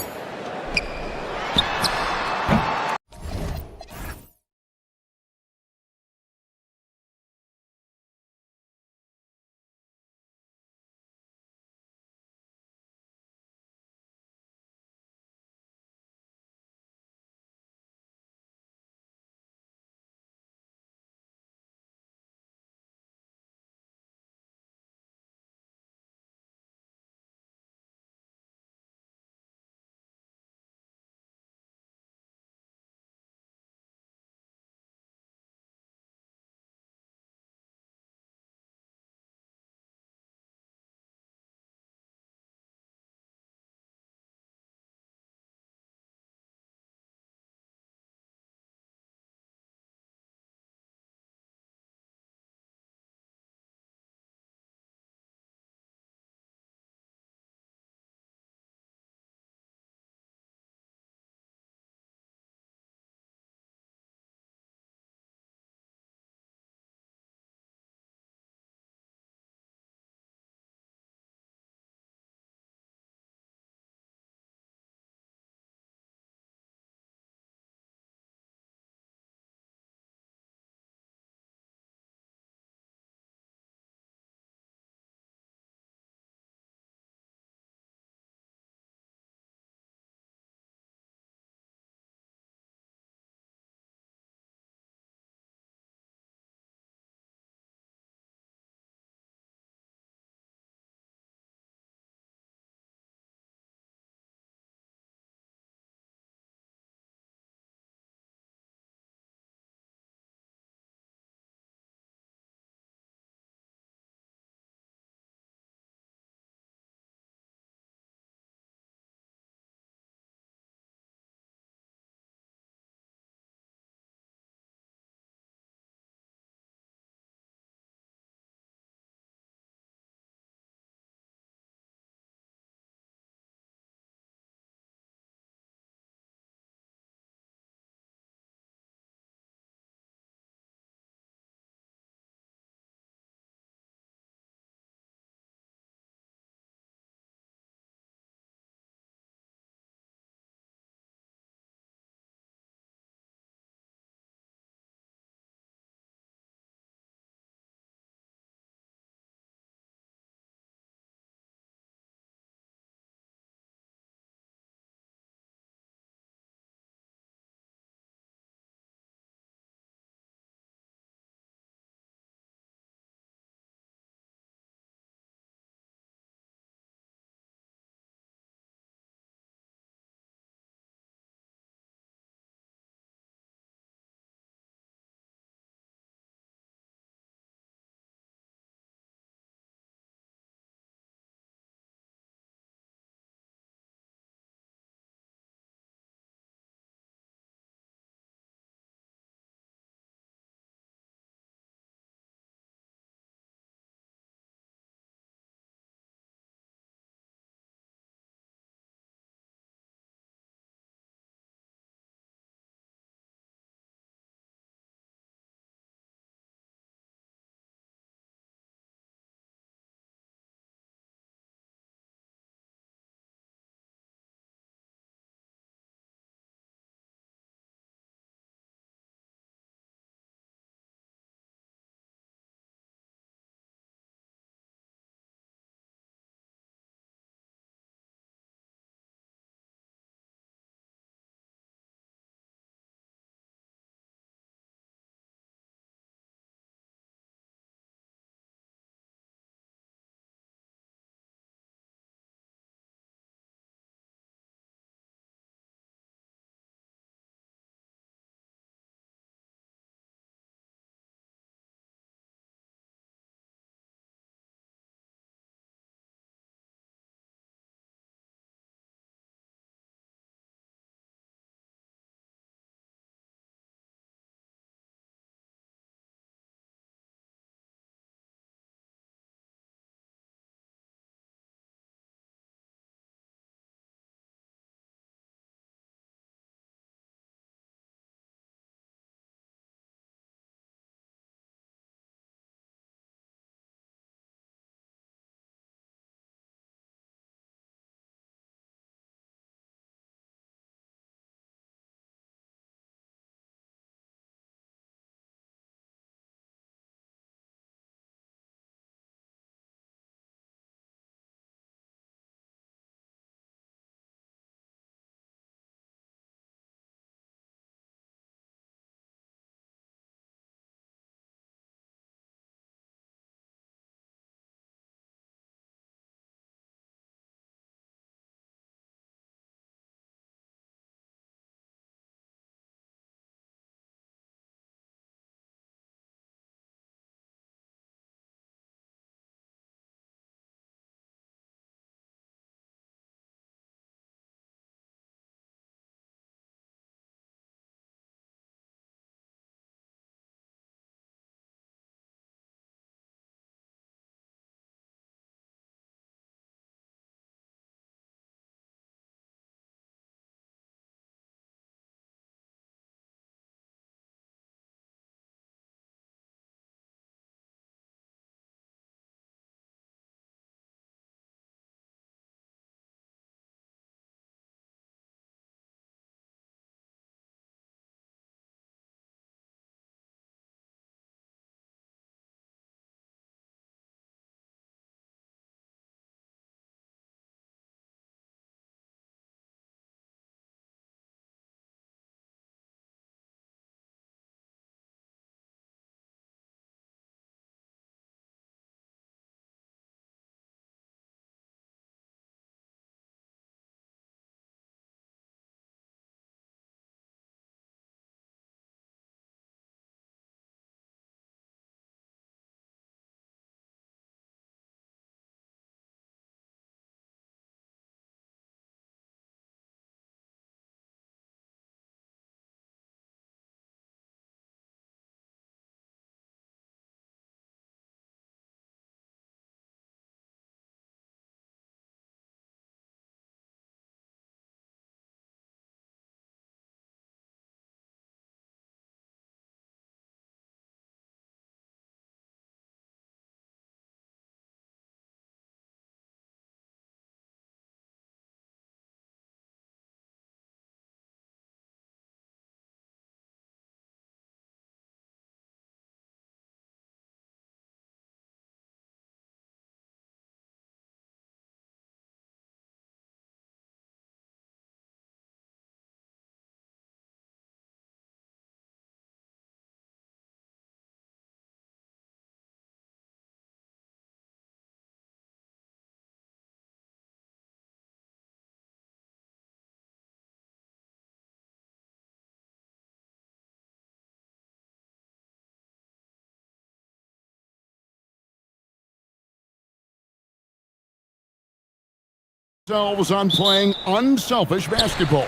themselves on playing unselfish basketball.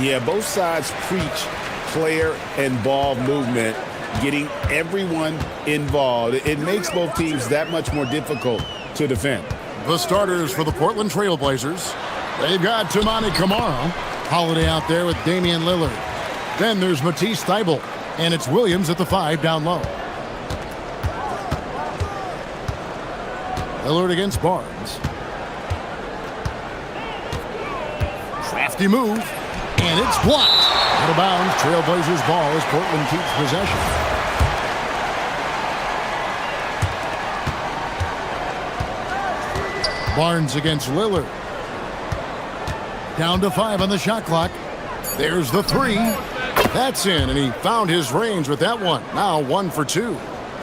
Yeah, both sides preach player and ball movement, getting everyone involved. It makes both teams that much more difficult to defend. The starters for the Portland Trail Blazers. They've got Toumani Camara. Holiday out there with Damian Lillard. Then there's Matisse Thybulle. And it's Williams at the 5 down low. Lillard against Barnes. Crafty move. And it's blocked. Out of bounds. Trailblazers ball as Portland keeps possession. Barnes against Lillard. Down to 5 on the shot clock. There's the 3. That's in, and he found his range with that one. Now 1 for 2.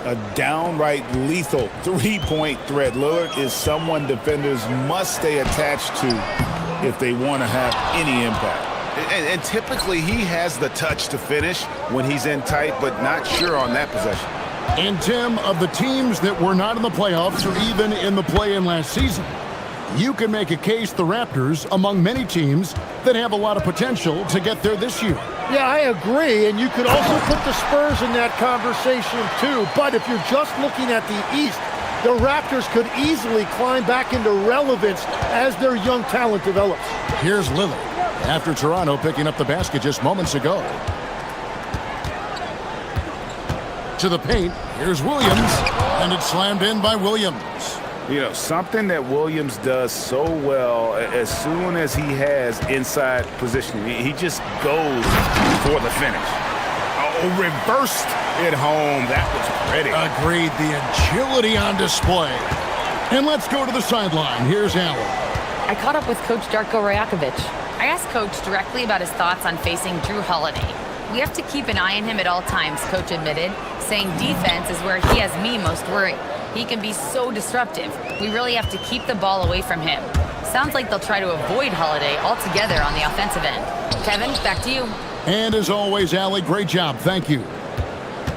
A downright lethal three-point threat. Lillard is someone defenders must stay attached to if they want to have any impact. And typically he has the touch to finish when he's in tight, but not sure on that possession. And Tim, of the teams that were not in the playoffs or even in the play-in last season, you can make a case the Raptors among many teams that have a lot of potential to get there this year. Yeah, I agree, and you could also put the Spurs in that conversation too. But if you're just looking at the East, the Raptors could easily climb back into relevance as their young talent develops. Here's Lillard after Toronto picking up the basket just moments ago. To the paint, here's Williams, and it's slammed in by Williams. You know, something that Williams does so well, as soon as he has inside positioning, he just goes for the finish. Oh, reversed it home. That was pretty. Agreed. The agility on display. And let's go to the sideline. Here's Allen. I caught up with Coach Darko Rajakovic. I asked Coach directly about his thoughts on facing Drew Holiday. We have to keep an eye on him at all times, Coach admitted, saying defense is where he has me most worried. He can be so disruptive. We really have to keep the ball away from him. Sounds like they'll try to avoid Holiday altogether on the offensive end. Kevin, back to you. And as always, Allie, great job. Thank you.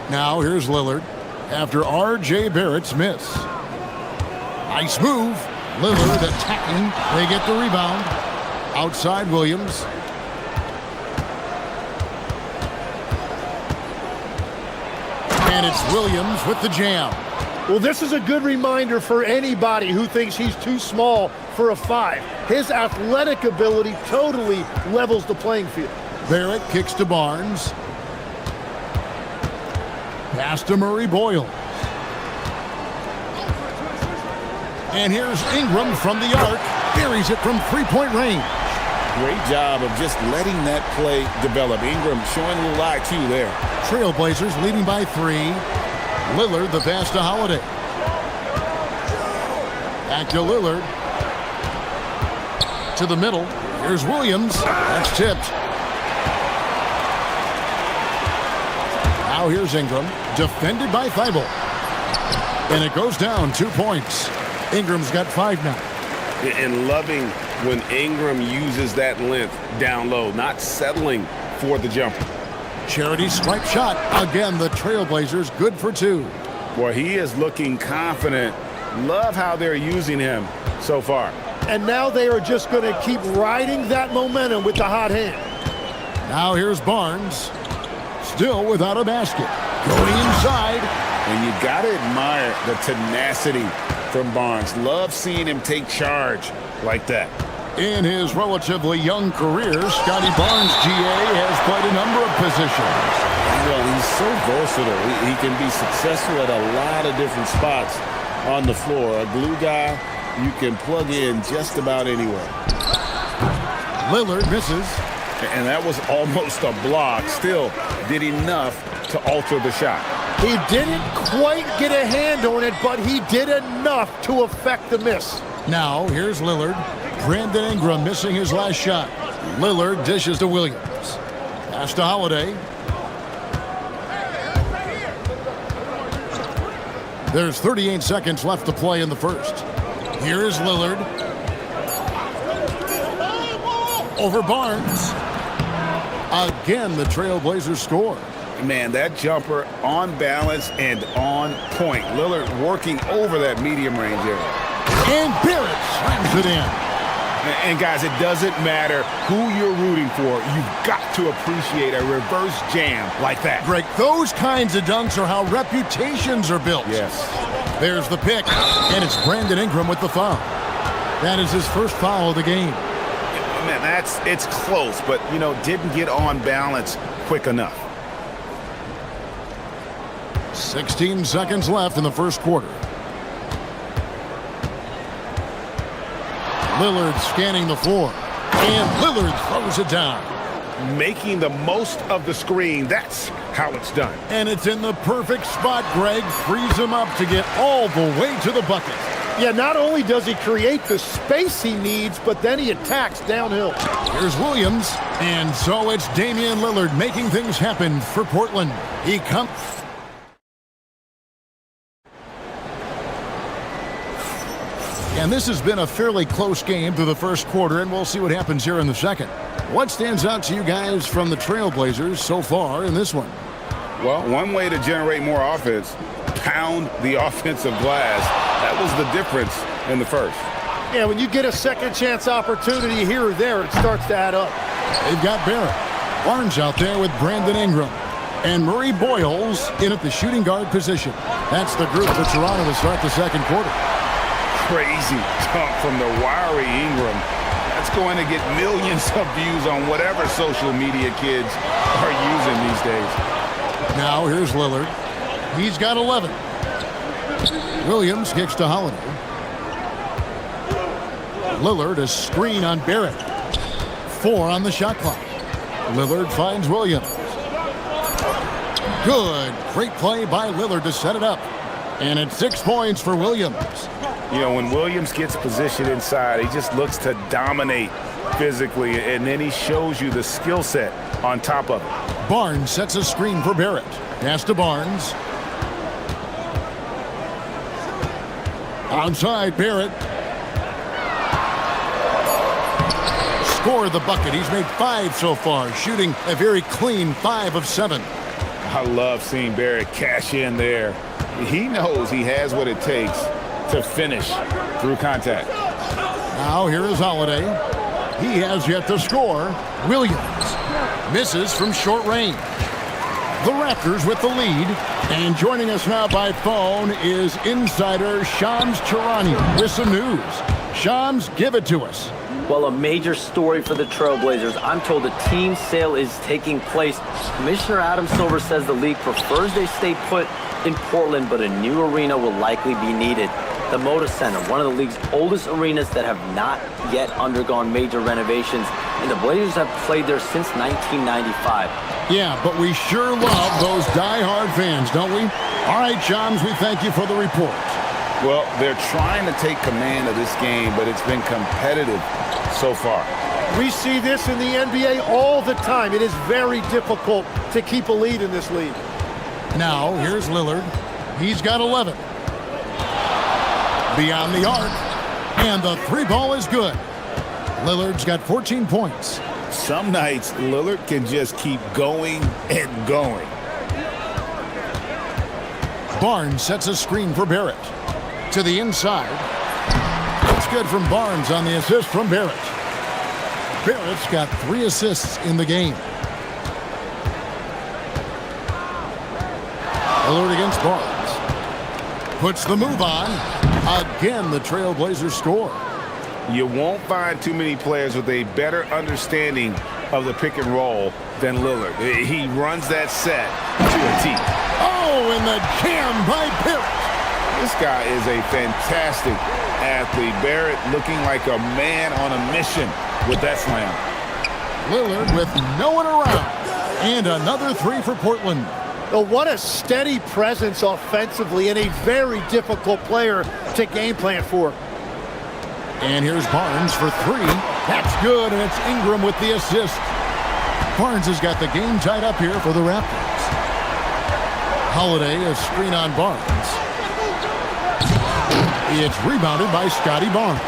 Now here's Lillard after R.J. Barrett's miss. Nice move. Lillard attacking. They get the rebound. Outside Williams. And it's Williams with the jam. Well, this is a good reminder for anybody who thinks he's too small for a 5. His athletic ability totally levels the playing field. Barrett kicks to Barnes. Pass to Murray Boyle. And here's Ingram from the arc. Buries it from three-point range. Great job of just letting that play develop. Ingram showing a little IQ there. Trailblazers leading by 3. Lillard the pass to Holiday. Back to Lillard. To the middle. Here's Williams. That's tipped. Now here's Ingram. Defended by Thybulle. And it goes down 2 points. Ingram's got 5 now. And loving when Ingram uses that length down low, not settling for the jumper. Charity stripe shot. Again, the Trailblazers good for 2. Boy, he is looking confident. Love how they're using him so far. And now they are just going to keep riding that momentum with the hot hand. Now here's Barnes. Still without a basket. Going inside. And you got to admire the tenacity from Barnes. Love seeing him take charge like that. In his relatively young career, Scotty Barnes, GA, has played a number of positions. Well, he's so versatile. He can be successful at a lot of different spots on the floor. A glue guy you can plug in just about anywhere. Lillard misses. And that was almost a block. Still did enough to alter the shot. He didn't quite get a hand on it, but he did enough to affect the miss. Now, here's Lillard. Brandon Ingram missing his last shot. Lillard dishes to Williams. Pass to Holiday. There's 38 seconds left to play in the first. Here is Lillard. Over Barnes. Again, the Trailblazers score. Man, that jumper on balance and on point. Lillard working over that medium range area. And Barrett slams it in. And guys, it doesn't matter who you're rooting for. You've got to appreciate a reverse jam like that. Greg, those kinds of dunks are how reputations are built. Yes. There's the pick, and it's Brandon Ingram with the foul. That is his first foul of the game. Man, it's close, but, didn't get on balance quick enough. 16 seconds left in the first quarter. Lillard scanning the floor, and Lillard throws it down. Making the most of the screen, that's how it's done. And it's in the perfect spot. Greg frees him up to get all the way to the bucket. Yeah, not only does he create the space he needs, but then he attacks downhill. Here's Williams, and so it's Damian Lillard making things happen for Portland. He comes. And this has been a fairly close game through the first quarter, and we'll see what happens here in the second. What stands out to you guys from the Trailblazers so far in this one? Well, one way to generate more offense, pound the offensive glass. That was the difference in the first. Yeah, when you get a second chance opportunity here or there, it starts to add up. They've got Barrett. Barnes out there with Brandon Ingram. And Murray Boyles in at the shooting guard position. That's the group for Toronto to start the second quarter. Crazy dunk from the wiry Ingram. That's going to get millions of views on whatever social media kids are using these days. Now here's Lillard. He's got 11. Williams kicks to Holiday. Lillard a screen on Barrett. 4 on the shot clock. Lillard finds Williams. Good. Great play by Lillard to set it up. And it's 6 points for Williams. When Williams gets positioned inside, he just looks to dominate physically, and then he shows you the skill set on top of it. Barnes sets a screen for Barrett. Pass to Barnes. Outside, Barrett. Scored the bucket. He's made 5 so far, shooting a very clean 5 of 7. I love seeing Barrett cash in there. He knows he has what it takes to finish through contact. Now here is Holiday. He has yet to score. Williams misses from short range. The Raptors with the lead. And joining us now by phone is insider Shams Charania with some news. Shams, give it to us. Well, a major story for the Trailblazers. I'm told a team sale is taking place. Commissioner Adam Silver says the league prefers they stay put in Portland, but a new arena will likely be needed. The Moda Center, one of the league's oldest arenas that have not yet undergone major renovations, and the Blazers have played there since 1995. Yeah, but we sure love those die-hard fans, don't we? All right, Shams, we thank you for the report. Well, they're trying to take command of this game, but it's been competitive so far. We see this in the NBA all the time. It is very difficult to keep a lead in this league. Now, here's Lillard. He's got 11. Beyond the arc, and the 3 ball is good. Lillard's got 14 points. Some nights, Lillard can just keep going and going. Barnes sets a screen for Barrett. To the inside. It's good from Barnes on the assist from Barrett. Barrett's got 3 assists in the game. Lillard against Barnes. Puts the move on. Again, the Trailblazers score. You won't find too many players with a better understanding of the pick and roll than Lillard. He runs that set to a T. Oh, and the jam by Barrett. This guy is a fantastic athlete. Barrett looking like a man on a mission with that slam. Lillard with no one around. And another 3 for Portland. Oh, what a steady presence offensively and a very difficult player to game plan for. And here's Barnes for 3. That's good, and it's Ingram with the assist. Barnes has got the game tied up here for the Raptors. Holiday, a screen on Barnes. It's rebounded by Scotty Barnes.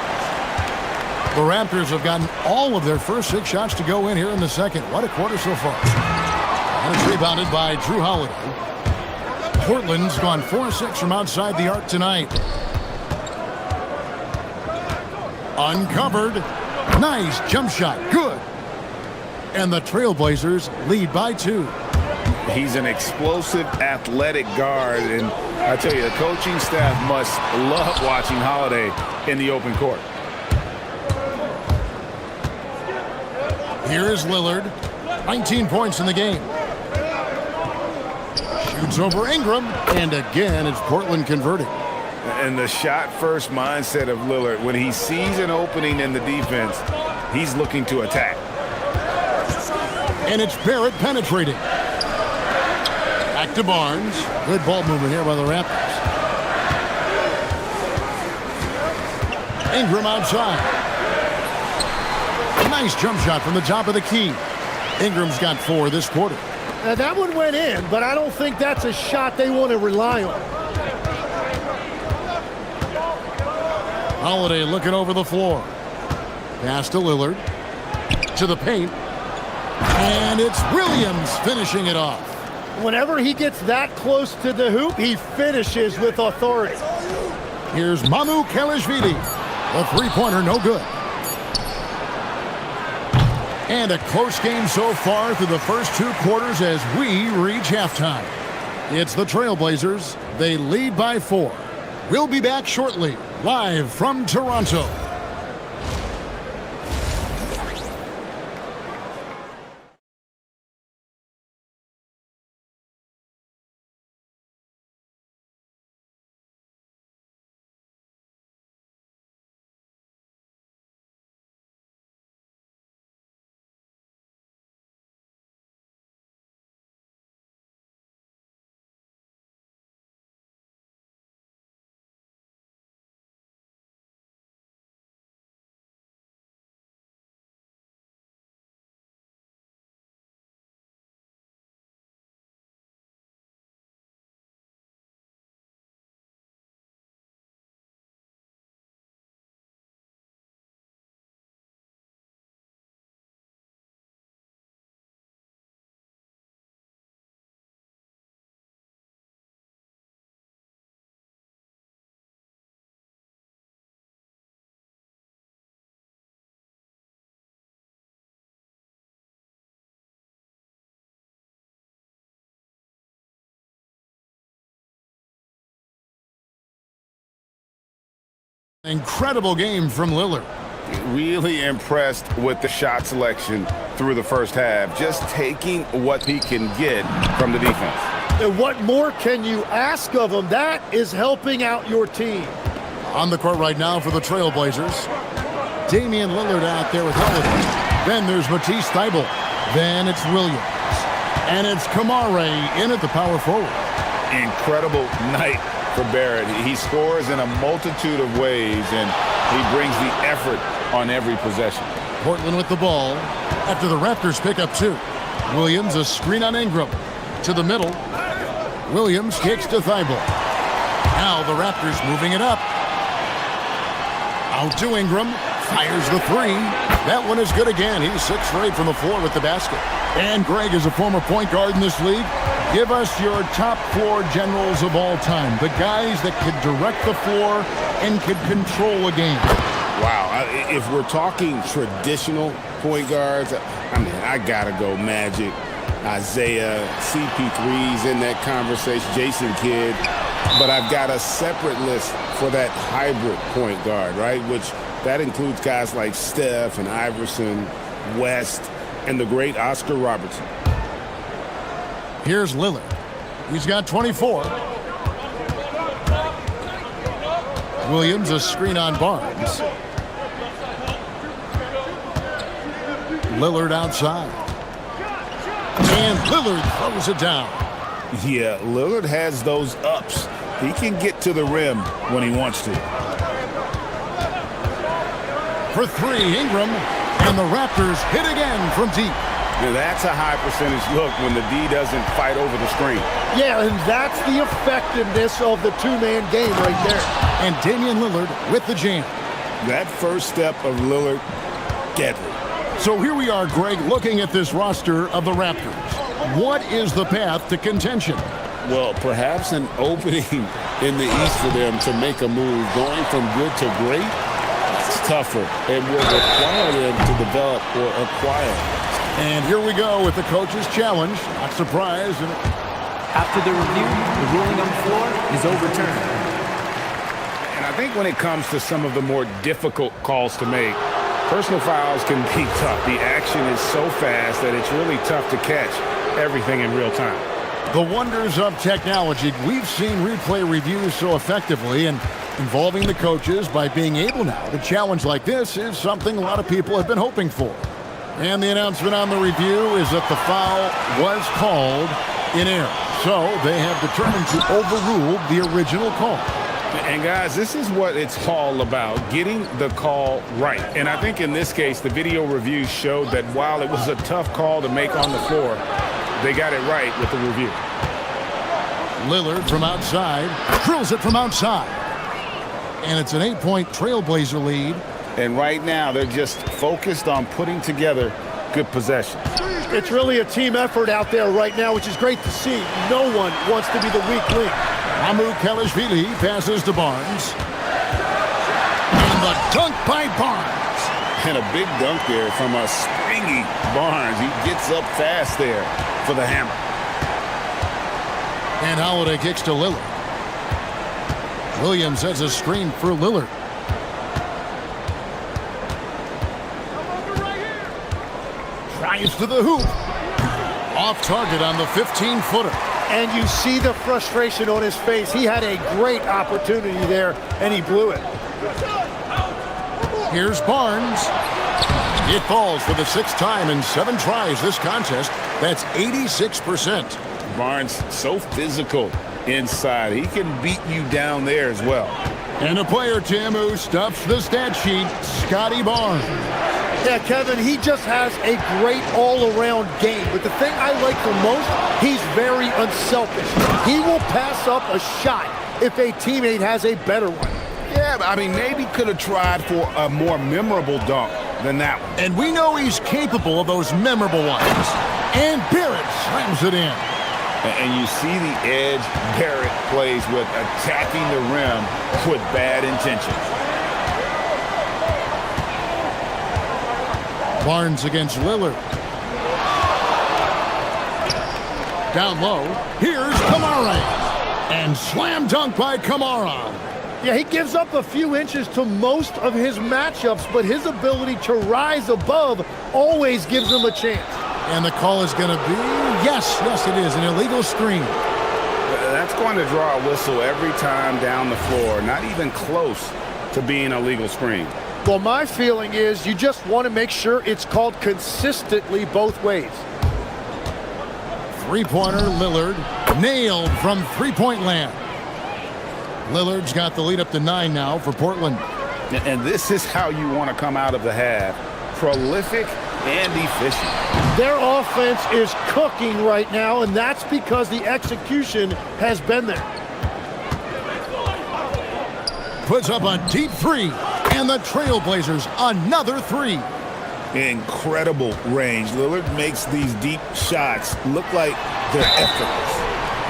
The Raptors have gotten all of their first 6 shots to go in here in the second. What a quarter so far. And it's rebounded by Drew Holiday. Portland's gone 4-6 from outside the arc tonight. Uncovered. Nice jump shot. Good. And the Trailblazers lead by 2. He's an explosive, athletic guard, and I tell you, the coaching staff must love watching Holiday in the open court. Here is Lillard. 19 points in the game. Shoots over Ingram, and again, it's Portland converting. And the shot-first mindset of Lillard, when he sees an opening in the defense, he's looking to attack. And it's Barrett penetrating. Back to Barnes. Good ball movement here by the Raptors. Ingram outside. Nice jump shot from the top of the key. Ingram's got 4 this quarter. Now that one went in, but I don't think that's a shot they want to rely on. Holiday looking over the floor. Pass to Lillard. To the paint. And it's Williams finishing it off. Whenever he gets that close to the hoop, he finishes with authority. Here's Mamu Kelishvili. The three-pointer no good. And a close game so far through the first 2 quarters as we reach halftime. It's the Trailblazers. They lead by 4. We'll be back shortly, live from Toronto. Incredible game from Lillard. Really impressed with the shot selection through the first half. Just taking what he can get from the defense. And what more can you ask of him? That is helping out your team. On the court right now for the Trailblazers. Damian Lillard out there with Holiday. Then there's Matisse Thybulle. Then it's Williams. And it's Kamare in at the power forward. Incredible night for Barrett. He scores in a multitude of ways, and he brings the effort on every possession. Portland with the ball after the Raptors pick up 2. Williams a screen on Ingram. To the middle. Williams kicks to Thybulle. Now the Raptors moving it up. Out to Ingram. Fires the 3. That one is good again. He's 6 for 8 from the floor with the basket. And Greg is a former point guard in this league. Give us your top floor generals of all time. The guys that could direct the floor and could control a game. Wow. If we're talking traditional point guards, I mean, I got to go Magic, Isaiah, CP3's in that conversation, Jason Kidd. But I've got a separate list for that hybrid point guard, right? Which that includes guys like Steph and Iverson, West, and the great Oscar Robertson. Here's Lillard. He's got 24. Williams a screen on Barnes. Lillard outside. And Lillard throws it down. Yeah, Lillard has those ups. He can get to the rim when he wants to. For 3, Ingram. And the Raptors hit again from deep. Now that's a high percentage look when the D doesn't fight over the screen. Yeah, and that's the effectiveness of the 2-man game right there. And Damian Lillard with the jam. That first step of Lillard, deadly. So here we are, Greg, looking at this roster of the Raptors. What is the path to contention? Well, perhaps an opening in the East for them to make a move. Going from good to great, that's It's tougher. It will require them to develop or acquire. And here we go with the coach's challenge. Not surprised. After the review, the ruling on the floor is overturned. And I think when it comes to some of the more difficult calls to make, personal fouls can be tough. The action is so fast that it's really tough to catch everything in real time. The wonders of technology. We've seen replay reviews so effectively, and involving the coaches by being able now to challenge like this is something a lot of people have been hoping for. And the announcement on the review is that the foul was called in error. So they have determined to overrule the original call. And guys, this is what it's all about, getting the call right. And I think in this case, the video review showed that while it was a tough call to make on the floor, they got it right with the review. Lillard from outside, drills it from outside. And it's an 8-point Trailblazer lead. And right now, they're just focused on putting together good possession. It's really a team effort out there right now, which is great to see. No one wants to be the weak link. Amu Kalashvili passes to Barnes. And the dunk by Barnes. And a big dunk there from a springy Barnes. He gets up fast there for the hammer. And Holiday kicks to Lillard. Williams has a screen for Lillard. Drives to the hoop. Off target on the 15-footer. And you see the frustration on his face. He had a great opportunity there, and he blew it. Here's Barnes. It falls for the 6th time in 7 tries this contest. That's 86%. Barnes so physical inside. He can beat you down there as well. And a player, Tim, who stuffs the stat sheet, Scotty Barnes. Yeah, Kevin, he just has a great all-around game. But the thing I like the most, he's very unselfish. He will pass up a shot if a teammate has a better one. Yeah, I mean, maybe could have tried for a more memorable dunk than that one. And we know he's capable of those memorable ones. And Barrett slams it in. And you see the edge Barrett plays with, attacking the rim with bad intentions. Barnes against Lillard. Down low. Here's Kamara. And slam dunk by Kamara. Yeah, he gives up a few inches to most of his matchups, but his ability to rise above always gives him a chance. And the call is going to be, yes, it is, an illegal screen. That's going to draw a whistle every time down the floor, not even close to being a legal screen. Well, my feeling is you just want to make sure it's called consistently both ways. Three-pointer, Lillard, nailed from three-point land. Lillard's got the lead up to 9 now for Portland. And this is how you want to come out of the half. Prolific and efficient. Their offense is cooking right now, and that's because the execution has been there. Puts up a deep 3, and the Trailblazers another 3. Incredible range. Lillard makes these deep shots look like they're effortless.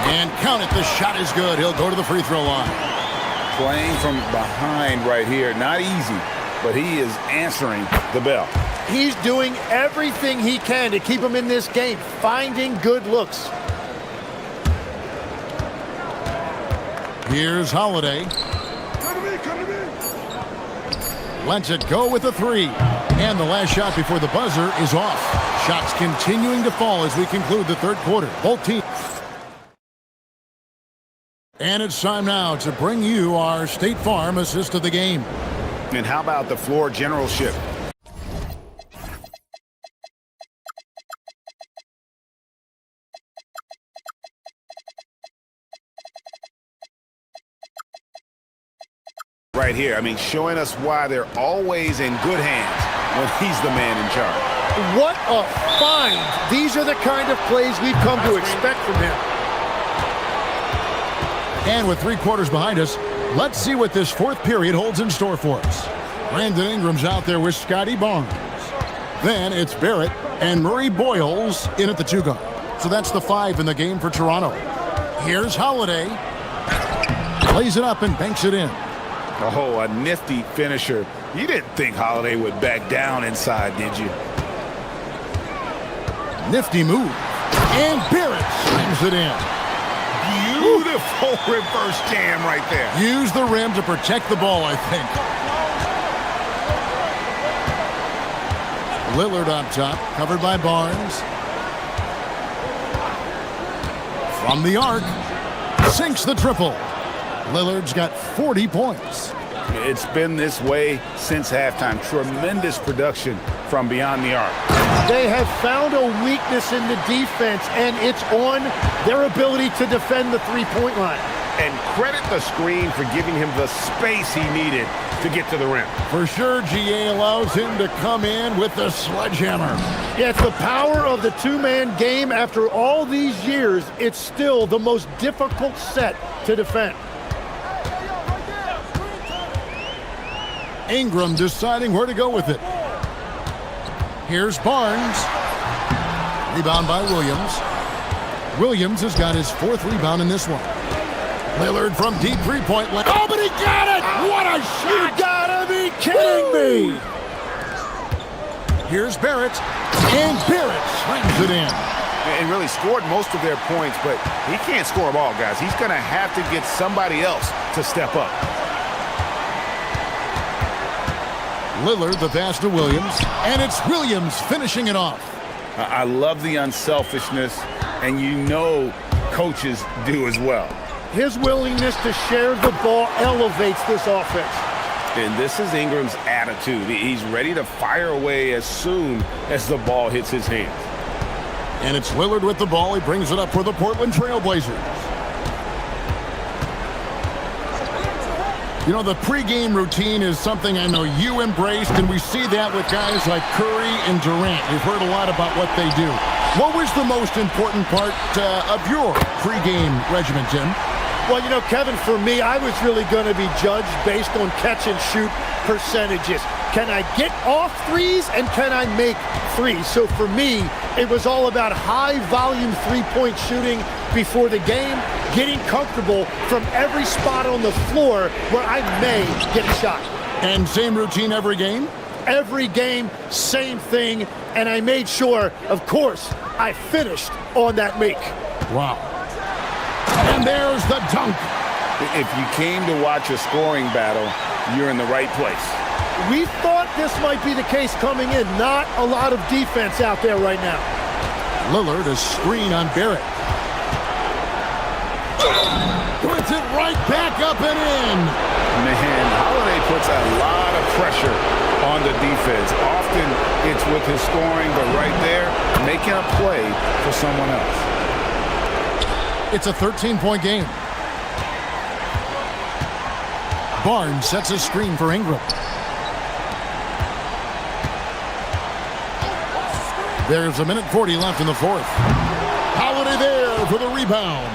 And count it, the shot is good. He'll go to the free throw line. Playing from behind right here, not easy, but he is answering the bell. He's doing everything he can to keep him in this game, finding good looks. Here's Holiday. Lets it go with a 3. And the last shot before the buzzer is off. Shots continuing to fall as we conclude the third quarter. Both teams. And it's time now to bring you our State Farm assist of the game. And how about the floor generalship? Right here, I mean, showing us why they're always in good hands when he's the man in charge. What a find! These are the kind of plays we've come to expect from him. And with 3 quarters behind us, let's see what this fourth period holds in store for us. Brandon Ingram's out there with Scotty Barnes. Then it's Barrett and Murray Boyles in at the 2 guard. So that's the 5 in the game for Toronto. Here's Holiday. Plays it up and banks it in. Oh, a nifty finisher. You didn't think Holiday would back down inside, did you? Nifty move. And Barrett slams it in. Beautiful reverse jam right there. Use the rim to protect the ball, I think. Lillard on top, covered by Barnes. From the arc, sinks the triple. Lillard's got 40 points. It's been this way since halftime. Tremendous production from beyond the arc. They have found a weakness in the defense, and it's on their ability to defend the three-point line. And credit the screen for giving him the space he needed to get to the rim. For sure, GA allows him to come in with the sledgehammer. Yeah, it's the power of the two-man game. After all these years, it's still the most difficult set to defend. Ingram deciding where to go with it. Here's Barnes. Rebound by Williams. Williams has got his 4th rebound in this one. Lillard from deep three-point line. Oh, but he got it! What a shot! You gotta be kidding me! Here's Barrett. And Barrett slams it in. And really scored most of their points, but he can't score them all, guys. He's going to have to get somebody else to step up. Lillard, the pass to Williams, and it's Williams finishing it off. I love the unselfishness, and you know coaches do as well. His willingness to share the ball elevates this offense. And this is Ingram's attitude. He's ready to fire away as soon as the ball hits his hands. And it's Lillard with the ball. He brings it up for the Portland Trailblazers. You know, the pregame routine is something I know you embraced, and we see that with guys like Curry and Durant. We've heard a lot about what they do. What was the most important part of your pregame regimen, Tim? Well, you know, Kevin, for me, I was really going to be judged based on catch-and-shoot percentages. Can I get off threes, and can I make threes? So for me, it was all about high-volume three-point shooting before the game, getting comfortable from every spot on the floor where I may get a shot. And same routine every game? Every game, same thing, and I made sure, of course, I finished on that make. Wow. And there's the dunk. If you came to watch a scoring battle, you're in the right place. We thought this might be the case coming in. Not a lot of defense out there right now. Lillard, a screen on Barrett. Puts it right back up and in. Man, Holiday puts a lot of pressure on the defense. Often it's with his scoring, but right there, making a play for someone else. It's a 13-point game. Barnes sets a screen for Ingram. There's a minute 40 left in the 4th. Holiday there for the rebound.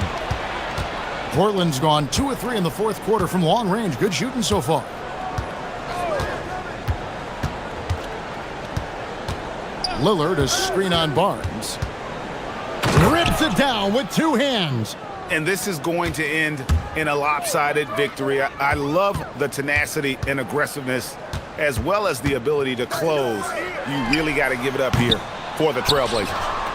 Portland's gone 2 of 3 in the 4th quarter from long range. Good shooting so far. Lillard, a screen on Barnes. Rips it down with 2 hands. And this is going to end in a lopsided victory. I love the tenacity and aggressiveness, as well as the ability to close. You really got to give it up here for the Trailblazers.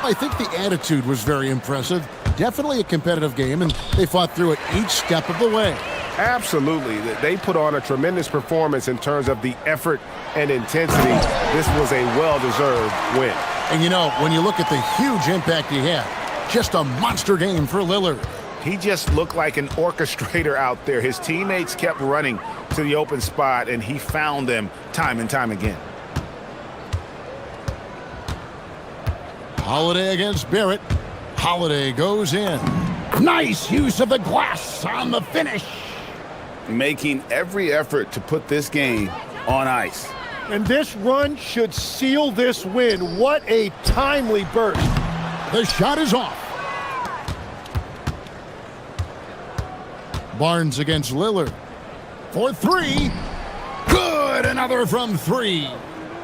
I think the attitude was very impressive. Definitely a competitive game, and they fought through it each step of the way. Absolutely. They put on a tremendous performance in terms of the effort and intensity. This was a well-deserved win. And you know, when you look at the huge impact he had, just a monster game for Lillard. He just looked like an orchestrator out there. His teammates kept running to the open spot, and he found them time and time again. Holiday against Barrett. Holiday goes in. Nice use of the glass on the finish. Making every effort to put this game on ice. And this run should seal this win. What a timely burst. The shot is off. Barnes against Lillard. For 3. Good. Another from 3.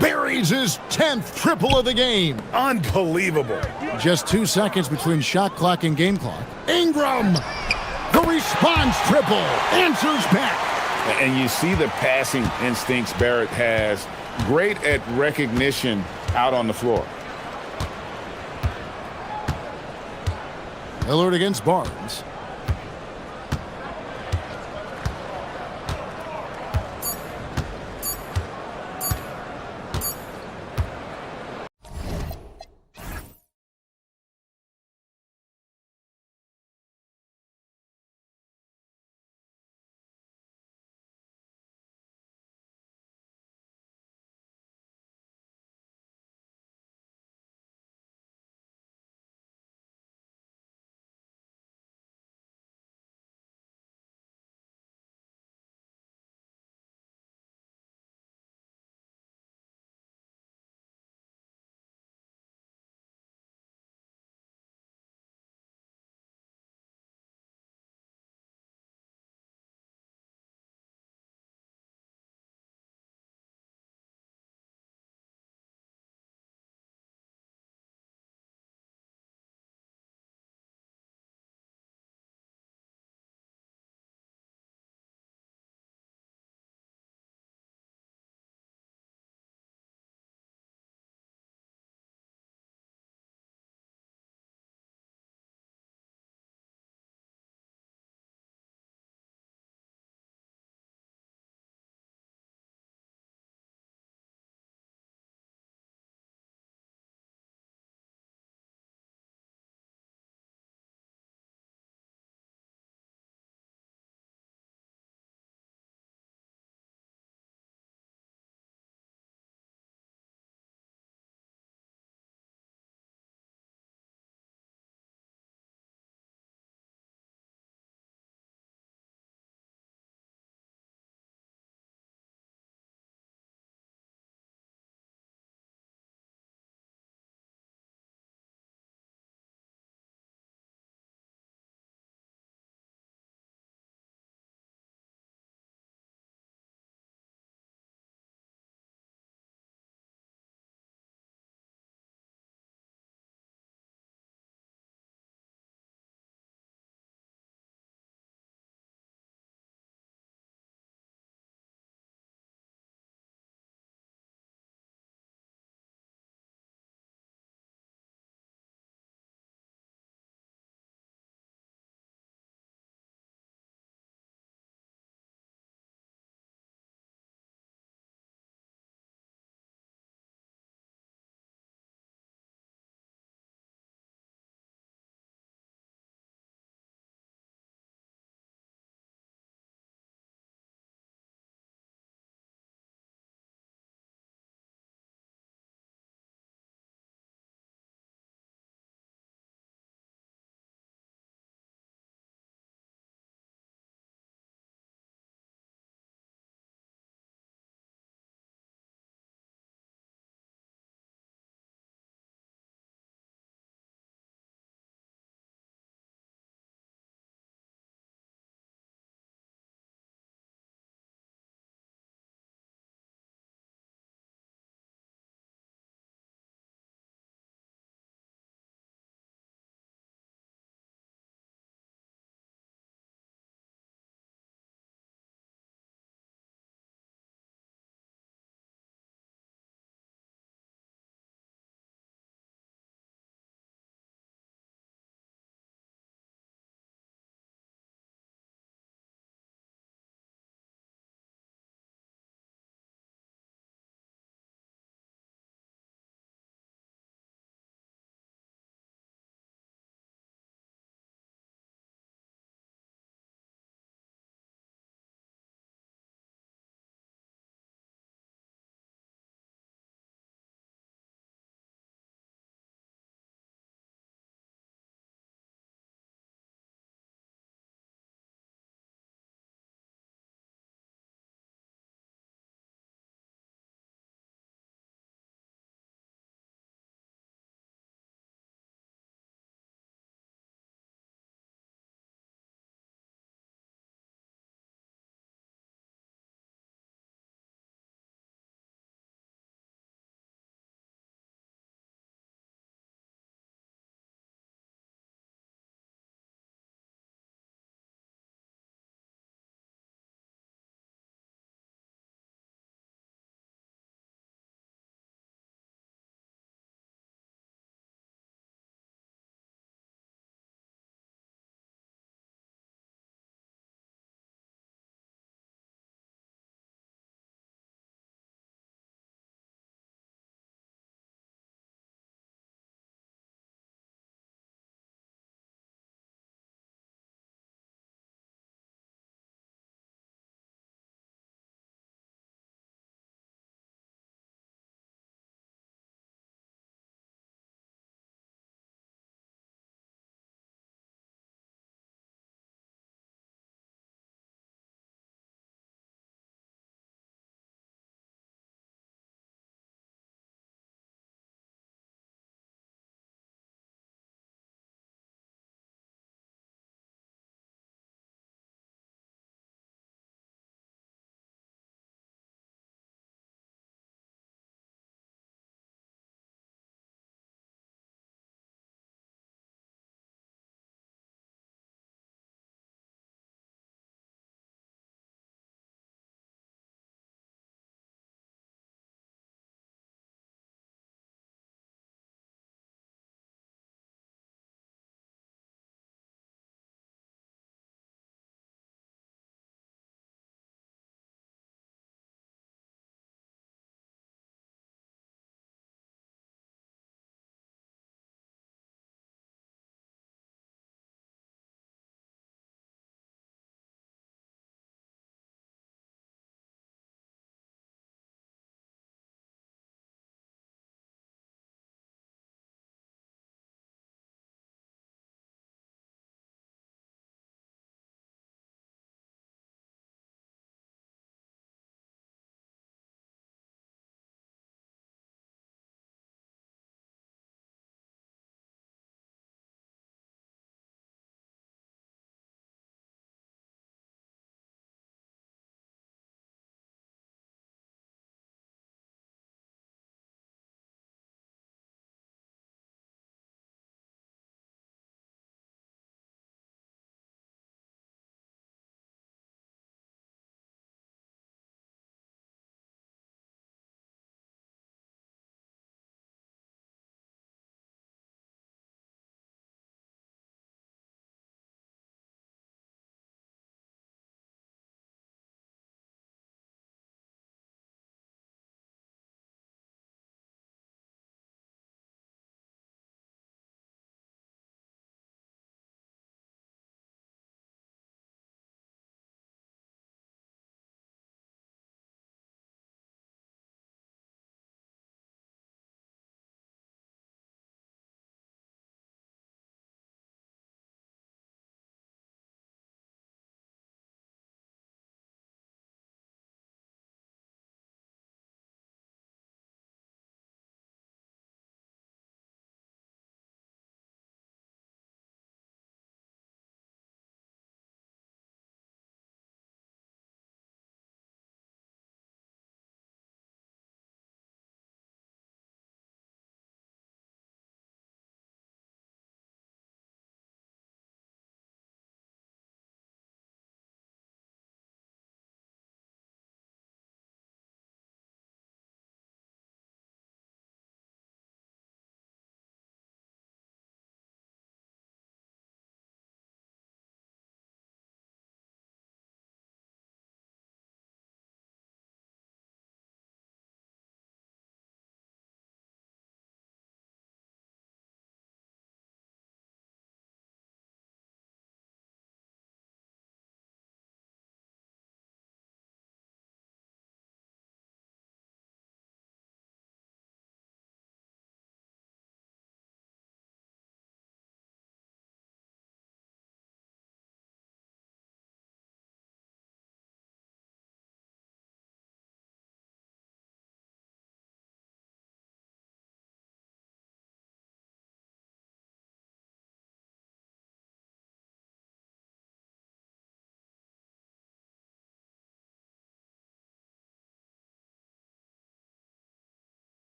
Buries his 10th triple of the game. Unbelievable. Just 2 seconds between shot clock and game clock. Ingram. The response triple. Answers back. And you see the passing instincts Barrett has. Great at recognition out on the floor. Lillard against Barnes.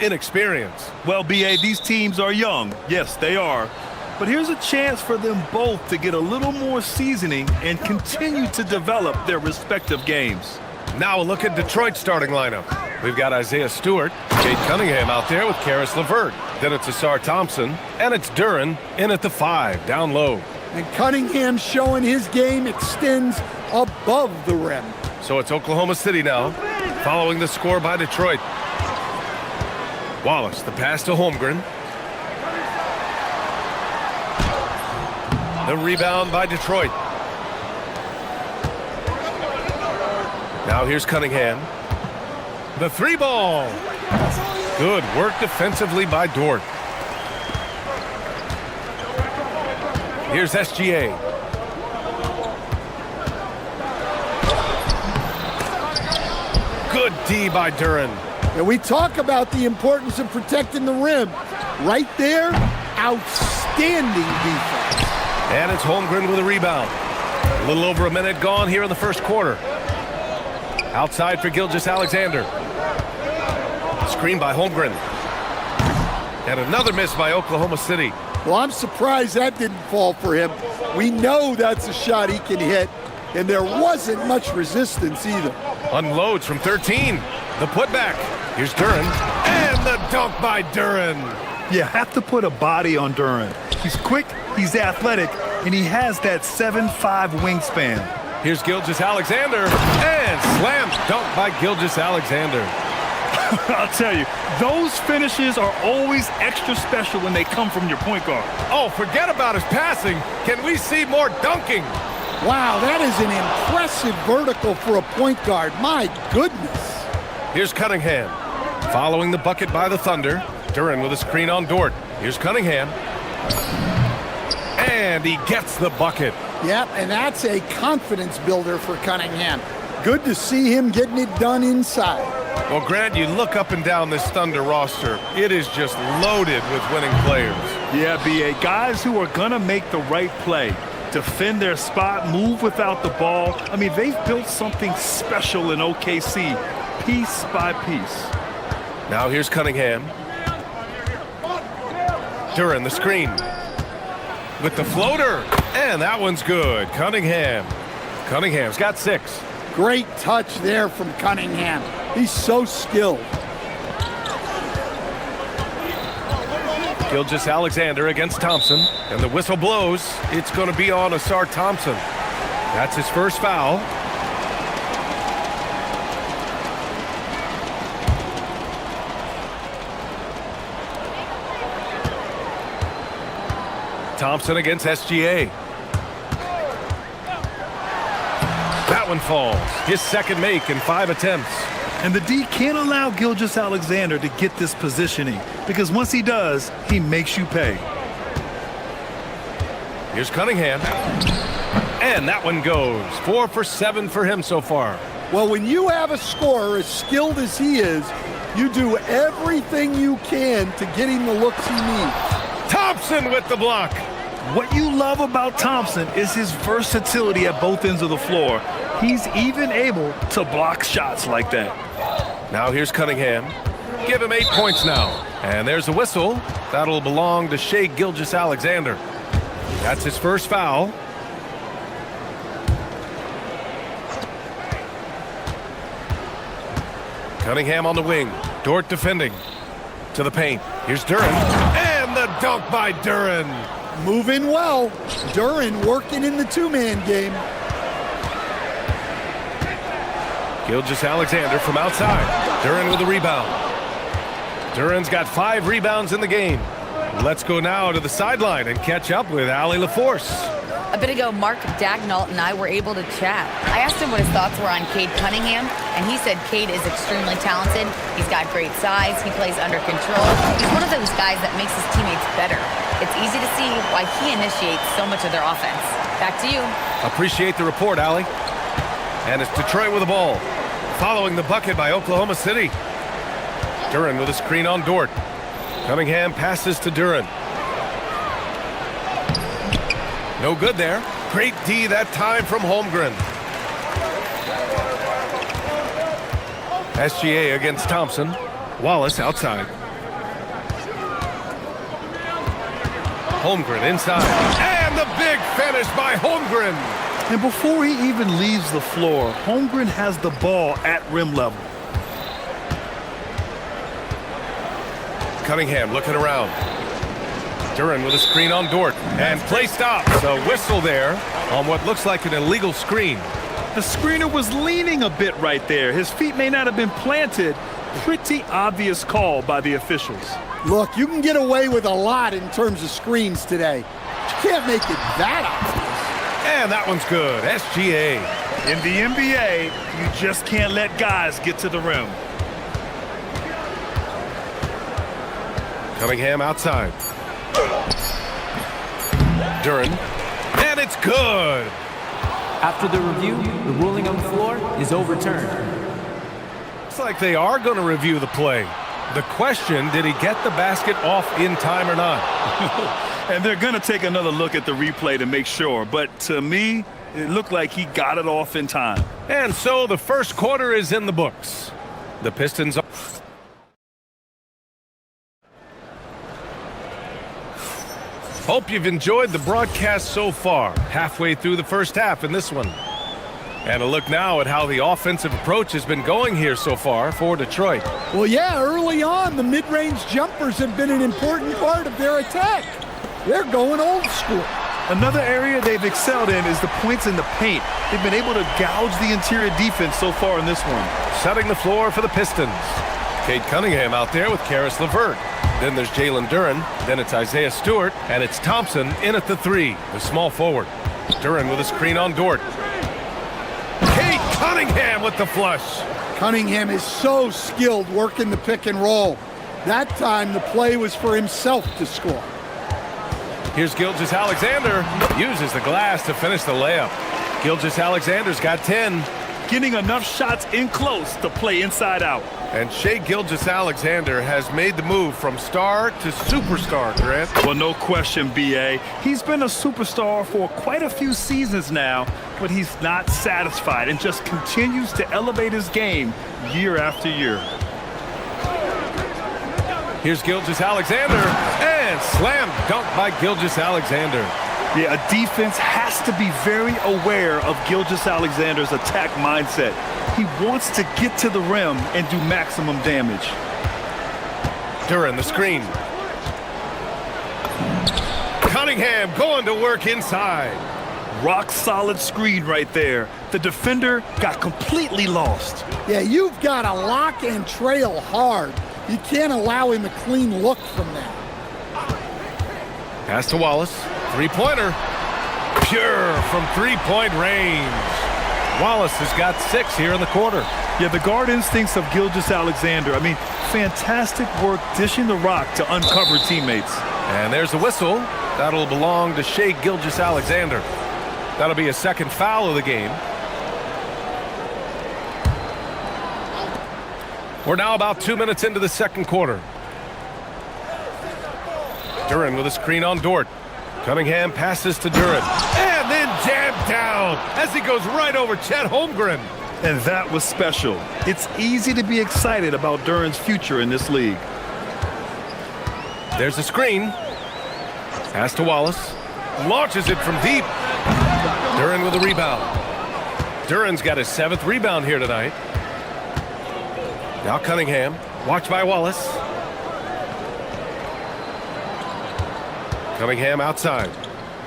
inexperience. Well, B.A., these teams are young. Yes, they are. But here's a chance for them both to get a little more seasoning and continue to develop their respective games. Now a look at Detroit's starting lineup. We've got Isaiah Stewart, Cade Cunningham out there with Karis LeVert. Then it's Asar Thompson, and it's Duren in at the 5, down low. And Cunningham showing his game extends above the rim. So it's Oklahoma City now, following the score by Detroit. Wallace, the pass to Holmgren. The rebound by Detroit. Now here's Cunningham. The 3-ball. Good work defensively by Dort. Here's SGA. Good D by Duren. And we talk about the importance of protecting the rim. Right there, outstanding defense. And it's Holmgren with a rebound. A little over a minute gone here in the first quarter. Outside for Gilgeous-Alexander. Screen by Holmgren. And another miss by Oklahoma City. Well, I'm surprised that didn't fall for him. We know that's a shot he can hit, and there wasn't much resistance either. Unloads from 13. The putback. Here's Duren. And the dunk by Duren. You have to put a body on Duren. He's quick, he's athletic, and he has that 7'5" wingspan. Here's Gilgeous-Alexander. And slam dunk by Gilgeous-Alexander. I'll tell you, those finishes are always extra special when they come from your point guard. Oh, forget about his passing. Can we see more dunking? Wow, that is an impressive vertical for a point guard. My goodness. Here's Cunningham. Following the bucket by the Thunder. Duren with a screen on Dort. Here's Cunningham. And he gets the bucket. Yep, and that's a confidence builder for Cunningham. Good to see him getting it done inside. Well, Grant, you look up and down this Thunder roster. It is just loaded with winning players. Yeah, B.A., guys who are going to make the right play, defend their spot, move without the ball. I mean, they've built something special in OKC, piece by piece. Now here's Cunningham. Duren, the screen. With the floater. And that one's good. Cunningham's got 6. Great touch there from Cunningham. He's so skilled. Gilgeous-Alexander against Thompson. And the whistle blows. It's going to be on Asar Thompson. That's his first foul. Thompson against SGA. That one falls. His second make in 5 attempts. And the D can't allow Gilgeous-Alexander to get this positioning, because once he does, he makes you pay. Here's Cunningham. And that one goes. 4 for 7 for him so far. Well, when you have a scorer as skilled as he is, you do everything you can to get him the looks he needs. Thompson with the block. What you love about Thompson is his versatility at both ends of the floor. He's even able to block shots like that. Now here's Cunningham. Give him 8 points now. And there's a whistle. That'll belong to Shai Gilgeous-Alexander. That's his first foul. Cunningham on the wing. Dort defending. To the paint. Here's Duren. And the dunk by Duren. Moving well. Duren working in the two-man game. Gilgeous-Alexander from outside. Duren with the rebound. Duren's got 5 rebounds in the game. Let's go now to the sideline and catch up with Allie LaForce. A bit ago, Mark Daignault and I were able to chat. I asked him what his thoughts were on Cade Cunningham, and he said Cade is extremely talented. He's got great size. He plays under control. He's one of those guys that makes his teammates better. It's easy to see why he initiates so much of their offense. Back to you. Appreciate the report, Allie. And it's Detroit with the ball. Following the bucket by Oklahoma City. Duren with a screen on Dort. Cunningham passes to Duren. No good there. Great D that time from Holmgren. SGA against Thompson. Wallace outside. Holmgren inside. And the big finish by Holmgren. And before he even leaves the floor, Holmgren has the ball at rim level. Cunningham looking around. Duren with a screen on Dort. And play stops. A whistle there on what looks like an illegal screen. The screener was leaning a bit right there. His feet may not have been planted. Pretty obvious call by the officials. Look, you can get away with a lot in terms of screens today. You can't make it that obvious. And that one's good. SGA. In the NBA, you just can't let guys get to the rim. Cunningham outside. Duren. And it's good. After the review, the ruling on the floor is overturned. Looks like they are going to review the play. The question, did he get the basket off in time or not? And they're going to take another look at the replay to make sure. But to me, it looked like he got it off in time. And so the first quarter is in the books. The Pistons... Hope you've enjoyed the broadcast so far. Halfway through the first half in this one. And a look now at how the offensive approach has been going here so far for Detroit. Well, yeah, early on, the mid-range jumpers have been an important part of their attack. They're going old school. Another area they've excelled in is the points in the paint. They've been able to gouge the interior defense so far in this one. Setting the floor for the Pistons. Cade Cunningham out there with Karis LeVert. Then there's Jalen Duren. Then it's Isaiah Stewart. And it's Thompson in at the three, the small forward. Duren with a screen on Dort. Cade Cunningham with the flush. Cunningham is so skilled working the pick and roll. That time the play was for himself to score. Here's Gilgeous-Alexander. Uses the glass to finish the layup. Gilgeous-Alexander's got 10. Getting enough shots in close to play inside out. And Shai Gilgeous-Alexander has made the move from star to superstar, Grant. Well, no question, B.A. He's been a superstar for quite a few seasons now, but he's not satisfied and just continues to elevate his game year after year. Here's Gilgeous-Alexander, and slam dunk by Gilgeous-Alexander. Yeah, a defense has to be very aware of Gilgeous-Alexander's attack mindset. He wants to get to the rim and do maximum damage. Duren the screen. Cunningham going to work inside. Rock solid screen right there. The defender got completely lost. Yeah, you've got to lock and trail hard. You can't allow him a clean look from that. Pass to Wallace. Three-pointer. Pure from three-point range. Wallace has got 6 here in the quarter. Yeah, the guard instincts of Gilgeous-Alexander. I mean, fantastic work dishing the rock to uncover teammates. And there's the whistle. That'll belong to Shai Gilgeous-Alexander. That'll be a second foul of the game. We're now about 2 minutes into the second quarter. Duren with a screen on Dort. Cunningham passes to Duren. And then jammed down as he goes right over Chet Holmgren. And that was special. It's easy to be excited about Duren's future in this league. There's a screen. Pass to Wallace. Launches it from deep. Duren with a rebound. Duren's got his 7th rebound here tonight. Now Cunningham. Watched by Wallace. Cunningham outside.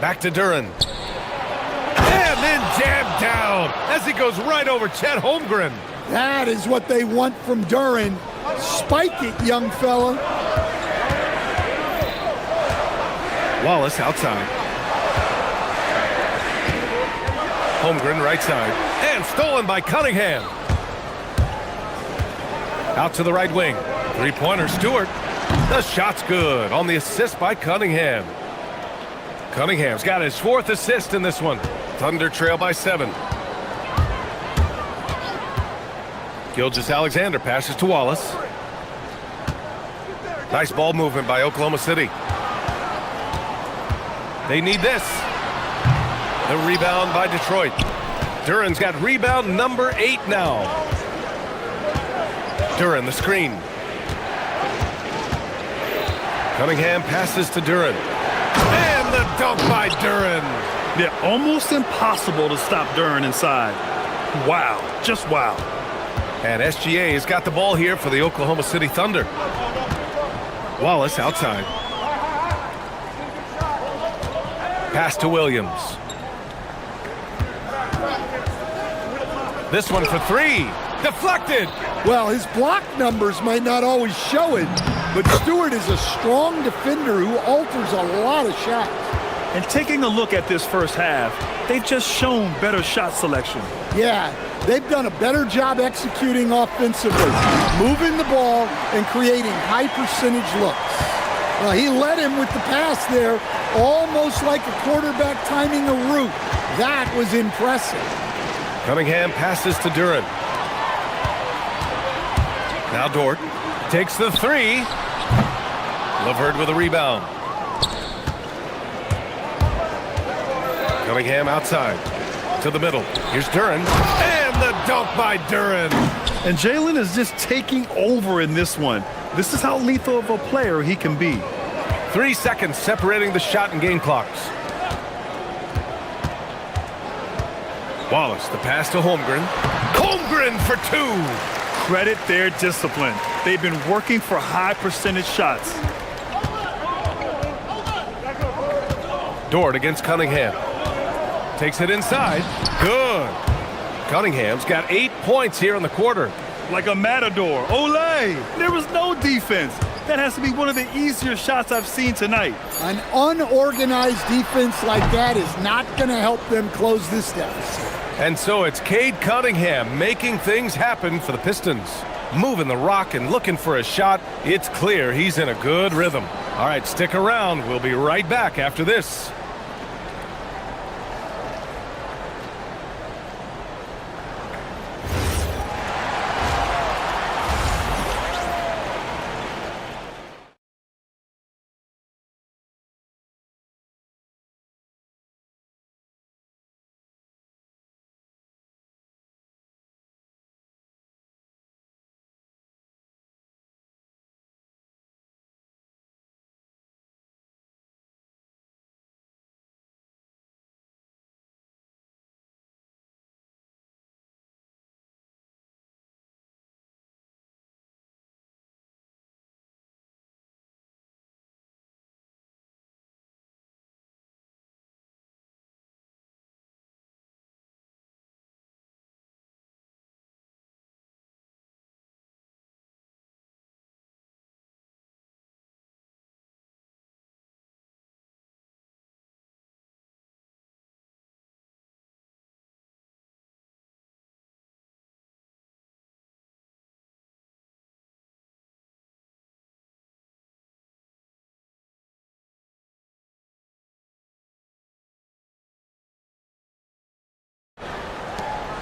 Back to Duren. And then jammed down as he goes right over Chet Holmgren. That is what they want from Duren. Spike it, young fella. Wallace outside. Holmgren right side. And stolen by Cunningham. Out to the right wing. Three-pointer Stewart. The shot's good on the assist by Cunningham. Cunningham's got his 4th assist in this one. Thunder trail by 7. Gilgeous-Alexander passes to Wallace. Nice ball movement by Oklahoma City. They need this. The rebound by Detroit. Duren's got rebound number 8 now. Duren the screen. Cunningham passes to Duren. And dunk by Duren. Yeah, almost impossible to stop Duren inside. Wow, just wow. And SGA has got the ball here for the Oklahoma City Thunder. Wallace outside. Pass to Williams. This one for three. Deflected. Well, his block numbers might not always show it, but Stewart is a strong defender who alters a lot of shots. And taking a look at this first half, they've just shown better shot selection. Yeah, they've done a better job executing offensively, moving the ball and creating high percentage looks. Well, he led him with the pass there, almost like a quarterback timing a route. That was impressive. Cunningham passes to Duren. Now Dort takes the three. Laverde with a rebound. Cunningham outside to the middle. Here's Duren. And the dunk by Duren. And Jalen is just taking over in this one. This is how lethal of a player he can be. 3 seconds separating the shot and game clocks. Wallace, the pass to Holmgren. Holmgren for two. Credit their discipline. They've been working for high percentage shots. Dort against Cunningham. Takes it inside. Good. Cunningham's got 8 points here in the quarter. Like a matador. Olay! There was no defense. That has to be one of the easier shots I've seen tonight. An unorganized defense like that is not going to help them close this deficit. And so it's Cade Cunningham making things happen for the Pistons. Moving the rock and looking for a shot. It's clear he's in a good rhythm. All right, stick around. We'll be right back after this.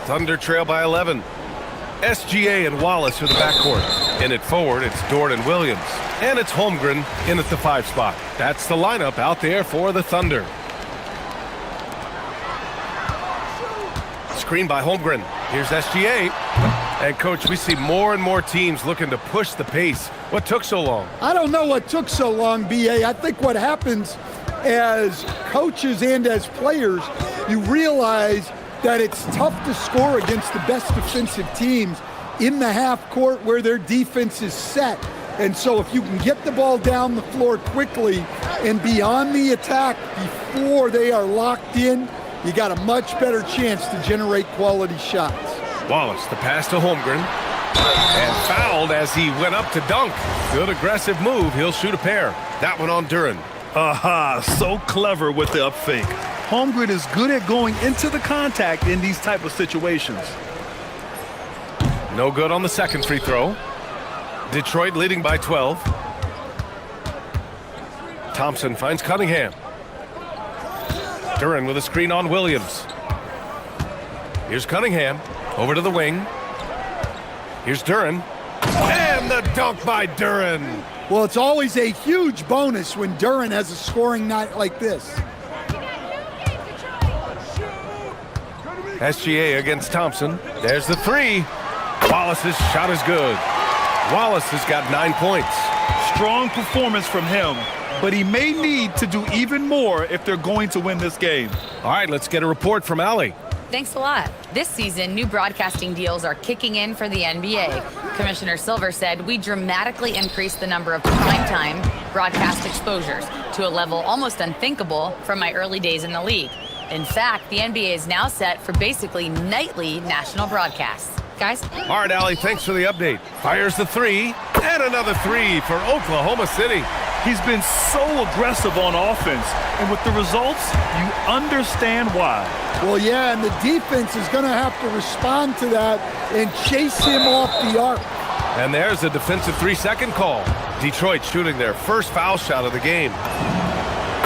Thunder trail by 11. SGA and Wallace are the backcourt. In it forward, it's Dort and Williams. And it's Holmgren in at the 5 spot. That's the lineup out there for the Thunder. Screen by Holmgren. Here's SGA. And, Coach, we see more and more teams looking to push the pace. What took so long? I don't know what took so long, B.A. I think what happens as coaches and as players, you realize that it's tough to score against the best defensive teams in the half court where their defense is set. And so if you can get the ball down the floor quickly and be on the attack before they are locked in, you got a much better chance to generate quality shots. Wallace, the pass to Holmgren. And fouled as he went up to dunk. Good aggressive move. He'll shoot a pair. That one on Duren. Aha, so clever with the up fake. Holmgren is good at going into the contact in these type of situations. No good on the second free throw. Detroit leading by 12. Thompson finds Cunningham. Duren with a screen on Williams. Here's Cunningham. Over to the wing. Here's Duren. And the dunk by Duren. Well, it's always a huge bonus when Duren has a scoring night like this. SGA against Thompson. There's the three. Wallace's shot is good. Wallace has got 9 points. Strong performance from him. but he may need to do even more if they're going to win this game. All right, let's get a report from Allie. Thanks a lot. This season, new broadcasting deals are kicking in for the NBA. Commissioner Silver said we dramatically increased the number of primetime broadcast exposures to a level almost unthinkable from my early days in the league. In fact, the NBA is now set for basically nightly national broadcasts. Guys? All right, Allie, thanks for the update. Fires the three, and another three for Oklahoma City. He's been so aggressive on offense, and with the results, you understand why. Well, yeah, and the defense is going to have to respond to that and chase him off the arc. And there's a defensive 3-second call. Detroit shooting their first foul shot of the game.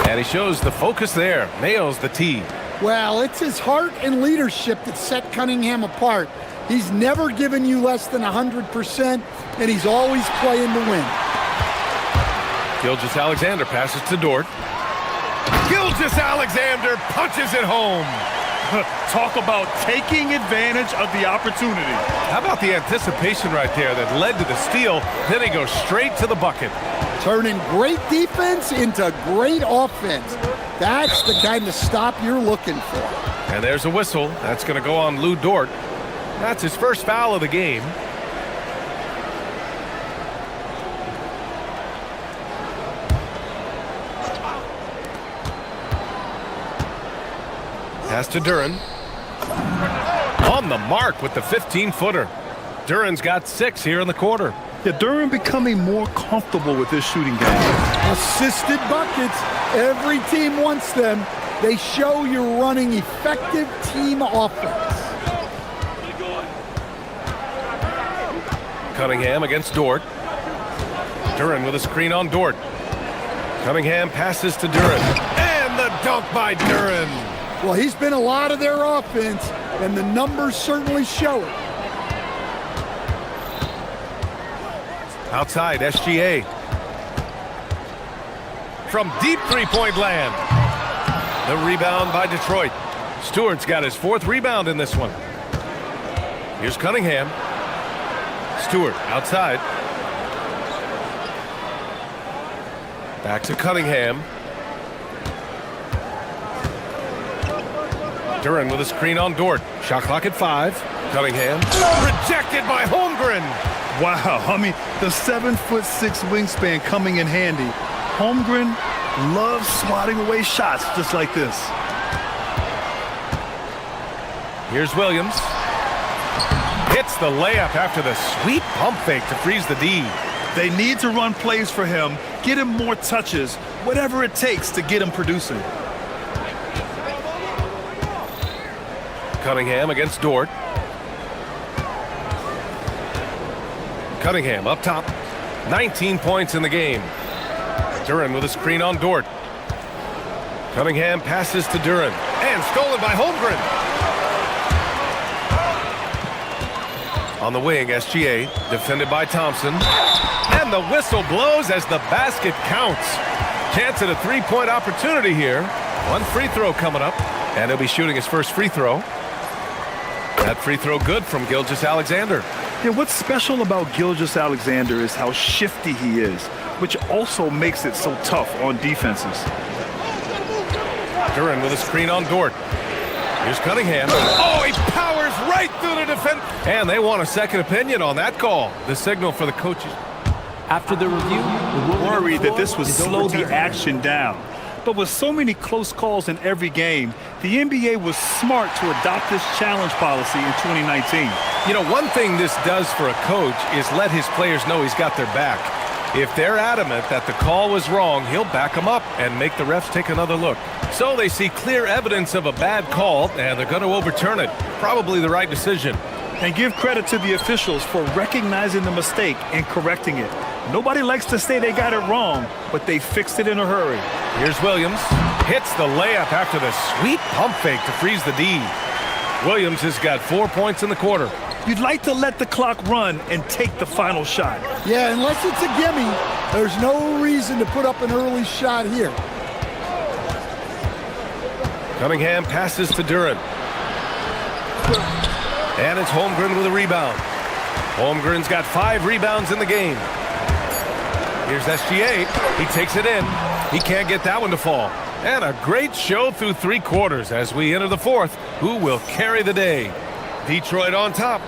And he shows the focus there, nails the tee. Well, it's his heart and leadership that set Cunningham apart. He's never given you less than 100%, and he's always playing to win. Gilgeous-Alexander passes to Dort. Gilgeous-Alexander punches it home. Talk about taking advantage of the opportunity. How about the anticipation right there that led to the steal? Then he goes straight to the bucket. Turning great defense into great offense. That's the kind of stop you're looking for. And there's a whistle. That's going to go on Lou Dort. That's his first foul of the game. Pass to Duren. On the mark with the 15-footer. Duren's got 6 here in the quarter. Yeah, Duren becoming more comfortable with his shooting game. Assisted buckets. Every team wants them. They show you're running effective team offense. Cunningham against Dort. Duren with a screen on Dort. Cunningham passes to Duren. And the dunk by Duren. Well, he's been a lot of their offense, and the numbers certainly show it. Outside, SGA. From deep three-point land. The rebound by Detroit. Stewart's got his 4th rebound in this one. Here's Cunningham. Stewart outside. Back to Cunningham. Duren with a screen on Dort. Shot clock at 5. Cunningham. Rejected by Holmgren. Wow, I mean, the 7'6" wingspan coming in handy. Holmgren loves swatting away shots just like this. Here's Williams. Hits the layup after the sweet pump fake to freeze the D. They need to run plays for him, get him more touches, whatever it takes to get him producing. Cunningham against Dort. Cunningham up top. 19 points in the game. Duren with a screen on Dort. Cunningham passes to Duren. And stolen by Holmgren. On the wing, SGA. Defended by Thompson. And the whistle blows as the basket counts. Chance at a 3-point opportunity here. 1 free throw coming up. And he'll be shooting his first free throw. That free throw good from Gilgeous-Alexander. Yeah, what's special about Gilgeous-Alexander is how shifty he is, which also makes it so tough on defenses. Duren with a screen on Dort. Here's Cunningham. Oh, he powers right through the defense. And they want a second opinion on that call. The signal for the coaches. After the review, Worried that this would slow the action down. But with so many close calls in every game, the NBA was smart to adopt this challenge policy in 2019. You know, one thing this does for a coach is let his players know he's got their back. If they're adamant that the call was wrong, he'll back them up and make the refs take another look. So they see clear evidence of a bad call, and they're going to overturn it. Probably the right decision. And give credit to the officials for recognizing the mistake and correcting it. Nobody likes to say they got it wrong, but they fixed it in a hurry. Here's Williams. Hits the layup after the sweet pump fake to freeze the D. Williams has got 4 points in the quarter. You'd like to let the clock run and take the final shot. Yeah, unless it's a gimme, there's no reason to put up an early shot here. Cunningham passes to Duren. And it's Holmgren with a rebound. Holmgren's got 5 rebounds in the game. Here's SGA. He takes it in. He can't get that one to fall. And a great show through 3 quarters as we enter the 4th. Who will carry the day? Detroit on top.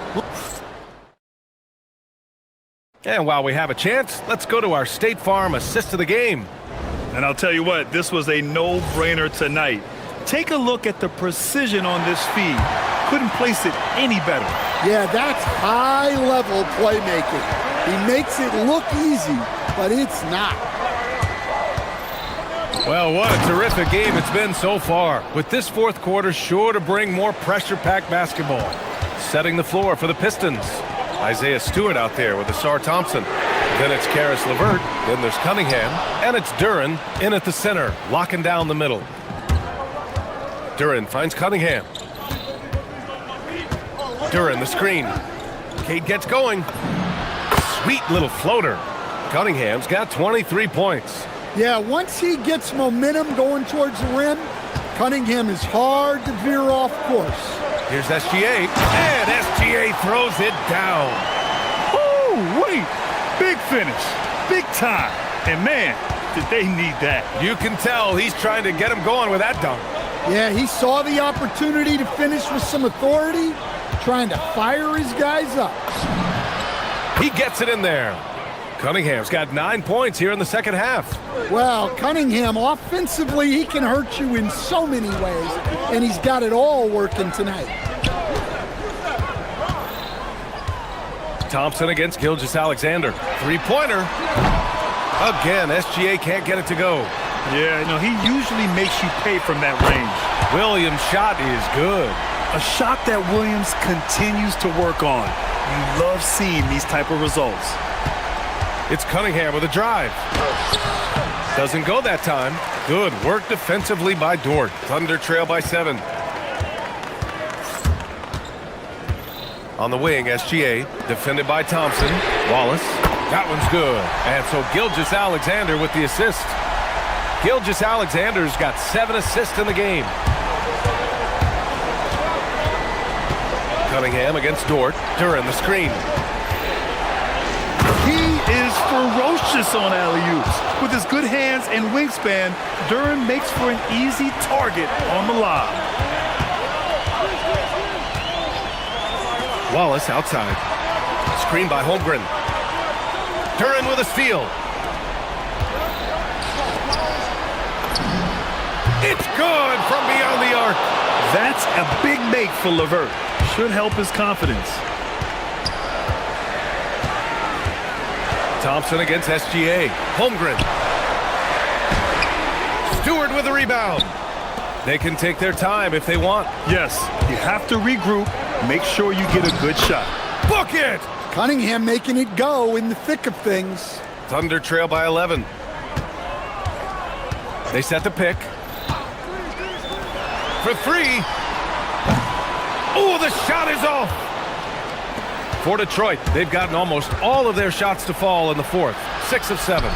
And while we have a chance, let's go to our State Farm assist of the game. And I'll tell you what, this was a no-brainer tonight. Take a look at the precision on this feed. Couldn't place it any better. Yeah, that's high-level playmaking. He makes it look easy, but it's not. Well, what a terrific game it's been so far. With this 4th quarter sure to bring more pressure-packed basketball. Setting the floor for the Pistons. Isaiah Stewart out there with Asar Thompson. Then it's Karis LeVert. Then there's Cunningham. And it's Duren in at the center, locking down the middle. Duren finds Cunningham. Duren, the screen. Cade gets going. Sweet little floater. Cunningham's got 23 points. Yeah, once he gets momentum going towards the rim, Cunningham is hard to veer off course. Here's SGA, and SGA throws it down. Oh, wait. Big finish. Big time. And man, did they need that. You can tell he's trying to get him going with that dunk. Yeah, he saw the opportunity to finish with some authority, trying to fire his guys up. He gets it in there. Cunningham's got 9 points here in the second half. Well, Cunningham, offensively, he can hurt you in so many ways, and he's got it all working tonight. Thompson against Gilgeous-Alexander. 3-pointer. Again, SGA can't get it to go. Yeah, you know, he usually makes you pay from that range. Williams' shot is good. A shot that Williams continues to work on. You love seeing these type of results. It's Cunningham with a drive. Doesn't go that time. Good work defensively by Dort. Thunder trail by 7. On the wing, SGA, defended by Thompson. Wallace, that one's good. And so Gilgeous-Alexander with the assist. Gilgeous-Alexander's got 7 assists in the game. Cunningham against Dort. Duren, the screen. He is ferocious on alley-oops. With his good hands and wingspan, Duren makes for an easy target on the lob. Wallace outside. Screen by Holmgren. Duren with a steal. It's good from beyond the arc. That's a big make for LeVert. Should help his confidence. Thompson against SGA. Holmgren. Stewart with a rebound. They can take their time if they want. Yes, you have to regroup. Make sure you get a good shot. Book it! Cunningham making it go in the thick of things. Thunder trail by 11. They set the pick. For 3. Oh, the shot is off! For Detroit, they've gotten almost all of their shots to fall in the 4th. 6 of 7.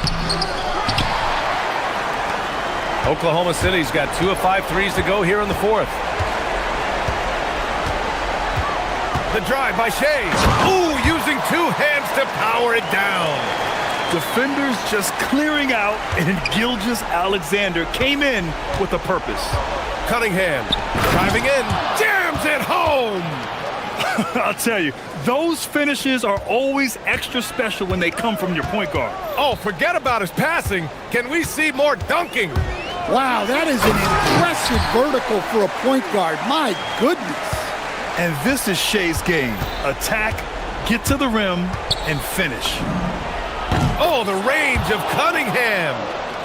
Oklahoma City's got 2 of 5 threes to go here in the 4th. The drive by Shea. Ooh, using 2 hands to power it down. Defenders just clearing out, and Gilgeous-Alexander came in with a purpose. Cunningham driving in, jams it home. I'll tell you, those finishes are always extra special when they come from your point guard. Oh, forget about his passing. Can we see more dunking? Wow, that is an impressive vertical for a point guard. My goodness. And this is Shea's game. Attack, get to the rim, and finish. Oh, the range of Cunningham.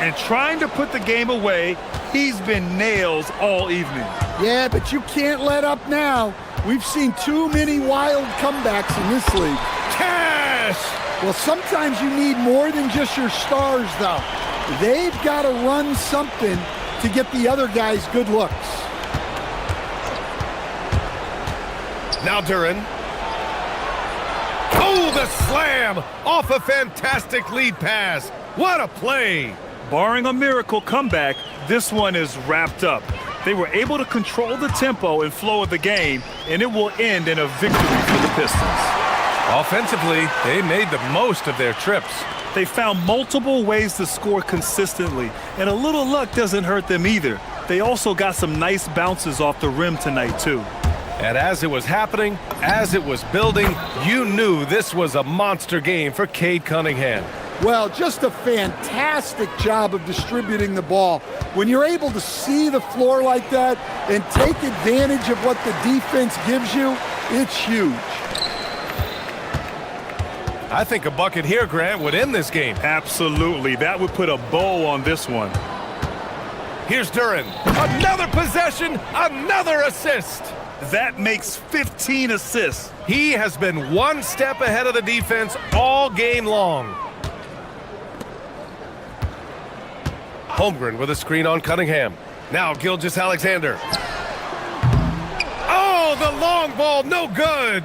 And trying to put the game away, he's been nails all evening. Yeah, but you can't let up now. We've seen too many wild comebacks in this league. Cash! Well, sometimes you need more than just your stars, though. They've got to run something to get the other guys good looks. Now Duren. Oh, the slam! Off a fantastic lead pass. What a play! Barring a miracle comeback, this one is wrapped up. They were able to control the tempo and flow of the game, and it will end in a victory for the Pistons. Offensively, they made the most of their trips. They found multiple ways to score consistently, and a little luck doesn't hurt them either. They also got some nice bounces off the rim tonight, too. And as it was happening, as it was building, you knew this was a monster game for Cade Cunningham. Well, just a fantastic job of distributing the ball. When you're able to see the floor like that and take advantage of what the defense gives you, it's huge. I think a bucket here, Grant, would end this game. Absolutely. That would put a bow on this one. Here's Duran. Another possession, another assist. That makes 15 assists. He has been one step ahead of the defense all game long. Holmgren with a screen on Cunningham. Now Gilgeous-Alexander. Oh, the long ball, no good.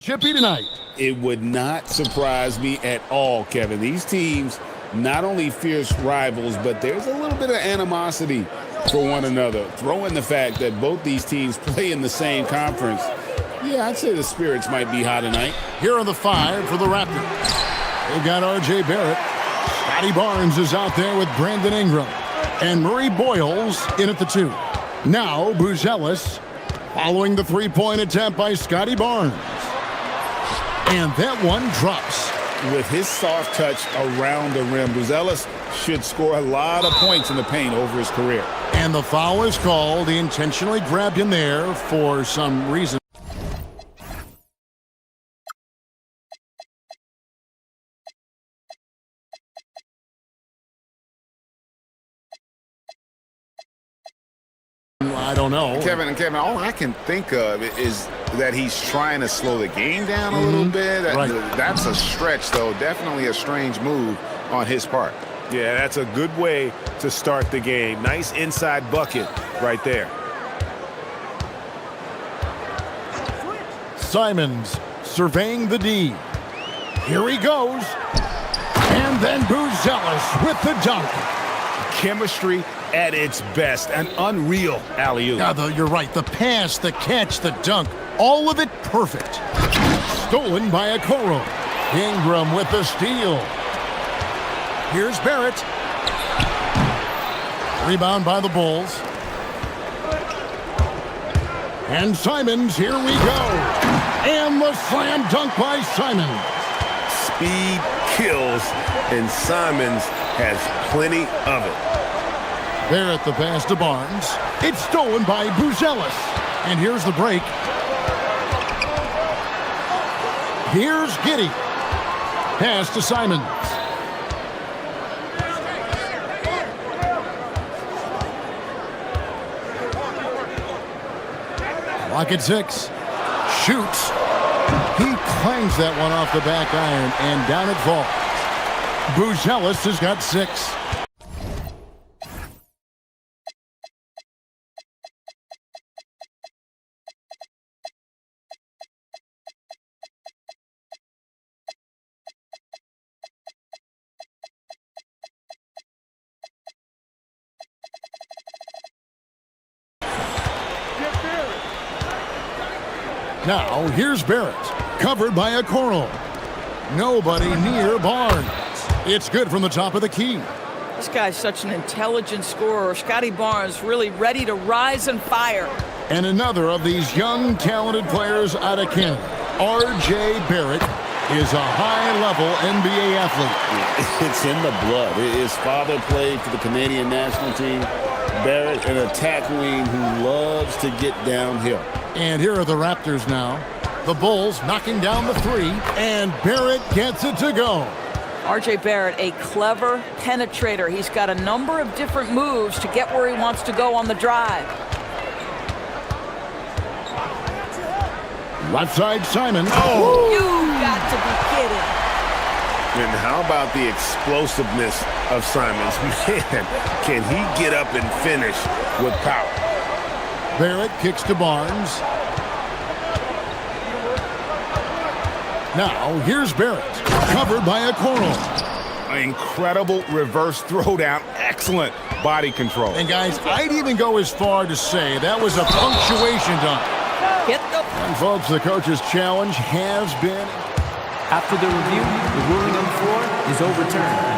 chippy tonight. It would not surprise me at all, Kevin. These teams, not only fierce rivals, but there's a little bit of animosity for one another. Throw in the fact that both these teams play in the same conference. Yeah, I'd say the spirits might be high tonight. Here are the 5 for the Raptors. They've got R.J. Barrett. Scotty Barnes is out there with Brandon Ingram. And Murray Boyles in at the 2. Now Buzelis following the three-point attempt by Scotty Barnes. And that one drops. With his soft touch around the rim, Buzelis should score a lot of points in the paint over his career. And the foul is called. He intentionally grabbed him there for some reason. I don't know. Kevin, all I can think of is that he's trying to slow the game down a little bit. Right. That's a stretch, though. Definitely a strange move on his part. Yeah, that's a good way to start the game. Nice inside bucket right there. Simons surveying the D. Here he goes. And then Buzelis with the dunk. Chemistry at its best. An unreal alley-oop. Yeah, you're right. The pass, the catch, the dunk, all of it perfect. Stolen by Okoro. Ingram with the steal. Here's Barrett. Rebound by the Bulls. And Simons, here we go. And the slam dunk by Simons. Speed kills, and Simons has plenty of it. Barrett the pass to Barnes. It's stolen by Buzelis. And here's the break. Here's Giddey. Pass to Simons. Clock at 6. Shoots. He clangs that one off the back iron, and down it falls. Buzelis has got 6. Now, here's Barrett, covered by Okoro. Nobody near Barnes. It's good from the top of the key. This guy's such an intelligent scorer. Scotty Barnes really ready to rise and fire. And another of these young, talented players out of Canada, R.J. Barrett, is a high-level NBA athlete. It's in the blood. His father played for the Canadian national team. Barrett, an attack wing who loves to get downhill. And here are the Raptors now. The Bulls knocking down the 3, and Barrett gets it to go. R.J. Barrett, a clever penetrator. He's got a number of different moves to get where he wants to go on the drive. Left side, Simon. Oh! You've got to be kidding. And how about the explosiveness of Simons? Man, can he get up and finish with power? Barrett kicks to Barnes. Now, here's Barrett, covered by Okoro. Incredible reverse throwdown. Excellent body control. And guys, I'd even go as far to say that was a punctuation dunk. Hit the... And folks, the coach's challenge has been... After the review, the ruling on the floor is overturned.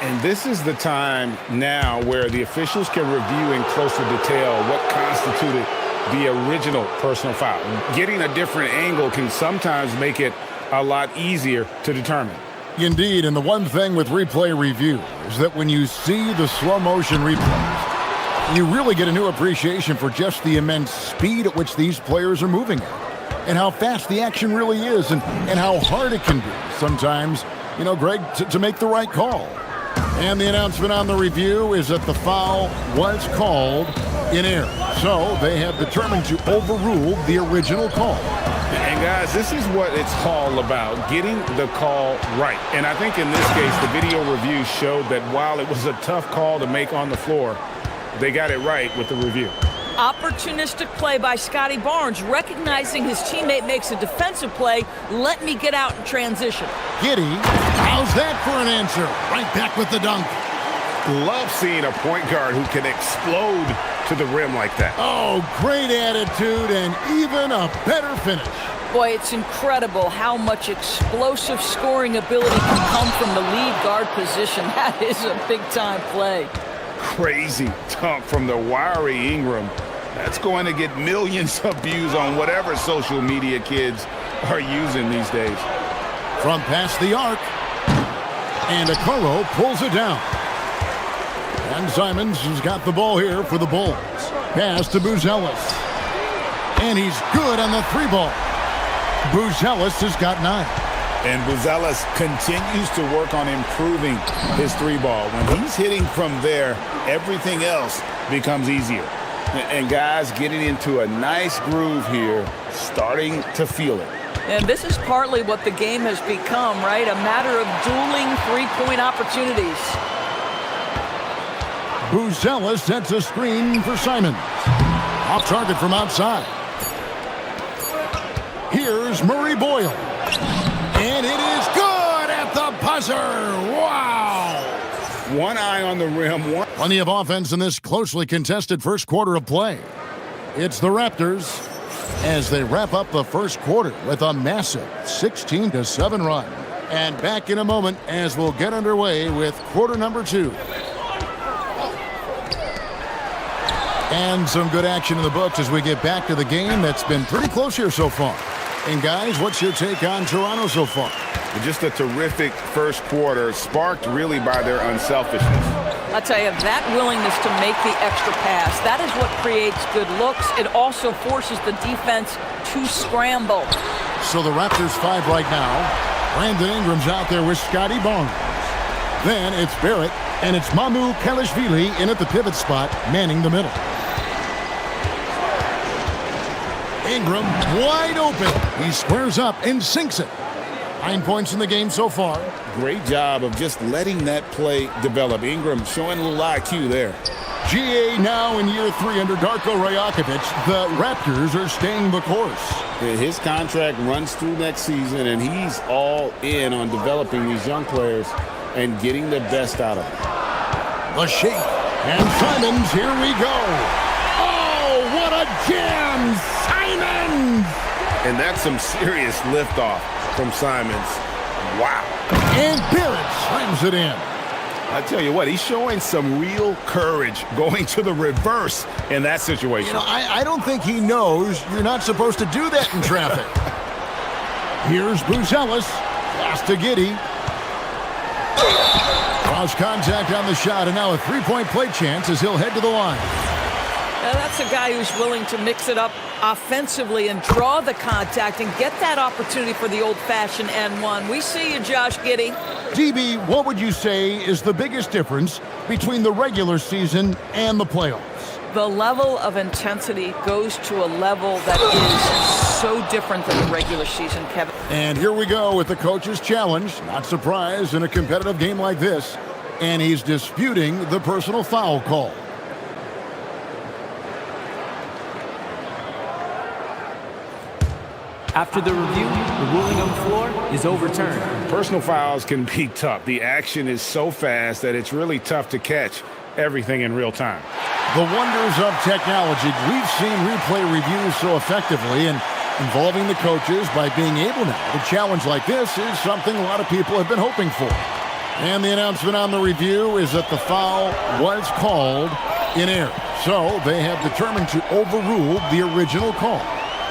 And this is the time now where the officials can review in closer detail what constituted the original personal foul. Getting a different angle can sometimes make it a lot easier to determine. Indeed, and the one thing with replay review is that when you see the slow motion replays, you really get a new appreciation for just the immense speed at which these players are moving at, and how fast the action really is, and how hard it can be sometimes, you know, Greg, to make the right call. And the announcement on the review is that the foul was called in error. So they have determined to overrule the original call. And guys, this is what it's all about, getting the call right. And I think in this case, the video review showed that while it was a tough call to make on the floor, they got it right with the review. Opportunistic play by Scotty Barnes, recognizing his teammate makes a defensive play. Let me get out in transition. Giddey, how's that for an answer? Right back with the dunk. Love seeing a point guard who can explode to the rim like that. Oh, great attitude and even a better finish. Boy, it's incredible how much explosive scoring ability can come from the lead guard position. That is a big-time play. Crazy dunk from the wiry Ingram. That's going to get millions of views on whatever social media kids are using these days. From past the arc. And Okoro pulls it down. And Simons has got the ball here for the Bulls. Pass to Buzelis. And he's good on the three ball. Buzelis has got 9. And Buzelis continues to work on improving his three ball. When he's hitting from there, everything else becomes easier. And guys getting into a nice groove here, starting to feel it. And this is partly what the game has become, right? A matter of dueling three-point opportunities. Buzelis sets a screen for Simons. Off target from outside. Here's Murray Boyle. And it is good at the buzzer. Wow. One eye on the rim. Plenty of offense in this closely contested first quarter of play. It's the Raptors as they wrap up the first quarter with a massive 16-7 run. And back in a moment as we'll get underway with quarter number 2. And some good action in the books as we get back to the game that's been pretty close here so far. And guys, what's your take on Toronto so far? Just a terrific first quarter, sparked really by their unselfishness. I tell you, that willingness to make the extra pass, that is what creates good looks. It also forces the defense to scramble. So the Raptors 5 right now. Brandon Ingram's out there with Scotty Barnes. Then it's Barrett, and it's Mamu Kalashvili in at the pivot spot, manning the middle. Ingram wide open. He squares up and sinks it. 9 points in the game so far. Great job of just letting that play develop. Ingram showing a little IQ there. GA now in year 3 under Darko Rajakovic. The Raptors are staying the course. His contract runs through next season, and he's all in on developing these young players and getting the best out of them. The shake. And Simons, here we go. Oh, what a jam! Simons! And that's some serious liftoff from Simons. Wow. And Barrett slams it in. I tell you what, he's showing some real courage going to the reverse in that situation. You know, I don't think he knows you're not supposed to do that in traffic. Here's Buzelis. Pass to Giddey. Cross contact on the shot, and now a three-point play chance as he'll head to the line. Now that's a guy who's willing to mix it up offensively and draw the contact and get that opportunity for the old-fashioned N1. We see you, Josh Giddey. DB, what would you say is the biggest difference between the regular season and the playoffs? The level of intensity goes to a level that is so different than the regular season, Kevin. And here we go with the coach's challenge. Not surprised in a competitive game like this. And he's disputing the personal foul call. After the review, the ruling on the floor is overturned. Personal fouls can be tough. The action is so fast that it's really tough to catch everything in real time. The wonders of technology. We've seen replay reviews so effectively, and involving the coaches by being able now to challenge like this is something a lot of people have been hoping for. And the announcement on the review is that the foul was called in error. So they have determined to overrule the original call.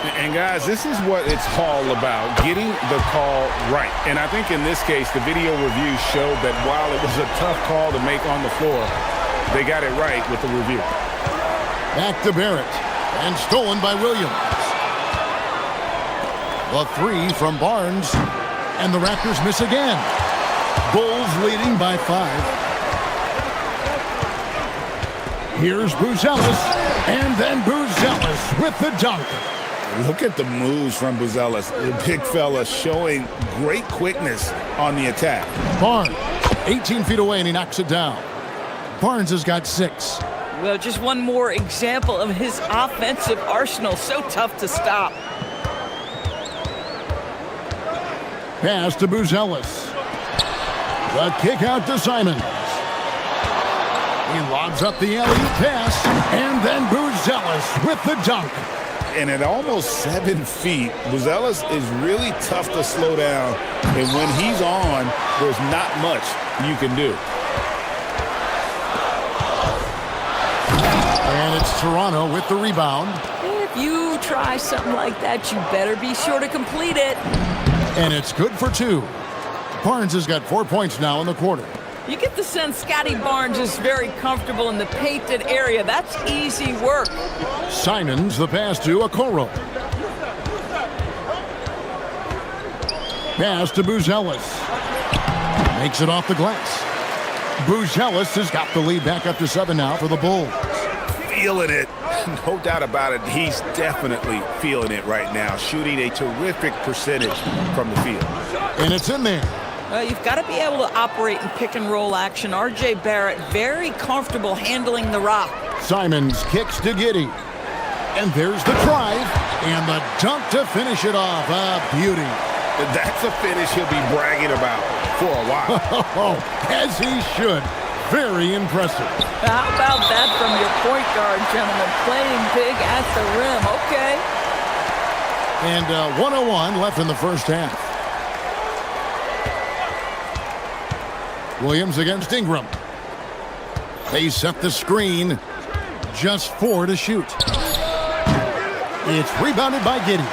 And guys, this is what it's all about, getting the call right. And I think in this case, the video review showed that while it was a tough call to make on the floor, they got it right with the review. Back to Barrett, and stolen by Williams. The three from Barnes, and the Raptors miss again. Bulls leading by 5. Here's Buzelis, and then Buzelis with the dunk. Look at the moves from Buzelis. The big fella showing great quickness on the attack. Barnes, 18 feet away, and he knocks it down. Barnes has got 6. Well, just one more example of his offensive arsenal. So tough to stop. Pass to Buzelis. The kick out to Simons. He lobs up the alley-oop pass, and then Buzelis with the dunk. And at almost 7 feet, Buzelis is really tough to slow down. And when he's on, there's not much you can do. And it's Toronto with the rebound. If you try something like that, you better be sure to complete it. And it's good for 2. Barnes has got 4 points now in the quarter. You get the sense Scotty Barnes is very comfortable in the painted area. That's easy work. Simons, the pass to Okoro. Pass to Buzelis. Makes it off the glass. Buzelis has got the lead back up to 7 now for the Bulls. Feeling it. No doubt about it. He's definitely feeling it right now. Shooting a terrific percentage from the field. And it's in there. You've got to be able to operate in pick and roll action. R.J. Barrett very comfortable handling the rock. Simons kicks to Giddey. And there's the drive and the dunk to finish it off. A beauty. That's a finish he'll be bragging about for a while. As he should. Very impressive. How about that from your point guard, gentlemen? Playing big at the rim. Okay. And 1:01 left in the first half. Williams against Ingram. They set the screen. Just 4 to shoot. It's rebounded by Giddey.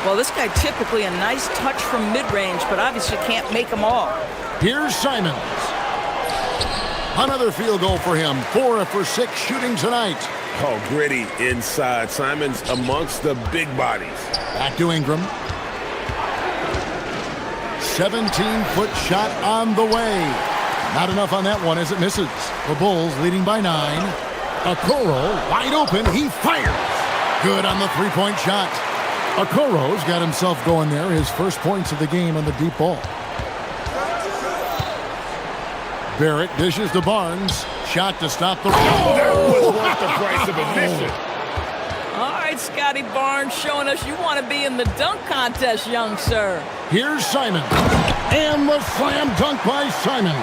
Well, this guy typically a nice touch from mid-range, but obviously can't make them all. Here's Simons. Another field goal for him. 4 for 6 shooting tonight. Oh, gritty inside. Simons amongst the big bodies. Back to Ingram. 17-foot shot on the way. Not enough on that one as it misses. The Bulls leading by 9. Okoro wide open. He fires. Good on the three-point shot. Okoro's got himself going there. His first points of the game on the deep ball. Barrett dishes to Barnes. Shot to stop the... Oh, that was worth the price of admission. All right, Scotty Barnes showing us you want to be in the dunk contest, young sir. Here's Simon. And the slam dunk by Simon.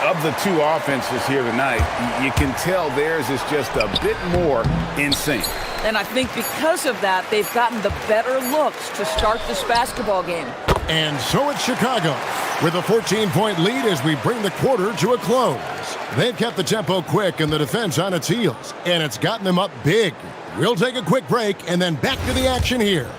Of the 2 offenses here tonight, you can tell theirs is just a bit more in sync. And I think because of that, they've gotten the better looks to start this basketball game. And so it's Chicago with a 14-point lead as we bring the quarter to a close. They've kept the tempo quick and the defense on its heels, and it's gotten them up big. We'll take a quick break and then back to the action here.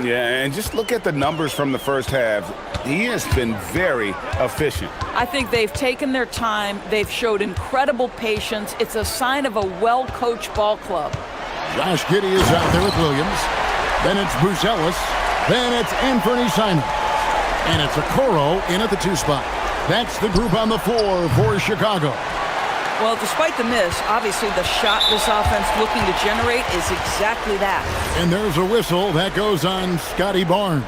Yeah, and just look at the numbers from the first half. He has been very efficient. I think they've taken their time. They've showed incredible patience. It's a sign of a well-coached ball club. Josh Giddey is out there with Williams. Then it's Buzelis. Then it's Anthony Simons. And it's Okoro in at the 2 spot. That's the group on the floor for Chicago. Well, despite the miss, obviously the shot this offense looking to generate is exactly that. And there's a whistle that goes on Scotty Barnes.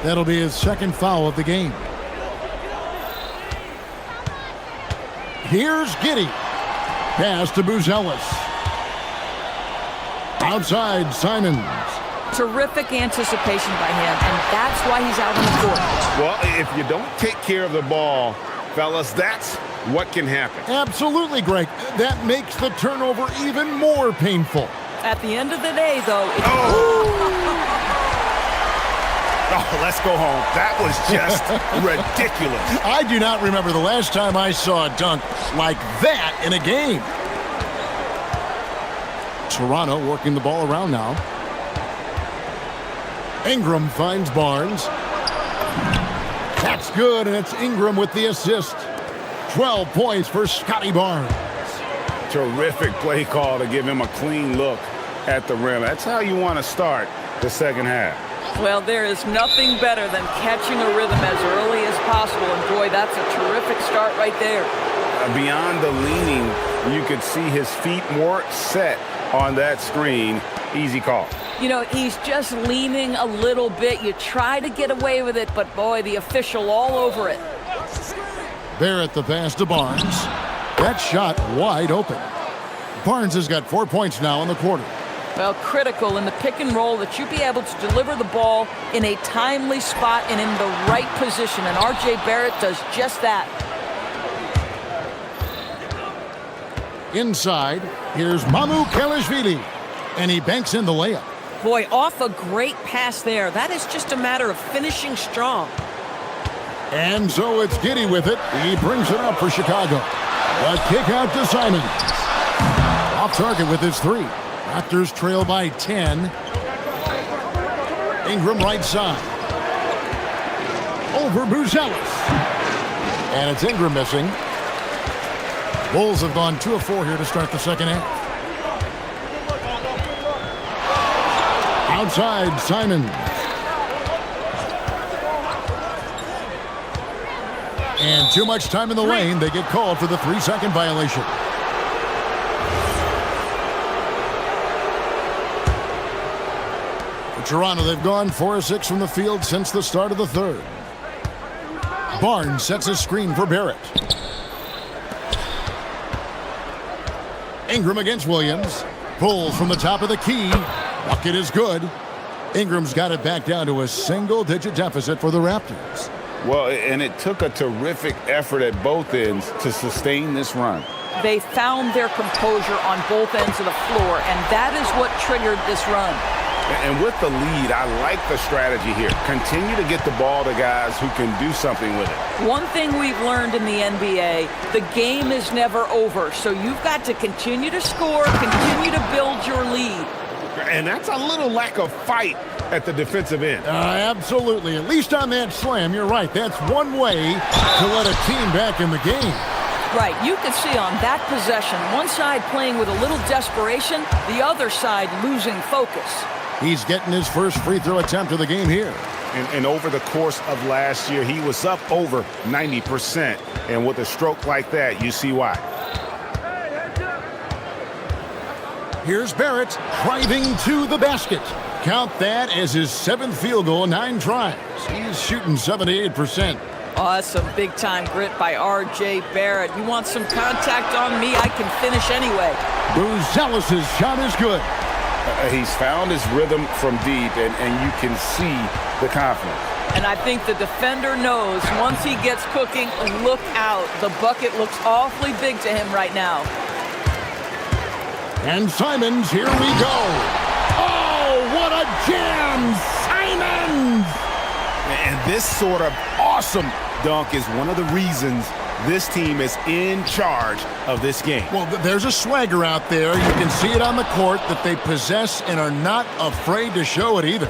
That'll be his second foul of the game. Here's Giddy. Pass to Buzelis. Outside, Simons. Terrific anticipation by him, and that's why he's out on the court. Well, if you don't take care of the ball, fellas, that's what can happen. Absolutely, Greg. That makes the turnover even more painful. At the end of the day, though, it's... Oh, let's go home. That was just ridiculous. I do not remember the last time I saw a dunk like that in a game. Toronto working the ball around now. Ingram finds Barnes. That's good, and it's Ingram with the assist. 12 points for Scotty Barnes. Terrific play call to give him a clean look at the rim. That's how you want to start the second half. Well, there is nothing better than catching a rhythm as early as possible, and boy, that's a terrific start right there. Beyond the leaning, you could see his feet more set on that screen. Easy call. You know, he's just leaning a little bit. You try to get away with it, but boy, the official all over it. Barrett the pass to Barnes. That shot wide open. Barnes has got 4 points now in the quarter. Well, critical in the pick and roll that you be able to deliver the ball in a timely spot and in the right position, and R.J. Barrett does just that. Inside, here's Mamu Kelishvili, and he banks in the layup. Boy, off a great pass there. That is just a matter of finishing strong. And so it's Giddy with it. He brings it up for Chicago. A kick out to Simons. Off target with his three. Raptors trail by 10. Ingram right side. Over Buzelis. And it's Ingram missing. Bulls have gone 2 of 4 here to start the second half. Outside, Simons. And too much time in the lane. They get called for the 3-second violation. For Toronto, they've gone 4 of 6 from the field since the start of the third. Barnes sets a screen for Barrett. Ingram against Williams. Pulls from the top of the key. Bucket is good. Ingram's got it back down to a single-digit deficit for the Raptors. Well, and it took a terrific effort at both ends to sustain this run. They found their composure on both ends of the floor, and that is what triggered this run. And with the lead, I like the strategy here. Continue to get the ball to guys who can do something with it. One thing we've learned in the NBA, the game is never over. So you've got to continue to score, continue to build your lead. And that's a little lack of fight at the defensive end. Absolutely. At least on that slam, you're right. That's one way to let a team back in the game. Right. You can see on that possession, one side playing with a little desperation, the other side losing focus. He's getting his first free throw attempt of the game here. And over the course of last year, he was up over 90%. And with a stroke like that, you see why. Here's Barrett driving to the basket. Count that as his 7th field goal in 9 tries. He's shooting 78%. Awesome big-time grit by R.J. Barrett. You want some contact on me? I can finish anyway. Buzelis' shot is good. He's found his rhythm from deep, and you can see the confidence. And I think the defender knows once he gets cooking, look out. The bucket looks awfully big to him right now. And Simons, here we go. Oh, what a jam! Simons! And this sort of awesome dunk is one of the reasons this team is in charge of this game. Well, there's a swagger out there. You can see it on the court that they possess and are not afraid to show it either.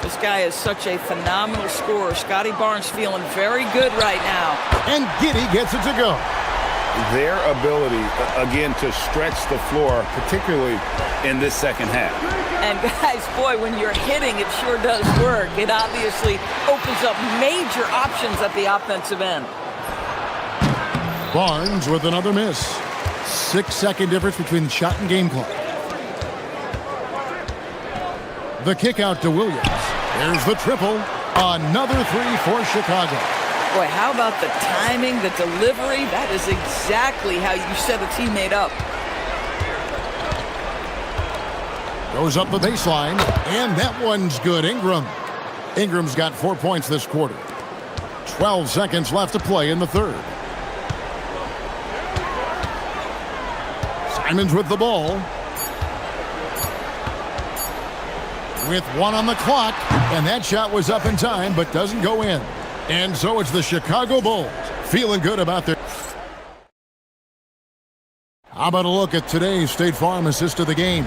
This guy is such a phenomenal scorer. Scotty Barnes feeling very good right now. And Giddy gets it to go. Their ability, again, to stretch the floor, particularly in this second half. And guys, boy, when you're hitting, it sure does work. It obviously opens up major options at the offensive end. Barnes with another miss. 6-second difference between shot and game clock. The kick out to Williams. There's the triple. Another 3 for Chicago. Boy, how about the timing, the delivery? That is exactly how you set a teammate up. Goes up the baseline, and that one's good. Ingram's got 4 points this quarter. 12 seconds left to play in the third. Simons with the ball. With 1 on the clock, and that shot was up in time, but doesn't go in. And so it's the Chicago Bulls feeling good about their... How about a look at today's State Farm assist of the game?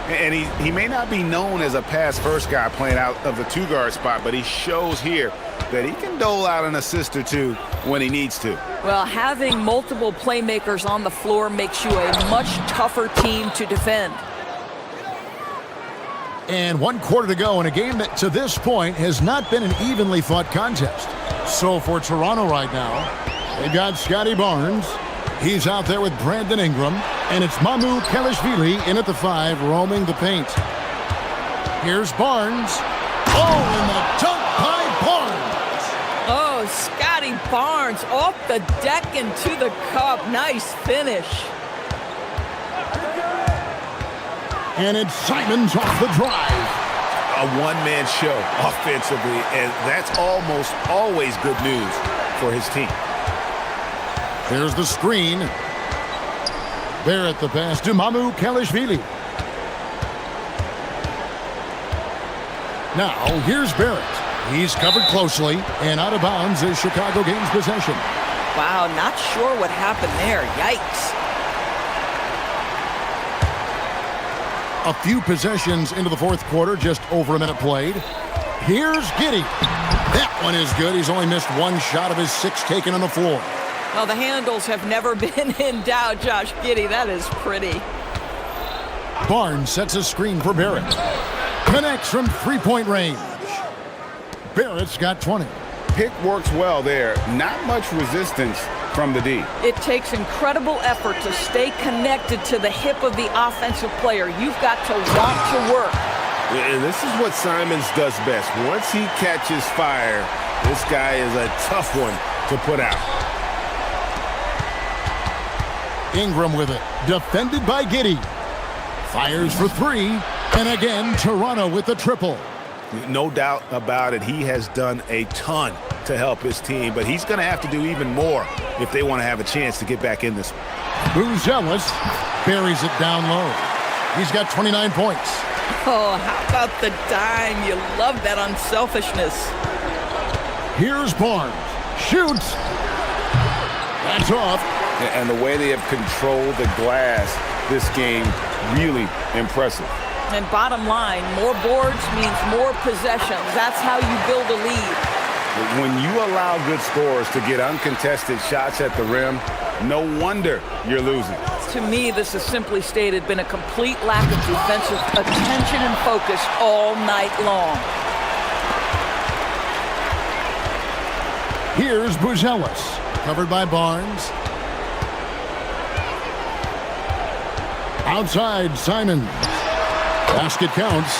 And he may not be known as a pass-first guy playing out of the two-guard spot, but he shows here that he can dole out an assist or two when he needs to. Well, having multiple playmakers on the floor makes you a much tougher team to defend. And 1 quarter to go in a game that to this point has not been an evenly fought contest. So for Toronto right now, they've got Scotty Barnes. He's out there with Brandon Ingram. And it's Mamu Kelishvili in at the 5, roaming the paint. Here's Barnes. Oh, and the dunk by Barnes. Oh, Scotty Barnes off the deck and to the cup. Nice finish. And it's Simons off the drive. A one-man show offensively, and that's almost always good news for his team. There's the screen. Barrett the pass to Mamu Kelishvili. Now, here's Barrett. He's covered closely, and out of bounds as Chicago gains possession. Wow, not sure what happened there. Yikes. A few possessions into the fourth quarter, just over a minute played. Here's Giddey. That one is good. He's only missed 1 shot of his 6 taken on the floor. Well, the handles have never been in doubt, Josh Giddey. That is pretty. Barnes sets a screen for Barrett. Connects from three-point range. Barrett's got 20. Pick works well there. Not much resistance from the D. It takes incredible effort to stay connected to the hip of the offensive player. You've got to want to work. And this is what Simons does best. Once he catches fire, this guy is a tough one to put out. Ingram with it. Defended by Giddey. Fires for 3. And again, Toronto with the triple. No doubt about it. He has done a ton to help his team, but he's going to have to do even more if they want to have a chance to get back in this. Buzelis buries it down low. He's got 29 points. Oh, how about the dime? You love that unselfishness. Here's Barnes. Shoots. That's off. And the way they have controlled the glass this game, really impressive. And bottom line, more boards means more possessions. That's how you build a lead. When you allow good scorers to get uncontested shots at the rim, no wonder you're losing. To me, this has simply stated been a complete lack of defensive attention and focus all night long. Here's Buzelis, covered by Barnes. Outside, Simons. Basket counts.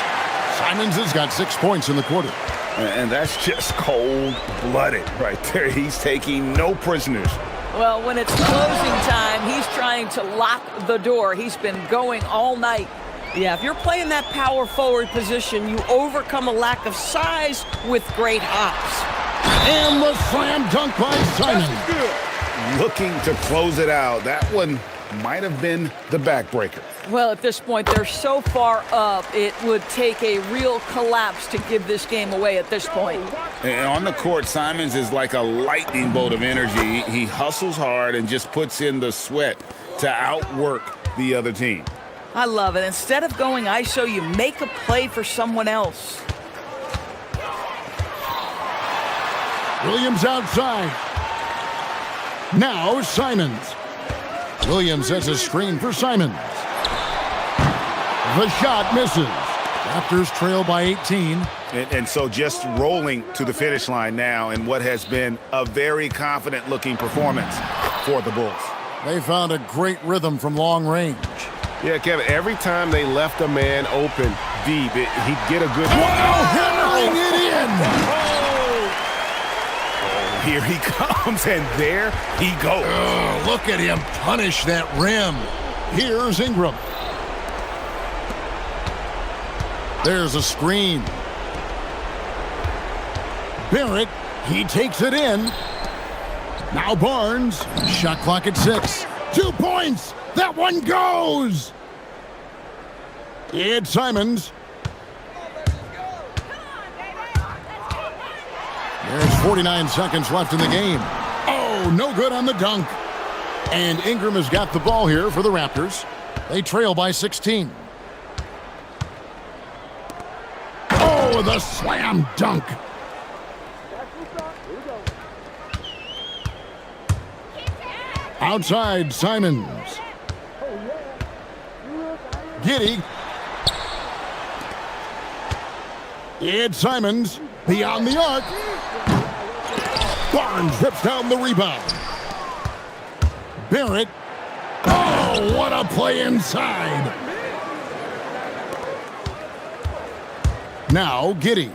Simons has got 6 points in the quarter. And that's just cold-blooded right there. He's taking no prisoners. Well, when it's closing time, he's trying to lock the door. He's been going all night. Yeah, if you're playing that power forward position, you overcome a lack of size with great hops. And the slam dunk by Simons. Looking to close it out. That one might have been the backbreaker. Well, at this point, they're so far up, it would take a real collapse to give this game away at this point. And on the court, Simons is like a lightning bolt of energy. He hustles hard and just puts in the sweat to outwork the other team. I love it. Instead of going ISO, you make a play for someone else. Williams outside. Now Simons. Williams sets a screen for Simons. The shot misses. Raptors trail by 18. And so just rolling to the finish line now in what has been a very confident-looking performance for the Bulls. They found a great rhythm from long range. Yeah, Kevin, every time they left a man open deep, he'd get a good... Wow, hammering it in! Here he comes, and there he goes. Oh, look at him punish that rim. Here's Ingram. There's a screen. Barrett, he takes it in. Now Barnes, shot clock at 6. 2 points. That one goes. It's Simons. There's 49 seconds left in the game. Oh, no good on the dunk. And Ingram has got the ball here for the Raptors. They trail by 16. Oh, the slam dunk. Outside, Simons. Giddey. It's Simons. Beyond the arc. Barnes rips down the rebound. Barrett. Oh, what a play inside. Now, Giddey.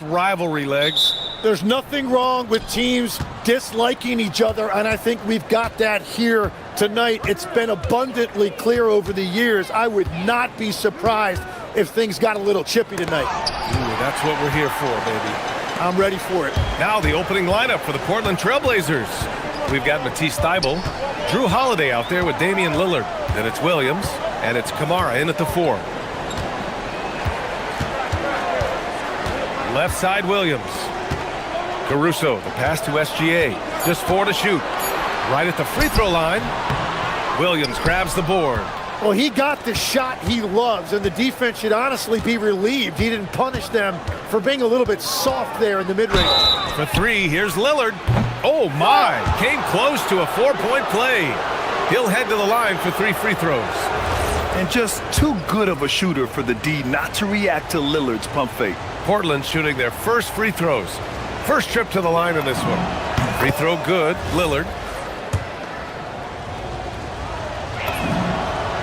rivalry legs. There's nothing wrong with teams disliking each other, and I think we've got that here tonight. It's been abundantly clear over the years. I would not be surprised if things got a little chippy tonight. Ooh, that's what we're here for, baby. I'm ready for it. Now the opening lineup for the Portland Trailblazers. We've got Matisse Thybulle, Drew Holiday out there with Damian Lillard. Then it's Williams, and it's Kamara in at the 4. Left side, Williams. Caruso, the pass to SGA. Just 4 to shoot. Right at the free throw line, Williams grabs the board. Well, he got the shot he loves, and the defense should honestly be relieved he didn't punish them for being a little bit soft there in the mid-range. For 3, here's Lillard. Oh, my. Came close to a 4-point play. He'll head to the line for 3 free throws. And just too good of a shooter for the D not to react to Lillard's pump fake. Portland shooting their first free throws. First trip to the line in this one. Free throw good, Lillard.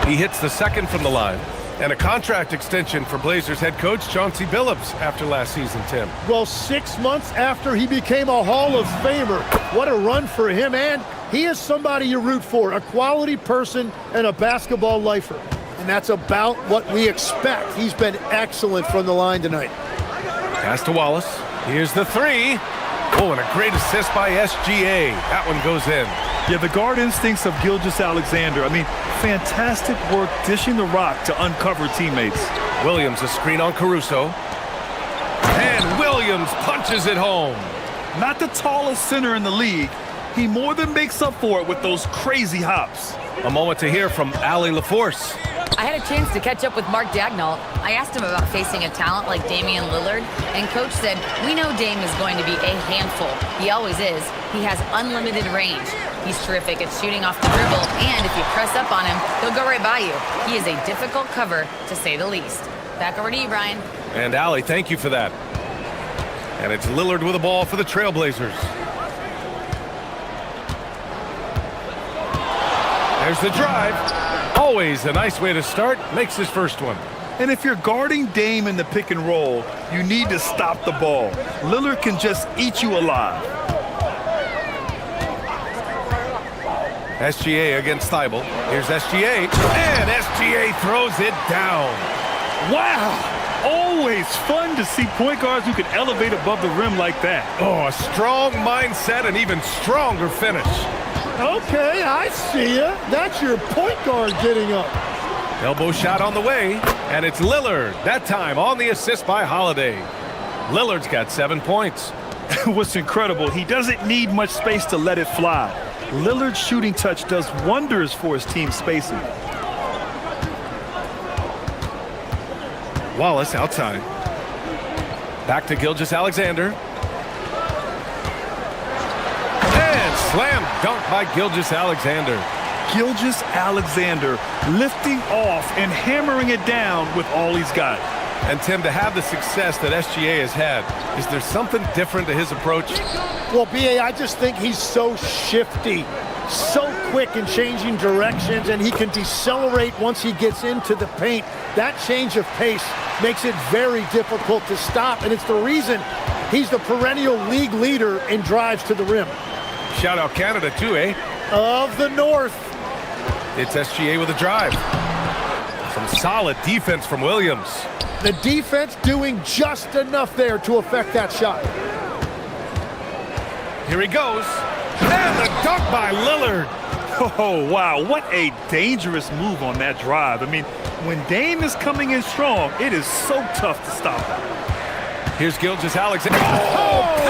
He hits the second from the line. And a contract extension for Blazers head coach Chauncey Billups after last season, Tim. Well, 6 months after he became a Hall of Famer. What a run for him, and he is somebody you root for, a quality person and a basketball lifer. And that's about what we expect. He's been excellent from the line tonight. Pass to Wallace. Here's the 3. Oh, and a great assist by SGA. That one goes in. Yeah, the guard instincts of Gilgeous-Alexander. I mean, fantastic work dishing the rock to uncover teammates. Williams a screen on Caruso. And Williams punches it home. Not the tallest center in the league. He more than makes up for it with those crazy hops. A moment to hear from Allie LaForce. I had a chance to catch up with Mark Daigneault. I asked him about facing a talent like Damian Lillard, and Coach said, we know Dame is going to be a handful. He always is. He has unlimited range. He's terrific at shooting off the dribble, and if you press up on him, he'll go right by you. He is a difficult cover, to say the least. Back over to you, Brian. And Allie, thank you for that. And it's Lillard with the ball for the Trailblazers. There's the drive. Always a nice way to start. Makes his first one. And if you're guarding Dame in the pick and roll, you need to stop the ball. Lillard can just eat you alive. SGA against Thybulle. Here's SGA. And SGA throws it down. Wow. Always fun to see point guards who can elevate above the rim like that. Oh, a strong mindset and even stronger finish. Okay, I see ya. That's your point guard getting up. Elbow shot on the way, and it's Lillard. That time on the assist by Holiday. Lillard's got 7 points. What's incredible, he doesn't need much space to let it fly. Lillard's shooting touch does wonders for his team spacing. Wallace outside. Back to Gilgeous-Alexander. And slam dunk by Gilgeous-Alexander. Gilgeous-Alexander lifting off and hammering it down with all he's got. And Tim, to have the success that SGA has had, is there something different to his approach? Well, B.A., I just think he's so shifty, so quick in changing directions, and he can decelerate once he gets into the paint. That change of pace makes it very difficult to stop, and it's the reason he's the perennial league leader in drives to the rim. Shout out Canada too, eh? Of the North. It's SGA with a drive. Some solid defense from Williams. The defense doing just enough there to affect that shot. Here he goes. And the dunk by Lillard. Oh, wow. What a dangerous move on that drive. I mean, when Dame is coming in strong, it is so tough to stop him. Here's Gilgeous-Alexander. Oh!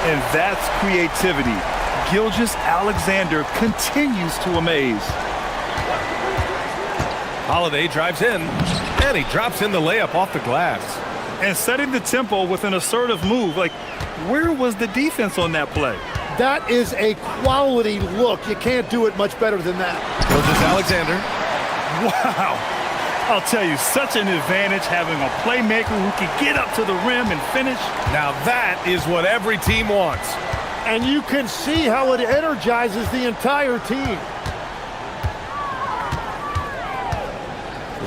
And that's creativity. Gilgeous-Alexander continues to amaze. Holiday drives in, and he drops in the layup off the glass. And setting the tempo with an assertive move. Like, where was the defense on that play? That is a quality look. You can't do it much better than that. Gilgeous-Alexander. Wow. I'll tell you, such an advantage having a playmaker who can get up to the rim and finish. Now that is what every team wants. And you can see how it energizes the entire team.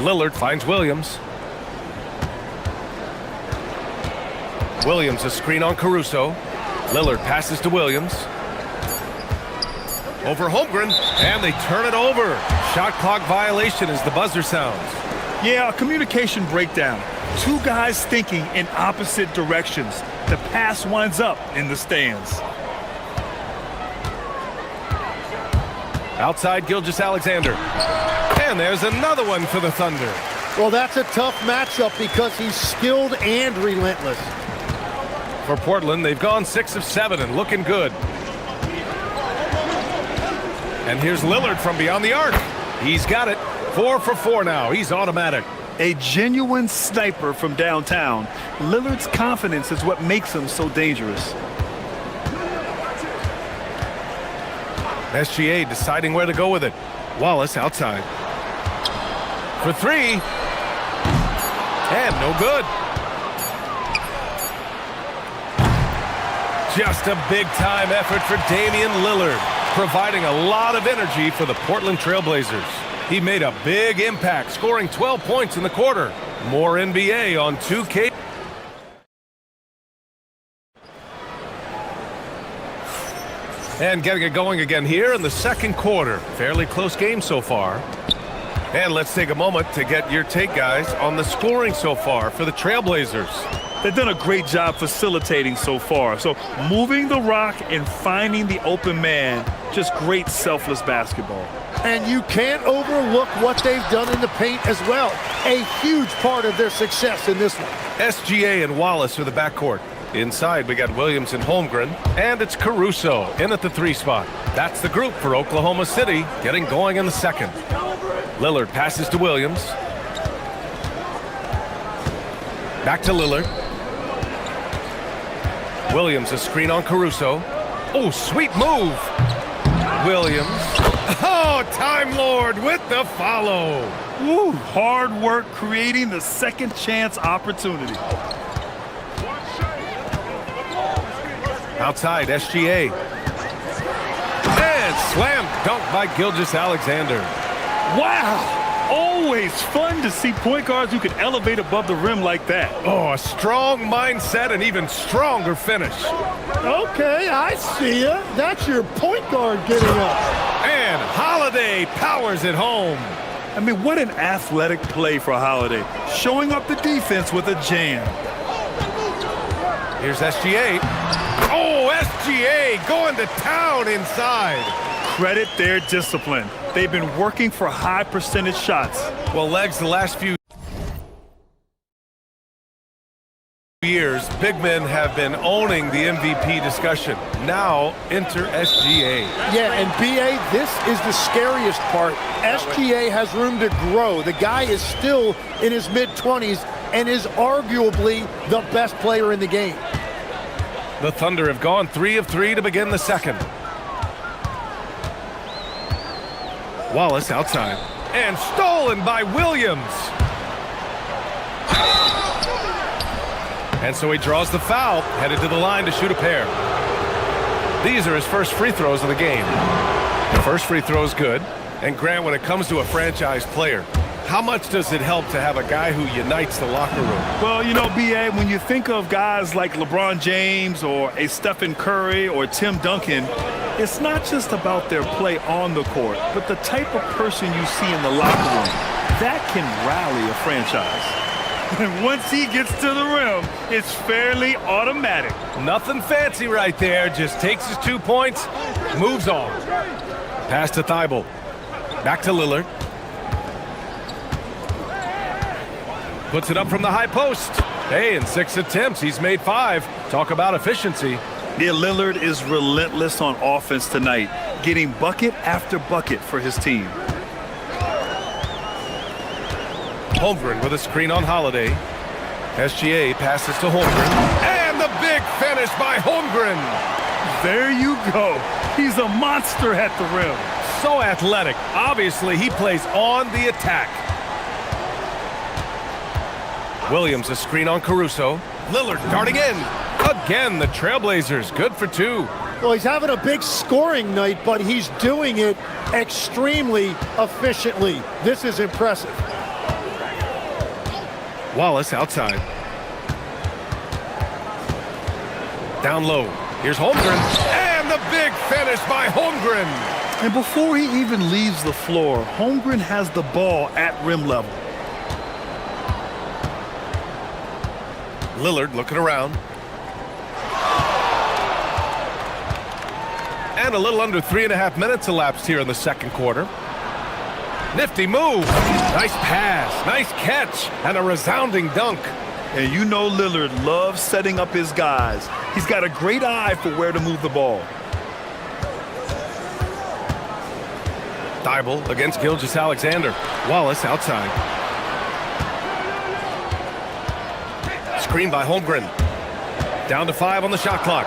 Lillard finds Williams. Williams, a screen on Caruso. Lillard passes to Williams. Over Holmgren, and they turn it over. Shot clock violation as the buzzer sounds. Yeah, a communication breakdown. Two guys thinking in opposite directions. The pass winds up in the stands. Outside, Gilgeous-Alexander. And there's another one for the Thunder. Well, that's a tough matchup because he's skilled and relentless. For Portland, they've gone 6 of 7 and looking good. And here's Lillard from beyond the arc. He's got it. 4 for 4 now. He's automatic. A genuine sniper from downtown. Lillard's confidence is what makes him so dangerous. SGA deciding where to go with it. Wallace outside. For 3. And no good. Just a big-time effort for Damian Lillard, providing a lot of energy for the Portland Trailblazers. He made a big impact, scoring 12 points in the quarter. More NBA on 2K. And getting it going again here in the second quarter. Fairly close game so far. And let's take a moment to get your take, guys, on the scoring so far for the Trailblazers. They've done a great job facilitating so far. So moving the rock and finding the open man, just great selfless basketball. And you can't overlook what they've done in the paint as well. A huge part of their success in this one. SGA and Wallace are the backcourt. Inside, we got Williams and Holmgren, and it's Caruso in at the 3 spot. That's the group for Oklahoma City, getting going in the second. Lillard passes to Williams. Back to Lillard. Williams, a screen on Caruso. Oh, sweet move. Williams. Oh, Time Lord with the follow. Woo, hard work creating the second chance opportunity. Outside, SGA. And slam dunk by Gilgeous-Alexander. Wow! Always fun to see point guards who can elevate above the rim like that. Oh, a strong mindset and even stronger finish. Okay, I see ya. That's your point guard getting up. And Holiday powers it home. I mean, what an athletic play for Holiday. Showing up the defense with a jam. Here's SGA. Oh, SGA going to town inside. Credit their discipline. They've been working for high percentage shots. Well, Legs, the last few years, big men have been owning the MVP discussion. Now, enter SGA. Yeah, and BA, this is the scariest part. SGA has room to grow. The guy is still in his mid-20s and is arguably the best player in the game. The Thunder have gone 3 of 3 to begin the second. Wallace outside. And stolen by Williams. And so he draws the foul, headed to the line to shoot a pair. These are his first free throws of the game. The first free throw is good. And Grant, when it comes to a franchise player, how much does it help to have a guy who unites the locker room? Well, you know, BA, when you think of guys like LeBron James or a Stephen Curry or Tim Duncan, it's not just about their play on the court, but the type of person you see in the locker room. That can rally a franchise. And once he gets to the rim, it's fairly automatic. Nothing fancy right there. Just takes his 2 points, moves on. Pass to Thibault. Back to Lillard. Puts it up from the high post. Hey, in 6 attempts, he's made 5. Talk about efficiency. Yeah, Lillard is relentless on offense tonight, getting bucket after bucket for his team. Holmgren with a screen on Holiday. SGA passes to Holmgren. And the big finish by Holmgren. There you go. He's a monster at the rim. So athletic. Obviously, he plays on the attack. Williams, a screen on Caruso. Lillard darting in. Again, the Trailblazers, good for 2. Well, he's having a big scoring night, but he's doing it extremely efficiently. This is impressive. Wallace outside. Down low. Here's Holmgren. And the big finish by Holmgren. And before he even leaves the floor, Holmgren has the ball at rim level. Lillard looking around. And a little under 3.5 minutes elapsed here in the second quarter. Nifty move. Nice pass. Nice catch. And a resounding dunk. And you know Lillard loves setting up his guys. He's got a great eye for where to move the ball. Thibault against Gilgeous-Alexander. Wallace outside. Screen by Holmgren. Down to 5 on the shot clock.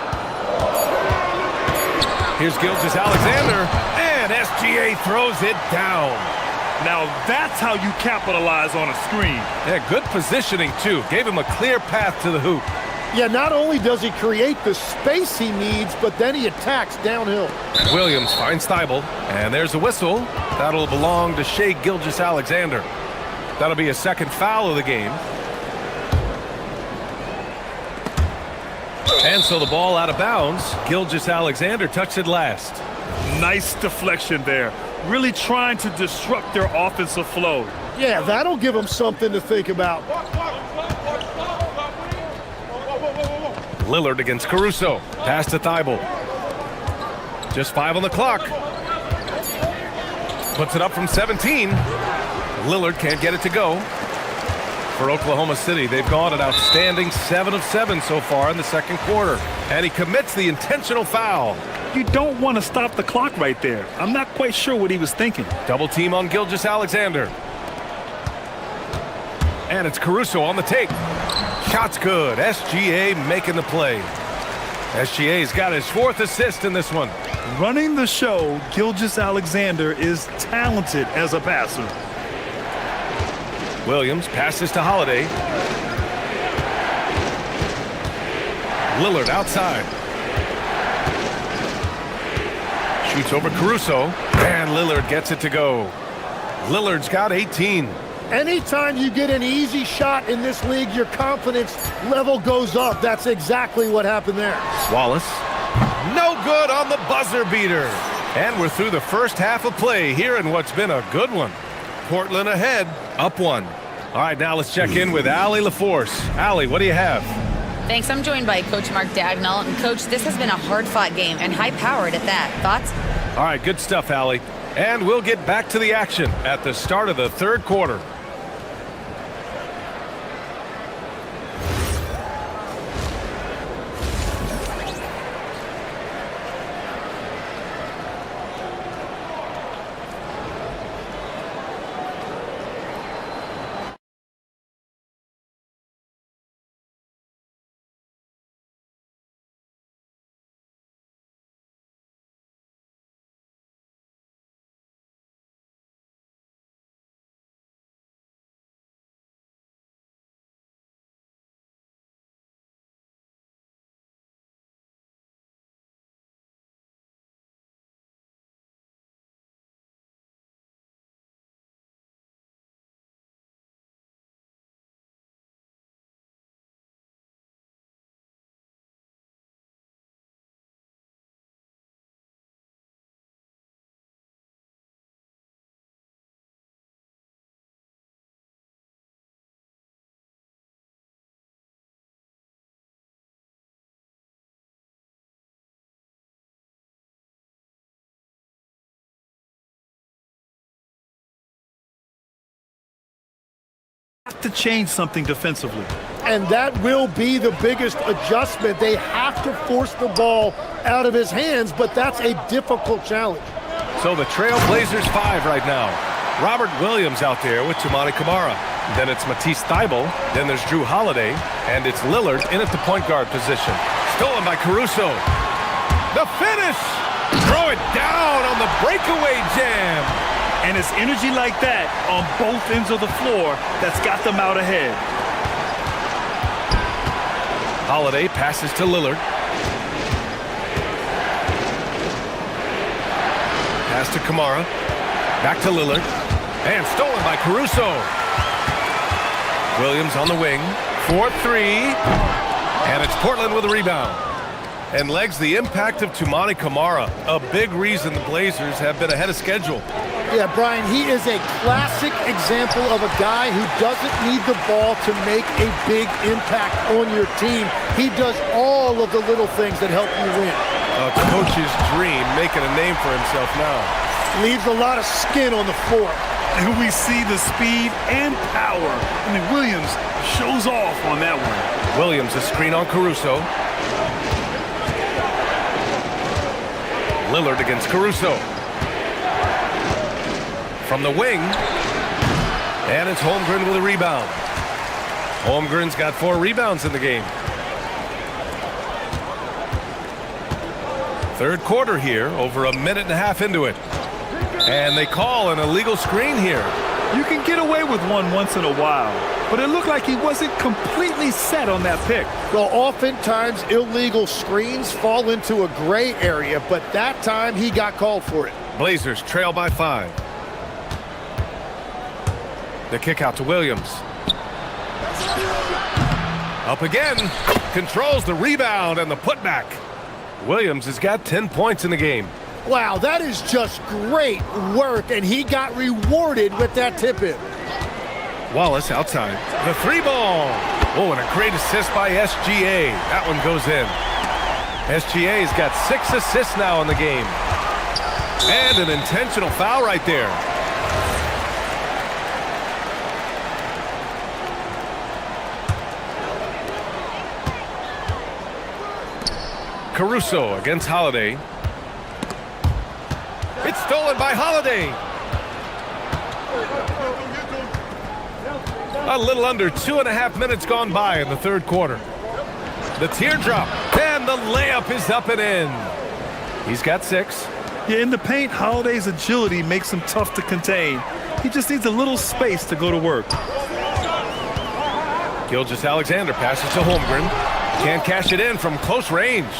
Here's Gilgeous-Alexander. And SGA throws it down. Now that's how you capitalize on a screen. Yeah, good positioning, too. Gave him a clear path to the hoop. Yeah, not only does he create the space he needs, but then he attacks downhill. Williams finds Thibault, and there's a whistle. That'll belong to Shai Gilgeous-Alexander. That'll be a second foul of the game. And so the ball out of bounds. Gilgeous-Alexander touched it last. Nice deflection there. Really trying to disrupt their offensive flow. Yeah, that'll give them something to think about. Lillard against Caruso. Pass to Thibault. Just 5 on the clock. Puts it up from 17. Lillard can't get it to go. For Oklahoma City, they've gone an outstanding 7 of 7 so far in the second quarter. And he commits the intentional foul. You don't want to stop the clock right there. I'm not quite sure what he was thinking. Double team on Gilgeous-Alexander. And it's Caruso on the take. Shot's good. SGA making the play. SGA's got his 4th assist in this one. Running the show, Gilgeous-Alexander is talented as a passer. Williams passes to Holiday. Lillard outside. Shoots over Caruso. And Lillard gets it to go. Lillard's got 18. Anytime you get an easy shot in this league, your confidence level goes up. That's exactly what happened there. Wallace. No good on the buzzer beater. And we're through the first half of play here in what's been a good one. Portland ahead, up 1. All right, now let's check in with Allie LaForce. Allie, what do you have? Thanks. I'm joined by Coach Mark Dagnall. And, Coach, this has been a hard-fought game and high-powered at that. Thoughts? All right, good stuff, Allie. And we'll get back to the action at the start of the third quarter. Have to change something defensively. And that will be the biggest adjustment. They have to force the ball out of his hands, but that's a difficult challenge. So the Trailblazers 5 right now. Robert Williams out there with Toumani Camara. Then it's Matisse Thybulle. Then there's Drew Holiday. And it's Lillard in at the point guard position. Stolen by Caruso. The finish! Throw it down on the breakaway jam. And it's energy like that on both ends of the floor that's got them out ahead. Holiday passes to Lillard. Pass to Camara. Back to Lillard. And stolen by Caruso. Williams on the wing. 4-3. And it's Portland with a rebound. and legs the impact of Toumani Camara, a big reason the Blazers have been ahead of schedule. Yeah, Brian, he is a classic example of a guy who doesn't need the ball to make a big impact on your team. He does all of the little things that help you win. A coach's dream, making a name for himself now. Leaves a lot of skin on the floor. And we see the speed and power. I mean, Williams shows off on that one. Williams, a screen on Caruso. Lillard against Caruso. From the wing. And it's Holmgren with a rebound. Holmgren's got 4 rebounds in the game. Third quarter here, over a minute and a half into it. And they call an illegal screen here. You can get away with one once in a while, but it looked like he wasn't completely set on that pick. Well, oftentimes illegal screens fall into a gray area, but that time he got called for it. Blazers trail by 5. The kick out to Williams. Up again. Controls the rebound and the putback. Williams has got 10 points in the game. Wow, that is just great work, and he got rewarded with that tip-in. Wallace outside. The 3-ball. Oh, and a great assist by SGA. That one goes in. SGA's got 6 assists now in the game. And an intentional foul right there. Caruso against Holiday. It's stolen by Holiday. A little under 2.5 minutes gone by in the third quarter. The teardrop, and the layup is up and in. He's got 6. Yeah, in the paint, Holiday's agility makes him tough to contain. He just needs a little space to go to work. Gilgeous-Alexander passes to Holmgren. Can't cash it in from close range.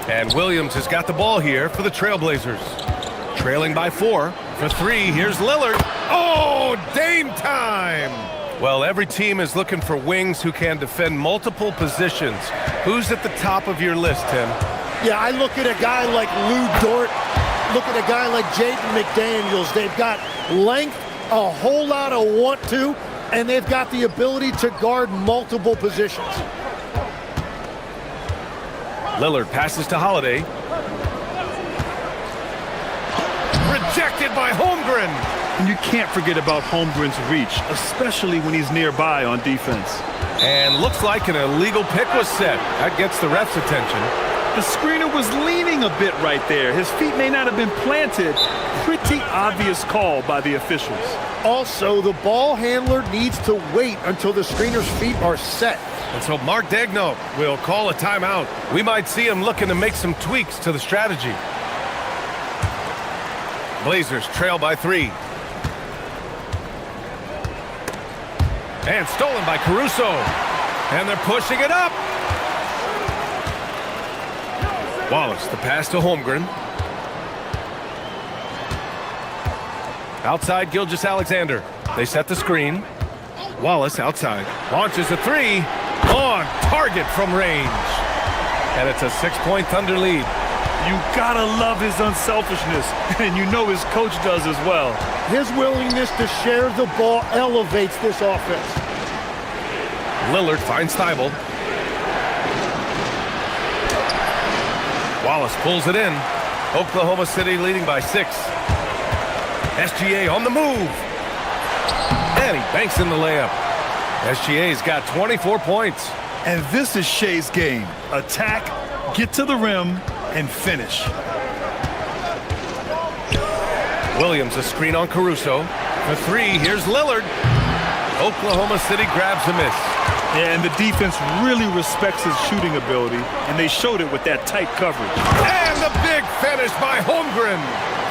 And Williams has got the ball here for the Trailblazers. Trailing by 4. For 3, here's Lillard. Oh, Dame time! Well, every team is looking for wings who can defend multiple positions. Who's at the top of your list, Tim? Yeah, I look at a guy like Lou Dort. Look at a guy like Jaden McDaniels. They've got length, a whole lot of want to, and they've got the ability to guard multiple positions. Lillard passes to Holiday. Rejected by Holmgren. And you can't forget about Holmgren's reach, especially when he's nearby on defense. And looks like an illegal pick was set. That gets the ref's attention. The screener was leaning a bit right there. His feet may not have been planted. Pretty obvious call by the officials. Also, the ball handler needs to wait until the screener's feet are set. And so Mark Daigneault will call a timeout. We might see him looking to make some tweaks to the strategy. Blazers trail by 3. And stolen by Caruso. And they're pushing it up. Wallace, the pass to Holmgren. Outside Gilgeous-Alexander. They set the screen. Wallace outside. Launches a 3. On target from range. And it's a 6-point Thunder lead. You gotta love his unselfishness, and you know his coach does as well. His willingness to share the ball elevates this offense. Lillard finds Thibault. Wallace pulls it in. Oklahoma City leading by 6. SGA on the move. And he banks in the layup. SGA's got 24 points. And this is Shea's game. Attack, get to the rim, and finish. Williams a screen on Caruso. For 3, here's Lillard. Oklahoma City grabs a miss. Yeah, and the defense really respects his shooting ability, and they showed it with that tight coverage. And the big finish by Holmgren.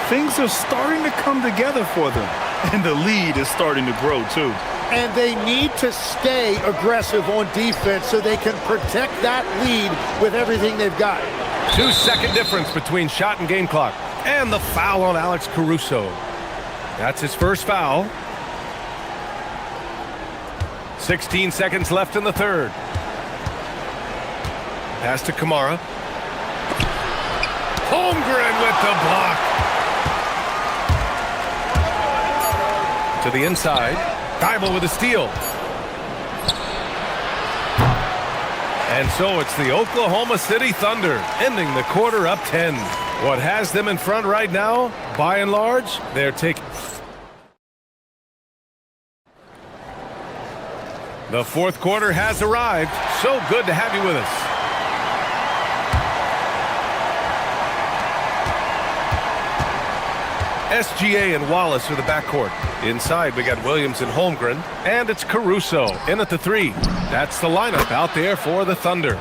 Things are starting to come together for them, and the lead is starting to grow too. And they need to stay aggressive on defense so they can protect that lead with everything they've got. 2-second difference between shot and game clock. And the foul on Alex Caruso. That's his first foul. 16 seconds left in the third. Pass to Camara. Holmgren with the block. To the inside. Thibault with a steal. And so it's the Oklahoma City Thunder ending the quarter up 10. What has them in front right now, by and large, they're taking... The fourth quarter has arrived. So good to have you with us. SGA and Wallace are the backcourt. Inside, we got Williams and Holmgren, and it's Caruso in at the 3. That's the lineup out there for the Thunder.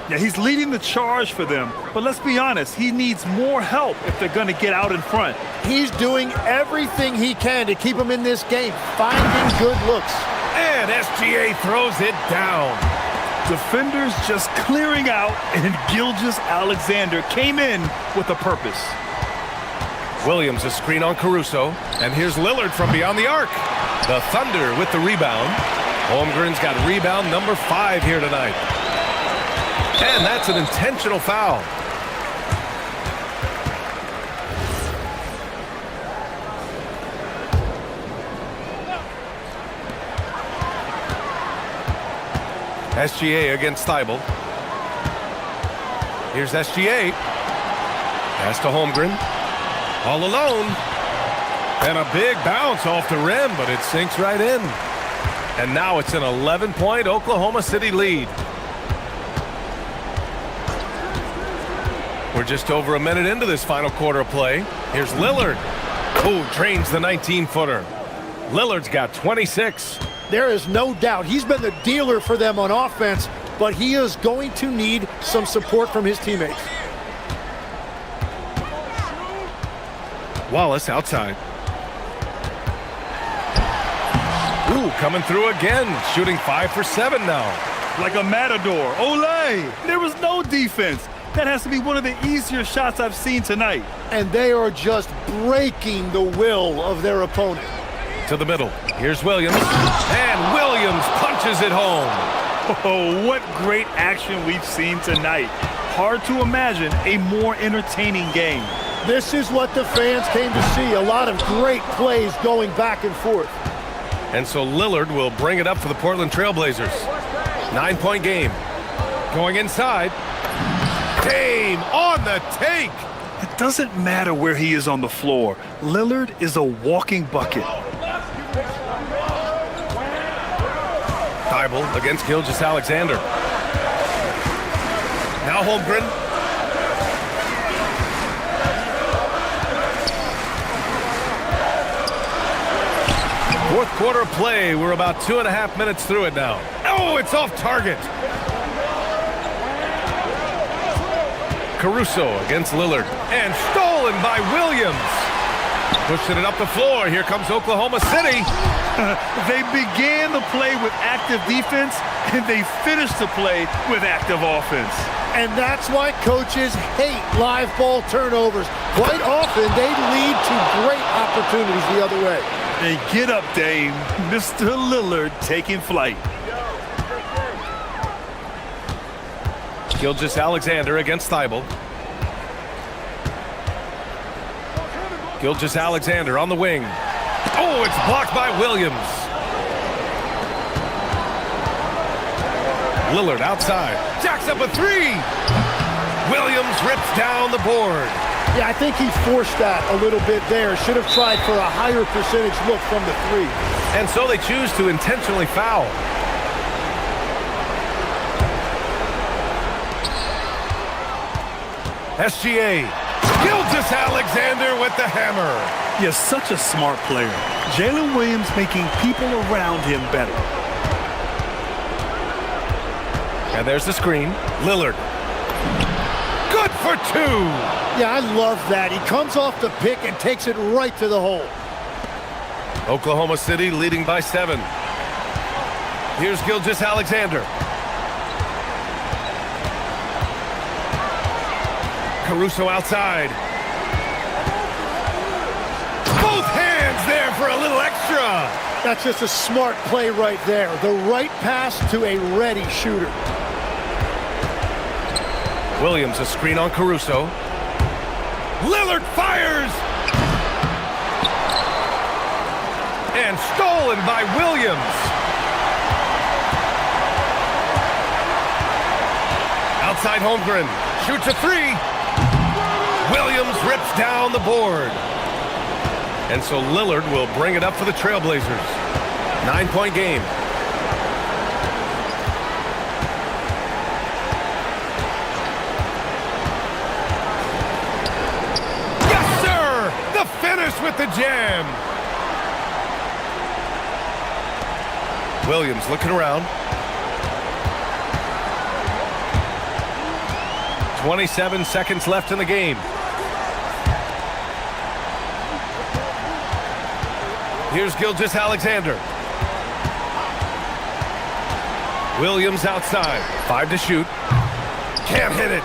Yeah, he's leading the charge for them, but let's be honest, he needs more help if they're going to get out in front. He's doing everything he can to keep them in this game, finding good looks. And SGA throws it down. Defenders just clearing out, and Gilgeous-Alexander came in with a purpose. Williams a screen on Caruso, and here's Lillard from beyond the arc. The Thunder with the rebound. Holmgren's got rebound number 5 here tonight. And that's an intentional foul. SGA against Thibault. Here's SGA. Pass to Holmgren. All alone. And a big bounce off the rim, but it sinks right in. And now it's an 11-point Oklahoma City lead. We're just over a minute into this final quarter of play. Here's Lillard. Oh, drains the 19-footer. Lillard's got 26. There is no doubt he's been the dealer for them on offense, but he is going to need some support from his teammates. Wallace outside. Ooh, coming through again. Shooting 5 for 7 now. Like a matador. Olay! There was no defense. That has to be one of the easier shots I've seen tonight. And they are just breaking the will of their opponent. To the middle. Here's Williams. And Williams punches it home. Oh, what great action we've seen tonight. Hard to imagine a more entertaining game. This is what the fans came to see. A lot of great plays going back and forth. And so Lillard will bring it up for the Portland Trailblazers. 9-point game. Going inside. Dame on the take. It doesn't matter where he is on the floor. Lillard is a walking bucket. Thibault against Gilgeous-Alexander. Now Holmgren. Fourth quarter play. We're about 2.5 minutes through it now. Oh, it's off target. Caruso against Lillard. And stolen by Williams. Pushing it up the floor. Here comes Oklahoma City. They began the play with active defense, and they finished the play with active offense. And that's why coaches hate live ball turnovers. Quite often, they lead to great opportunities the other way. And get up, Dame. Mr. Lillard taking flight. Gilgeous-Alexander against Thibault. Gilgeous-Alexander on the wing. Oh, it's blocked by Williams. Lillard outside. Jacks up a 3. Williams rips down the board. Yeah, I think he forced that a little bit there. Should have tried for a higher percentage look from the 3. And so they choose to intentionally foul. SGA. Gilgeous-Alexander with the hammer. You're such a smart player. Jalen Williams making people around him better. And there's the screen. Lillard. Good for 2. Yeah, I love that. He comes off the pick and takes it right to the hole. Oklahoma City leading by 7. Here's Gilgeous-Alexander. Caruso outside. Both hands there for a little extra. That's just a smart play right there. The right pass to a ready shooter. Williams a screen on Caruso. Lillard fires! And stolen by Williams. Outside Holmgren. Shoots a three. Williams rips down the board. And so Lillard will bring it up for the Trailblazers. 9-point game. Yes, sir! The finish with the jam. Williams looking around. 27 seconds left in the game. Here's Gilgeous-Alexander. Williams outside. 5 to shoot. Can't hit it.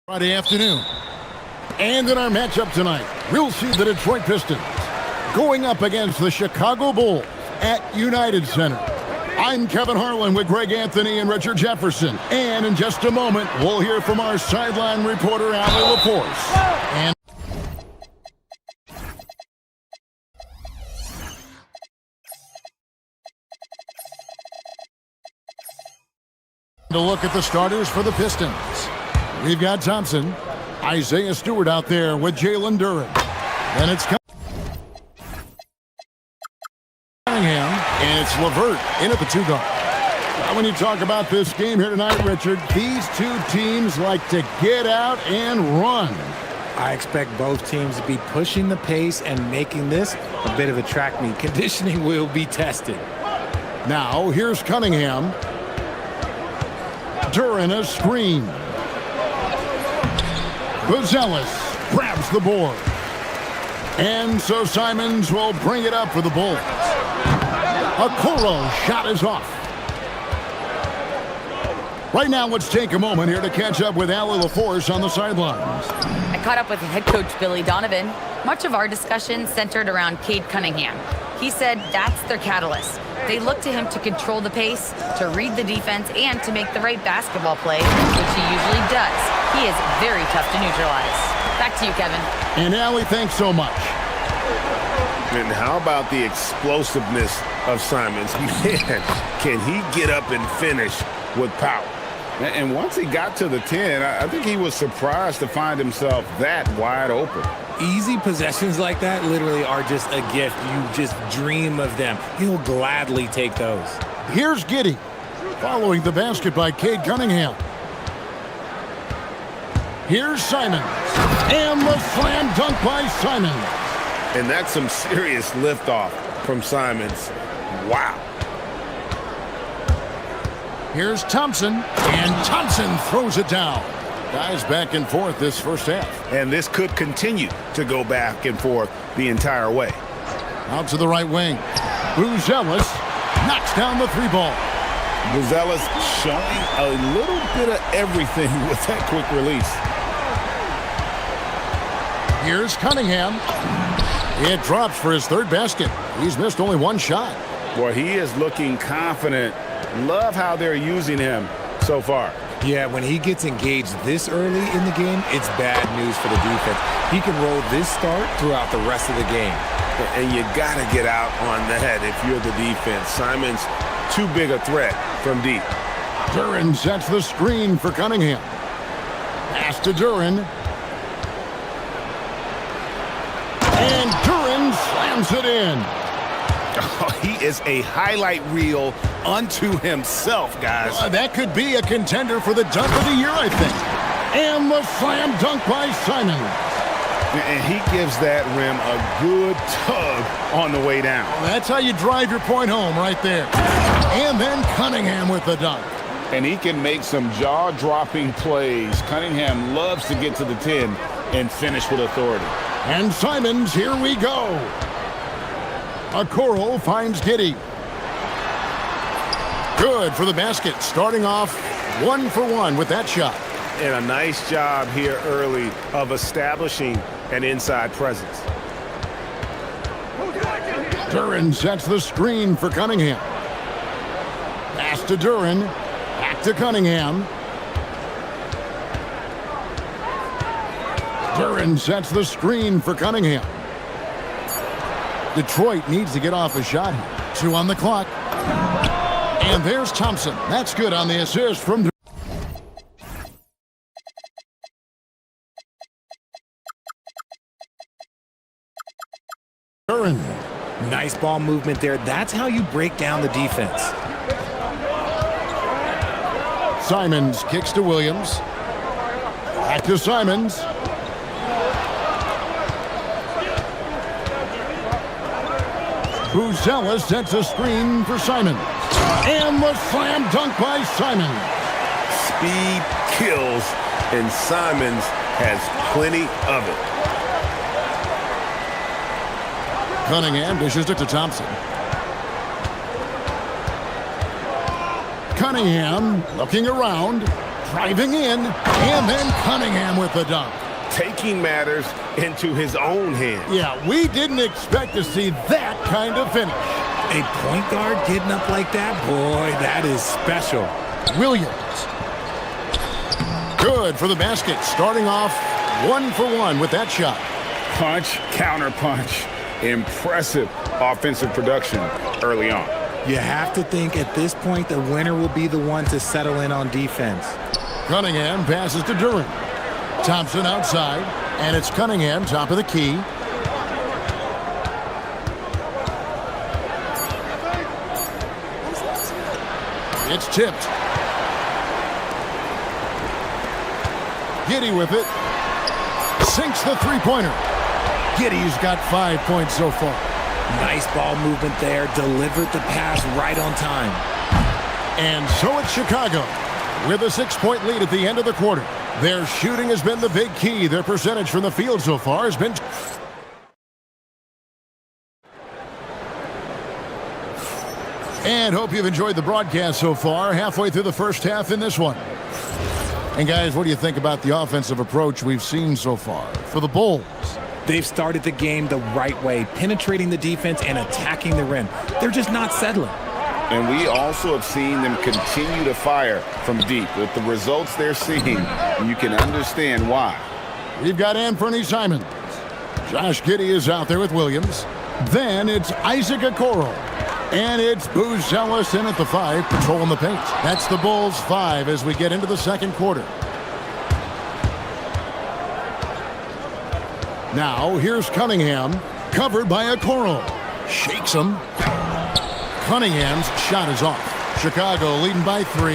Friday afternoon. And in our matchup tonight, we'll see the Detroit Pistons going up against the Chicago Bulls at United Center. I'm Kevin Harlan with Greg Anthony and Richard Jefferson. And in just a moment, we'll hear from our sideline reporter, Allie LaForce. And to look at the starters for the Pistons. We've got Thompson, Isaiah Stewart out there with Jalen Duren. And it's Cunningham, and it's LeVert in at the 2 guard. Now, when you talk about this game here tonight, Richard, these two teams like to get out and run. I expect both teams to be pushing the pace and making this a bit of a track meet. Conditioning will be tested. Now, here's Cunningham. Duren a screen. Buzelis grabs the board. And so Simons will bring it up for the Bulls. Okoro's shot is off. Right now, let's take a moment here to catch up with Allie LaForce on the sidelines. I caught up with head coach Billy Donovan. Much of our discussion centered around Cade Cunningham. He said that's their catalyst. They look to him to control the pace, to read the defense, and to make the right basketball play, which he usually does. He is very tough to neutralize. Back to you, Kevin. And Allie, thanks so much. And how about the explosiveness of Simons? Man, can he get up and finish with power? And once he got to the 10, I think he was surprised to find himself that wide open. Easy possessions like that literally are just a gift. You just dream of them. He'll gladly take those. Here's Giddey following the basket by Cade Cunningham. Here's Simons. And the slam dunk by Simons. And that's some serious liftoff from Simons. Wow. Here's Thompson, and Thompson throws it down. Guys back and forth this first half. And this could continue to go back and forth the entire way. Out to the right wing. Buzelis knocks down the 3-ball. Buzelis showing a little bit of everything with that quick release. Here's Cunningham. It drops for his 3rd basket. He's missed only 1 shot. Boy, he is looking confident. Love how they're using him so far. Yeah, when he gets engaged this early in the game, it's bad news for the defense. He can roll this start throughout the rest of the game. And you got to get out on that if you're the defense. Simons, too big a threat from deep. Duren sets the screen for Cunningham. Pass to Duren. And Duren slams it in. Oh, he is a highlight reel unto himself, guys. That could be a contender for the dunk of the year, I think. And the slam dunk by Simon. And he gives that rim a good tug on the way down. That's how you drive your point home right there. And then Cunningham with the dunk. And he can make some jaw-dropping plays. Cunningham loves to get to the 10 and finish with authority. And Simons, here we go. Okoro finds Giddey. Good for the basket, starting off 1 for 1 with that shot. And a nice job here early of establishing an inside presence. Duren sets the screen for Cunningham. Pass to Duren. Back to Cunningham. Duren sets the screen for Cunningham. Detroit needs to get off a shot here. 2 on the clock. And there's Thompson. That's good on the assist from Duren. Nice ball movement there. That's how you break down the defense. Simons kicks to Williams. Back to Simons. Buzelis sets a screen for Simon. And the slam dunk by Simon. Speed kills, and Simons has plenty of it. Cunningham dishes it to Thompson. Cunningham looking around. Driving in, and then Cunningham with the dunk. Taking matters into his own hands. Yeah, we didn't expect to see that kind of finish. A point guard getting up like that? Boy, that is special. Williams. Good for the basket. Starting off 1 for 1 with that shot. Punch, counter punch. Impressive offensive production early on. You have to think at this point the winner will be the one to settle in on defense. Cunningham passes to Duran. Thompson outside, and it's Cunningham, top of the key. It's tipped. Giddey with it. Sinks the three-pointer. Giddey's got 5 points so far. Nice ball movement there. Delivered the pass right on time. And so it's Chicago with a 6-point lead at the end of the quarter. Their shooting has been the big key. Their percentage from the field so far has been... And hope you've enjoyed the broadcast so far. Halfway through the first half in this one. And guys, what do you think about the offensive approach we've seen so far for the Bulls? They've started the game the right way, penetrating the defense and attacking the rim. They're just not settling. And we also have seen them continue to fire from deep. With the results they're seeing, you can understand why. We've got Anthony Simons. Josh Giddey is out there with Williams. Then it's Isaac Okoro. And it's Booz Ellis in at the 5, patrolling the paint. That's the Bulls' 5 as we get into the second quarter. Now, here's Cunningham, covered by Okoro. Shakes him. Cunningham's shot is off. Chicago leading by 3.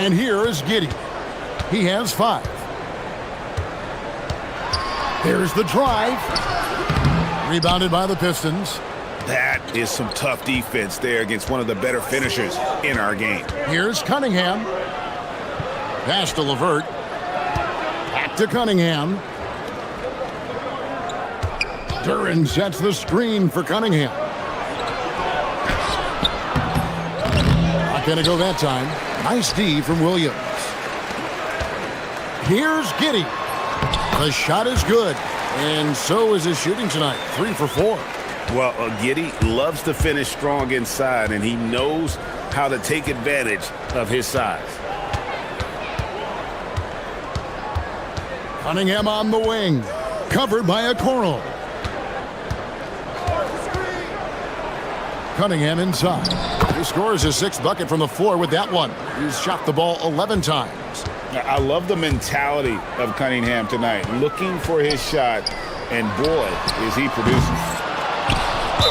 And here is Giddey. He has 5. Here's the drive. Rebounded by the Pistons. That is some tough defense there against one of the better finishers in our game. Here's Cunningham. Pass to LeVert. Back to Cunningham. Duran sets the screen for Cunningham. Not going to go that time. Nice D from Williams. Here's Giddey. The shot is good. And so is his shooting tonight. 3 for 4. Well, Giddey loves to finish strong inside, and he knows how to take advantage of his size. Cunningham on the wing. Covered by Okoro. Cunningham inside. He scores his 6th bucket from the floor with that one. He's shot the ball 11 times. I love the mentality of Cunningham tonight, looking for his shot, and boy, is he producing.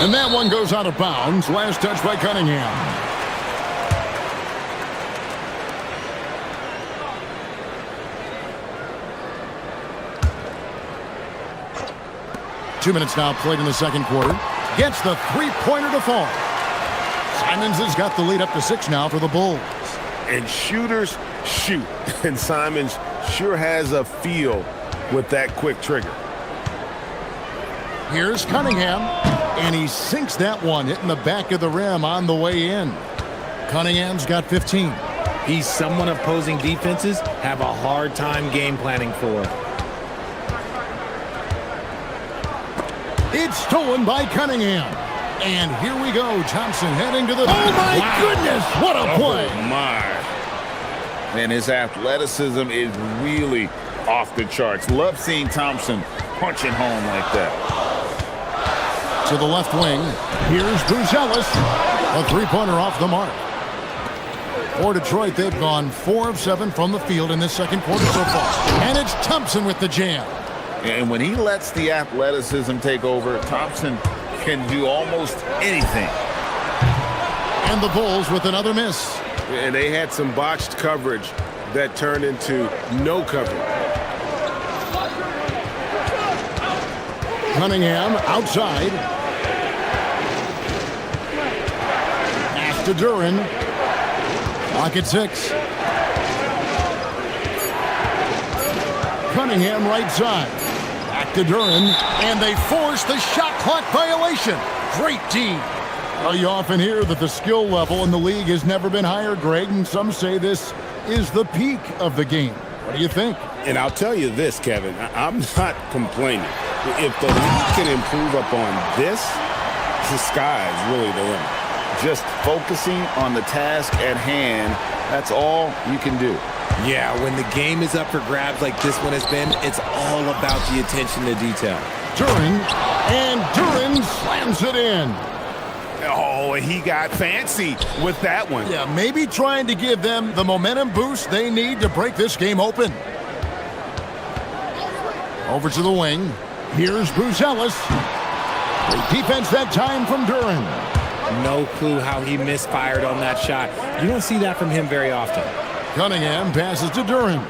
And that one goes out of bounds. Last touch by Cunningham. Two minutes now played in the second quarter. Gets the three-pointer to fall. Simons has got the lead up to 6 now for the Bulls. And shooters shoot, and Simons sure has a feel with that quick trigger. Here's Cunningham, and he sinks that one, hitting the back of the rim on the way in. Cunningham's got 15. He's someone opposing defenses have a hard time game planning for. It's stolen by Cunningham. And here we go. Thompson heading to the... Oh, my goodness! What a play! Oh, my. And his athleticism is really off the charts. Love seeing Thompson punching home like that. To the left wing. Here's Booz Ellis. A three-pointer off the mark. For Detroit, they've gone 4 of 7 from the field in this second quarter so far. And it's Thompson with the jam. And when he lets the athleticism take over, Thompson can do almost anything. And the Bulls with another miss. And they had some botched coverage that turned into no coverage. Cunningham outside. Pass to Duran. Clock at 6. Cunningham right side. Back to Duran. And they force the shot clock violation. Great D. Well, you often hear that the skill level in the league has never been higher, Greg, and some say this is the peak of the game. What do you think? And I'll tell you this, Kevin, I'm not complaining. If the league can improve upon this, the sky is really the limit. Just focusing on the task at hand, that's all you can do. Yeah, when the game is up for grabs like this one has been, it's all about the attention to detail. Duran slams it in. Oh, he got fancy with that one. Yeah, maybe trying to give them the momentum boost they need to break this game open. Over to the wing. Here's Buzelis. Great defense that time from Duran. No clue how he misfired on that shot. You don't see that from him very often. Cunningham passes to Duran.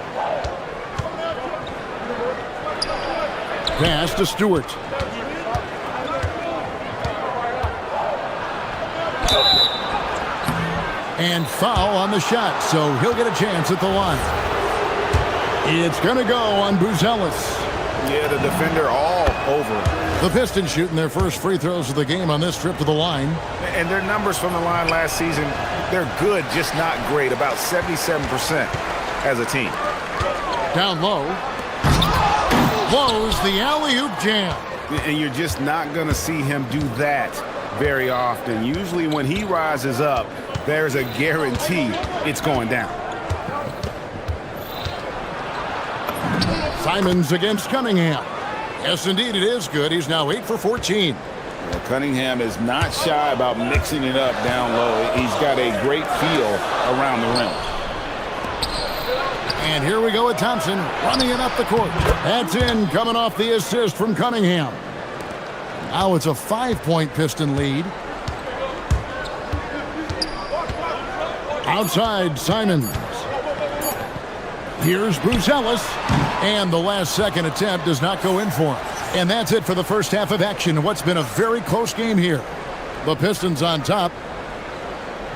Pass to Stewart. And foul on the shot, so he'll get a chance at the line. It's going to go on Buzelis. Yeah, the defender all over him. The Pistons shooting their first free throws of the game on this trip to the line. And their numbers from the line last season, they're good, just not great, about 77% as a team. Down low. Blows the alley-oop jam. And you're just not going to see him do that very often. Usually when he rises up, there's a guarantee it's going down. Simons against Cunningham. Yes, indeed, it is good. He's now 8 for 14. Well, Cunningham is not shy about mixing it up down low. He's got a great feel around the rim. And here we go with Thompson running it up the court. That's in, coming off the assist from Cunningham. Now it's a 5-point Piston lead. Outside, Simons. Here's Buzelis. And the last second attempt does not go in for him. And that's it for the first half of action. What's been a very close game here. The Pistons on top.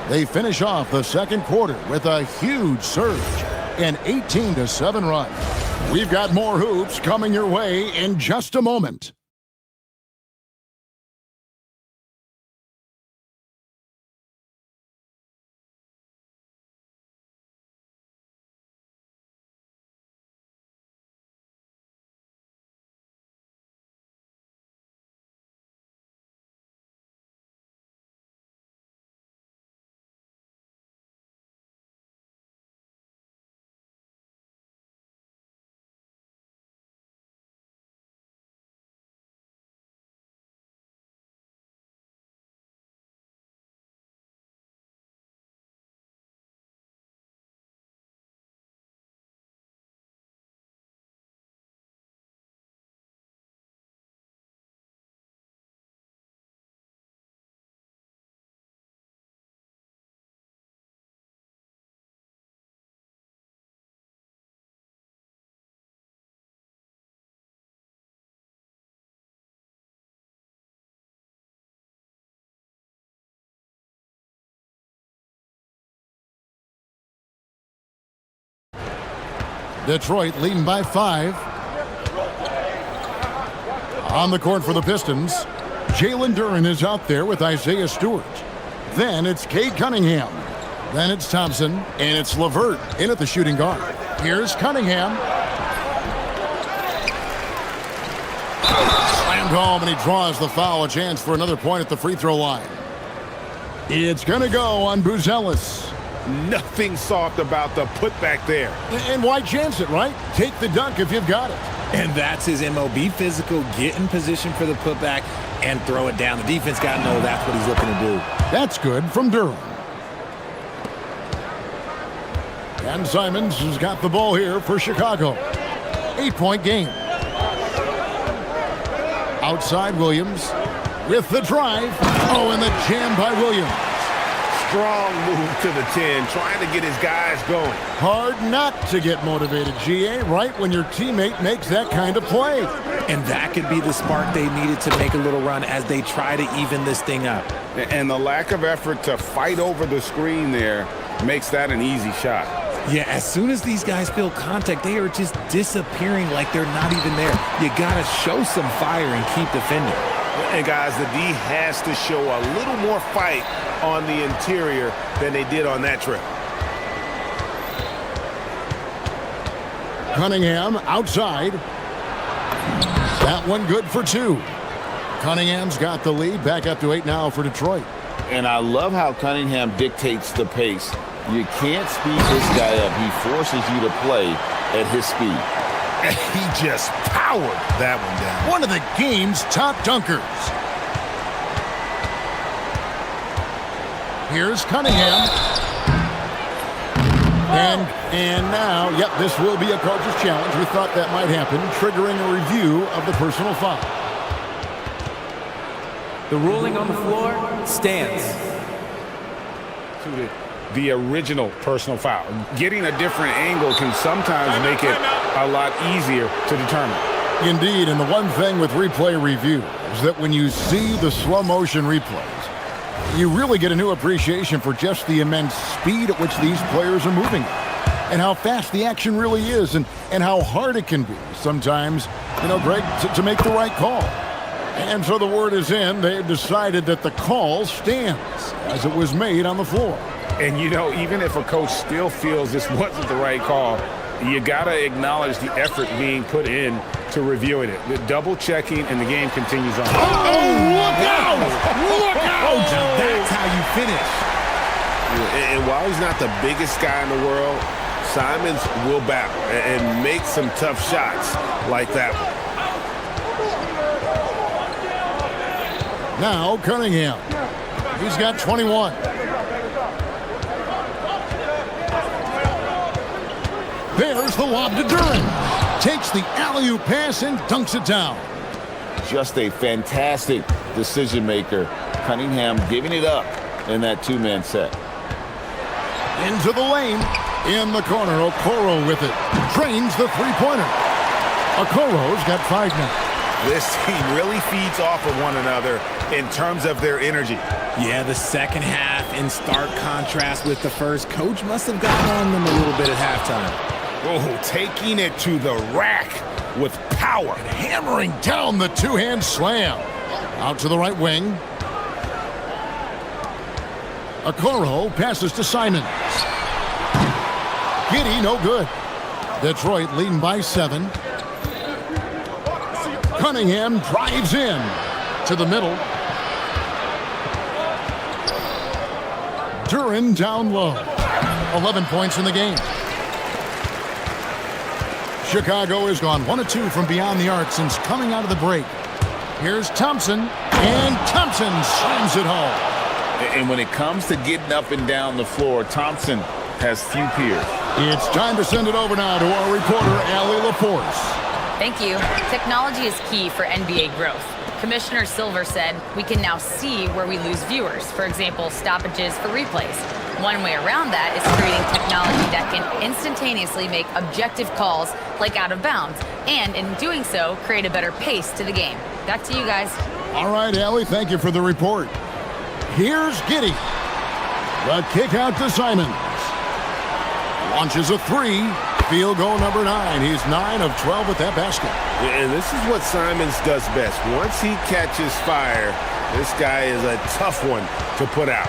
They finish off the second quarter with a huge surge. An 18-7 run. We've got more hoops coming your way in just a moment. Detroit leading by 5. On the court for the Pistons, Jalen Duran is out there with Isaiah Stewart. Then it's Cade Cunningham. Then it's Thompson, and it's LeVert in at the shooting guard. Here's Cunningham. Slammed home, and he draws the foul. A chance for another point at the free throw line. It's going to go on Buzelis. Nothing soft about the putback there. And why chance it, right? Take the dunk if you've got it. And that's his MO. Be physical, get in position for the putback, and throw it down. The defense got to know that's what he's looking to do. That's good from Durham. And Simons has got the ball here for Chicago. 8-point game. Outside Williams with the drive. Oh, and the jam by Williams. Strong move to the 10, trying to get his guys going. Hard not to get motivated, GA, right when your teammate makes that kind of play. And that could be the spark they needed to make a little run as they try to even this thing up. And the lack of effort to fight over the screen there makes that an easy shot. Yeah, as soon as these guys feel contact, they are just disappearing like they're not even there. You got to show some fire and keep defending. And guys, the D has to show a little more fight on the interior than they did on that trip. Cunningham outside. That one good for 2. Cunningham's got the lead. Back up to 8 now for Detroit. And I love how Cunningham dictates the pace. You can't speed this guy up. He forces you to play at his speed. He just powered that one down. One of the game's top dunkers. Here's Cunningham. And now, yep, this will be a coach's challenge. We thought that might happen, triggering a review of the personal foul. The ruling on the floor stands. The original personal foul. Getting a different angle can sometimes make it a lot easier to determine. Indeed, and the one thing with replay review is that when you see the slow motion replays, you really get a new appreciation for just the immense speed at which these players are moving and how fast the action really is and how hard it can be sometimes, Greg, to make the right call. And so the word is in. They've decided that the call stands as it was made on the floor. And, even if a coach still feels this wasn't the right call, you got to acknowledge the effort being put in to reviewing it. The double checking, and the game continues on. Oh, look out! Look out! That's how you finish. And while he's not the biggest guy in the world, Simons will battle and make some tough shots like that one. Now Cunningham. He's got 21. There's the lob to Duran. Takes the alley-oop pass and dunks it down. Just a fantastic decision maker. Cunningham giving it up in that 2-man set. Into the lane. In the corner, Okoro with it. Drains the three-pointer. Okoro's got 5 now. This team really feeds off of one another in terms of their energy. Yeah, the second half in stark contrast with the first. Coach must have gotten on them a little bit at halftime. Oh, taking it to the rack with power. And hammering down the two-hand slam. Out to the right wing. Okoro passes to Simons. Giddy, no good. Detroit leading by 7. Cunningham drives in to the middle. Duran down low. 11 points in the game. Chicago has gone 1 of 2 from beyond the arc since coming out of the break. Here's Thompson, and Thompson slams it home. And when it comes to getting up and down the floor, Thompson has few peers. It's time to send it over now to our reporter, Allie LaForce. Thank you. Technology is key for NBA growth. Commissioner Silver said we can now see where we lose viewers, for example, stoppages for replays. One way around that is creating technology that can instantaneously make objective calls like out of bounds, and in doing so, create a better pace to the game. Back to you guys. All right, Allie, thank you for the report. Here's Giddy. The kick out to Simons. Launches a 3. Field goal number 9. He's 9 of 12 with that basket. And this is what Simons does best. Once he catches fire, this guy is a tough one to put out.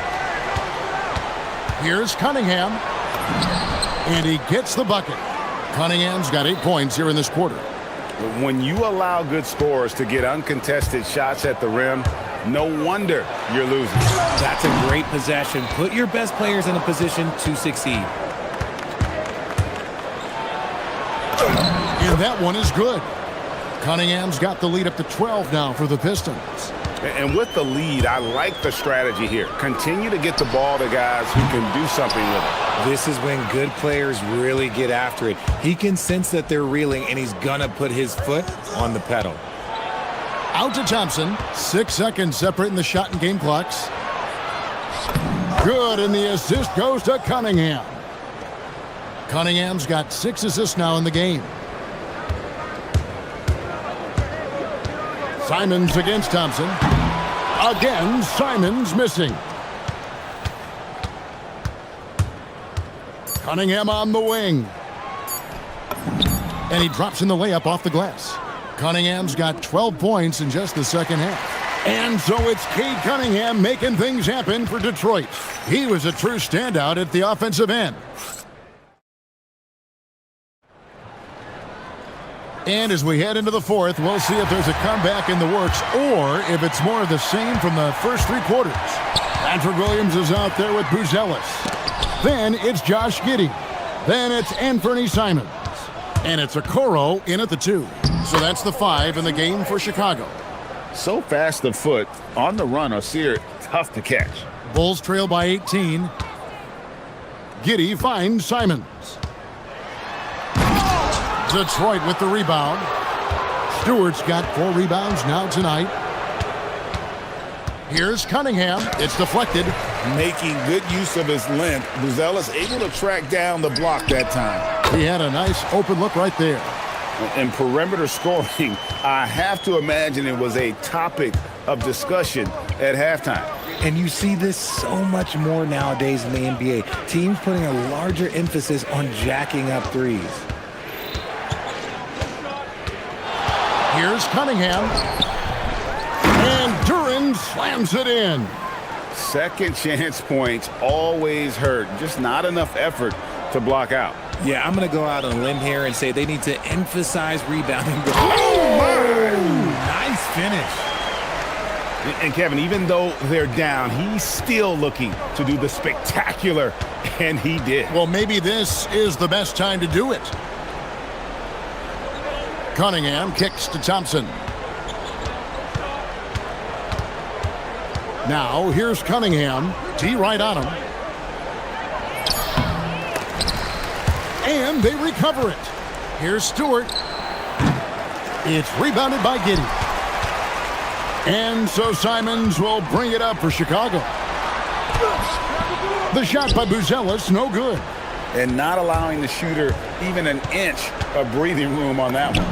Here's Cunningham. And he gets the bucket. Cunningham's got 8 points here in this quarter. When you allow good scorers to get uncontested shots at the rim, no wonder you're losing. That's a great possession. Put your best players in a position to succeed. And that one is good. Cunningham's got the lead up to 12 now for the Pistons. And with the lead, I like the strategy here. Continue to get the ball to guys who can do something with it. This is when good players really get after it. He can sense that they're reeling, and he's gonna put his foot on the pedal. Out to Thompson. 6 seconds separating the shot and game clocks. Good, and the assist goes to Cunningham. Cunningham's got 6 assists now in the game. Simons against Thompson. Again, Simons missing. Cunningham on the wing. And he drops in the layup off the glass. Cunningham's got 12 points in just the second half. And so it's Cade Cunningham making things happen for Detroit. He was a true standout at the offensive end. And as we head into the fourth, we'll see if there's a comeback in the works or if it's more of the same from the first three quarters. Patrick Williams is out there with Buzelis. Then it's Josh Giddey. Then it's Anthony Simons. And it's Okoro in at the 2. So that's the 5 in the game for Chicago. So fast of foot, on the run, Osir, tough to catch. Bulls trail by 18. Giddey finds Simons. Detroit with the rebound. Stewart's got 4 rebounds now tonight. Here's Cunningham. It's deflected. Making good use of his length. Buzelis able to track down the block that time. He had a nice open look right there. And perimeter scoring, I have to imagine it was a topic of discussion at halftime. And you see this so much more nowadays in the NBA. Teams putting a larger emphasis on jacking up threes. Here's Cunningham. And Duran slams it in. Second chance points always hurt. Just not enough effort to block out. Yeah, I'm going to go out on a limb here and say they need to emphasize rebounding. Oh, my! Nice finish. And Kevin, even though they're down, he's still looking to do the spectacular, and he did. Well, maybe this is the best time to do it. Cunningham kicks to Thompson. Now, here's Cunningham. T right on him. And they recover it. Here's Stewart. It's rebounded by Giddey. And so Simons will bring it up for Chicago. The shot by Buzelis, no good. And not allowing the shooter even an inch of breathing room on that one.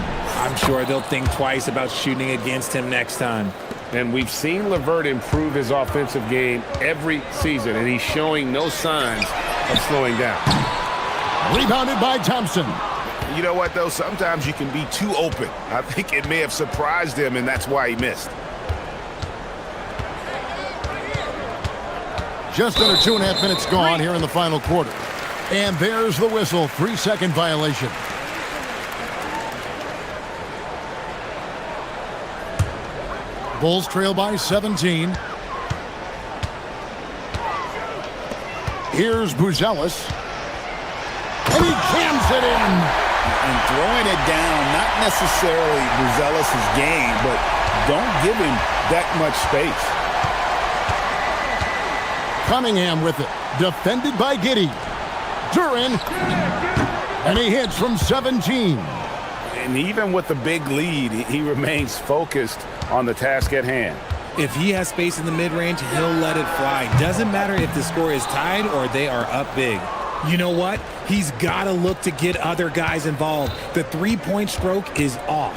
I'm sure they'll think twice about shooting against him next time. And we've seen LeVert improve his offensive game every season, and he's showing no signs of slowing down. Rebounded by Thompson. You know what, though? Sometimes you can be too open. I think it may have surprised him, and that's why he missed. Just under 2.5 minutes gone here in the final quarter. And there's the whistle. 3-second violation. Bulls trail by 17. Here's Buzelis. And he jams it in. And throwing it down, not necessarily Buzelis' game, but don't give him that much space. Cunningham with it. Defended by Giddey. Duran. And he hits from 17. And even with the big lead, he remains focused on the task at hand. If he has space in the mid-range, he'll let it fly. Doesn't matter if the score is tied or they are up big. You know what? He's got to look to get other guys involved. The three-point stroke is off.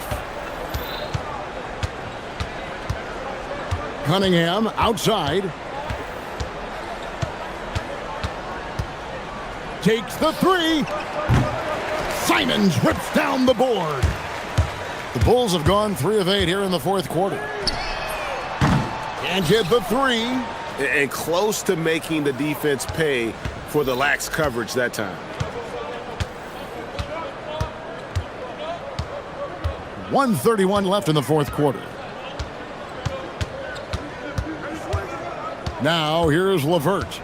Cunningham outside. Takes the 3. Simons rips down the board. The Bulls have gone 3 of 8 here in the fourth quarter. And hit the 3. And close to making the defense pay for the lax coverage that time. 1:31 left in the fourth quarter. Now here's LeVert.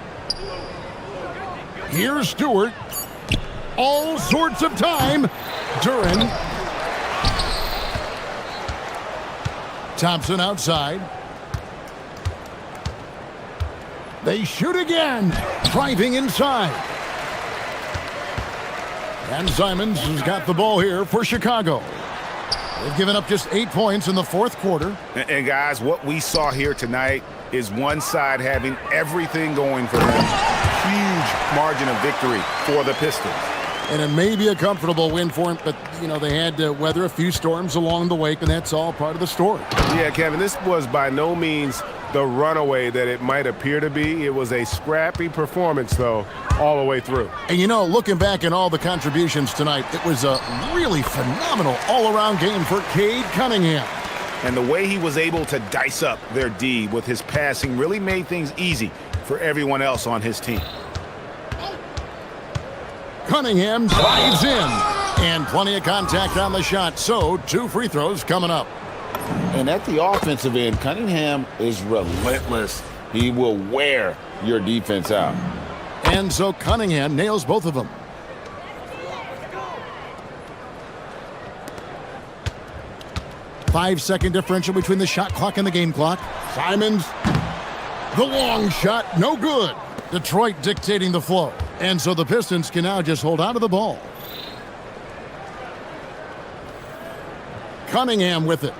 Here's Stewart. All sorts of time. Duran. Thompson outside. They shoot again. Driving inside. And Simons has got the ball here for Chicago. They've given up just 8 points in the fourth quarter. And guys, what we saw here tonight is one side having everything going for them. Huge margin of victory for the Pistons. And it may be a comfortable win for them, but, you know, they had to weather a few storms along the way, and that's all part of the story. Yeah, Kevin, this was by no means the runaway that it might appear to be. It was a scrappy performance, though, all the way through. And, you know, looking back at all the contributions tonight, it was a really phenomenal all-around game for Cade Cunningham. And the way he was able to dice up their D with his passing really made things easy for everyone else on his team. Cunningham drives in. And plenty of contact on the shot. So 2 free throws coming up. And at the offensive end, Cunningham is relentless. He will wear your defense out. And so Cunningham nails both of them. Five-second differential between the shot clock and the game clock. Simons, the long shot, no good. Detroit dictating the flow. And so the Pistons can now just hold on to the ball. Cunningham with it.